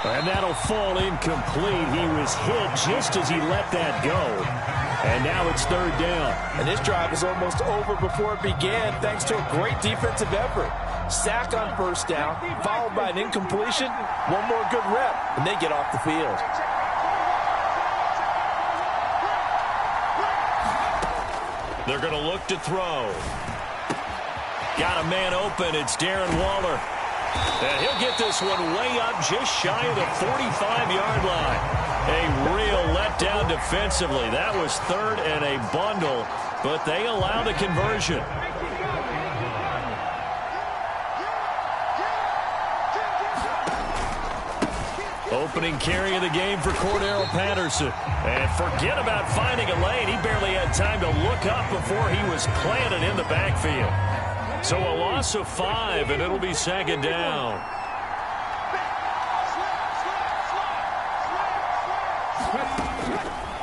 And that'll fall incomplete. He was hit just as he let that go. And now it's 3rd down. And this drive is almost over before it began thanks to a great defensive effort. Sack on first down, followed by an incompletion. One more good rep, and they get off the field. They're going to look to throw. Got a man open. It's Darren Waller. And he'll get this one way up just shy of the 45-yard line. A real letdown defensively. That was 3rd and a bundle, but they allow the conversion. Opening carry of the game for Cordero Patterson. And forget about finding a lane. He barely had time to look up before he was planted in the backfield. So a loss of 5, and it'll be 2nd down.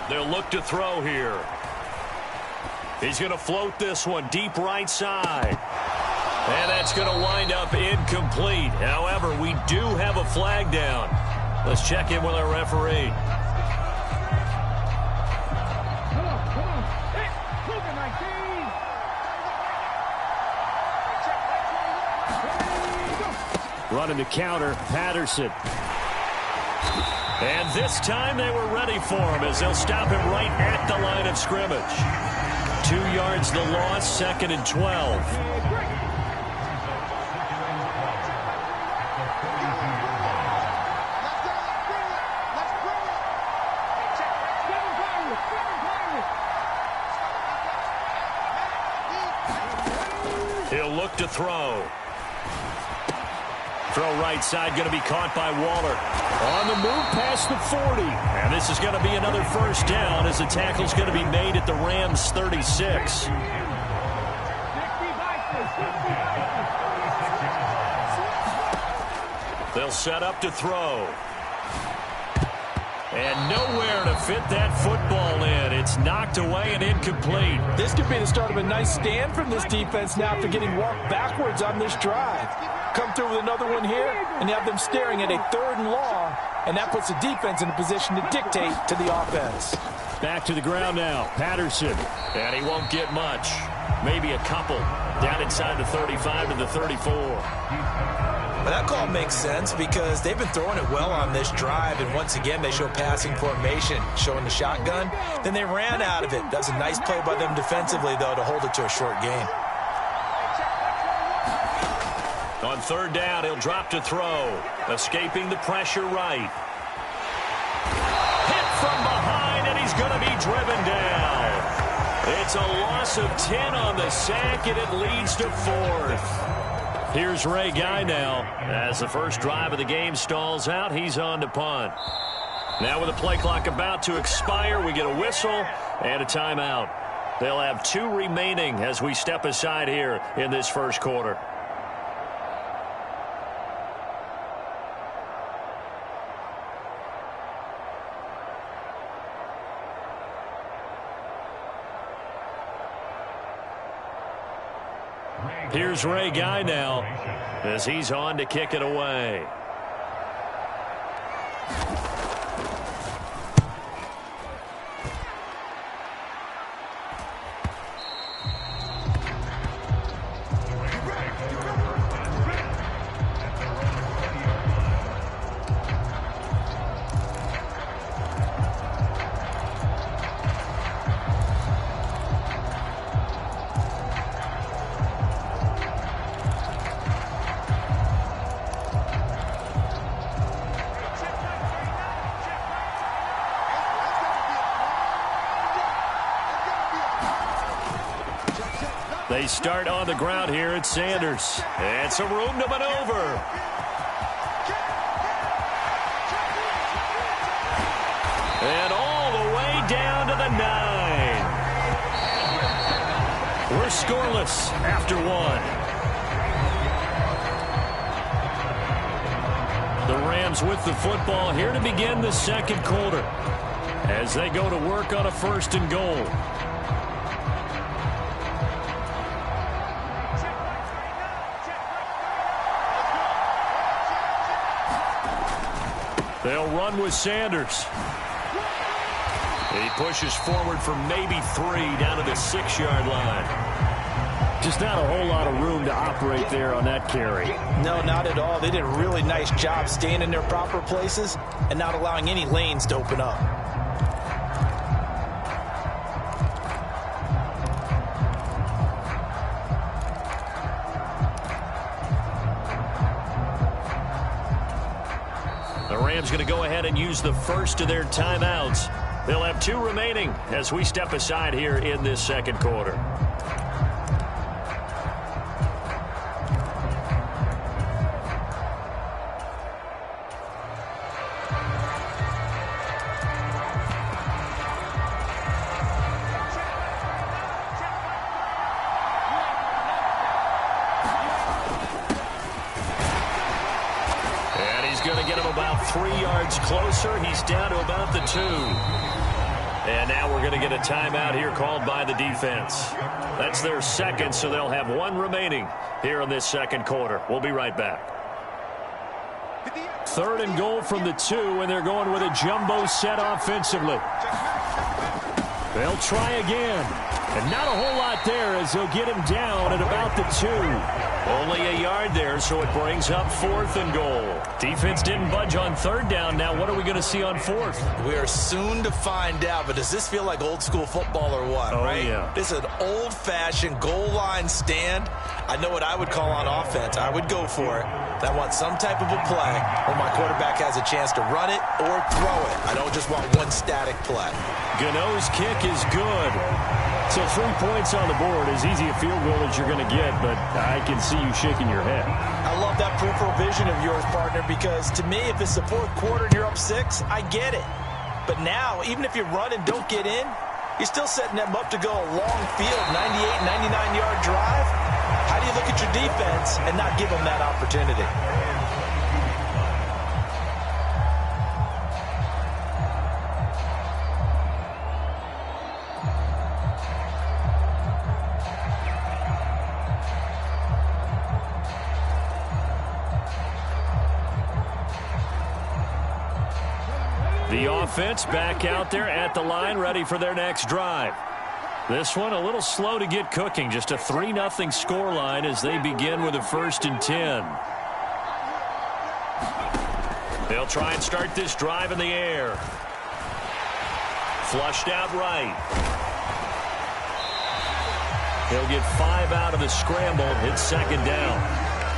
They'll look to throw here. He's going to float this one deep right side. And that's going to wind up incomplete. However, we do have a flag down. Let's check in with our referee. Running to counter, Patterson. And this time they were ready for him as they'll stop him right at the line of scrimmage. 2 yards the loss, 2nd and 12. He'll look to throw. Throw right side, going to be caught by Waller. On the move past the 40. And this is going to be another first down as the tackle's going to be made at the Rams' 36. They'll set up to throw. And nowhere to fit that football in. It's knocked away and incomplete. This could be the start of a nice stand from this defense now after getting walked backwards on this drive. Come through with another one here, and you have them staring at a 3rd and long, and that puts the defense in a position to dictate to the offense. Back to the ground now, Patterson. And he won't get much. Maybe a couple. Down inside the 35 to the 34. But that call makes sense because they've been throwing it well on this drive, and once again they show passing formation, showing the shotgun. Then they ran out of it. That's a nice play by them defensively, though, to hold it to a short game. On third down, he'll drop to throw. Escaping the pressure right. Hit from behind, and he's going to be driven down. It's a loss of 10 on the sack, and it leads to fourth. Here's Ray Guy now. As the first drive of the game stalls out, he's on to punt. Now with the play clock about to expire, we get a whistle and a timeout. They'll have 2 remaining as we step aside here in this first quarter. Here's Ray Guy now as he's on to kick it away. They start on the ground here at Sanders. And some room to maneuver. And all the way down to the 9. We're scoreless after 1. The Rams with the football here to begin the second quarter as they go to work on a 1st and goal. They'll run with Sanders. He pushes forward for maybe 3 down to the 6-yard line. Just not a whole lot of room to operate there on that carry. No, not at all. They did a really nice job staying in their proper places and not allowing any lanes to open up. Going to go ahead and use the first of their timeouts. They'll have 2 remaining as we step aside here in this second quarter. Going to get him about 3 yards closer. He's down to about the 2. And now we're going to get a timeout here called by the defense. That's their second, so they'll have 1 remaining here in this second quarter. We'll be right back. 3rd and goal from the 2, and they're going with a jumbo set offensively. They'll try again. And not a whole lot there as they'll get him down at about the 2. Only a yard there, so it brings up 4th and goal. Defense didn't budge on 3rd down. Now what are we going to see on 4th? We are soon to find out, but does this feel like old school football or what, right? Yeah. This is an old-fashioned goal line stand. I know what I would call on offense. I would go for it. I want some type of a play where my quarterback has a chance to run it or throw it. I don't just want one static play. Gano's kick is good. So 3 points on the board, as easy a field goal as you're going to get, but I can see you shaking your head. I love that peripheral vision of yours, partner, because to me, if it's the 4th quarter and you're up 6, I get it. But now, even if you run and don't get in, you're still setting them up to go a long field, 98, 99-yard drive. How do you look at your defense and not give them that opportunity? The offense back out there at the line, ready for their next drive. This one a little slow to get cooking. Just a 3-0 scoreline as they begin with a 1st and 10. They'll try and start this drive in the air. Flushed out right. He'll get 5 out of the scramble. It's 2nd down.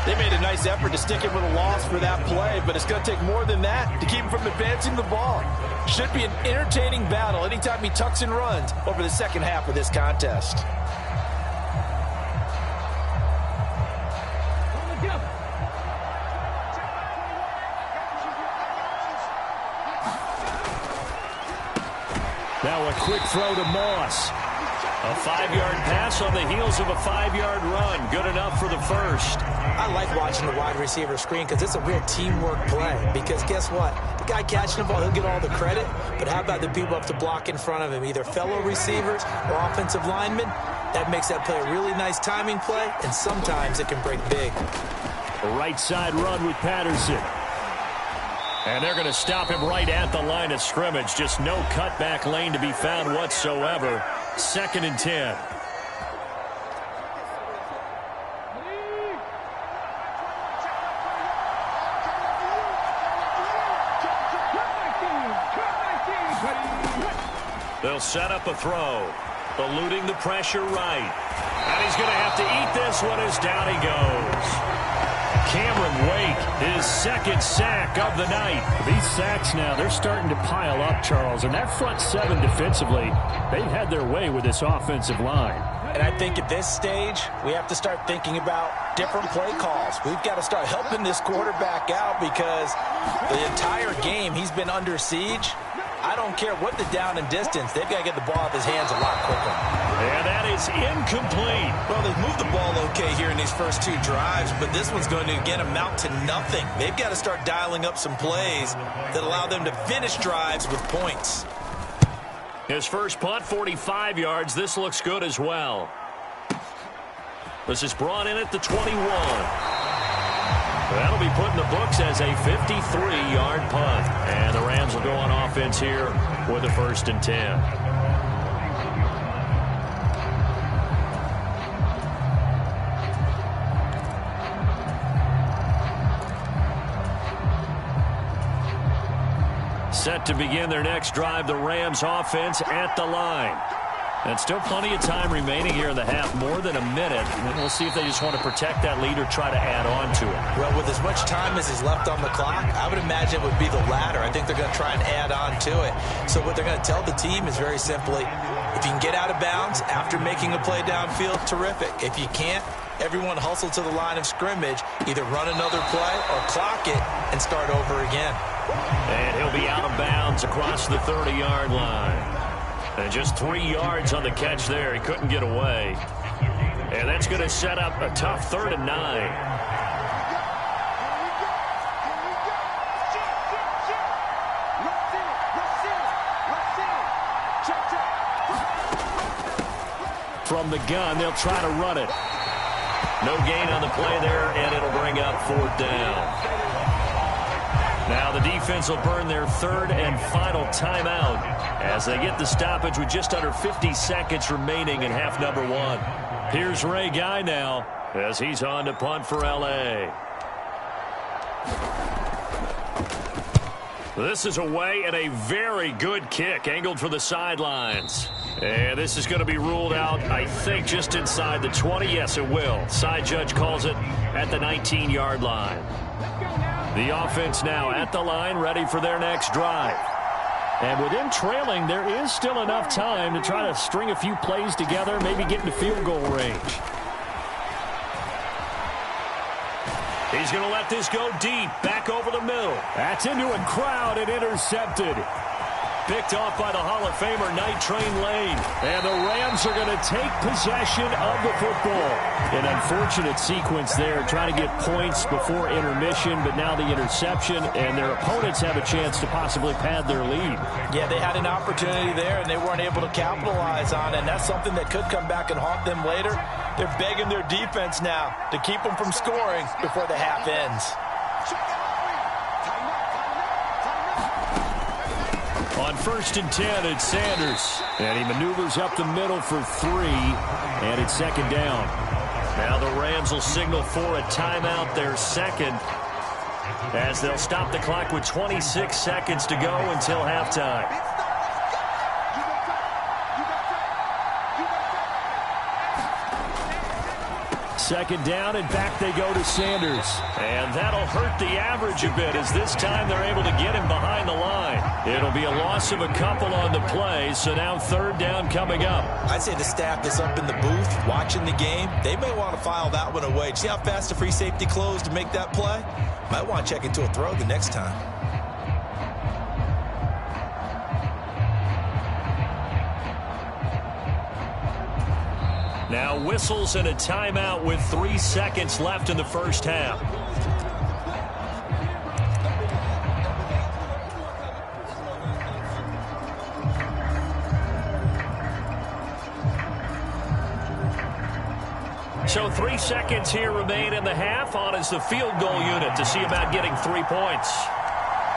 They made a nice effort to stick him with a loss for that play, but it's going to take more than that to keep him from advancing the ball. Should be an entertaining battle anytime he tucks and runs over the second half of this contest. Now a quick throw to Moss. A 5-yard pass on the heels of a 5-yard run. Good enough for the first. I like watching the wide receiver screen because it's a real teamwork play. Because guess what? The guy catching the ball, he'll get all the credit. But how about the people up to block in front of him, either fellow receivers or offensive linemen? That makes that play a really nice timing play, and sometimes it can break big. A right side run with Patterson. And they're going to stop him right at the line of scrimmage. Just no cutback lane to be found whatsoever. 2nd and 10. They'll set up a throw. Eluding the pressure right. And he's going to have to eat this one as down he goes. Cameron Wake, his 2nd sack of the night. These sacks now, they're starting to pile up, Charles. And that front 7 defensively, they've had their way with this offensive line. And I think at this stage, we have to start thinking about different play calls. We've got to start helping this quarterback out because the entire game he's been under siege. I don't care what the down and distance. They've got to get the ball out of his hands a lot quicker. And that is incomplete. Well, they've moved the ball okay here in these first 2 drives, but this one's going to, again, amount to nothing. They've got to start dialing up some plays that allow them to finish drives with points. His first punt, 45 yards. This looks good as well. This is brought in at the 21. That'll be put in the books as a 53-yard punt. And the Rams will go on offense here with a 1st and 10. Set to begin their next drive, the Rams offense at the line. And still plenty of time remaining here in the half, more than a minute. And we'll see if they just want to protect that lead or try to add on to it. Well, with as much time as is left on the clock, I would imagine it would be the latter. I think they're going to try and add on to it. So what they're going to tell the team is very simply, if you can get out of bounds after making a play downfield, terrific. If you can't, everyone hustle to the line of scrimmage, either run another play or clock it and start over again. And he'll be out of bounds across the 30-yard line. And just 3 yards on the catch there. He couldn't get away. And that's going to set up a tough 3rd and 9. From the gun, they'll try to run it. No gain on the play there, and it'll bring up 4th down. Now the defense will burn their 3rd and final timeout as they get the stoppage with just under 50 seconds remaining in half number 1. Here's Ray Guy now as he's on to punt for L.A. This is away and a very good kick angled for the sidelines. And this is going to be ruled out, I think, just inside the 20. Yes, it will. Side judge calls it at the 19-yard line. The offense now at the line, ready for their next drive. And with him trailing, there is still enough time to try to string a few plays together, maybe get into field goal range. He's going to let this go deep, back over the middle. That's into a crowd and intercepted. Picked off by the Hall of Famer Night Train Lane. And the Rams are going to take possession of the football. An unfortunate sequence there, trying to get points before intermission, but now the interception, and their opponents have a chance to possibly pad their lead. Yeah, they had an opportunity there, and they weren't able to capitalize on it, and that's something that could come back and haunt them later. They're begging their defense now to keep them from scoring before the half ends. On 1st and 10, it's Sanders. And he maneuvers up the middle for 3. And it's 2nd down. Now the Rams will signal for a timeout, their 2nd. As they'll stop the clock with 26 seconds to go until halftime. Second down, and back they go to Sanders. And that'll hurt the average a bit as this time they're able to get him behind the line. It'll be a loss of a couple on the play, so now third down coming up. I'd say the staff that's up in the booth watching the game, they may want to file that one away. See how fast the free safety closed to make that play? Might want to check into a throw the next time. Now whistles and a timeout with 3 seconds left in the first half. So 3 seconds here remain in the half. On is the field goal unit to see about getting 3 points.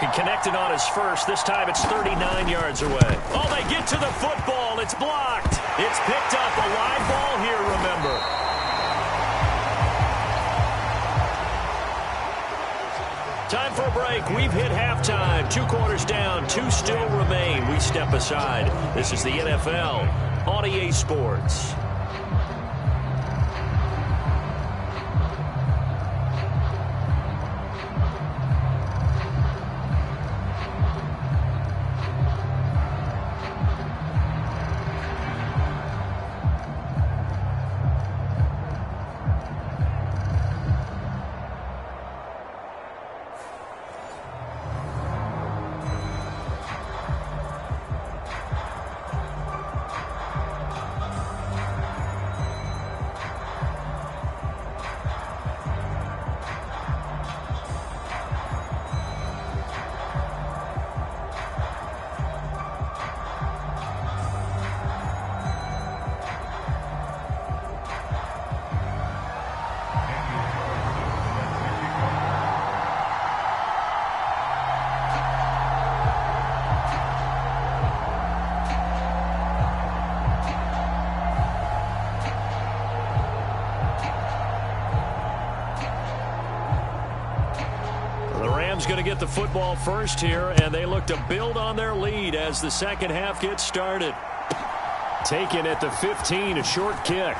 He connected on his first. This time it's 39 yards away. Oh, they get to the football. It's blocked. It's picked up. A live ball here, remember. Time for a break. We've hit halftime. 2 quarters down. 2 still remain. We step aside. This is the NFL on EA Sports. Going to get the football first here, and they look to build on their lead as the second half gets started. Taken at the 15, a short kick.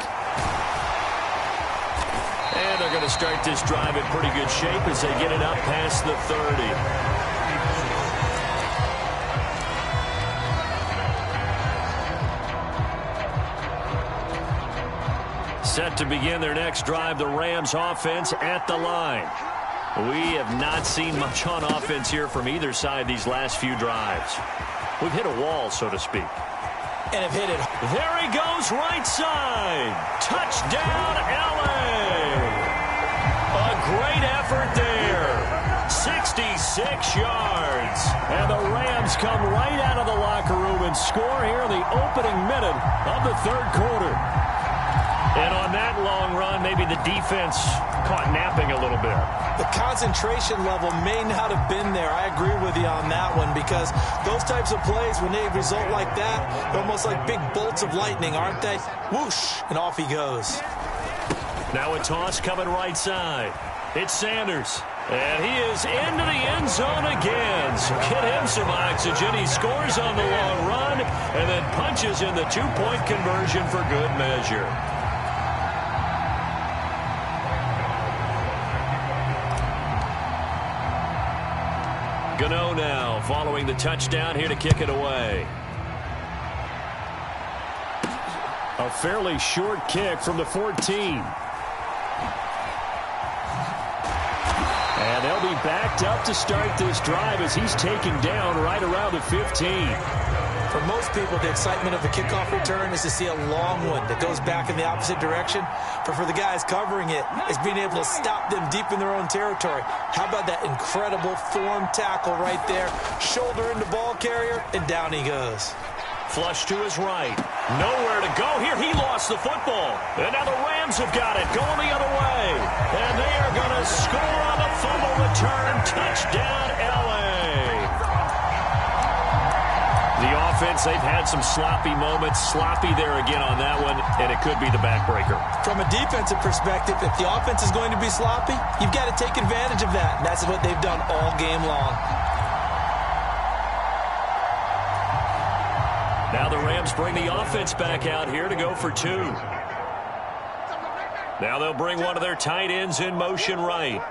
And they're going to start this drive in pretty good shape as they get it up past the 30. Set to begin their next drive, the Rams offense at the line. We have not seen much on offense here from either side these last few drives. We've hit a wall, so to speak. And have hit it. There he goes, right side. Touchdown, LA. A great effort there. 66 yards. And the Rams come right out of the locker room and score here in the opening minute of the third quarter. And on that long run, maybe the defense caught napping a little bit. The concentration level may not have been there. I agree with you on that one because those types of plays, when they result like that, they're almost like big bolts of lightning, aren't they? Whoosh, and off he goes. Now a toss coming right side. It's Sanders. And he is into the end zone again. So get him some oxygen. He scores on the long run and then punches in the two-point conversion for good measure. Gano now following the touchdown here to kick it away. A fairly short kick from the 14. And they'll be backed up to start this drive as he's taken down right around the 15. For most people, the excitement of the kickoff return is to see a long one that goes back in the opposite direction. But for the guys covering it, it's being able to stop them deep in their own territory. How about that incredible form tackle right there? Shoulder into ball carrier, and down he goes. Flush to his right. Nowhere to go here. He lost the football. And now the Rams have got it going the other way. And they are going to score on the fumble return. Touchdown, LA. The offense, they've had some sloppy moments. Sloppy there again on that one, and it could be the backbreaker. From a defensive perspective, if the offense is going to be sloppy, you've got to take advantage of that. And that's what they've done all game long. Now the Rams bring the offense back out here to go for two. Now they'll bring one of their tight ends in motion right.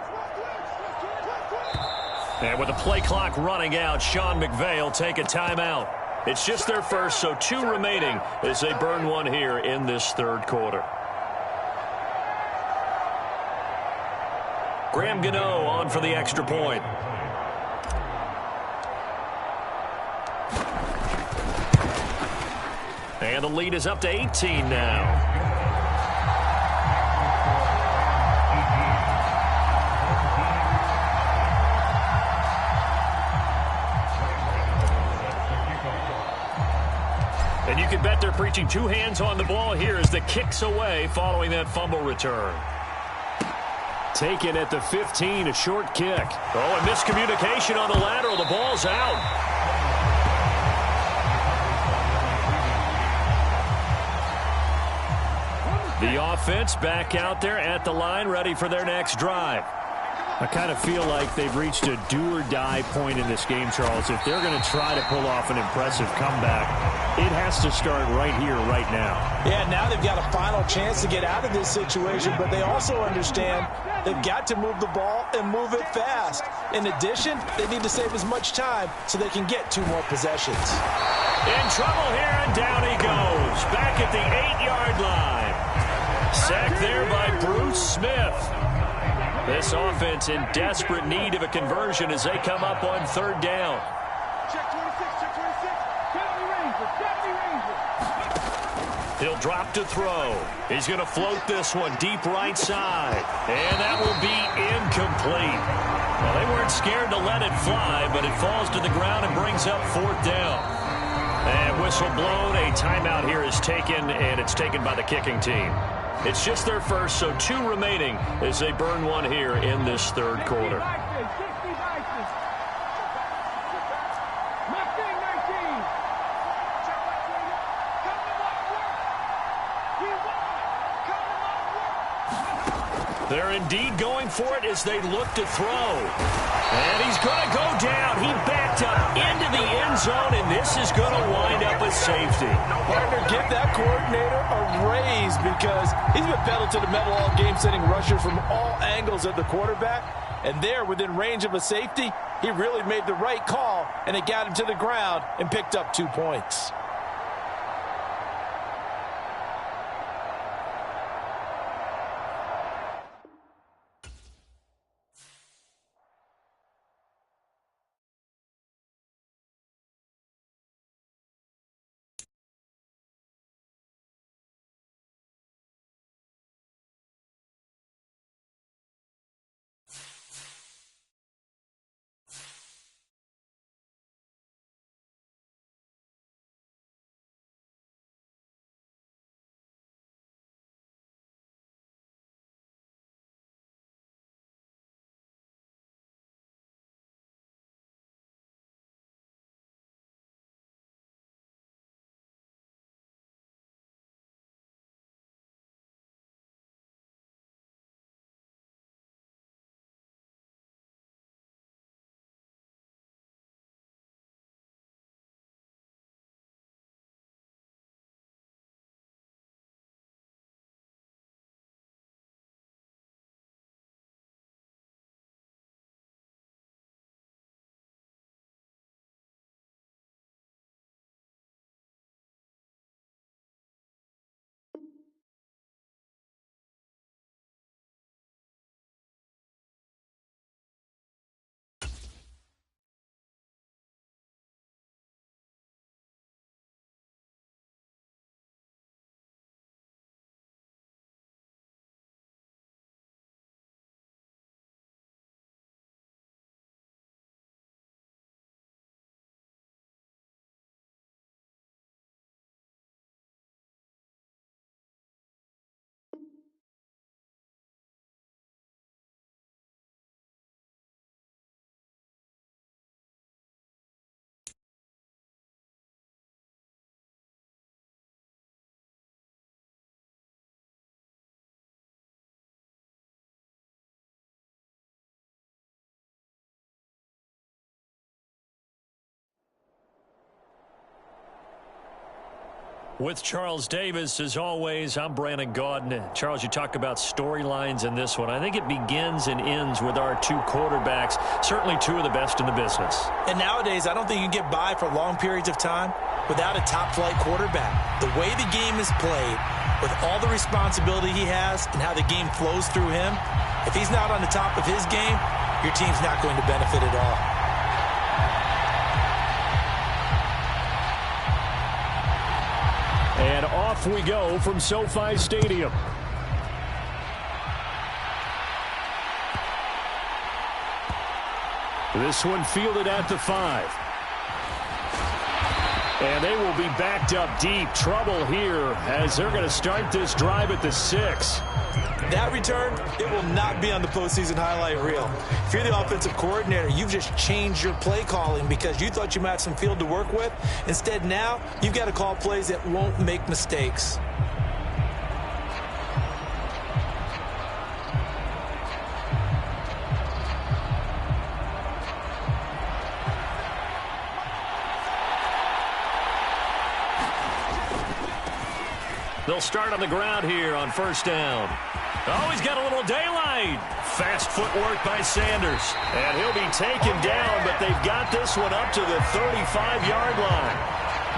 And with the play clock running out, Sean McVay will take a timeout. It's just their first, so 2 remaining as they burn one here in this third quarter. Graham Gano on for the extra point. And the lead is up to 18 now. And you can bet they're preaching 2 hands on the ball here as the kick's away following that fumble return. Taken at the 15, a short kick. Oh, and miscommunication on the lateral. The ball's out. The offense back out there at the line, ready for their next drive. I kind of feel like they've reached a do-or-die point in this game, Charles. If they're going to try to pull off an impressive comeback, it has to start right here, right now. Yeah, now they've got a final chance to get out of this situation, but they also understand they've got to move the ball and move it fast. In addition, they need to save as much time so they can get 2 more possessions. In trouble here, and down he goes. Back at the 8-yard line. Sacked there by Bruce Smith. This offense in desperate need of a conversion as they come up on 3rd down. Check 26, check 26. Get me Ranger. He'll drop to throw. He's going to float this one deep right side. And that will be incomplete. Well, they weren't scared to let it fly, but it falls to the ground and brings up 4th down. And whistle blown. A timeout here is taken, and it's taken by the kicking team. It's just their first, so 2 remaining as they burn one here in this third quarter. They're indeed going for it as they look to throw. And he's going to go down. He backed up into the end zone, and this is going to wind up a safety. Partner, give that coordinator a raise because he's been pedal to the metal all game, sending rushers from all angles at the quarterback. And there, within range of a safety, he really made the right call, and it got him to the ground and picked up 2 points. With Charles Davis, as always, I'm Brandon Gaudin. Charles, you talk about storylines in this one. I think it begins and ends with our two quarterbacks, certainly two of the best in the business. And nowadays, I don't think you can get by for long periods of time without a top-flight quarterback. The way the game is played, with all the responsibility he has and how the game flows through him, if he's not on the top of his game, your team's not going to benefit at all. And off we go from SoFi Stadium. This one fielded at the 5. And they will be backed up deep. Trouble here as they're going to start this drive at the 6. That return, it will not be on the postseason highlight reel. If you're the offensive coordinator, you've just changed your play calling because you thought you might have some field to work with. Instead, now, you've got to call plays that won't make mistakes. They'll start on the ground here on first down. Oh, he's got a little daylight. Fast footwork by Sanders. And he'll be taken down, but they've got this one up to the 35-yard line.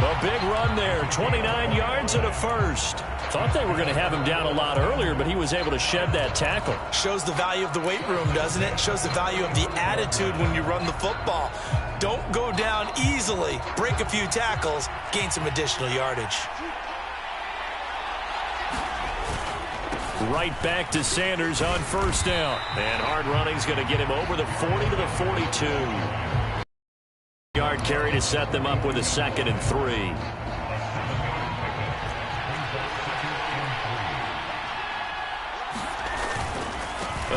A big run there, 29 yards and a first. Thought they were going to have him down a lot earlier, but he was able to shed that tackle. Shows the value of the weight room, doesn't it? Shows the value of the attitude when you run the football. Don't go down easily. Break a few tackles, gain some additional yardage. Right back to Sanders on first down. And hard running's going to get him over the 40 to the 42. Yard carry to set them up with a 2nd and 3.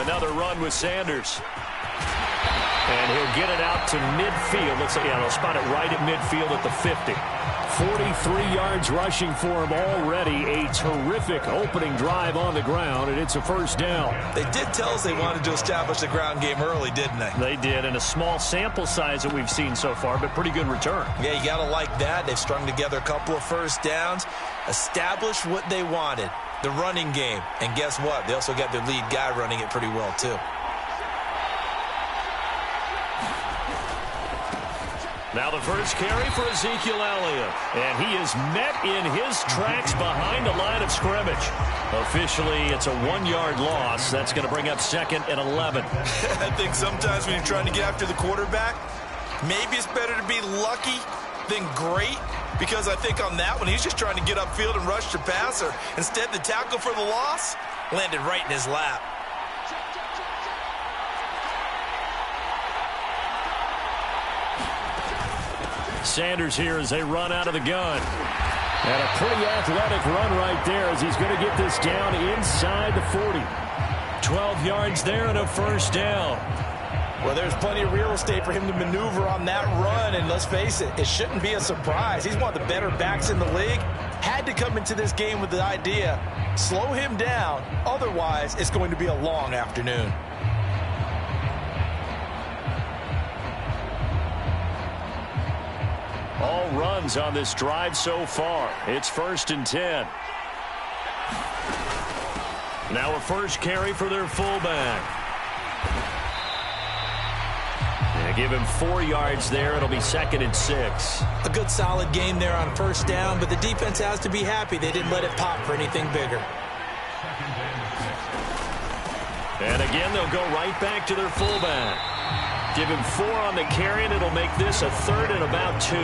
Another run with Sanders. And he'll get it out to midfield. Looks like, yeah, they'll spot it right at midfield at the 50. 43 yards rushing for him already. A terrific opening drive on the ground, and it's a first down. They did tell us they wanted to establish the ground game early, didn't they? They did, and a small sample size that we've seen so far, but pretty good return. Yeah, you got to like that. They've strung together a couple of first downs, established what they wanted, the running game. And guess what? They also got their lead guy running it pretty well, too. Now the first carry for Ezekiel Elliott. And he is met in his tracks behind the line of scrimmage. Officially, it's a 1-yard loss. That's going to bring up 2nd and 11. I think sometimes when you're trying to get after the quarterback, maybe it's better to be lucky than great. Because I think on that one, he's just trying to get upfield and rush the passer. Instead, the tackle for the loss landed right in his lap. Sanders here as they run out of the gun. And a pretty athletic run right there as he's going to get this down inside the 40. 12 yards there and a first down. Well, there's plenty of real estate for him to maneuver on that run, and let's face it, it shouldn't be a surprise. He's one of the better backs in the league. Had to come into this game with the idea, slow him down, otherwise it's going to be a long afternoon. All runs on this drive so far. It's 1st and 10. Now a first carry for their fullback. They give him 4 yards there. It'll be 2nd and 6. A good solid game there on first down, but the defense has to be happy they didn't let it pop for anything bigger. And again, they'll go right back to their fullback. Give him 4 on the carry, and it'll make this a 3rd and about 2.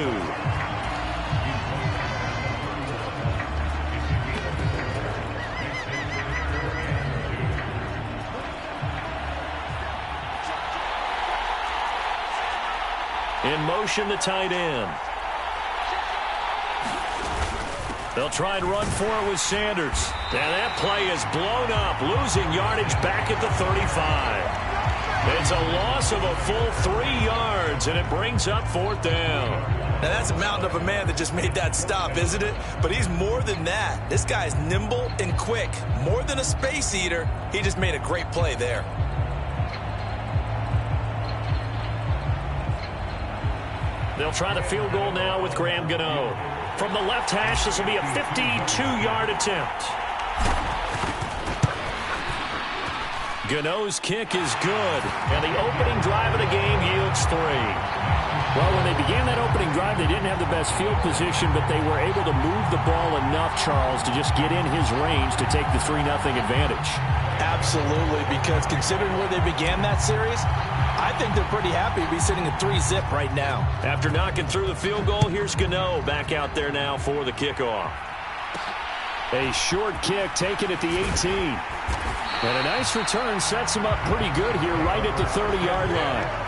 In motion, the tight end. They'll try and run for it with Sanders. And that play is blown up, losing yardage back at the 35. It's a loss of a full 3 yards, and it brings up 4th down. Now, that's a mountain of a man that just made that stop, isn't it? But he's more than that. This guy's nimble and quick. More than a space eater, he just made a great play there. They'll try the field goal now with Graham Gano. From the left hash, this will be a 52-yard attempt. Gano's kick is good, and the opening drive of the game yields 3. Well, when they began that opening drive, they didn't have the best field position, but they were able to move the ball enough, Charles, to just get in his range to take the 3-0 advantage. Absolutely, because considering where they began that series, I think they're pretty happy to be sitting at 3-zip right now. After knocking through the field goal, here's Gano back out there now for the kickoff. A short kick taken at the 18. And a nice return sets him up pretty good here right at the 30-yard line.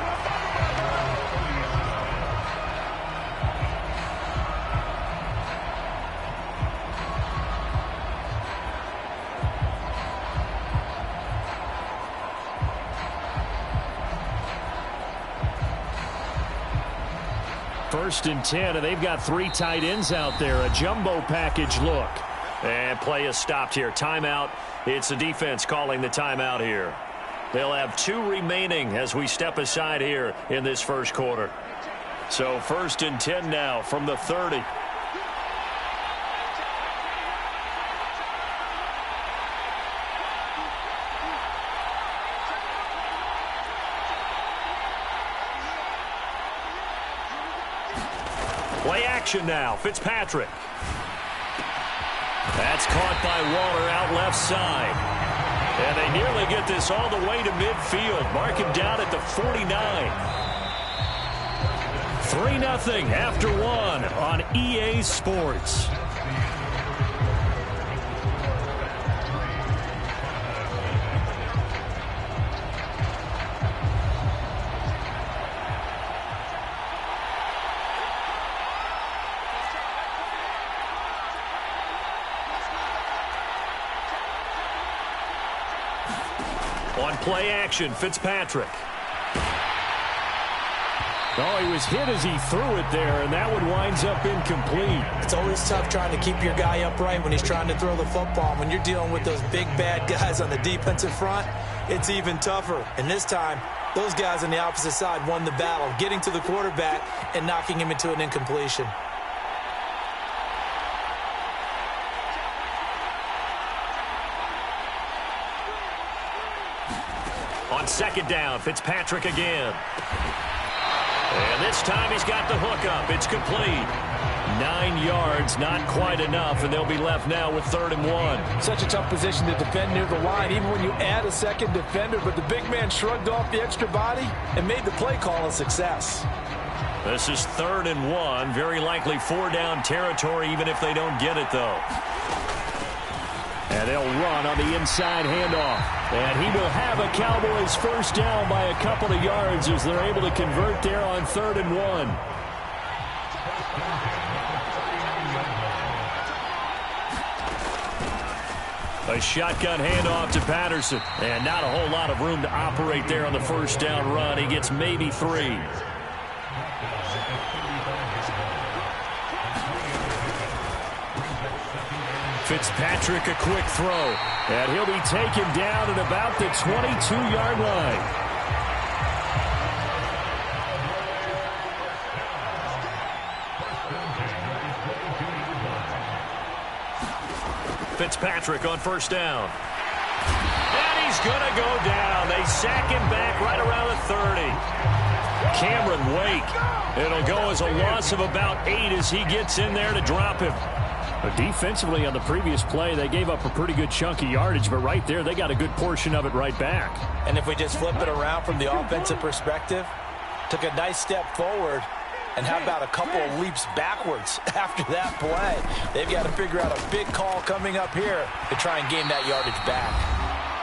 First and 10, and they've got 3 tight ends out there. A jumbo package look. And play is stopped here. Timeout. It's the defense calling the timeout here. They'll have 2 remaining as we step aside here in this first quarter. So first and 10 now from the 30. Play action now. Fitzpatrick. That's caught by Waller out left side. And they nearly get this all the way to midfield. Mark him down at the 49. 3-0 after 1 on EA Sports. On play action, Fitzpatrick. Oh, he was hit as he threw it there, and that one winds up incomplete. It's always tough trying to keep your guy upright when he's trying to throw the football. When you're dealing with those big, bad guys on the defensive front, it's even tougher. And this time, those guys on the opposite side won the battle, getting to the quarterback and knocking him into an incompletion. On second down, Fitzpatrick again. And this time he's got the hookup. It's complete. 9 yards, not quite enough, and they'll be left now with 3rd and 1. Such a tough position to defend near the line, even when you add a second defender, but the big man shrugged off the extra body and made the play call a success. This is 3rd and 1, very likely 4-down territory, even if they don't get it, though. And they'll run on the inside handoff. And he will have a Cowboys first down by a couple of yards as they're able to convert there on 3rd and 1. A shotgun handoff to Patterson. And not a whole lot of room to operate there on the first down run. He gets maybe 3. Fitzpatrick, a quick throw. And he'll be taken down at about the 22-yard line. Fitzpatrick on first down. And he's going to go down. They sack him back right around the 30. Cameron Wake. It'll go as a loss of about 8 as he gets in there to drop him. But defensively on the previous play, they gave up a pretty good chunk of yardage, but right there, they got a good portion of it right back. And if we just flip it around from the offensive perspective, took a nice step forward, and how about a couple of leaps backwards after that play? They've got to figure out a big call coming up here to try and gain that yardage back.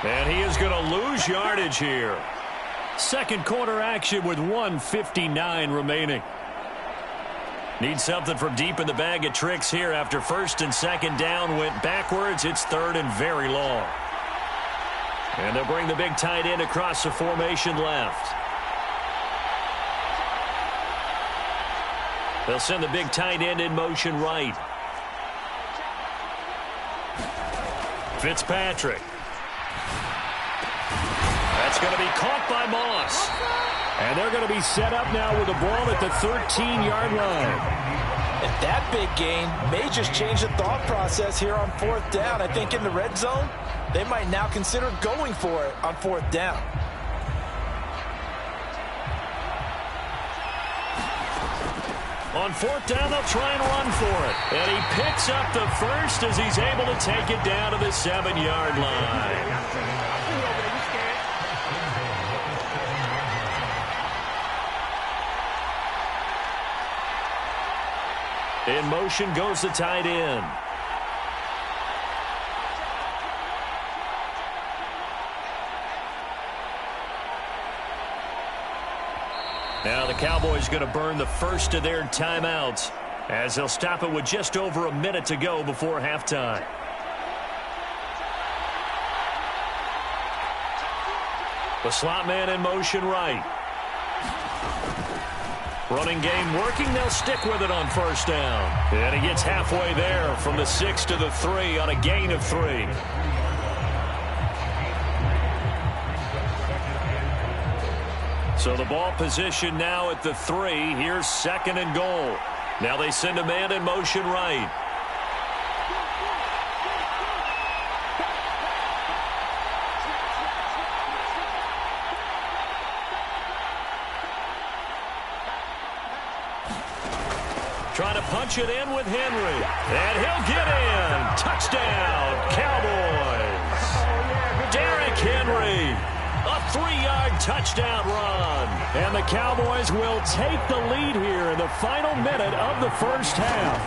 And he is going to lose yardage here. Second quarter action with 1:59 remaining. Need something from deep in the bag of tricks here after first and second down went backwards. It's 3rd and very long. And they'll bring the big tight end across the formation left. They'll send the big tight end in motion right. Fitzpatrick. That's going to be caught by Moss. And they're going to be set up now with the ball at the 13-yard line. And that big gain may just change the thought process here on 4th down. I think in the red zone, they might now consider going for it on 4th down. On 4th down, they'll try and run for it. And he picks up the first as he's able to take it down to the 7-yard line. In motion goes the tight end. Now the Cowboys going to burn the first of their timeouts as they'll stop it with just over a minute to go before halftime. The slot man in motion right. Running game working. They'll stick with it on 1st down. And he gets halfway there from the 6 to the 3 on a gain of 3. So the ball position now at the 3. Here's 2nd and goal. Now they send a man in motion right. Trying to punch it in with Henry. And he'll get in. Touchdown, Cowboys. Derrick Henry. A 3-yard touchdown run. And the Cowboys will take the lead here in the final minute of the first half.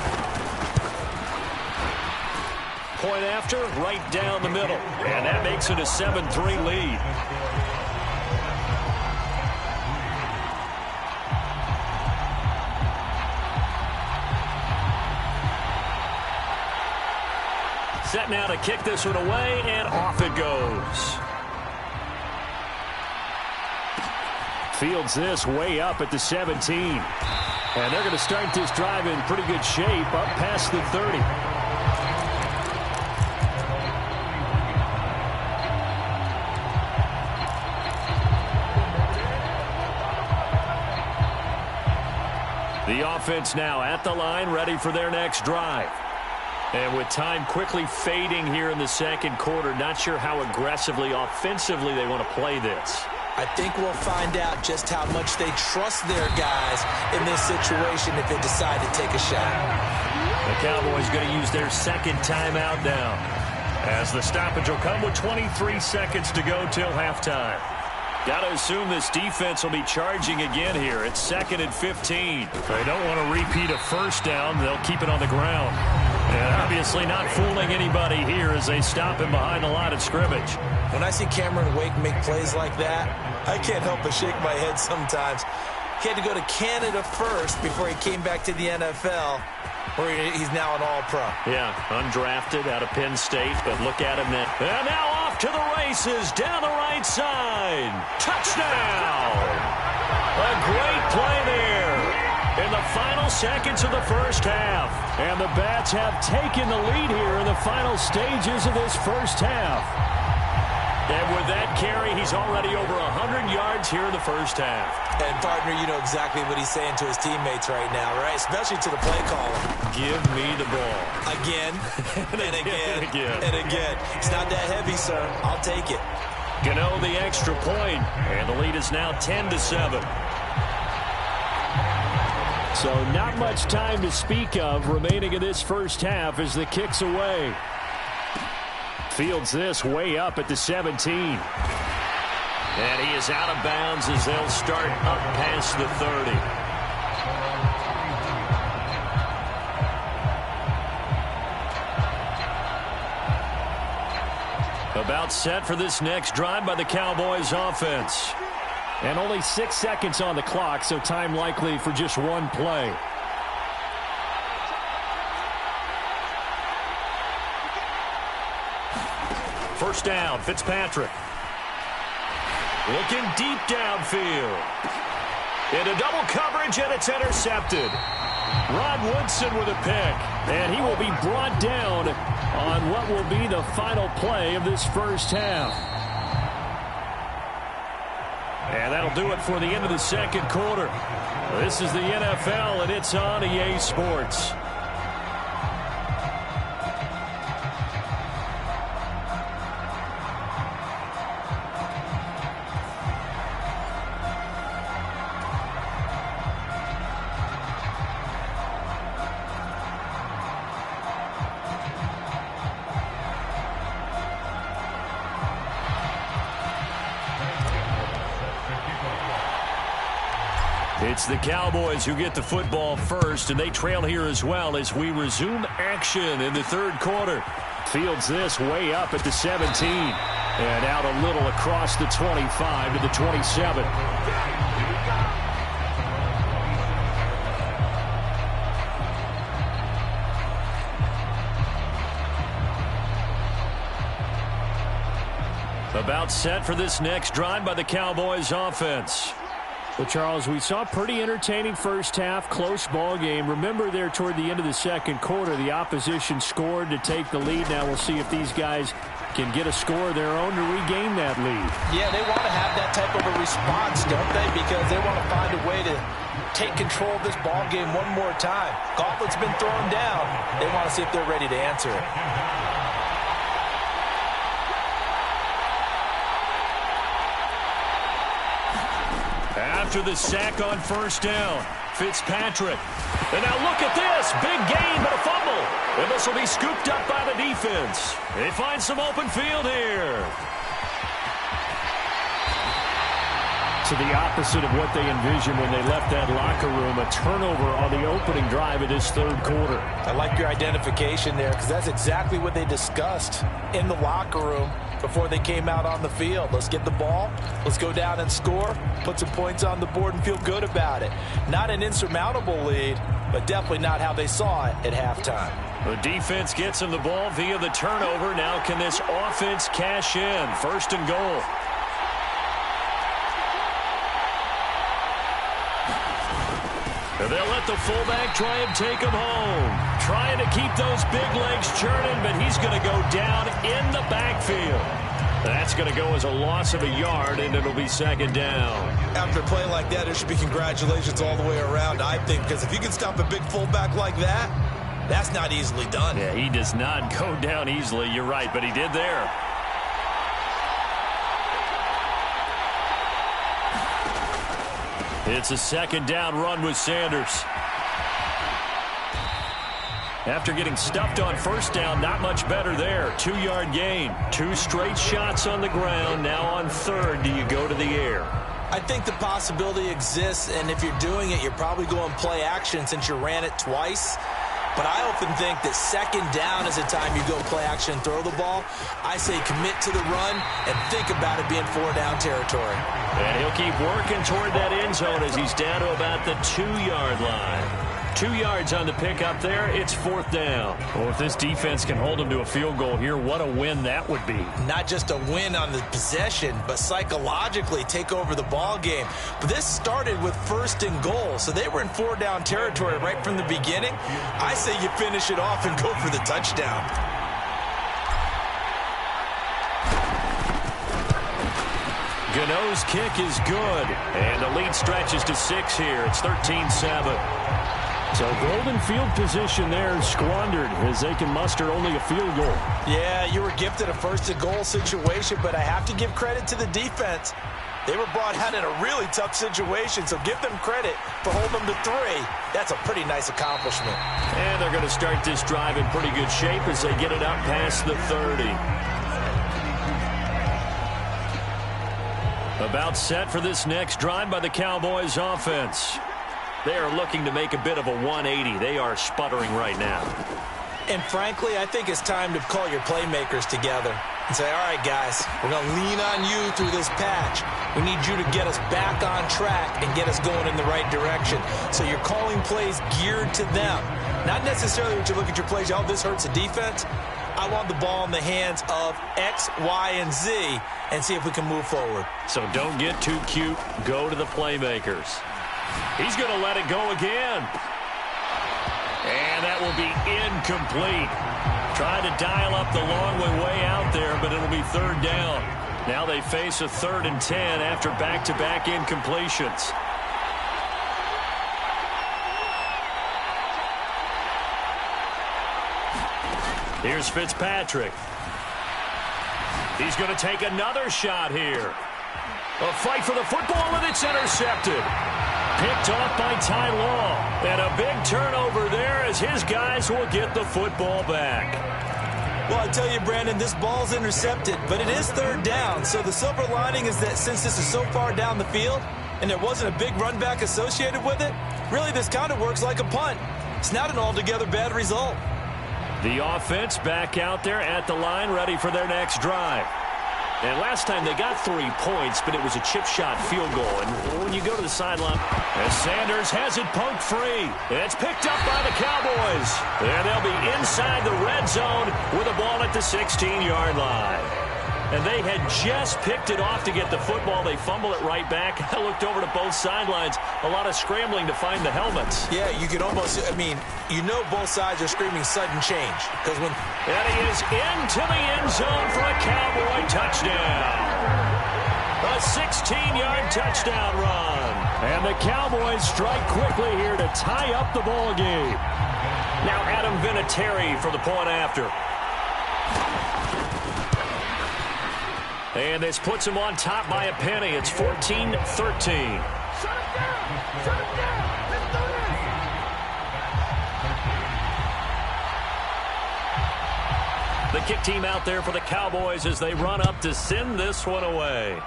Point after, right down the middle. And that makes it a 7-3 lead. Set now to kick this one away, and off it goes. Fields this way up at the 17. And they're going to start this drive in pretty good shape up past the 30. The offense now at the line, ready for their next drive. And with time quickly fading here in the second quarter, not sure how aggressively, offensively they want to play this. I think we'll find out just how much they trust their guys in this situation if they decide to take a shot. The Cowboys going to use their 2nd timeout now, as the stoppage will come with 23 seconds to go till halftime. Got to assume this defense will be charging again here. It's 2nd and 15. They don't want to repeat a 1st down. They'll keep it on the ground. And obviously not fooling anybody here as they stop him behind the line of scrimmage. When I see Cameron Wake make plays like that, I can't help but shake my head sometimes. He had to go to Canada first before he came back to the NFL, where he's now an All-Pro. Yeah, undrafted out of Penn State, but look at him now. And now off to the races down the right side. Touchdown! A great play there in the final seconds of the first half. And the Bats have taken the lead here in the final stages of this first half. And with that carry, he's already over 100 yards here in the first half. And, partner, you know exactly what he's saying to his teammates right now, right? Especially to the play caller. Give me the ball. Again, and again, and again. and again. It's not that heavy, sir. I'll take it. Gano the extra point, and the lead is now 10-7. So not much time to speak of remaining in this first half as the kick's away. Fields this way up at the 17. And he is out of bounds as they'll start up past the 30. About set for this next drive by the Cowboys offense. And only 6 seconds on the clock, so time likely for just one play. First down, Fitzpatrick. Looking deep downfield. Into double coverage, and it's intercepted. Rod Woodson with a pick. And he will be brought down on what will be the final play of this first half. And that'll do it for the end of the second quarter. This is the NFL, and it's on EA Sports. It's the Cowboys who get the football first, and they trail here as well as we resume action in the third quarter. Fields this way up at the 17, and out a little across the 25 to the 27. About set for this next drive by the Cowboys offense. Well, Charles, we saw a pretty entertaining first half, close ball game. Remember there toward the end of the second quarter, the opposition scored to take the lead. Now we'll see if these guys can get a score of their own to regain that lead. Yeah, they want to have that type of a response, don't they? Because they want to find a way to take control of this ball game one more time. Gauntlet's been thrown down. They want to see if they're ready to answer it. After the sack on first down, Fitzpatrick. And now look at this. Big gain, but a fumble. And this will be scooped up by the defense. They find some open field here. To the opposite of what they envisioned when they left that locker room, a turnover on the opening drive of this third quarter. I like your identification there because that's exactly what they discussed in the locker room before they came out on the field. Let's get the ball. Let's go down and score. Put some points on the board and feel good about it. Not an insurmountable lead, but definitely not how they saw it at halftime. The defense gets them the ball via the turnover. Now can this offense cash in? First and goal. They'll let the fullback try and take him home. Trying to keep those big legs churning, but he's going to go down in the backfield. That's going to go as a loss of a yard, and it'll be second down. After a play like that, there should be congratulations all the way around, I think, because if you can stop a big fullback like that, that's not easily done. Yeah, he does not go down easily. You're right, but he did there. It's a second down run with Sanders. After getting stuffed on first down, not much better there. 2-yard gain. 2 straight shots on the ground. Now on third, do you go to the air? I think the possibility exists, and if you're doing it, you're probably going play action since you ran it twice. But I often think that second down is the time you go play action and throw the ball. I say commit to the run and think about it being 4-down territory. And he'll keep working toward that end zone as he's down to about the 2-yard line. 2 yards on the pickup there. It's fourth down. Well, if this defense can hold him to a field goal here, what a win that would be. Not just a win on the possession, but psychologically take over the ball game. But this started with first and goal, so they were in 4-down territory right from the beginning. I say you finish it off and go for the touchdown. Gano's kick is good, and the lead stretches to 6 here. It's 13-7. So golden field position there squandered as they can muster only a field goal. Yeah, you were gifted a first-and-goal situation, but I have to give credit to the defense. They were brought out in a really tough situation, so give them credit for holding them to 3. That's a pretty nice accomplishment. And they're going to start this drive in pretty good shape as they get it up past the 30. About set for this next drive by the Cowboys offense. They are looking to make a bit of a 180. They are sputtering right now. And frankly, I think it's time to call your playmakers together and say, all right, guys, we're going to lean on you through this patch. We need you to get us back on track and get us going in the right direction. So you're calling plays geared to them. Not necessarily when you look at your plays, oh, this hurts the defense. I want the ball in the hands of X, Y, and Z and see if we can move forward. So don't get too cute. Go to the playmakers. He's going to let it go again. And that will be incomplete. Trying to dial up the long way out there, but it'll be third down. Now they face a 3rd and 10 after back-to-back incompletions. Here's Fitzpatrick. He's going to take another shot here. A fight for the football, and it's intercepted. Picked off by Ty Law. And a big turnover there as his guys will get the football back. Well, I tell you, Brandon, this ball's intercepted, but it is 3rd down. So the silver lining is that since this is so far down the field and there wasn't a big run back associated with it, really this kind of works like a punt. It's not an altogether bad result. The offense back out there at the line, ready for their next drive. And last time they got 3 points, but it was a chip shot field goal. And when you go to the sideline, as Sanders has it poked free. It's picked up by the Cowboys. And they'll be inside the red zone with a ball at the 16-yard line. And they had just picked it off to get the football. They fumble it right back. I looked over to both sidelines. A lot of scrambling to find the helmets. Yeah, you could almost, you know both sides are screaming sudden change. Because when... And he is into the end zone for a Cowboy touchdown. A 16-yard touchdown run. And the Cowboys strike quickly here to tie up the ball game. Now Adam Vinatieri for the point after. And this puts him on top by a penny. It's 14-13. Shut him down! Shut him down! Let's do this! The kick team out there for the Cowboys as they run up to send this one away.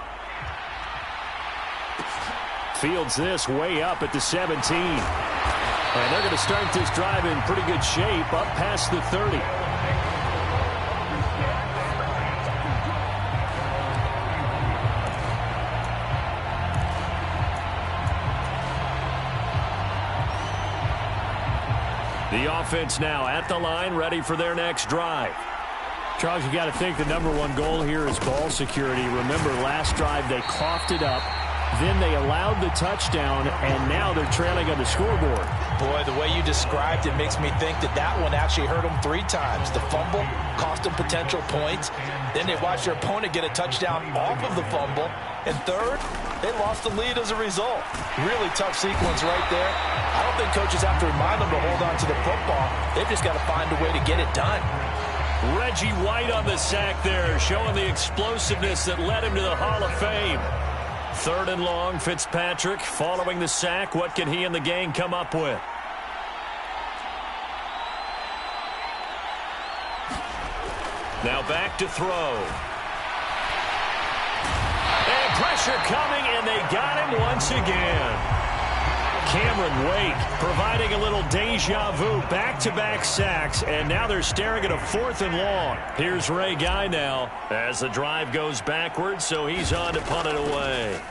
Fields this way up at the 17. And they're going to start this drive in pretty good shape up past the 30. The offense now at the line, ready for their next drive. Charles, you got to think the #1 goal here is ball security. Remember, last drive they coughed it up, then they allowed the touchdown, and now they're trailing on the scoreboard. Boy, the way you described it makes me think that one actually hurt them 3 times. The fumble cost them potential points. Then they watched their opponent get a touchdown off of the fumble. And third, they lost the lead as a result. Really tough sequence right there. I don't think coaches have to remind them to hold on to the football. They've just got to find a way to get it done. Reggie White on the sack there, showing the explosiveness that led him to the Hall of Fame. 3rd and long, Fitzpatrick following the sack. What can he and the gang come up with? Now back to throw. And pressure coming, and they got him once again. Cameron Wake providing a little deja vu, back-to-back sacks, and now they're staring at a 4th and long. Here's Ray Guy now as the drive goes backwards, so he's on to punt it away.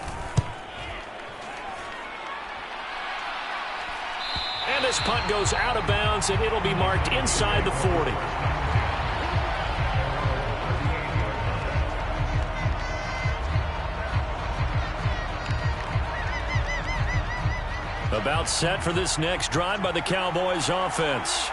And this punt goes out of bounds, and it'll be marked inside the 40. About set for this next drive by the Cowboys offense.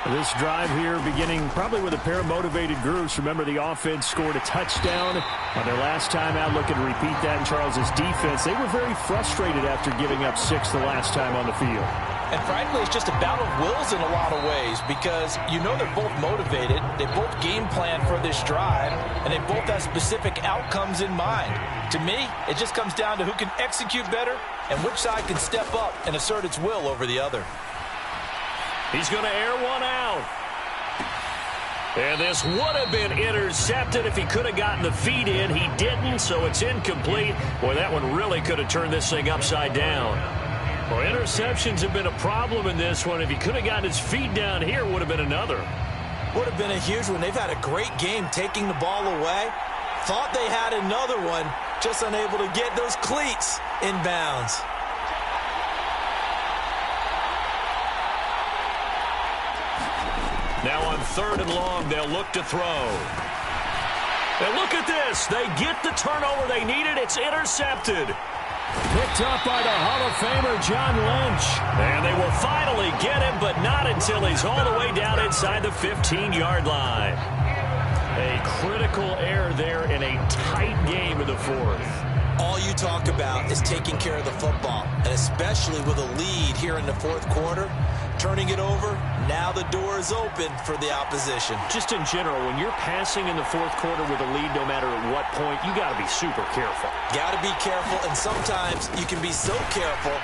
This drive here beginning probably with a pair of motivated groups. Remember, the offense scored a touchdown on their last time out. Looking to repeat that in Charles's defense. They were very frustrated after giving up 6 the last time on the field. And frankly, it's just a battle of wills in a lot of ways because you know they're both motivated. They both game plan for this drive, and they both have specific outcomes in mind. To me, it just comes down to who can execute better and which side can step up and assert its will over the other. He's going to air one out. And this would have been intercepted if he could have gotten the feet in. He didn't, so it's incomplete. Boy, that one really could have turned this thing upside down. Well, interceptions have been a problem in this one. If he could have gotten his feet down here, it would have been another. Would have been a huge one. They've had a great game taking the ball away. Thought they had another one, just unable to get those cleats in bounds. Now on 3rd and long, they'll look to throw. And look at this. They get the turnover they needed. It's intercepted. Picked up by the Hall of Famer, John Lynch. And they will finally get him, but not until he's all the way down inside the 15-yard line. A critical error there in a tight game in the fourth. All you talk about is taking care of the football, and especially with a lead here in the fourth quarter, turning it over, now the door is open for the opposition. Just in general, when you're passing in the fourth quarter with a lead, no matter at what point, you got to be super careful. Got to be careful, and sometimes you can be so careful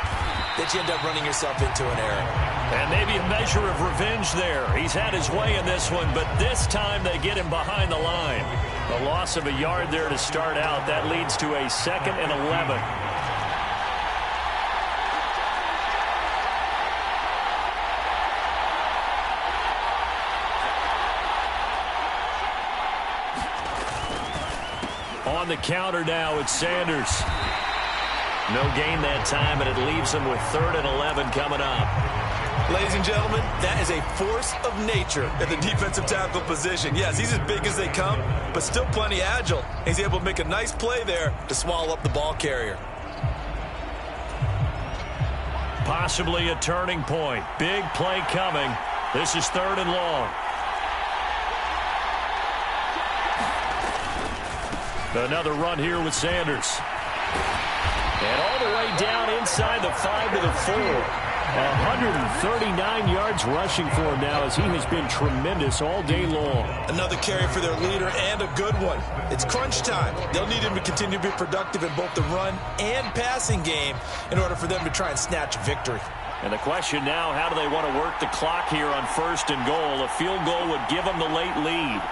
that you end up running yourself into an error. And maybe a measure of revenge there. He's had his way in this one, but this time they get him behind the line. A loss of a yard there to start out. That leads to a 2nd and 11. On the counter now, it's Sanders. No gain that time, and it leaves him with 3rd and 11 coming up. Ladies and gentlemen, that is a force of nature at the defensive tackle position. Yes, he's as big as they come, but still plenty agile. He's able to make a nice play there to swallow up the ball carrier. Possibly a turning point. Big play coming. This is 3rd and long. Another run here with Sanders. And all the way down inside the 5 to the 4. 139 yards rushing for him now as he has been tremendous all day long. Another carry for their leader and a good one. It's crunch time. They'll need him to continue to be productive in both the run and passing game in order for them to try and snatch a victory. And the question now, how do they want to work the clock here on 1st and goal? A field goal would give them the late lead.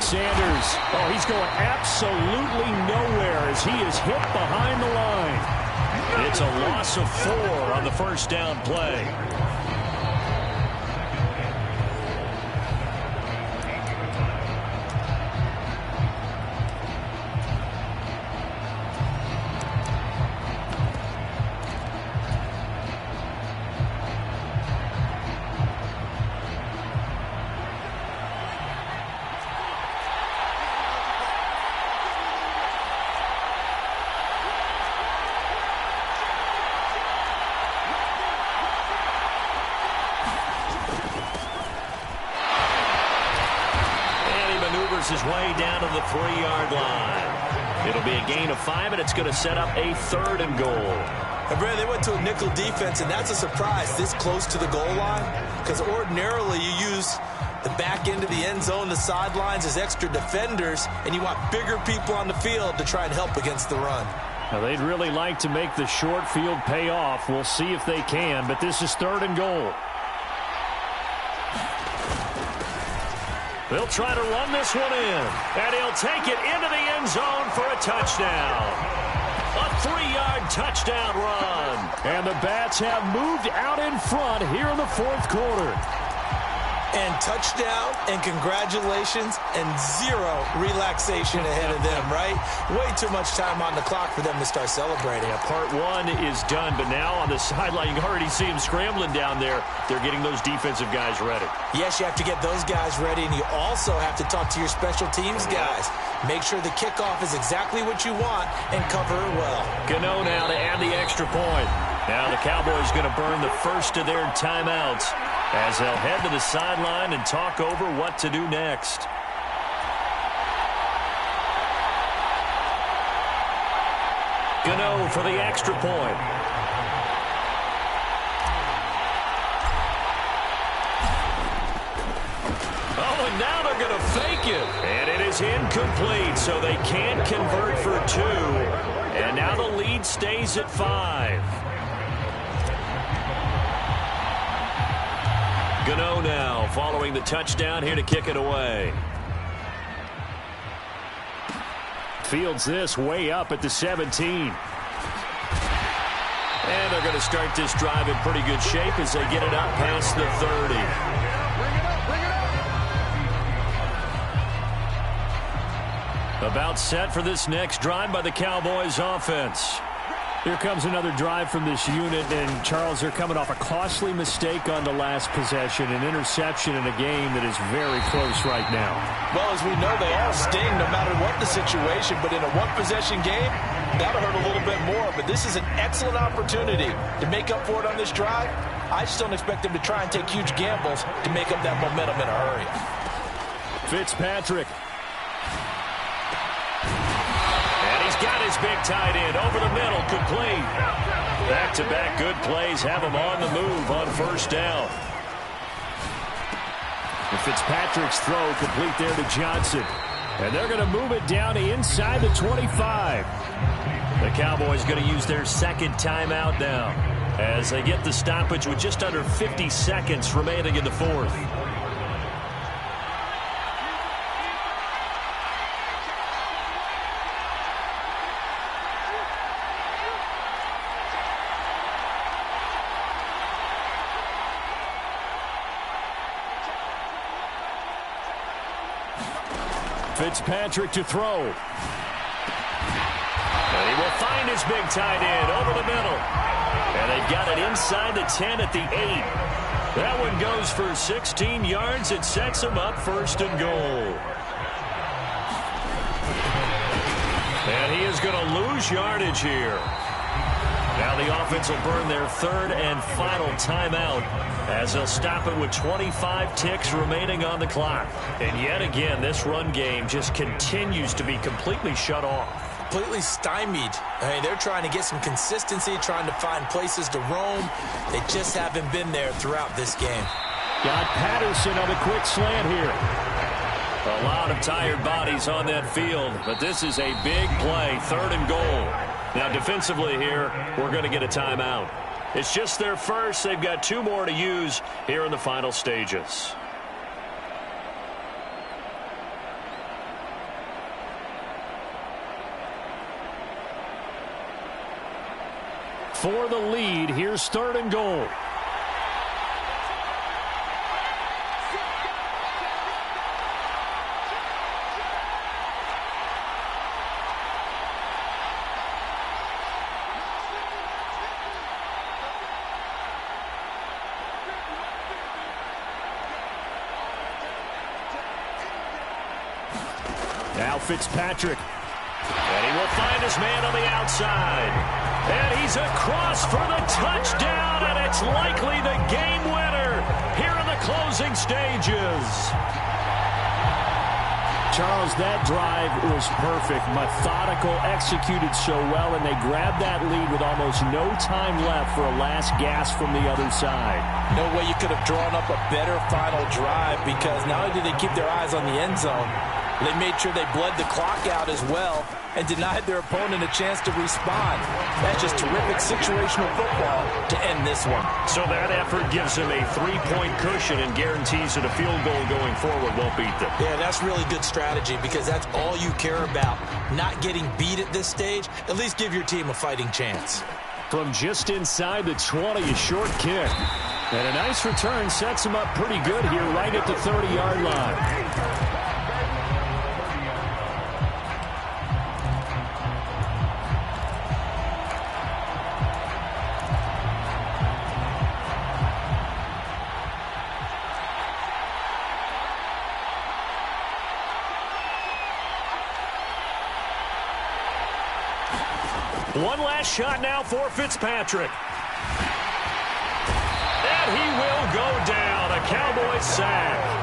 Sanders, oh, he's going absolutely nowhere as he is hit behind the line. It's a loss of 4 on the first down play. His way down to the 3-yard line. It'll be a gain of 5, and it's going to set up a 3rd and goal. And Brad, they went to a nickel defense, and that's a surprise this close to the goal line, because ordinarily you use the back end of the end zone, the sidelines as extra defenders, and you want bigger people on the field to try and help against the run. Now, they'd really like to make the short field pay off. We'll see if they can, but this is 3rd and goal. They'll try to run this one in, and he'll take it into the end zone for a touchdown. A 3-yard touchdown run. And the Bats have moved out in front here in the fourth quarter. And touchdown, and congratulations, and 0 relaxation ahead of them, right? Way too much time on the clock for them to start celebrating. Yeah, part 1 is done, but now on the sideline, you can already see them scrambling down there. They're getting those defensive guys ready. Yes, you have to get those guys ready, and you also have to talk to your special teams guys. Make sure the kickoff is exactly what you want and cover it well. Gano now to add the extra point. Now the Cowboys going to burn the first of their timeouts as they'll head to the sideline and talk over what to do next. Gano for the extra point. Oh, and now they're going to fake it. And it is incomplete, so they can't convert for 2. And now the lead stays at 5. Gano now following the touchdown here to kick it away. Fields this way up at the 17. And they're going to start this drive in pretty good shape as they get it up past the 30. About set for this next drive by the Cowboys offense. Here comes another drive from this unit, and Charles, they're coming off a costly mistake on the last possession, an interception in a game that is very close right now. Well, as we know, they all sting no matter what the situation, but in a one-possession game, that'll hurt a little bit more. But this is an excellent opportunity to make up for it on this drive I just don't expect him to try and take huge gambles to make up that momentum in a hurry. Fitzpatrick. And he's got his big tight end over the middle, complete. Back-to-back good plays have him on the move on first down. And Fitzpatrick's throw complete there to Johnson. And they're going to move it down to inside the 25. The Cowboys going to use their second timeout now as they get the stoppage with just under 50 seconds remaining in the fourth. Fitzpatrick to throw. And he will find his big tight end over the middle. And they've got it inside the 10 at the 8. That one goes for 16 yards. It sets him up first and goal. And he is going to lose yardage here. Now the offense will burn their third and final timeout as they'll stop it with 25 ticks remaining on the clock. And yet again, this run game just continues to be completely shut off. Completely stymied. I mean, they're trying to get some consistency, trying to find places to roam. They just haven't been there throughout this game. Got Patterson on a quick slant here. A lot of tired bodies on that field, but this is a big play, third and goal. Now, defensively here, we're going to get a timeout. It's just their first. They've got 2 more to use here in the final stages. For the lead, here's third and goal. Now Fitzpatrick. And he will find his man on the outside. And he's across for the touchdown, and it's likely the game winner here in the closing stages. Charles, that drive was perfect. Methodical, executed so well, and they grabbed that lead with almost no time left for a last gasp from the other side. No way you could have drawn up a better final drive, because not only did they keep their eyes on the end zone, they made sure they bled the clock out as well and denied their opponent a chance to respond. That's just terrific situational football to end this one. So that effort gives them a 3-point cushion and guarantees that a field goal going forward won't beat them. Yeah, that's really good strategy, because that's all you care about. Not getting beat at this stage. At least give your team a fighting chance. From just inside the 20, a short kick. And a nice return sets him up pretty good here right at the 30-yard line. One last shot now for Fitzpatrick. And he will go down. A Cowboys sack.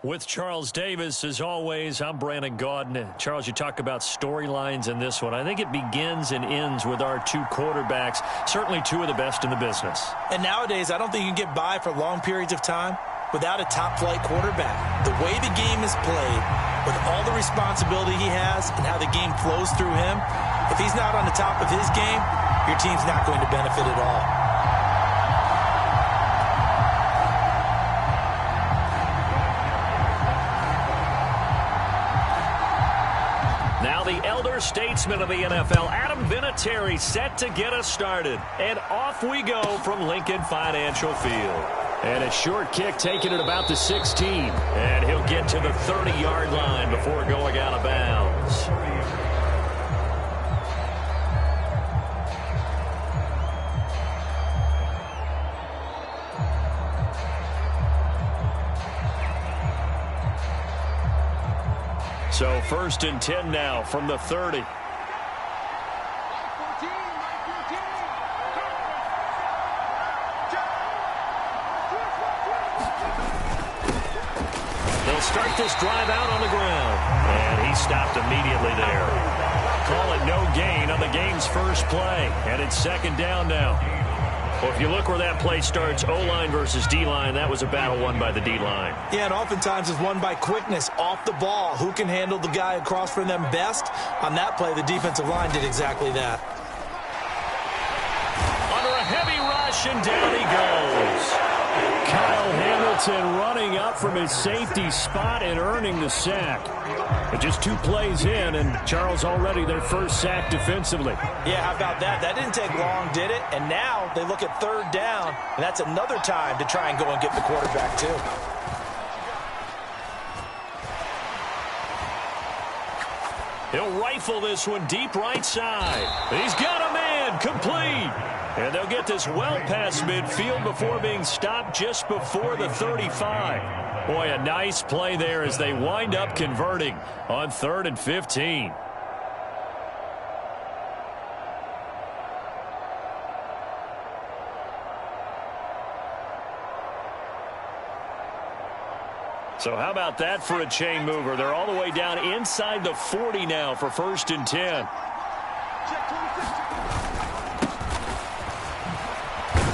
With Charles Davis, as always, I'm Brandon Gaudin. Charles, you talk about storylines in this one. I think it begins and ends with our two quarterbacks, certainly two of the best in the business. And nowadays, I don't think you can get by for long periods of time without a top-flight quarterback. The way the game is played, with all the responsibility he has and how the game flows through him, if he's not on the top of his game, your team's not going to benefit at all. The elder statesman of the NFL, Adam Vinatieri, set to get us started. And off we go from Lincoln Financial Field. And a short kick taken at about the 16. And he'll get to the 30-yard line before going out of bounds. So 1st and 10 now from the 30. They'll start this drive out on the ground. And he stopped immediately there. Call it no gain on the game's first play. And it's 2nd down now. Well, if you look where that play starts, O-line versus D-line, that was a battle won by the D-line. Yeah, and oftentimes it's won by quickness off the ball. Who can handle the guy across from them best? On that play, the defensive line did exactly that. Under a heavy rush, and down he goes. Kyle Hamilton running up from his safety spot and earning the sack. But just 2 plays in, and Charles already their first sack defensively. Yeah, how about that? That didn't take long, did it? And now they look at 3rd down, and that's another time to try and go and get the quarterback, too. He'll rifle this one deep right side. He's got a man, complete. And they'll get this well past midfield before being stopped just before the 35. Boy, a nice play there as they wind up converting on 3rd and 15. So how about that for a chain mover? They're all the way down inside the 40 now for 1st and 10.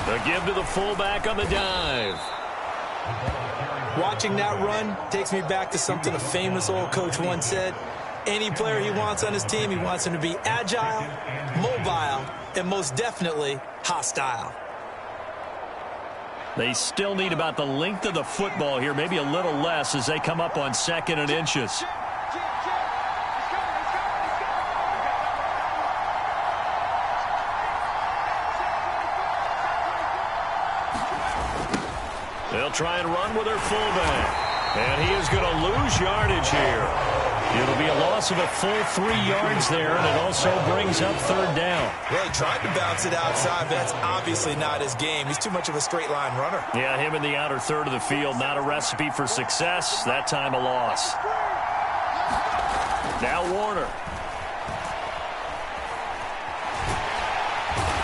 The give to the fullback on the dive. Watching that run takes me back to something a famous old coach once said. Any player he wants on his team, he wants him to be agile, mobile, and most definitely hostile. They still need about the length of the football here, maybe a little less as they come up on 2nd and inches. They'll try and run with their fullback. And he is going to lose yardage here. It'll be a loss of a full 3 yards there, and it also brings up 3rd down. Well, he tried to bounce it outside, but that's obviously not his game. He's too much of a straight line runner. Yeah, him in the outer 3rd of the field, not a recipe for success. That time a loss. Now Warner.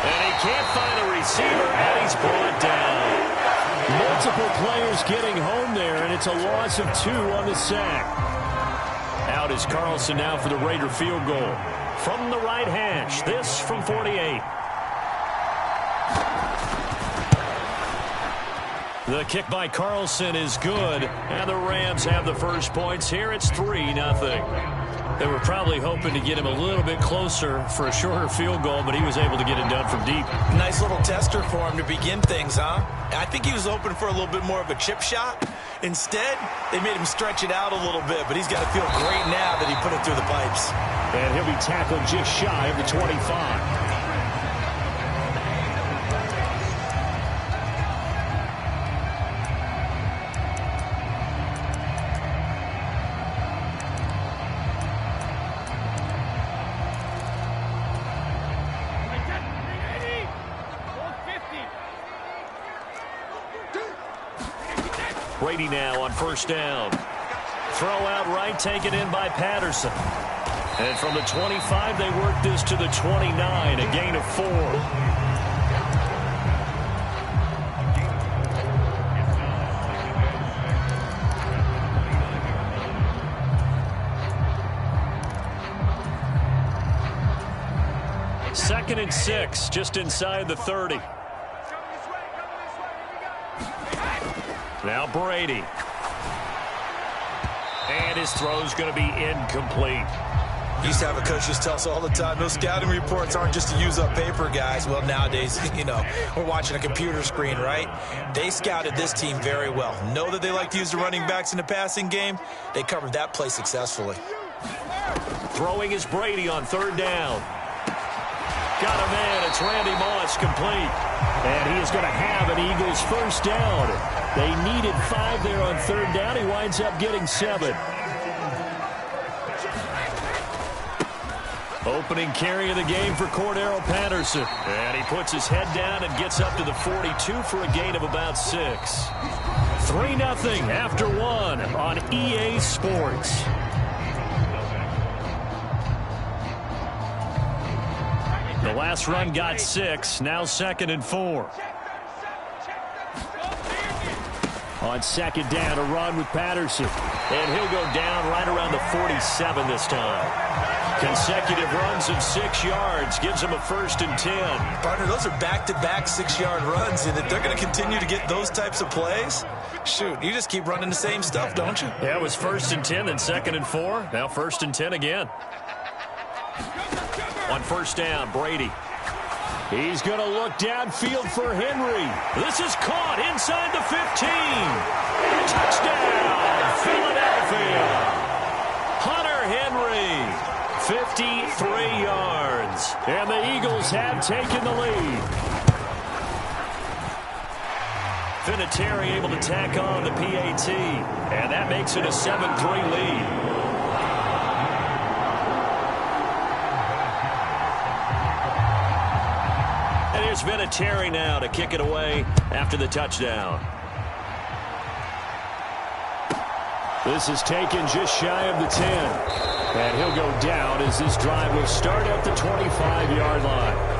And he can't find a receiver, and he's brought down. Multiple players getting home there, and it's a loss of 2 on the sack. Out is Carlson now for the Raider field goal. From the right hash, this from 48. The kick by Carlson is good, and the Rams have the first points here. It's 3-0. They were probably hoping to get him a little bit closer for a shorter field goal, but he was able to get it done from deep. Nice little tester for him to begin things, huh? I think he was hoping for a little bit more of a chip shot. Instead, they made him stretch it out a little bit, but he's got to feel great now that he put it through the pipes. And he'll be tackled just shy of the 25. Brady now on 1st down. Throw out right, taken in by Patterson. And from the 25, they work this to the 29, a gain of 4. 2nd and 6, just inside the 30. Now Brady. And his throw's going to be incomplete. Used to have a coach just tell us all the time, those scouting reports aren't just to use up paper, guys. Well, nowadays, we're watching a computer screen, right? They scouted this team very well. Know that they like to use the running backs in the passing game. They covered that play successfully. Throwing is Brady on 3rd down. Got a man. It's Randy Moss, complete. And he is going to have an Eagles 1st down. They needed 5 there on 3rd down. He winds up getting 7. Opening carry of the game for Cordero Patterson. And he puts his head down and gets up to the 42 for a gain of about 6. 3-0 after 1 on EA Sports. The last run got 6. Now 2nd and 4. On 2nd down, a run with Patterson. And he'll go down right around the 47 this time. Consecutive runs of 6 yards gives them a 1st and 10. Partner, those are back-to-back 6-yard runs, and if they're going to continue to get those types of plays, shoot, you just keep running the same stuff, don't you? Yeah, it was 1st and 10, then 2nd and 4. Now 1st and 10 again. On 1st down, Brady. He's going to look downfield for Henry. This is caught inside the 15. Touchdown, Philadelphia. Hunter Henry. 53 yards. And the Eagles have taken the lead. Vinatieri able to tack on the PAT. And that makes it a 7-3 lead. And here's Vinatieri now to kick it away after the touchdown. This is taken just shy of the 10. And he'll go down as this drive will start at the 25-yard line.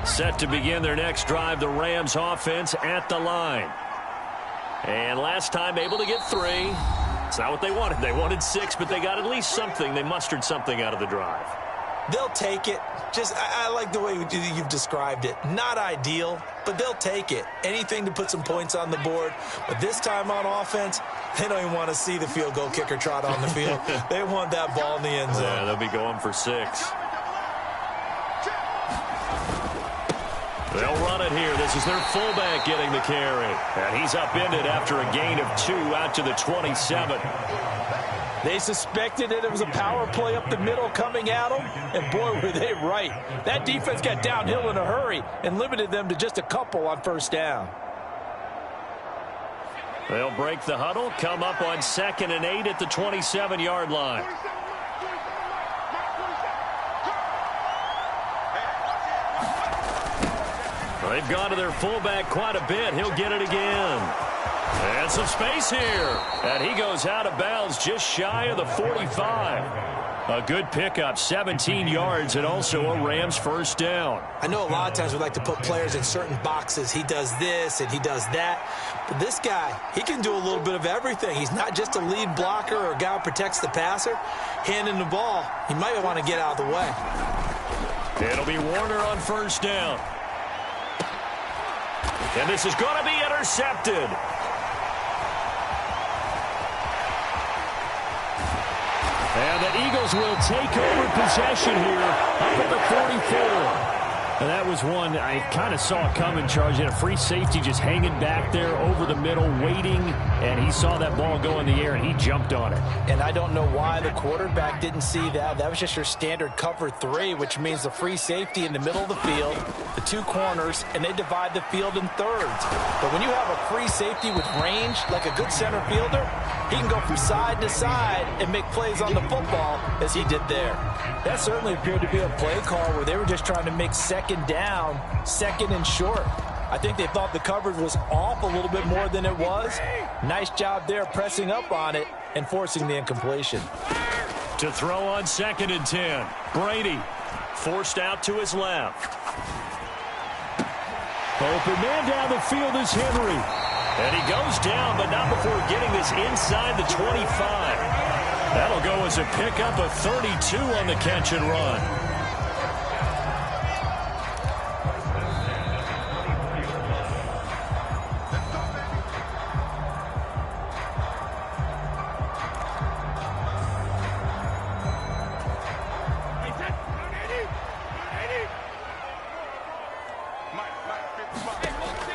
Set to begin their next drive, the Rams offense at the line. And last time able to get 3. It's not what they wanted. They wanted 6, but they got at least something. They mustered something out of the drive. They'll take it. I like the way you've described it. Not ideal, but they'll take it. Anything to put some points on the board. But this time on offense, they don't even want to see the field goal kicker trot on the field. They want that ball in the end zone. Yeah, they'll be going for 6. They'll run it here. This is their fullback getting the carry. And he's upended after a gain of 2 out to the 27. They suspected it was a power play up the middle coming at them, and boy, were they right. That defense got downhill in a hurry and limited them to just a couple on 1st down. They'll break the huddle, come up on 2nd and 8 at the 27-yard line. They've gone to their fullback quite a bit. He'll get it again. And some space here. And he goes out of bounds just shy of the 45. A good pickup, 17 yards, and also a Rams 1st down. I know a lot of times we like to put players in certain boxes. He does this and he does that. But this guy, he can do a little bit of everything. He's not just a lead blocker or a guy who protects the passer. Handing the ball, he might want to get out of the way. It'll be Warner on 1st down. And this is going to be intercepted. And the Eagles will take over possession here up at the 44. And that was one I kind of saw it coming, Charles. You had a free safety just hanging back there over the middle, waiting, and he saw that ball go in the air, and he jumped on it. And I don't know why the quarterback didn't see that. That was just your standard cover 3, which means the free safety in the middle of the field, the 2 corners, and they divide the field in thirds. But when you have a free safety with range, like a good center fielder, he can go from side to side and make plays on the football as he did there. That certainly appeared to be a play call where they were just trying to make second down, 2nd and short. I think they thought the coverage was off a little bit more than it was. Nice job there pressing up on it and forcing the incompletion. To throw on 2nd and 10. Brady forced out to his left. Open man down the field is Henry. And he goes down, but not before getting this inside the 25. That'll go as a pickup of 32 on the catch and run.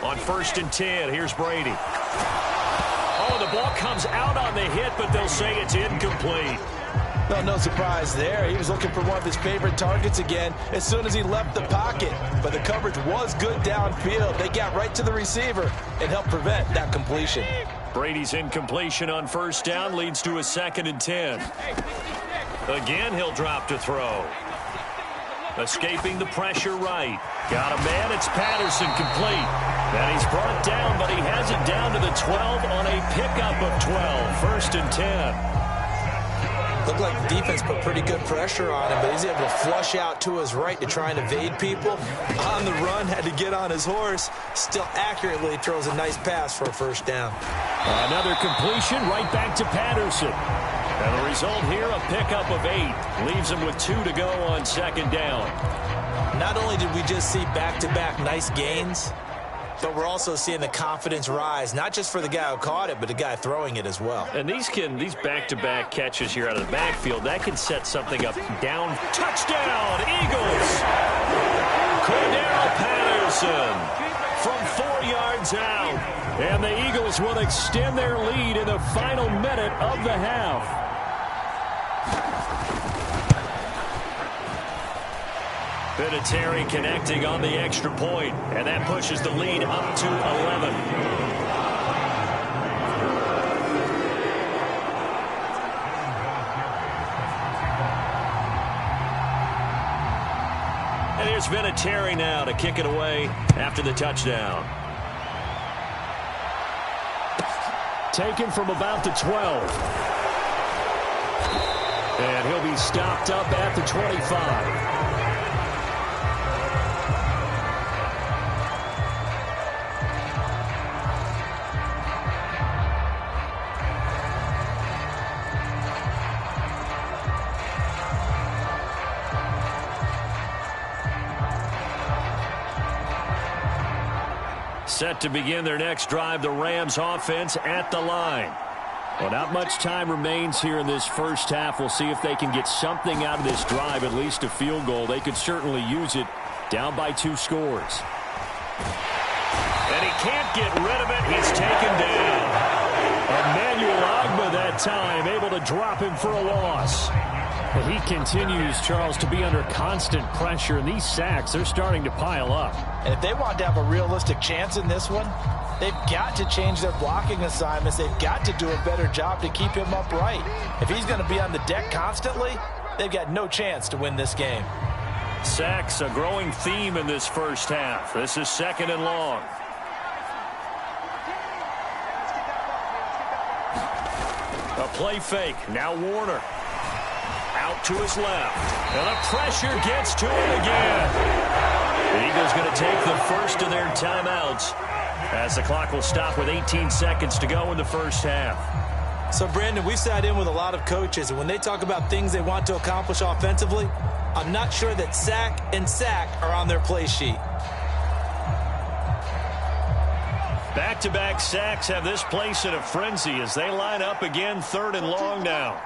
On 1st and 10, here's Brady. Oh, the ball comes out on the hit, but they'll say it's incomplete. Well, no surprise there. He was looking for one of his favorite targets again as soon as he left the pocket. But the coverage was good downfield. They got right to the receiver and helped prevent that completion. Brady's incompletion on 1st down leads to a 2nd and 10. Again, he'll drop to throw. Escaping the pressure right. Got a man. It's Patterson complete. And he's brought down, but he has it down to the 12 on a pickup of 12. 1st and 10. Looked like the defense put pretty good pressure on him, but he's able to flush out to his right to try and evade people. On the run, had to get on his horse. Still accurately throws a nice pass for a 1st down. Another completion right back to Patterson. And the result here, a pickup of 8. Leaves him with 2 to go on 2nd down. Not only did we just see back-to-back nice gains, but we're also seeing the confidence rise, not just for the guy who caught it, but the guy throwing it as well. And these back-to-back catches here out of the backfield, that can set something up. Down, touchdown, Eagles! Cordero Patterson from 4 yards out. And the Eagles will extend their lead in the final minute of the half. Vinatieri connecting on the extra point, and that pushes the lead up to 11. And here's Vinatieri now to kick it away after the touchdown. Taken from about the 12. And he'll be stopped up at the 25. Set to begin their next drive, the Rams offense at the line. Well, not much time remains here in this first half. We'll see if they can get something out of this drive, at least a field goal. They could certainly use it, down by 2 scores. And he can't get rid of it. He's taken down. Emmanuel Ogbah that time, able to drop him for a loss. He continues, Charles, to be under constant pressure, and these sacks, they're starting to pile up. And if they want to have a realistic chance in this one, they've got to change their blocking assignments. They've got to do a better job to keep him upright. If he's going to be on the deck constantly, they've got no chance to win this game. Sacks, a growing theme in this first half. This is 2nd and long. A play fake. Now Warner. Out to his left. And the pressure gets to him again. The Eagles going to take the first of their timeouts as the clock will stop with 18 seconds to go in the first half. So, Brandon, we've sat in with a lot of coaches, and when they talk about things they want to accomplish offensively, I'm not sure that sack and sack are on their play sheet. Back-to-back sacks have this place in a frenzy as they line up again 3rd and long now.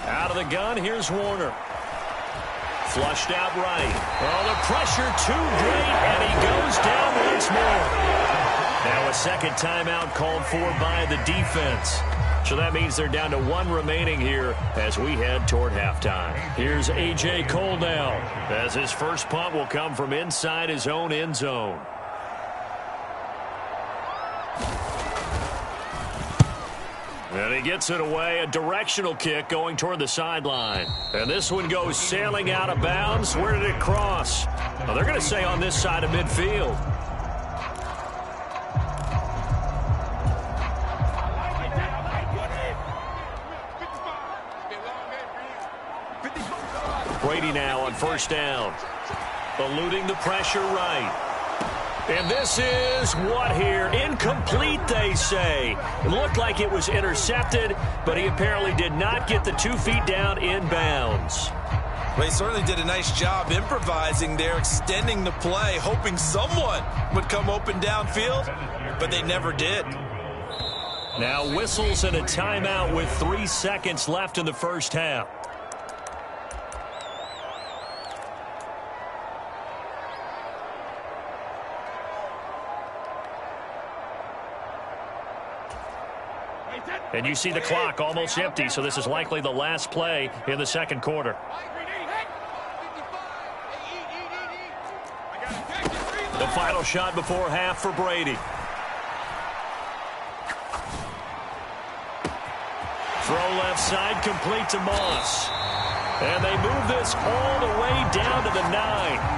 Out of the gun, here's Warner. Flushed out right. Oh, the pressure too great, and he goes down once more. Now a second timeout called for by the defense. So that means they're down to 1 remaining here as we head toward halftime. Here's A.J. Cole now, as his first punt will come from inside his own end zone. And he gets it away, a directional kick going toward the sideline. And this one goes sailing out of bounds. Where did it cross? Well, they're going to say on this side of midfield. Brady now on first down. Eluding the pressure right. And this is what here? Incomplete, they say. It looked like it was intercepted, but he apparently did not get the 2 feet down in bounds. Well, he certainly did a nice job improvising there, extending the play, hoping someone would come open downfield, but they never did. Now whistles and a timeout with 3 seconds left in the first half. And you see the clock almost empty, so this is likely the last play in the second quarter. The final shot before half for Brady. Throw left side, complete to Moss. And they move this all the way down to the 9.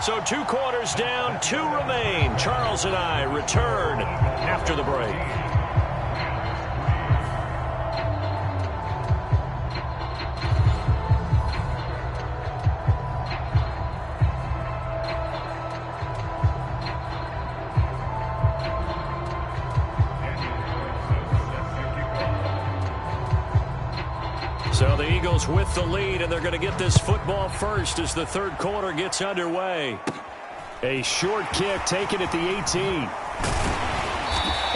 So 2 quarters down, 2 remain. Charles and I return after the break. So the Eagles with the lead, and they're going to get this football first as the third quarter gets underway. A short kick taken at the 18.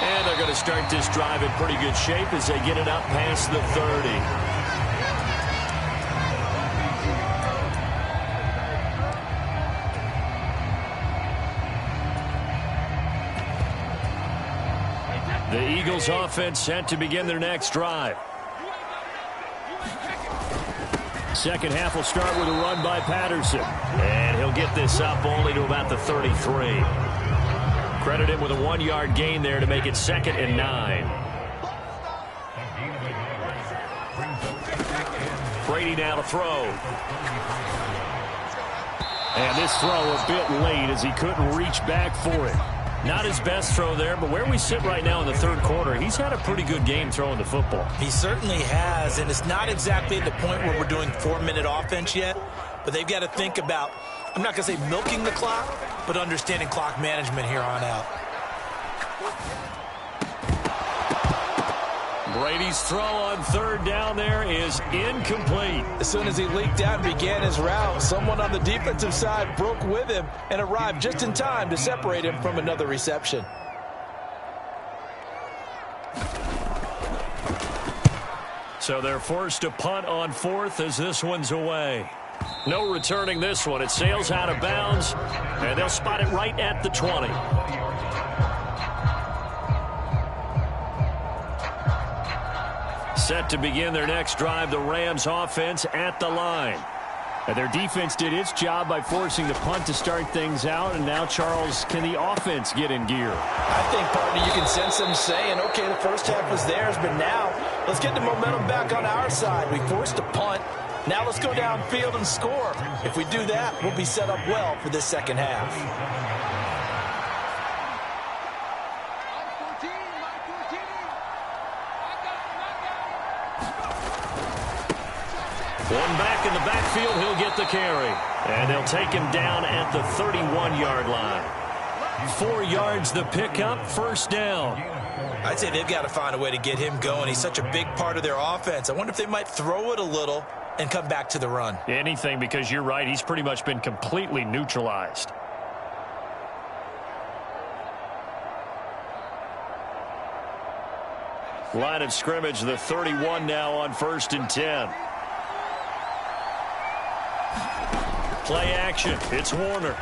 And they're going to start this drive in pretty good shape as they get it up past the 30. The Eagles offense set to begin their next drive. Second half will start with a run by Patterson. And he'll get this up only to about the 33. Credit him with a 1-yard gain there to make it 2nd and 9. Brady now to throw. And this throw a bit late as he couldn't reach back for it. Not his best throw there, but where we sit right now in the third quarter, he's had a pretty good game throwing the football. He certainly has, and it's not exactly at the point where we're doing 4-minute offense yet, but they've got to think about, I'm not going to say milking the clock, but understanding clock management here on out. Brady's throw on third down there is incomplete. As soon as he leaked out and began his route, someone on the defensive side broke with him and arrived just in time to separate him from another reception. So they're forced to punt on 4th as this one's away. No returning this one. It sails out of bounds, and they'll spot it right at the 20. Set to begin their next drive, the Rams offense at the line. And their defense did its job by forcing the punt to start things out. And now, Charles, can the offense get in gear? I think, partner, you can sense them saying, okay, the first half was theirs, but now let's get the momentum back on our side. We forced a punt. Now let's go downfield and score. If we do that, we'll be set up well for this second half. One back in the backfield, he'll get the carry. And they'll take him down at the 31-yard line. 4 yards the pickup, first down. I'd say they've got to find a way to get him going. He's such a big part of their offense. I wonder if they might throw it a little and come back to the run. Anything, because you're right, he's pretty much been completely neutralized. Line of scrimmage, the 31 now on 1st and 10. Play action. It's Warner.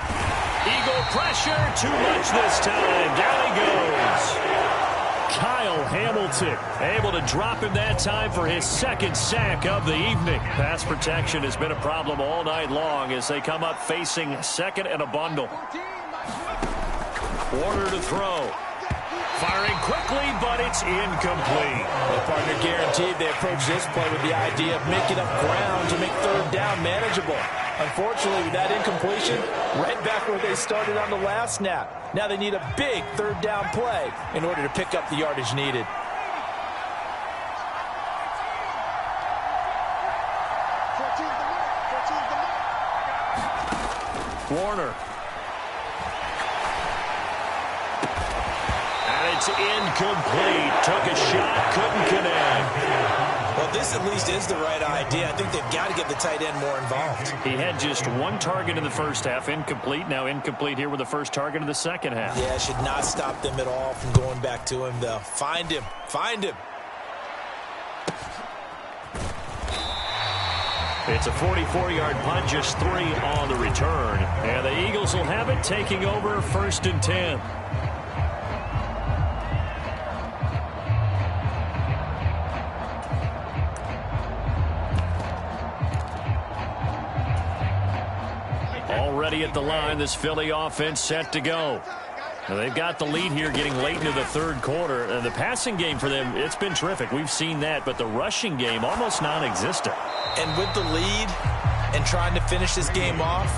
Eagle pressure. Too much this time. Down he goes. Kyle Hamilton able to drop him that time for his 2nd sack of the evening. Pass protection has been a problem all night long as they come up facing 2nd and a bundle. Warner to throw. Firing quickly, but it's incomplete. The partner guaranteed they approach this play with the idea of making up ground to make third down manageable. Unfortunately, with that incompletion, right back where they started on the last snap. Now they need a big third down play in order to pick up the yardage needed. Warner. And it's incomplete. Took a shot, couldn't connect. Well, this at least is the right idea. I think they've got to get the tight end more involved. He had just one target in the first half, incomplete. Now incomplete here with the first target of the second half. Yeah, should not stop them at all from going back to him, though. Find him. Find him. It's a 44-yard punt, just 3 on the return. And the Eagles will have it, taking over 1st and 10. Already at the line, this Philly offense set to go. Now they've got the lead here getting late into the third quarter. The passing game for them, it's been terrific. We've seen that, but the rushing game almost non-existent. And with the lead and trying to finish this game off,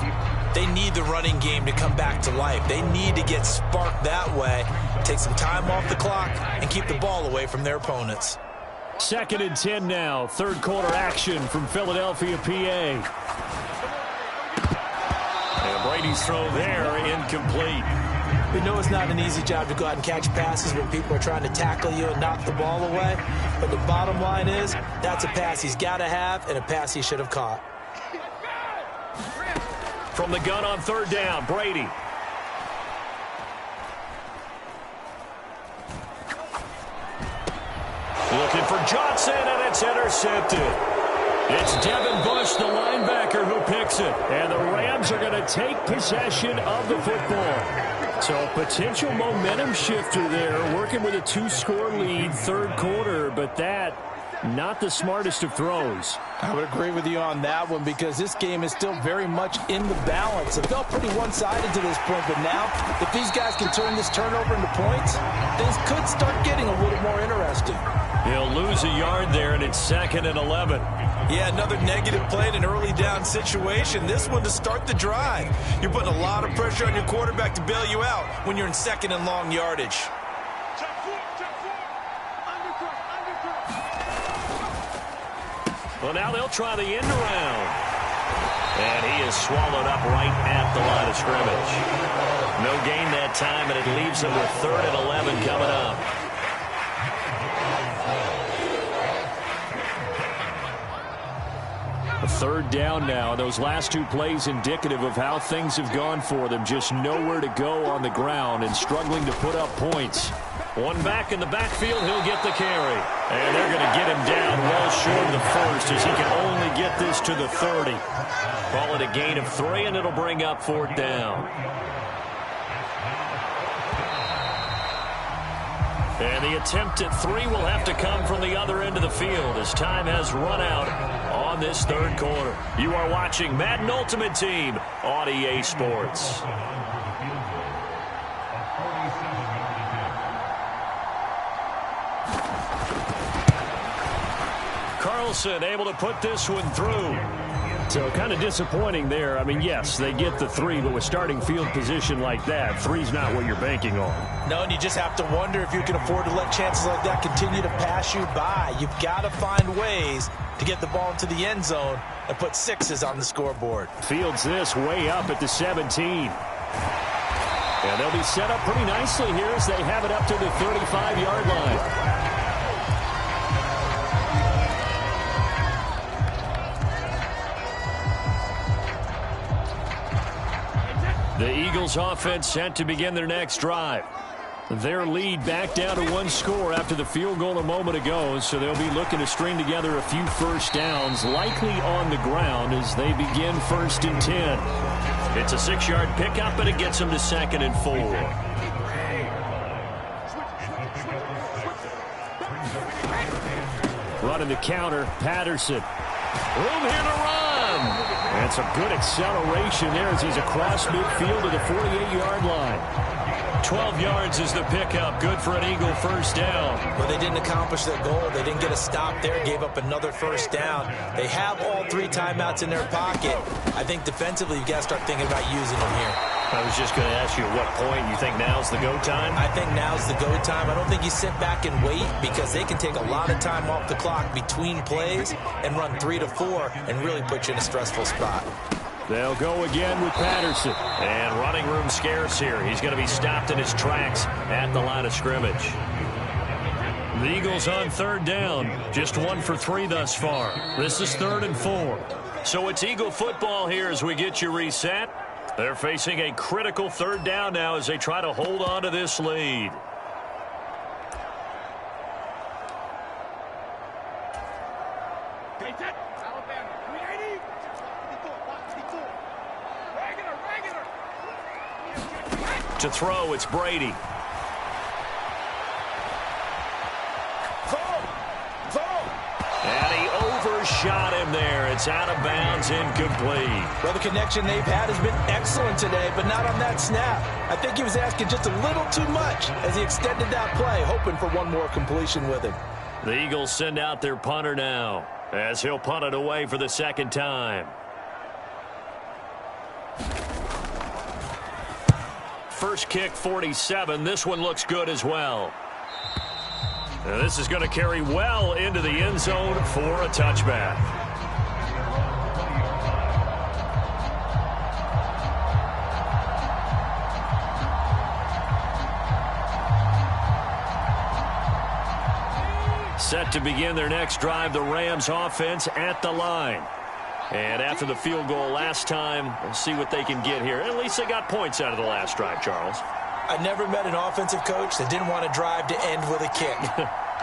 they need the running game to come back to life. They need to get sparked that way, take some time off the clock, and keep the ball away from their opponents. 2nd and 10 now. Third quarter action from Philadelphia, PA. And Brady's throw there, incomplete. We know it's not an easy job to go out and catch passes when people are trying to tackle you and knock the ball away. But the bottom line is, that's a pass he's got to have and a pass he should have caught. From the gun on third down, Brady. Looking for Johnson, and it's intercepted. It's Devin Bush, the linebacker, who picks it. And the Rams are going to take possession of the football. So a potential momentum shifter there, working with a 2-score lead, third quarter, but that not the smartest of throws. I would agree with you on that one because this game is still very much in the balance. It felt pretty one-sided to this point, but now if these guys can turn this turnover into points, things could start getting a little more interesting. He'll lose a yard there, and it's 2nd and 11. Yeah, another negative play in an early down situation. This one to start the drive. You're putting a lot of pressure on your quarterback to bail you out when you're in 2nd and long yardage. Well, now they'll try the end around. And he is swallowed up right at the line of scrimmage. No gain that time, and it leaves them with 3rd and 11 coming up. Third down now. Those last 2 plays indicative of how things have gone for them. Just nowhere to go on the ground and struggling to put up points. One back in the backfield, he'll get the carry. And they're going to get him down well short of the first as he can only get this to the 30. Call it a gain of 3, and it'll bring up 4th down. And the attempt at 3 will have to come from the other end of the field as time has run out on this third quarter. You are watching Madden Ultimate Team on EA Sports. Carlson able to put this one through. So kind of disappointing there. I mean, yes, they get the 3, but with starting field position like that, 3's not what you're banking on. No, and you just have to wonder if you can afford to let chances like that continue to pass you by. You've got to find ways to get the ball into the end zone and put 6s on the scoreboard. Fields this way up at the 17. And they'll be set up pretty nicely here as they have it up to the 35-yard line. The Eagles offense set to begin their next drive. Their lead back down to 1 score after the field goal a moment ago, so they'll be looking to string together a few first downs, likely on the ground as they begin 1st and 10. It's a 6-yard pickup, and it gets them to 2nd and 4. Running the counter, Patterson. Room here to run. And some good acceleration there as he's across midfield to the 48-yard line. 12 yards is the pickup. Good for an Eagle first down. Well, they didn't accomplish their goal. They didn't get a stop there, gave up another first down. They have all 3 timeouts in their pocket. I think defensively, you've got to start thinking about using them here. I was just going to ask you at what point you think now's the go time? I think now's the go time. I don't think you sit back and wait because they can take a lot of time off the clock between plays and run 3 to 4 and really put you in a stressful spot. They'll go again with Patterson. And running room scarce here. He's going to be stopped in his tracks at the line of scrimmage. The Eagles on third down. Just 1 for 3 thus far. This is 3rd and 4. So it's Eagle football here as we get you reset. They're facing a critical third down now as they try to hold on to this lead. To throw, it's Brady. And he overshot him there. It's out of bounds, incomplete. Well, the connection they've had has been excellent today, but not on that snap. I think he was asking just a little too much as he extended that play, hoping for one more completion with him. The Eagles send out their punter now as he'll punt it away for the second time. First kick, 47. This one looks good as well. And this is going to carry well into the end zone for a touchback. Set to begin their next drive, the Rams offense at the line. And after the field goal last time, we'll see what they can get here. At least they got points out of the last drive, Charles. I never met an offensive coach that didn't want to drive to end with a kick.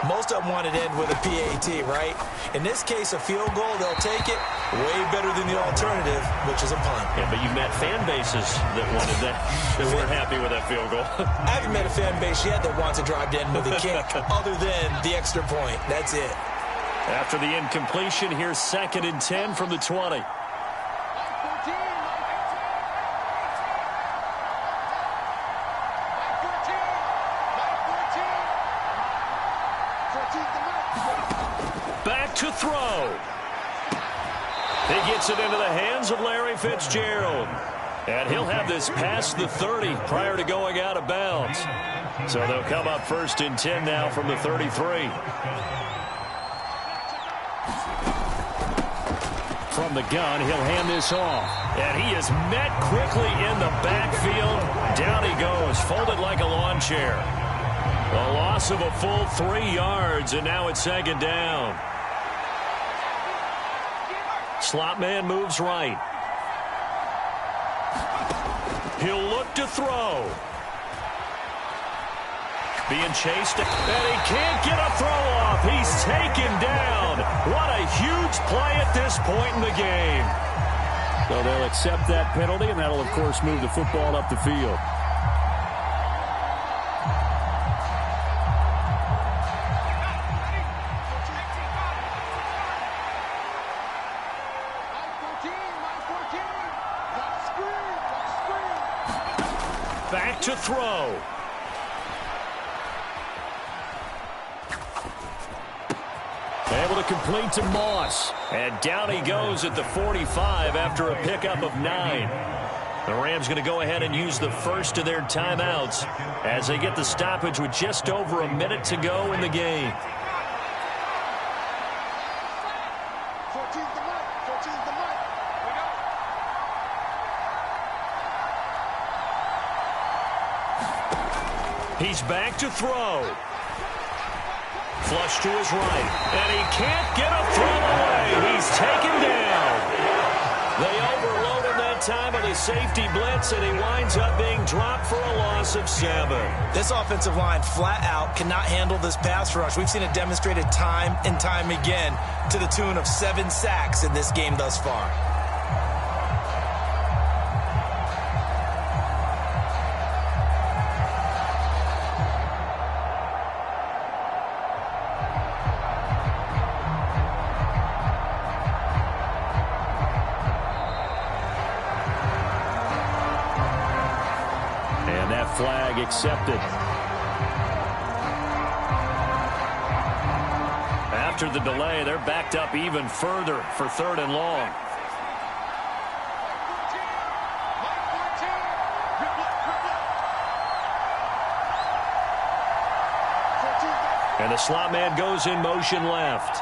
Most of them wanted to end with a PAT, right? In this case, a field goal, they'll take it. Way better than the alternative, which is a punt. Yeah, but you've met fan bases that wanted that, that weren't happy with that field goal. I haven't met a fan base yet that wants to drive to end with a kick, other than the extra point. That's it. After the incompletion, here's 2nd and 10 from the 20. Back to throw. He gets it into the hands of Larry Fitzgerald. And he'll have this past the 30 prior to going out of bounds. So they'll come up 1st and 10 now from the 33. From the gun, he'll hand this off. And he is met quickly in the backfield. Down he goes, folded like a lawn chair. A loss of a full 3 yards, and now it's 2nd down. Slot man moves right. He'll look to throw. Being chased, and he can't get a throw off. He's taken down. What a huge play at this point in the game. So they'll accept that penalty, and that'll, of course, move the football up the field. Back to throw. Able to complete to Moss. And down he goes at the 45 after a pickup of 9. The Rams going to go ahead and use the first of their timeouts as they get the stoppage with just over a minute to go in the game. He's back to throw. Flush to his right. And he can't get a throw away. He's taken down. They overload him that time with a safety blitz, and he winds up being dropped for a loss of 7. This offensive line flat out cannot handle this pass rush. We've seen it demonstrated time and time again to the tune of 7 sacks in this game thus far. flag accepted. After the delay, they're backed up even further for 3rd and long. And the slot man goes in motion left.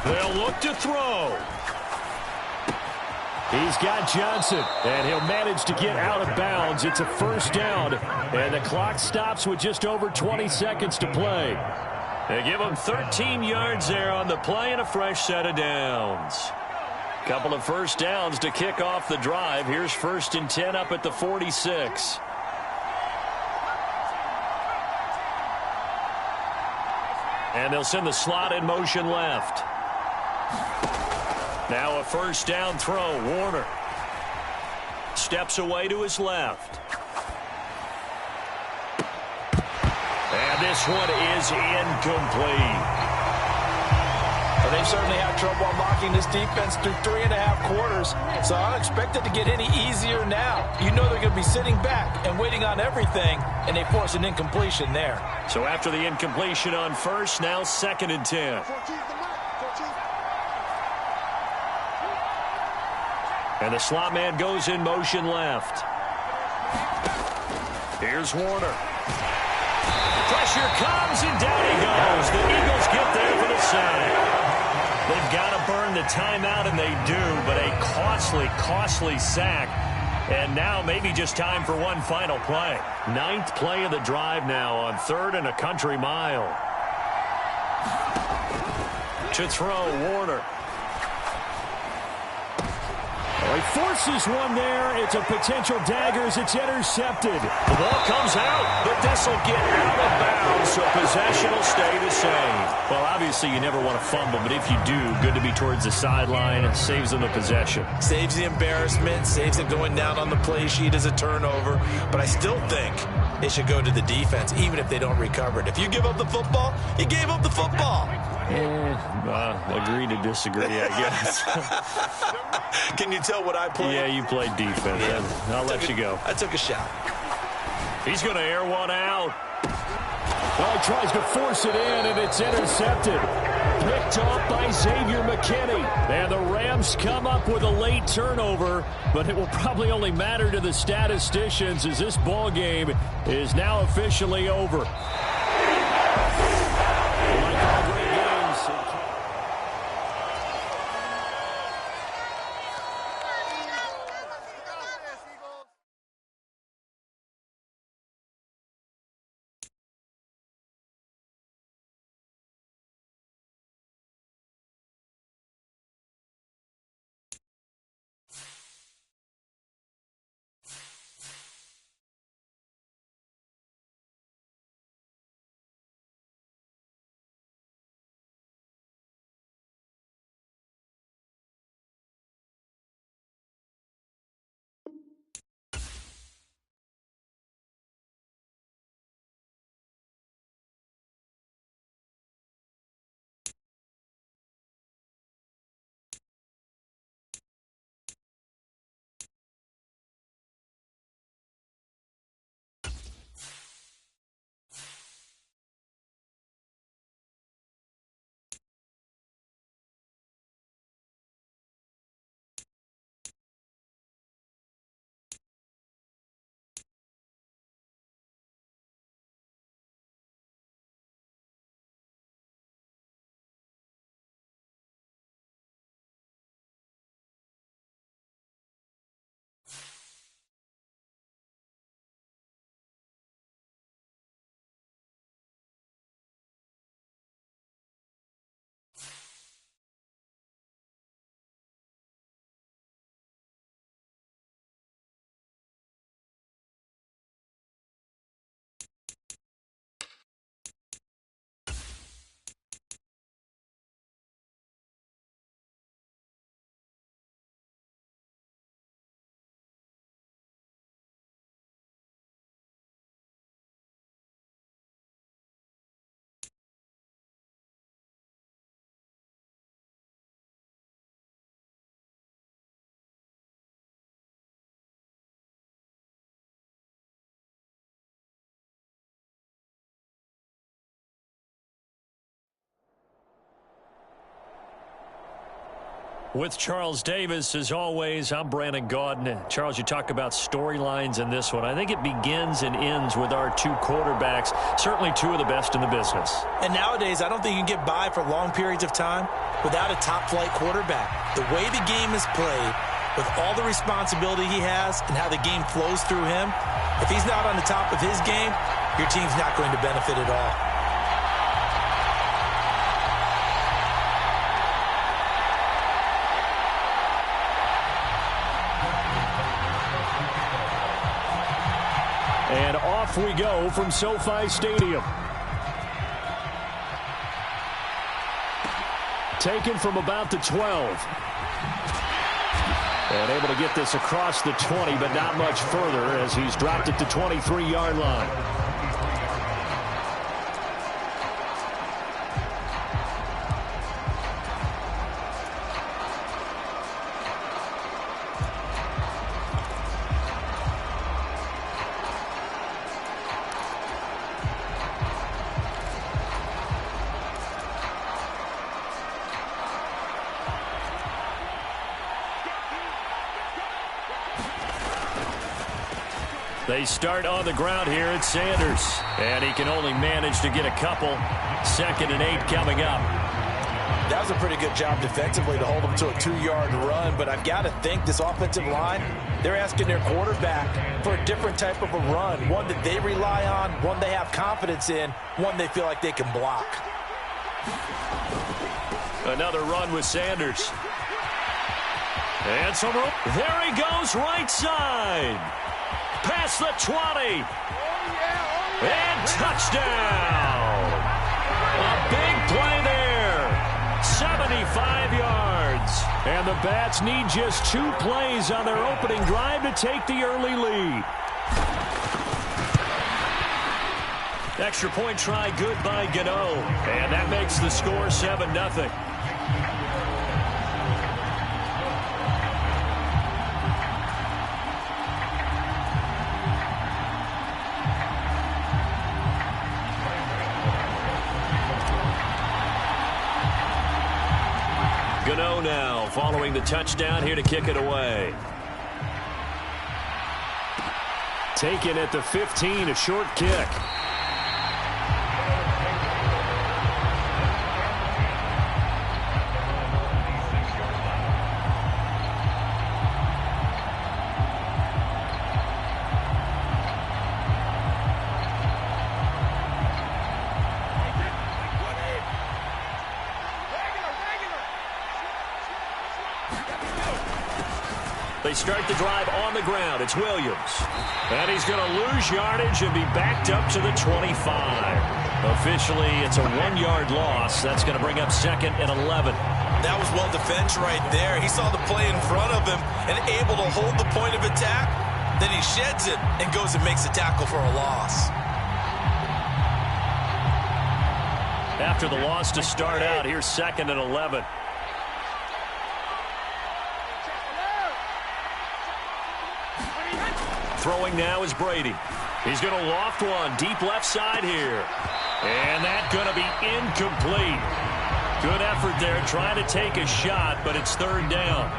They'll look to throw. He's got Johnson, and he'll manage to get out of bounds. It's a 1st down, and the clock stops with just over 20 seconds to play. They give him 13 yards there on the play and a fresh set of downs. Couple of 1st downs to kick off the drive. Here's 1st and 10 up at the 46. And they'll send the slot in motion left. Now a 1st down throw. Warner steps away to his left. And this one is incomplete. Well, they've certainly had trouble unlocking this defense through 3.5 quarters, so I don't expect it to get any easier now. You know they're going to be sitting back and waiting on everything, and they force an incompletion there. So after the incompletion on 1st, now 2nd and 10. And the slot man goes in motion left. Here's Warner. Pressure comes, and down he goes. The Eagles get there for the sack. They've got to burn the timeout, and they do, but a costly sack. And now maybe just time for one final play. 9th play of the drive now on 3rd and a country mile. To throw, Warner. Oh, he forces one there. It's a potential dagger as it's intercepted. The ball comes out, but this will get out of bounds, so possession will stay the same. Well, obviously you never want to fumble, but if you do, good to be towards the sideline. It saves them the possession. Saves the embarrassment, saves it going down on the play sheet as a turnover. But I still think it should go to the defense, even if they don't recover it. If you give up the football, you gave up the football. Agree to disagree, I guess. Can you tell what I played? Yeah, you played defense. Yeah. I'll let you go. I took a shot. He's going to air one out. Well, he tries to force it in, and it's intercepted. Picked off by Xavier McKinney. And the Rams come up with a late turnover, but it will probably only matter to the statisticians as this ball game is now officially over. With Charles Davis, as always, I'm Brandon Gaudin. Charles, you talk about storylines in this one. I think it begins and ends with our two quarterbacks, certainly two of the best in the business. And nowadays, I don't think you can get by for long periods of time without a top-flight quarterback. The way the game is played, with all the responsibility he has and how the game flows through him, if he's not on the top of his game, your team's not going to benefit at all. And off we go from SoFi Stadium. Taken from about the 12. And able to get this across the 20, but not much further as he's dropped it to 23-yard line. They start on the ground here at Sanders. And he can only manage to get a couple. 2nd and 8 coming up. That was a pretty good job defensively to hold them to a 2-yard run. But I've got to think this offensive line, they're asking their quarterback for a different type of a run. One that they rely on, one they have confidence in, one they feel like they can block. Another run with Sanders. And some room. There he goes, right side. Past the 20. And touchdown. A big play there. 75 yards. And the Bats need just 2 plays on their opening drive to take the early lead. Extra point try good by Gano. And that makes the score 7-0. Gano now following the touchdown here to kick it away. Taken at the 15, a short kick. They start the drive on the ground. It's Williams. And he's going to lose yardage and be backed up to the 25. Officially, it's a 1-yard loss. That's going to bring up 2nd and 11. That was well defense right there. He saw the play in front of him and able to hold the point of attack. Then he sheds it and goes and makes a tackle for a loss. After the loss to start out, here's 2nd and 11. Throwing now is Brady. He's going to loft one deep left side here. And that's going to be incomplete. Good effort there trying to take a shot, but it's 3rd down.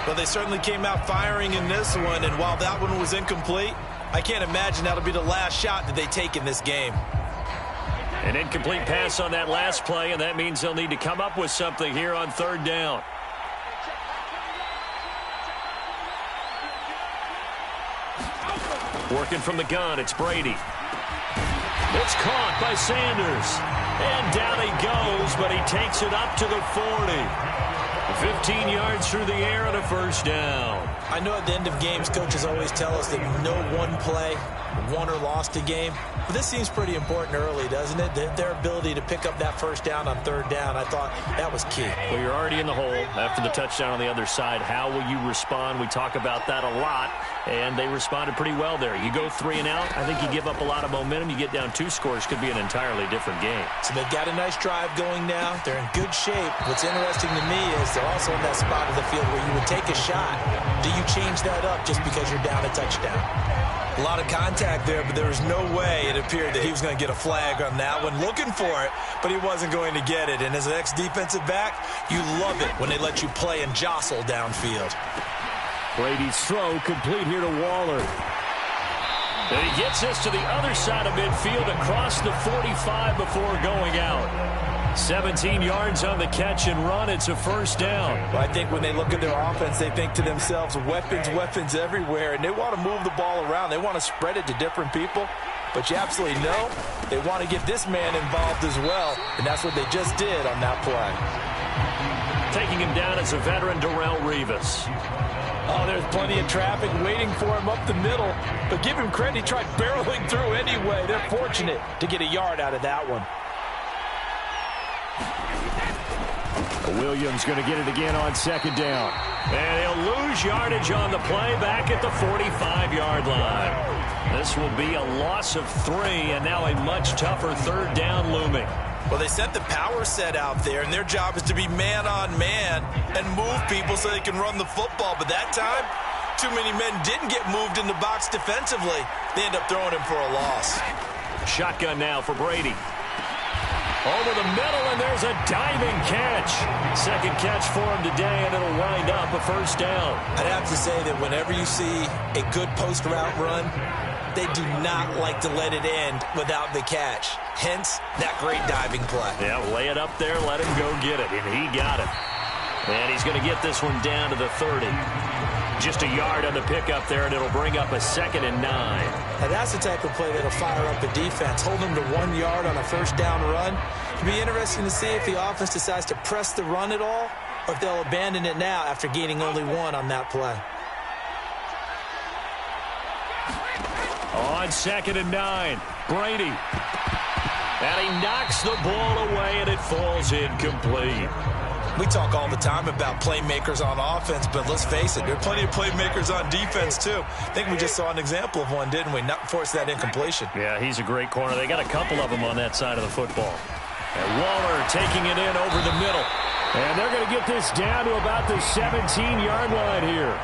Well, they certainly came out firing in this one, and while that one was incomplete, I can't imagine that'll be the last shot that they take in this game. An incomplete pass on that last play, and that means they'll need to come up with something here on 3rd down. Working from the gun, it's Brady. It's caught by Sanders. And down he goes, but he takes it up to the 40. 15 yards through the air and a 1st down. I know at the end of games, coaches always tell us that no one play won or lost a game. But this seems pretty important early, doesn't it? Their ability to pick up that 1st down on 3rd down, I thought that was key. Well, you're already in the hole after the touchdown on the other side. How will you respond? We talk about that a lot, and they responded pretty well there. You go 3 and out, I think you give up a lot of momentum. You get down 2 scores, could be an entirely different game. So they've got a nice drive going now. They're in good shape. What's interesting to me is they're also in that spot of the field where you would take a shot. Do you change that up just because you're down a touchdown? A lot of contact there, but there was no way it appeared that he was going to get a flag on that one. Looking for it, but he wasn't going to get it. And as an ex-defensive back, you love it when they let you play and jostle downfield. Brady's throw complete here to Waller. And he gets this to the other side of midfield across the 45 before going out. 17 yards on the catch and run. It's a first down. Well, I think when they look at their offense, they think to themselves, weapons, weapons everywhere, and they want to move the ball around. They want to spread it to different people. But you absolutely know they want to get this man involved as well, and that's what they just did on that play. Taking him down as a veteran, Darrelle Revis. Oh, there's plenty of traffic waiting for him up the middle. But give him credit, he tried barreling through anyway. They're fortunate to get a yard out of that one. Williams going to get it again on second down. And he'll lose yardage on the play back at the 45-yard line. This will be a loss of 3, and now a much tougher third down looming. Well, they set the power set out there, and their job is to be man-on-man and move people so they can run the football. But that time, too many men didn't get moved in the box defensively. They end up throwing him for a loss. Shotgun now for Brady. Over the middle, and there's a diving catch. Second catch for him today, and it'll wind up a first down. I'd have to say that whenever you see a good post route run, they do not like to let it end without the catch. Hence, that great diving play. Yeah, lay it up there, let him go get it, and he got it. And he's going to get this one down to the 30. Just a yard on the pickup there, and it'll bring up a 2nd and 9. Now that's the type of play that'll fire up a defense. Hold them to 1 yard on a first down run. It'll be interesting to see if the offense decides to press the run at all, or if they'll abandon it now after gaining only 1 on that play. On 2nd and 9, Brady. And he knocks the ball away, and it falls incomplete. We talk all the time about playmakers on offense, but let's face it, there are plenty of playmakers on defense, too. I think we just saw an example of one, didn't we? Not force that incompletion. Yeah, he's a great corner. They got a couple of them on that side of the football. And Waller taking it in over the middle. And they're going to get this down to about the 17-yard line here.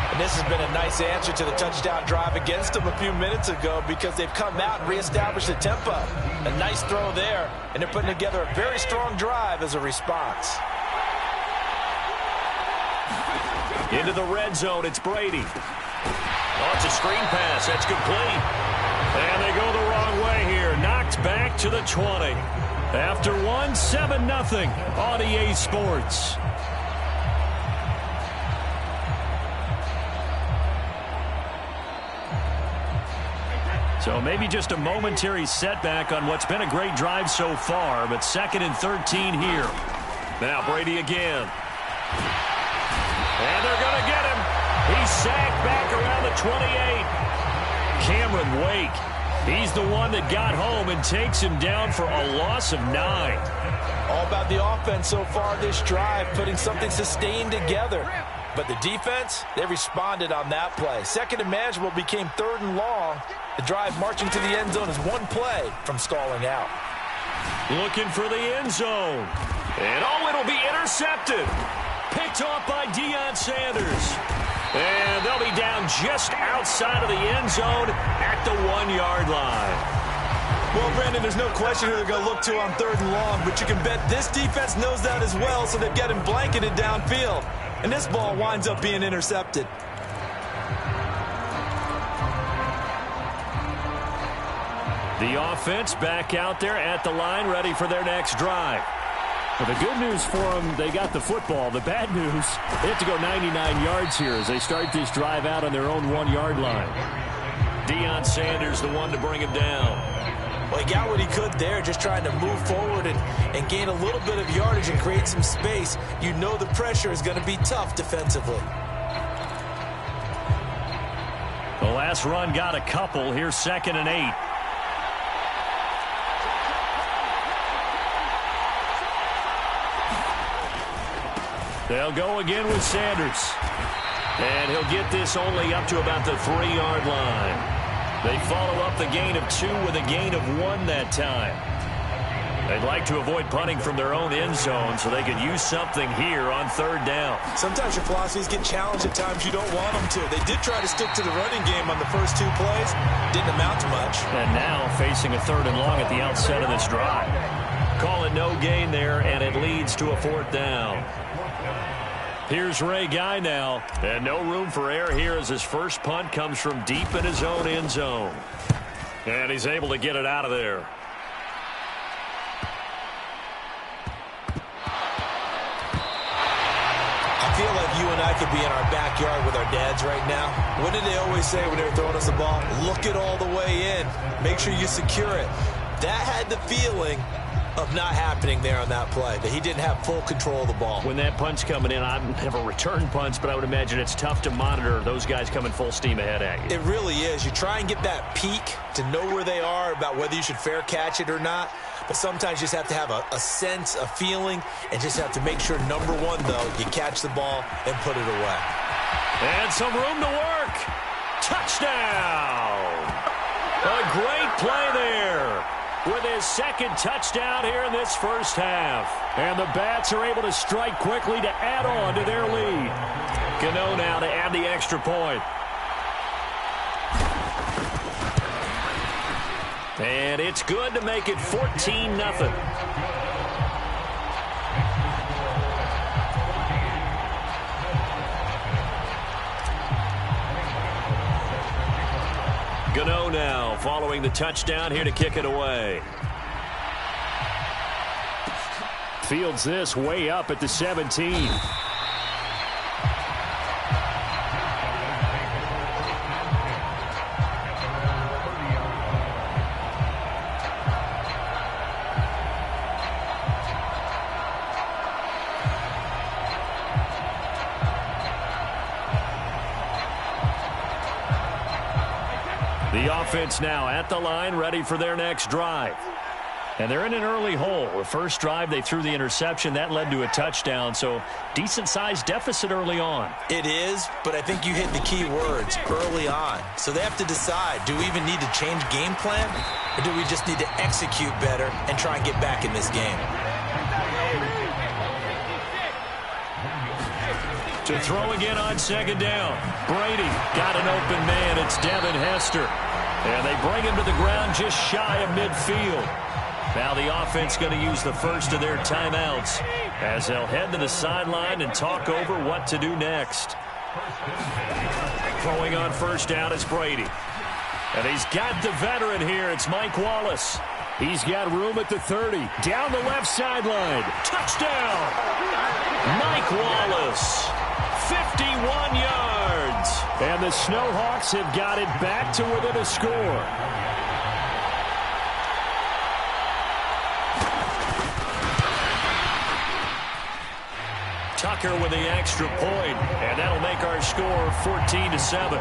And this has been a nice answer to the touchdown drive against them a few minutes ago because they've come out and reestablished the tempo. A nice throw there, and they're putting together a very strong drive as a response. Into the red zone, it's Brady. Oh, it's a screen pass. That's complete. And they go the wrong way here. Knocked back to the 20. After 7-0 on EA Sports. So maybe just a momentary setback on what's been a great drive so far, but 2nd and 13 here. Now Brady again. And they're going to get him. He's sacked back around the 28. Cameron Wake. He's the one that got home and takes him down for a loss of 9. All about the offense so far this drive, putting something sustained together. But the defense, they responded on that play. 2nd and manageable became 3rd and long. The drive marching to the end zone is 1 play from stalling out. Looking for the end zone. And it'll be intercepted. Picked off by Deion Sanders. And they'll be down just outside of the end zone at the 1-yard line. Well, Brandon, there's no question who they're going to look to on 3rd and long, but you can bet this defense knows that as well, so they've got him blanketed downfield. And this ball winds up being intercepted. The offense back out there at the line, ready for their next drive. Well, the good news for them, they got the football. The bad news, they have to go 99 yards here as they start this drive out on their own 1-yard line. Deion Sanders, the one to bring him down. Well, he got what he could there, just trying to move forward and gain a little bit of yardage and create some space. You know the pressure is going to be tough defensively. The last run got a couple. Here's 2nd and 8. They'll go again with Sanders. And he'll get this only up to about the 3-yard line. They follow up the gain of 2 with a gain of 1 that time. They'd like to avoid punting from their own end zone so they could use something here on third down. Sometimes your philosophies get challenged at times you don't want them to. They did try to stick to the running game on the first 2 plays. Didn't amount to much. And now facing a 3rd and long at the outset of this drive. Call it no gain there, and it leads to a 4th down. Here's Ray Guy now. And no room for error here as his first punt comes from deep in his own end zone. And he's able to get it out of there. I feel like you and I could be in our backyard with our dads right now. What did they always say when they were throwing us the ball? Look it all the way in. Make sure you secure it. That had the feeling of not happening there on that play, that he didn't have full control of the ball. When that punt's coming in, I've never returned punts, but I would imagine it's tough to monitor those guys coming full steam ahead at you. It really is. You try and get that peek to know where they are about whether you should fair catch it or not. But sometimes you just have to have a sense, a feeling, and just have to make sure, number one, though, you catch the ball and put it away. And some room to work. Touchdown! A great play there with his 2nd touchdown here in this first half. And the Bats are able to strike quickly to add on to their lead. Gano now to add the extra point. And it's good to make it 14-0. Gano now following the touchdown here to kick it away. Fields this way up at the 17. The offense now at the line, ready for their next drive. And they're in an early hole. The first drive, they threw the interception. That led to a touchdown, so decent-sized deficit early on. It is, but I think you hit the key words, early on. So they have to decide, do we even need to change game plan, or do we just need to execute better and try and get back in this game? To throw again on 2nd down. Brady got an open man. It's Devin Hester. And they bring him to the ground just shy of midfield. Now the offense going to use the first of their timeouts as they'll head to the sideline and talk over what to do next. Throwing on 1st down is Brady. And he's got the veteran here. It's Mike Wallace. He's got room at the 30. Down the left sideline. Touchdown! Mike Wallace. 51 yards. And the Snowhawks have got it back to within a score. Tucker with the extra point, and that'll make our score 14-7.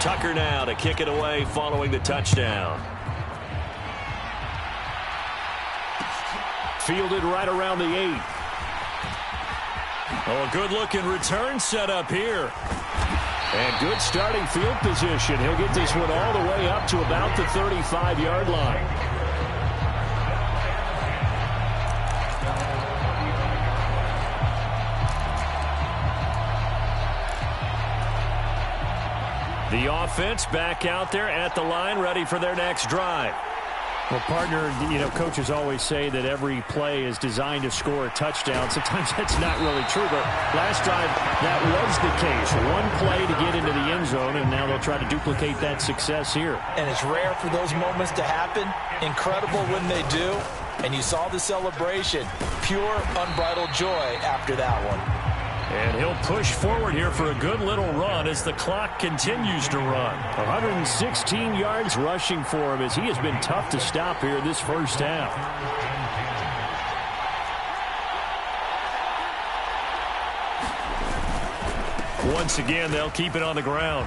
Tucker now to kick it away following the touchdown. Fielded right around the 8. Oh, a good-looking return set up here. And good starting field position. He'll get this one all the way up to about the 35-yard line. The offense back out there at the line, ready for their next drive. Well, partner, coaches always say that every play is designed to score a touchdown. Sometimes that's not really true, but last drive that was the case. One play to get into the end zone, and now they'll try to duplicate that success here. And it's rare for those moments to happen. Incredible when they do. And you saw the celebration. Pure, unbridled joy after that one. And he'll push forward here for a good little run as the clock continues to run. 116 yards rushing for him as he has been tough to stop here this first half. Once again, they'll keep it on the ground.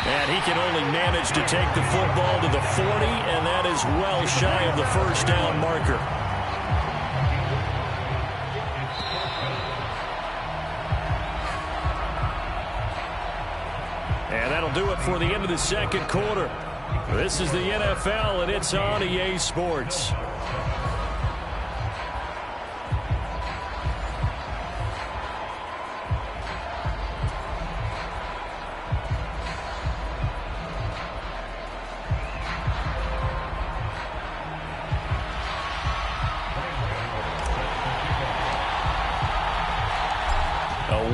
And he can only manage to take the football to the 40, and that is well shy of the first down marker. do it for the end of the second quarter. This is the NFL, and it's on EA Sports.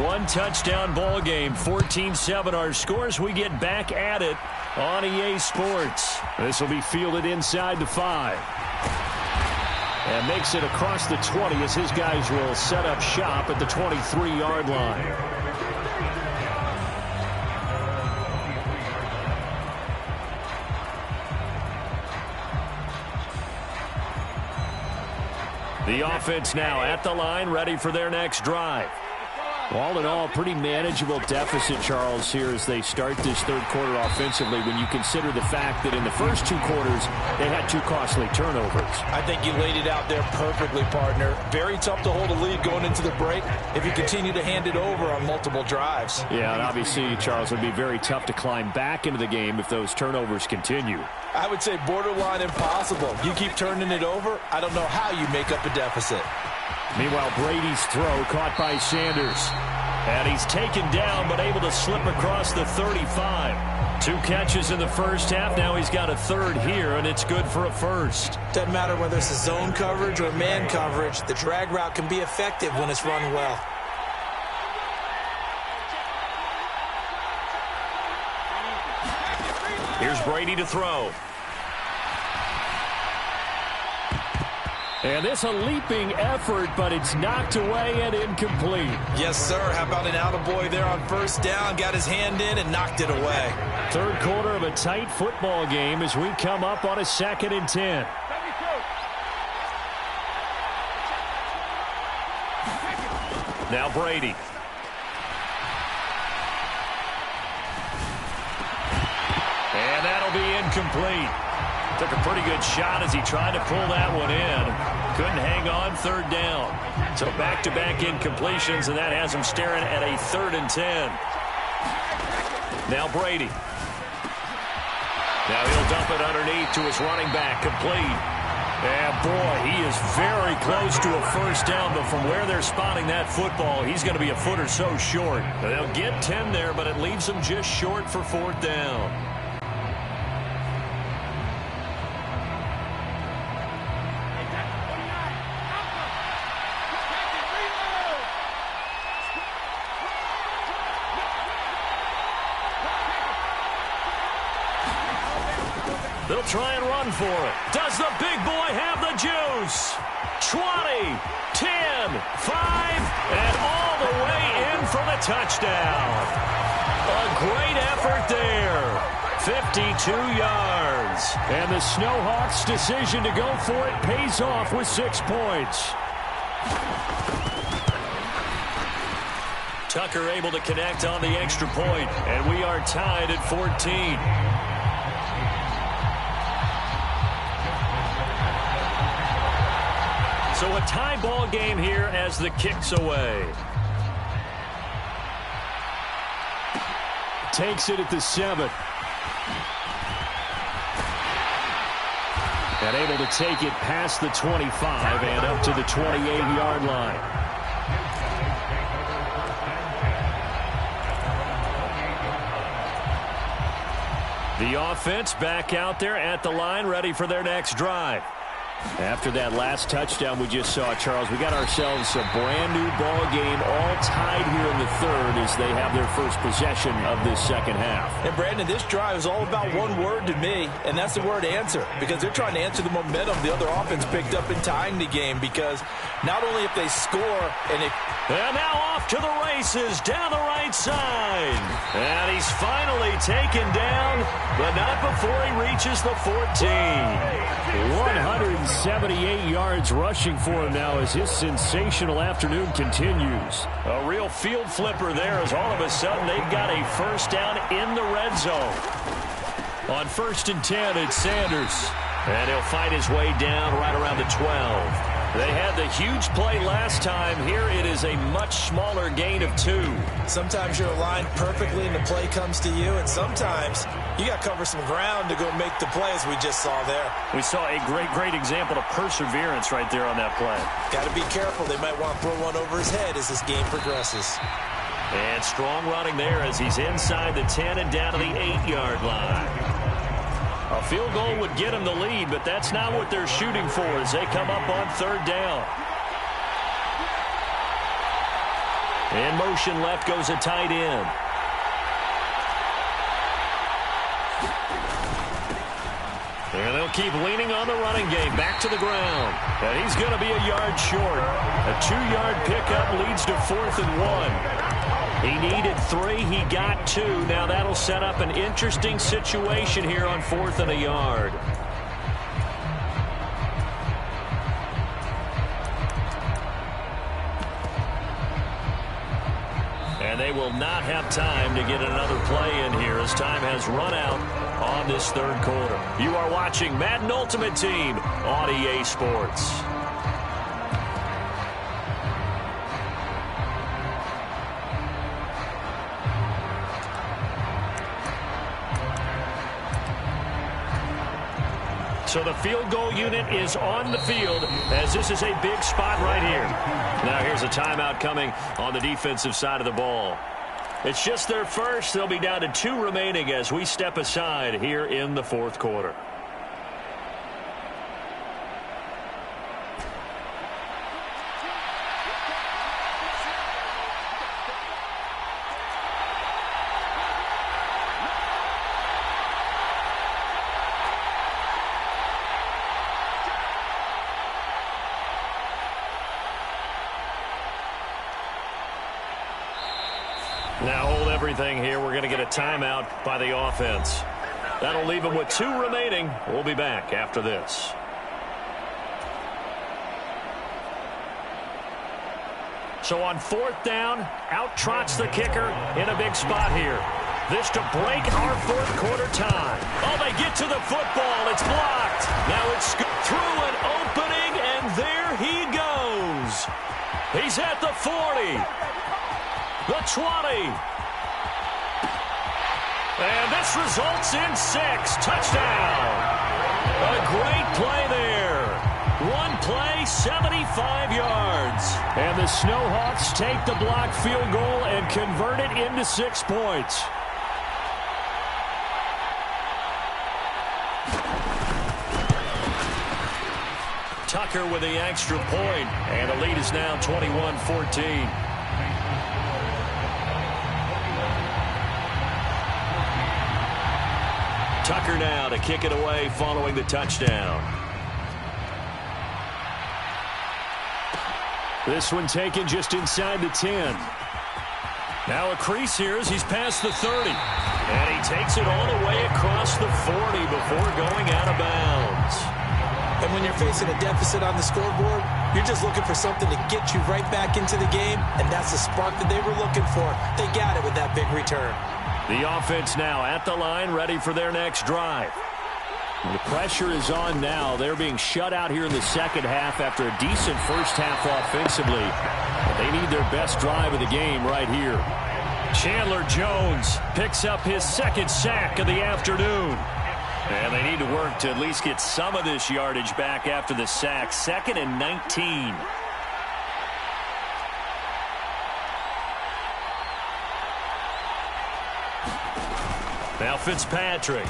One-touchdown ball game, 14-7 our scores. We get back at it on EA Sports. This will be fielded inside the 5. And makes it across the 20 as his guys will set up shop at the 23-yard line. The offense now at the line, ready for their next drive. All in all, pretty manageable deficit, Charles, here as they start this third quarter offensively when you consider the fact that in the first 2 quarters they had 2 costly turnovers. I think you laid it out there perfectly, partner. Very tough to hold a lead going into the break if you continue to hand it over on multiple drives. Yeah, and obviously, Charles, it would be very tough to climb back into the game if those turnovers continue. I would say borderline impossible. You keep turning it over, I don't know how you make up a deficit. Meanwhile, Brady's throw caught by Sanders. And he's taken down but able to slip across the 35. 2 catches in the first half. Now he's got a third here, and it's good for a first. Doesn't matter whether it's a zone coverage or man coverage. The drag route can be effective when it's run well. Here's Brady to throw. And this a leaping effort, but it's knocked away and incomplete. Yes, sir. How about an attaboy there on first down? Got his hand in and knocked it away. Third quarter of a tight football game as we come up on a 2nd and 10. Now Brady. And that'll be incomplete. Took a pretty good shot as he tried to pull that one in. Couldn't hang on, third down. So back-to-back incompletions, and that has him staring at a 3rd and 10. Now Brady. Now he'll dump it underneath to his running back, complete. And boy, he is very close to a first down, but from where they're spotting that football, he's going to be a foot or so short. They'll get 10 there, but it leaves them just short for 4th down. They'll try and run for it. Does the big boy have the juice? 20, 10, 5, and all the way in for the touchdown. A great effort there. 52 yards. And the Snowhawks' decision to go for it pays off with 6 points. Tucker able to connect on the extra point, and we are tied at 14. So a tie ball game here as the kick's away. Takes it at the 7. And able to take it past the 25 and up to the 28-yard line. The offense back out there at the line, ready for their next drive. After that last touchdown we just saw, Charles, we got ourselves a brand-new ball game, all tied here in the 3rd as they have their first possession of this second half. And, Brandon, this drive is all about one word to me, and that's the word answer, because they're trying to answer the momentum the other offense picked up in tying the game, because not only if they score and it... And now off to the races down the right side. And he's finally taken down, but not before he reaches the 14. 178 yards rushing for him now as his sensational afternoon continues. A real field flipper there as all of a sudden they've got a first down in the red zone. On 1st and 10, it's Sanders. And he'll fight his way down right around the 12. They had the huge play last time. Here it is a much smaller gain of 2. Sometimes you're aligned perfectly and the play comes to you, and sometimes you got to cover some ground to go make the play, as we just saw there. We saw a great example of perseverance right there on that play. Got to be careful. They might want to throw one over his head as this game progresses. And strong running there as he's inside the 10 and down to the 8-yard line. A field goal would get him the lead, but that's not what they're shooting for as they come up on 3rd down. In motion left goes a tight end. And they'll keep leaning on the running game. Back to the ground. And he's going to be a yard short. A 2-yard pickup leads to 4th and 1. He needed 3. He got 2. Now that'll set up an interesting situation here on 4th and a yard. And they will not have time to get another play in here as time has run out on this 3rd quarter. You are watching Madden Ultimate Team on EA Sports. So the field goal unit is on the field as this is a big spot right here. Now here's a timeout coming on the defensive side of the ball. It's just their first. They'll be down to 2 remaining as we step aside here in the 4th quarter. Now hold everything here. We're going to get a timeout by the offense. That'll leave them with 2 remaining. We'll be back after this. So on 4th down, out trots the kicker in a big spot here. This to break our 4th quarter time. Oh, they get to the football. It's blocked. Now it's through an opening, and there he goes. He's at the 40. The 20. And this results in 6. Touchdown. A great play there. One play, 75 yards. And the Snowhawks take the blocked field goal and convert it into 6 points. Tucker with the extra point. And the lead is now 21-14. Tucker now to kick it away following the touchdown. This one taken just inside the 10. Now a crease here as he's past the 30. And he takes it all the way across the 40 before going out of bounds. And when you're facing a deficit on the scoreboard, you're just looking for something to get you right back into the game, and that's the spark that they were looking for. They got it with that big return. The offense now at the line, ready for their next drive. The pressure is on now. They're being shut out here in the second half after a decent first half offensively. But they need their best drive of the game right here. Chandler Jones picks up his 2nd sack of the afternoon. And they need to work to at least get some of this yardage back after the sack. 2nd and 19. Now Fitzpatrick.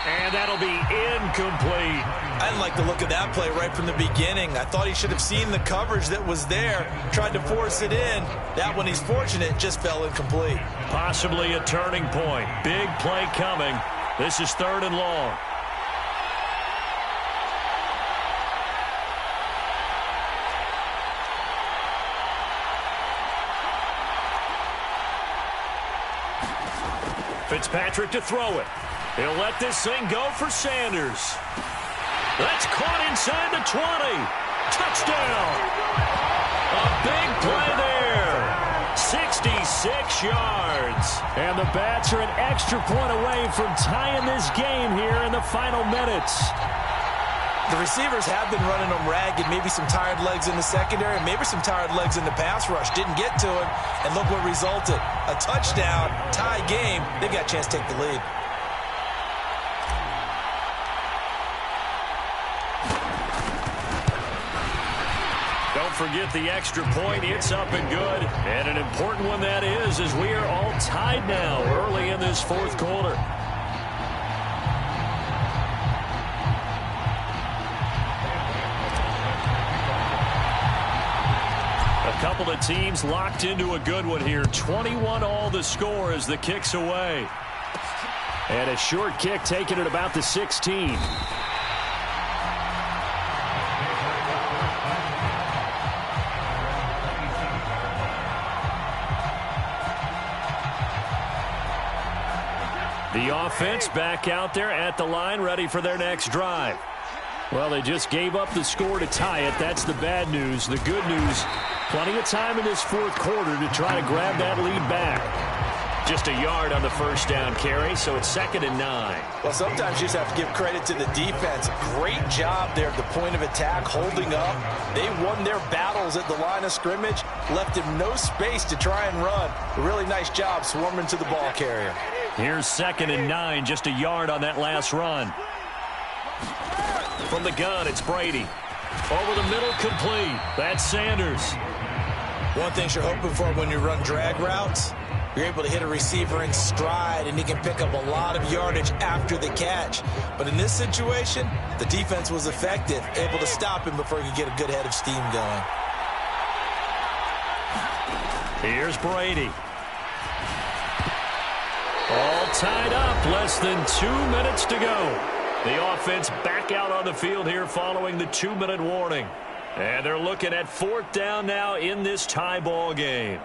And that'll be incomplete. I didn't like the look of that play right from the beginning. I thought he should have seen the coverage that was there, tried to force it in. That one, he's fortunate, just fell incomplete. Possibly a turning point. Big play coming. This is 3rd and long. Fitzpatrick to throw it. He'll let this thing go for Sanders. That's caught inside the 20. Touchdown. A big play there. 66 yards. And the Bats are an extra point away from tying this game here in the final minutes. The receivers have been running them ragged, maybe some tired legs in the secondary, maybe some tired legs in the pass rush. Didn't get to him, and look what resulted. A touchdown, tie game. They got a chance to take the lead. Don't forget the extra point. It's up and good. And an important one that is, as we are all tied now early in this fourth quarter. A couple of teams locked into a good one here. 21 all the score as the kick's away. And a short kick taken at about the 16. The offense back out there at the line, ready for their next drive. Well, they just gave up the score to tie it. That's the bad news. The good news, plenty of time in this fourth quarter to try to grab that lead back. Just a yard on the first down carry, so it's 2nd and 9. Well, sometimes you just have to give credit to the defense. Great job there at the point of attack, holding up. They won their battles at the line of scrimmage, left him no space to try and run. A really nice job swarming to the ball carrier. Here's 2nd and 9, just a yard on that last run. From the gun, it's Brady. Over the middle, complete. That's Sanders. One thing you're hoping for when you run drag routes, you're able to hit a receiver in stride, and he can pick up a lot of yardage after the catch. But in this situation, the defense was effective, able to stop him before he could get a good head of steam going. Here's Brady. All tied up, less than 2 minutes to go. The offense back out on the field here following the 2-minute warning. And they're looking at 4th down now in this tie ball game.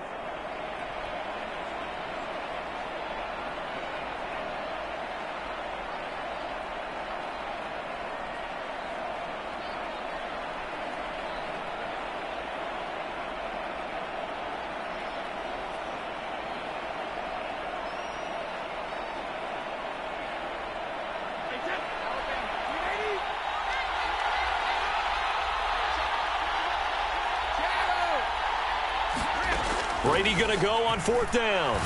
Brady going to go on 4th down.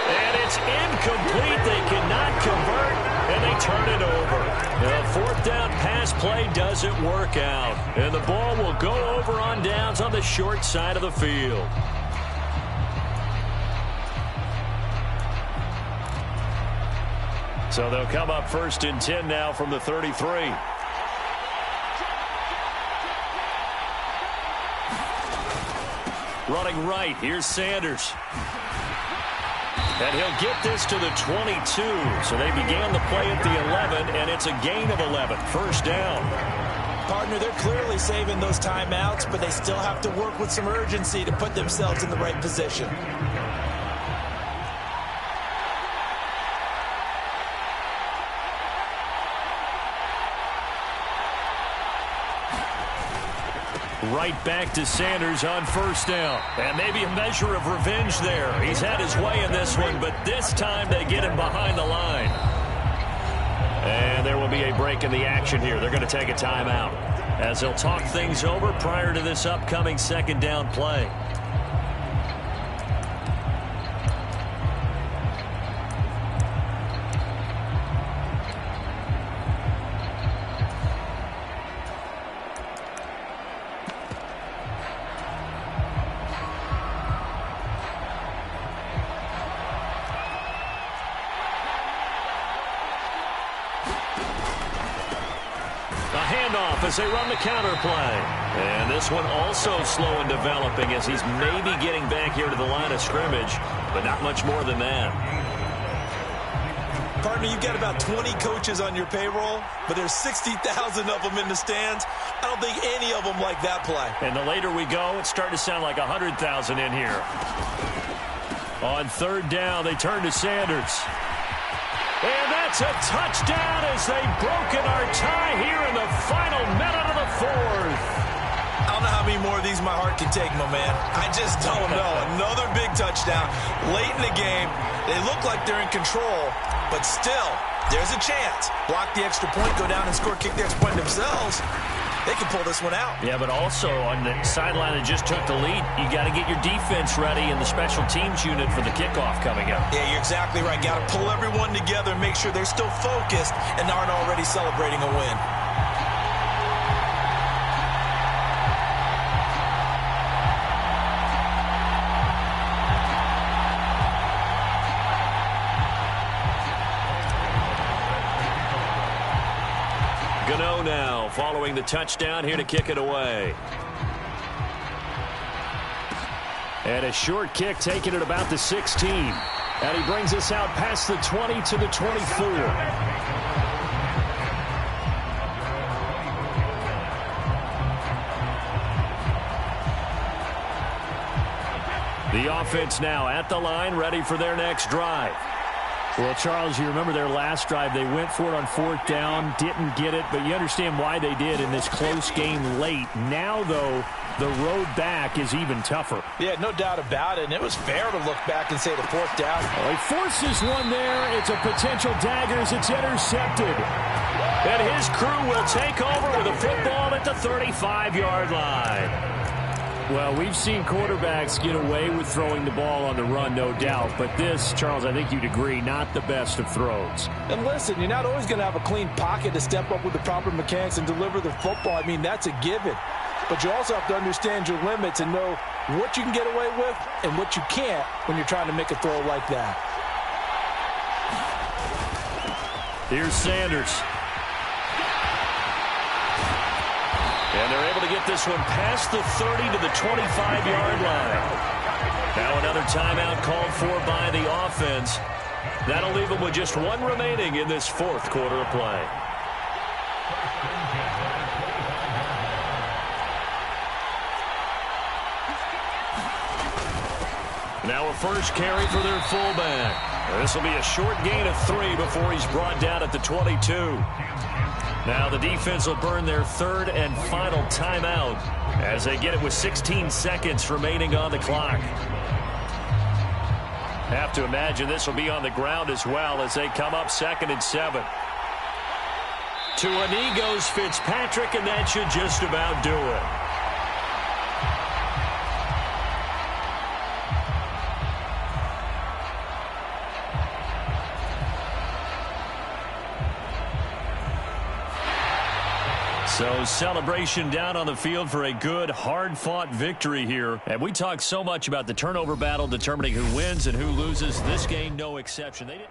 And it's incomplete. They cannot convert, and they turn it over. The 4th down pass play doesn't work out. And the ball will go over on downs on the short side of the field. So they'll come up 1st and 10 now from the 33. Running right, here's Sanders. And he'll get this to the 22. So they began the play at the 11, and it's a gain of 11. 1st down. Partner, they're clearly saving those timeouts, but they still have to work with some urgency to put themselves in the right position. Right back to Sanders on 1st down. And maybe a measure of revenge there. He's had his way in this one, but this time they get him behind the line. And there will be a break in the action here. They're going to take a timeout as they'll talk things over prior to this upcoming 2nd down play. As they run the counter play. And this one also slow in developing as he's maybe getting back here to the line of scrimmage, but not much more than that. Partner, you've got about 20 coaches on your payroll, but there's 60,000 of them in the stands. I don't think any of them like that play. And the later we go, it's starting to sound like 100,000 in here. On 3rd down, they turn to Sanders. And that's a touchdown as they've broken our tie here in the final minute of the 4th. I'll know how many more of these my heart can take, my man. I just don't know. Another big touchdown late in the game. They look like they're in control, but still, there's a chance. Block the extra point, go down and score, kick the extra point themselves. They can pull this one out. Yeah, but also on the sideline that just took the lead, you got to get your defense ready in the special teams unit for the kickoff coming up. Yeah, you're exactly right. Got to pull everyone together and make sure they're still focused and aren't already celebrating a win. Gano now following the touchdown here to kick it away. And a short kick taken at about the 16. And he brings us out past the 20 to the 24. The offense now at the line, ready for their next drive. Well, Charles, you remember their last drive. They went for it on fourth down, didn't get it, but you understand why they did in this close game late. Now, though, the road back is even tougher. Yeah, no doubt about it, and it was fair to look back and say the fourth down. Oh, he forces one there. It's a potential dagger as it's intercepted. And his crew will take over with a football at the 35-yard line. Well, we've seen quarterbacks get away with throwing the ball on the run, no doubt. But this, Charles, I think you'd agree, not the best of throws. And listen, you're not always going to have a clean pocket to step up with the proper mechanics and deliver the football. I mean, that's a given. But you also have to understand your limits and know what you can get away with and what you can't when you're trying to make a throw like that. Here's Sanders. And they're able to get this one past the 30 to the 25-yard line. Now another timeout called for by the offense. That'll leave them with just one remaining in this fourth quarter of play. Now a first carry for their fullback. This will be a short gain of 3 before he's brought down at the 22. Now the defense will burn their third and final timeout as they get it with 16 seconds remaining on the clock. Have to imagine this will be on the ground as well as they come up 2nd and 7. To a knee goes Fitzpatrick, and that should just about do it. So celebration down on the field for a good, hard-fought victory here. And we talk so much about the turnover battle determining who wins and who loses. This game, no exception. They didn't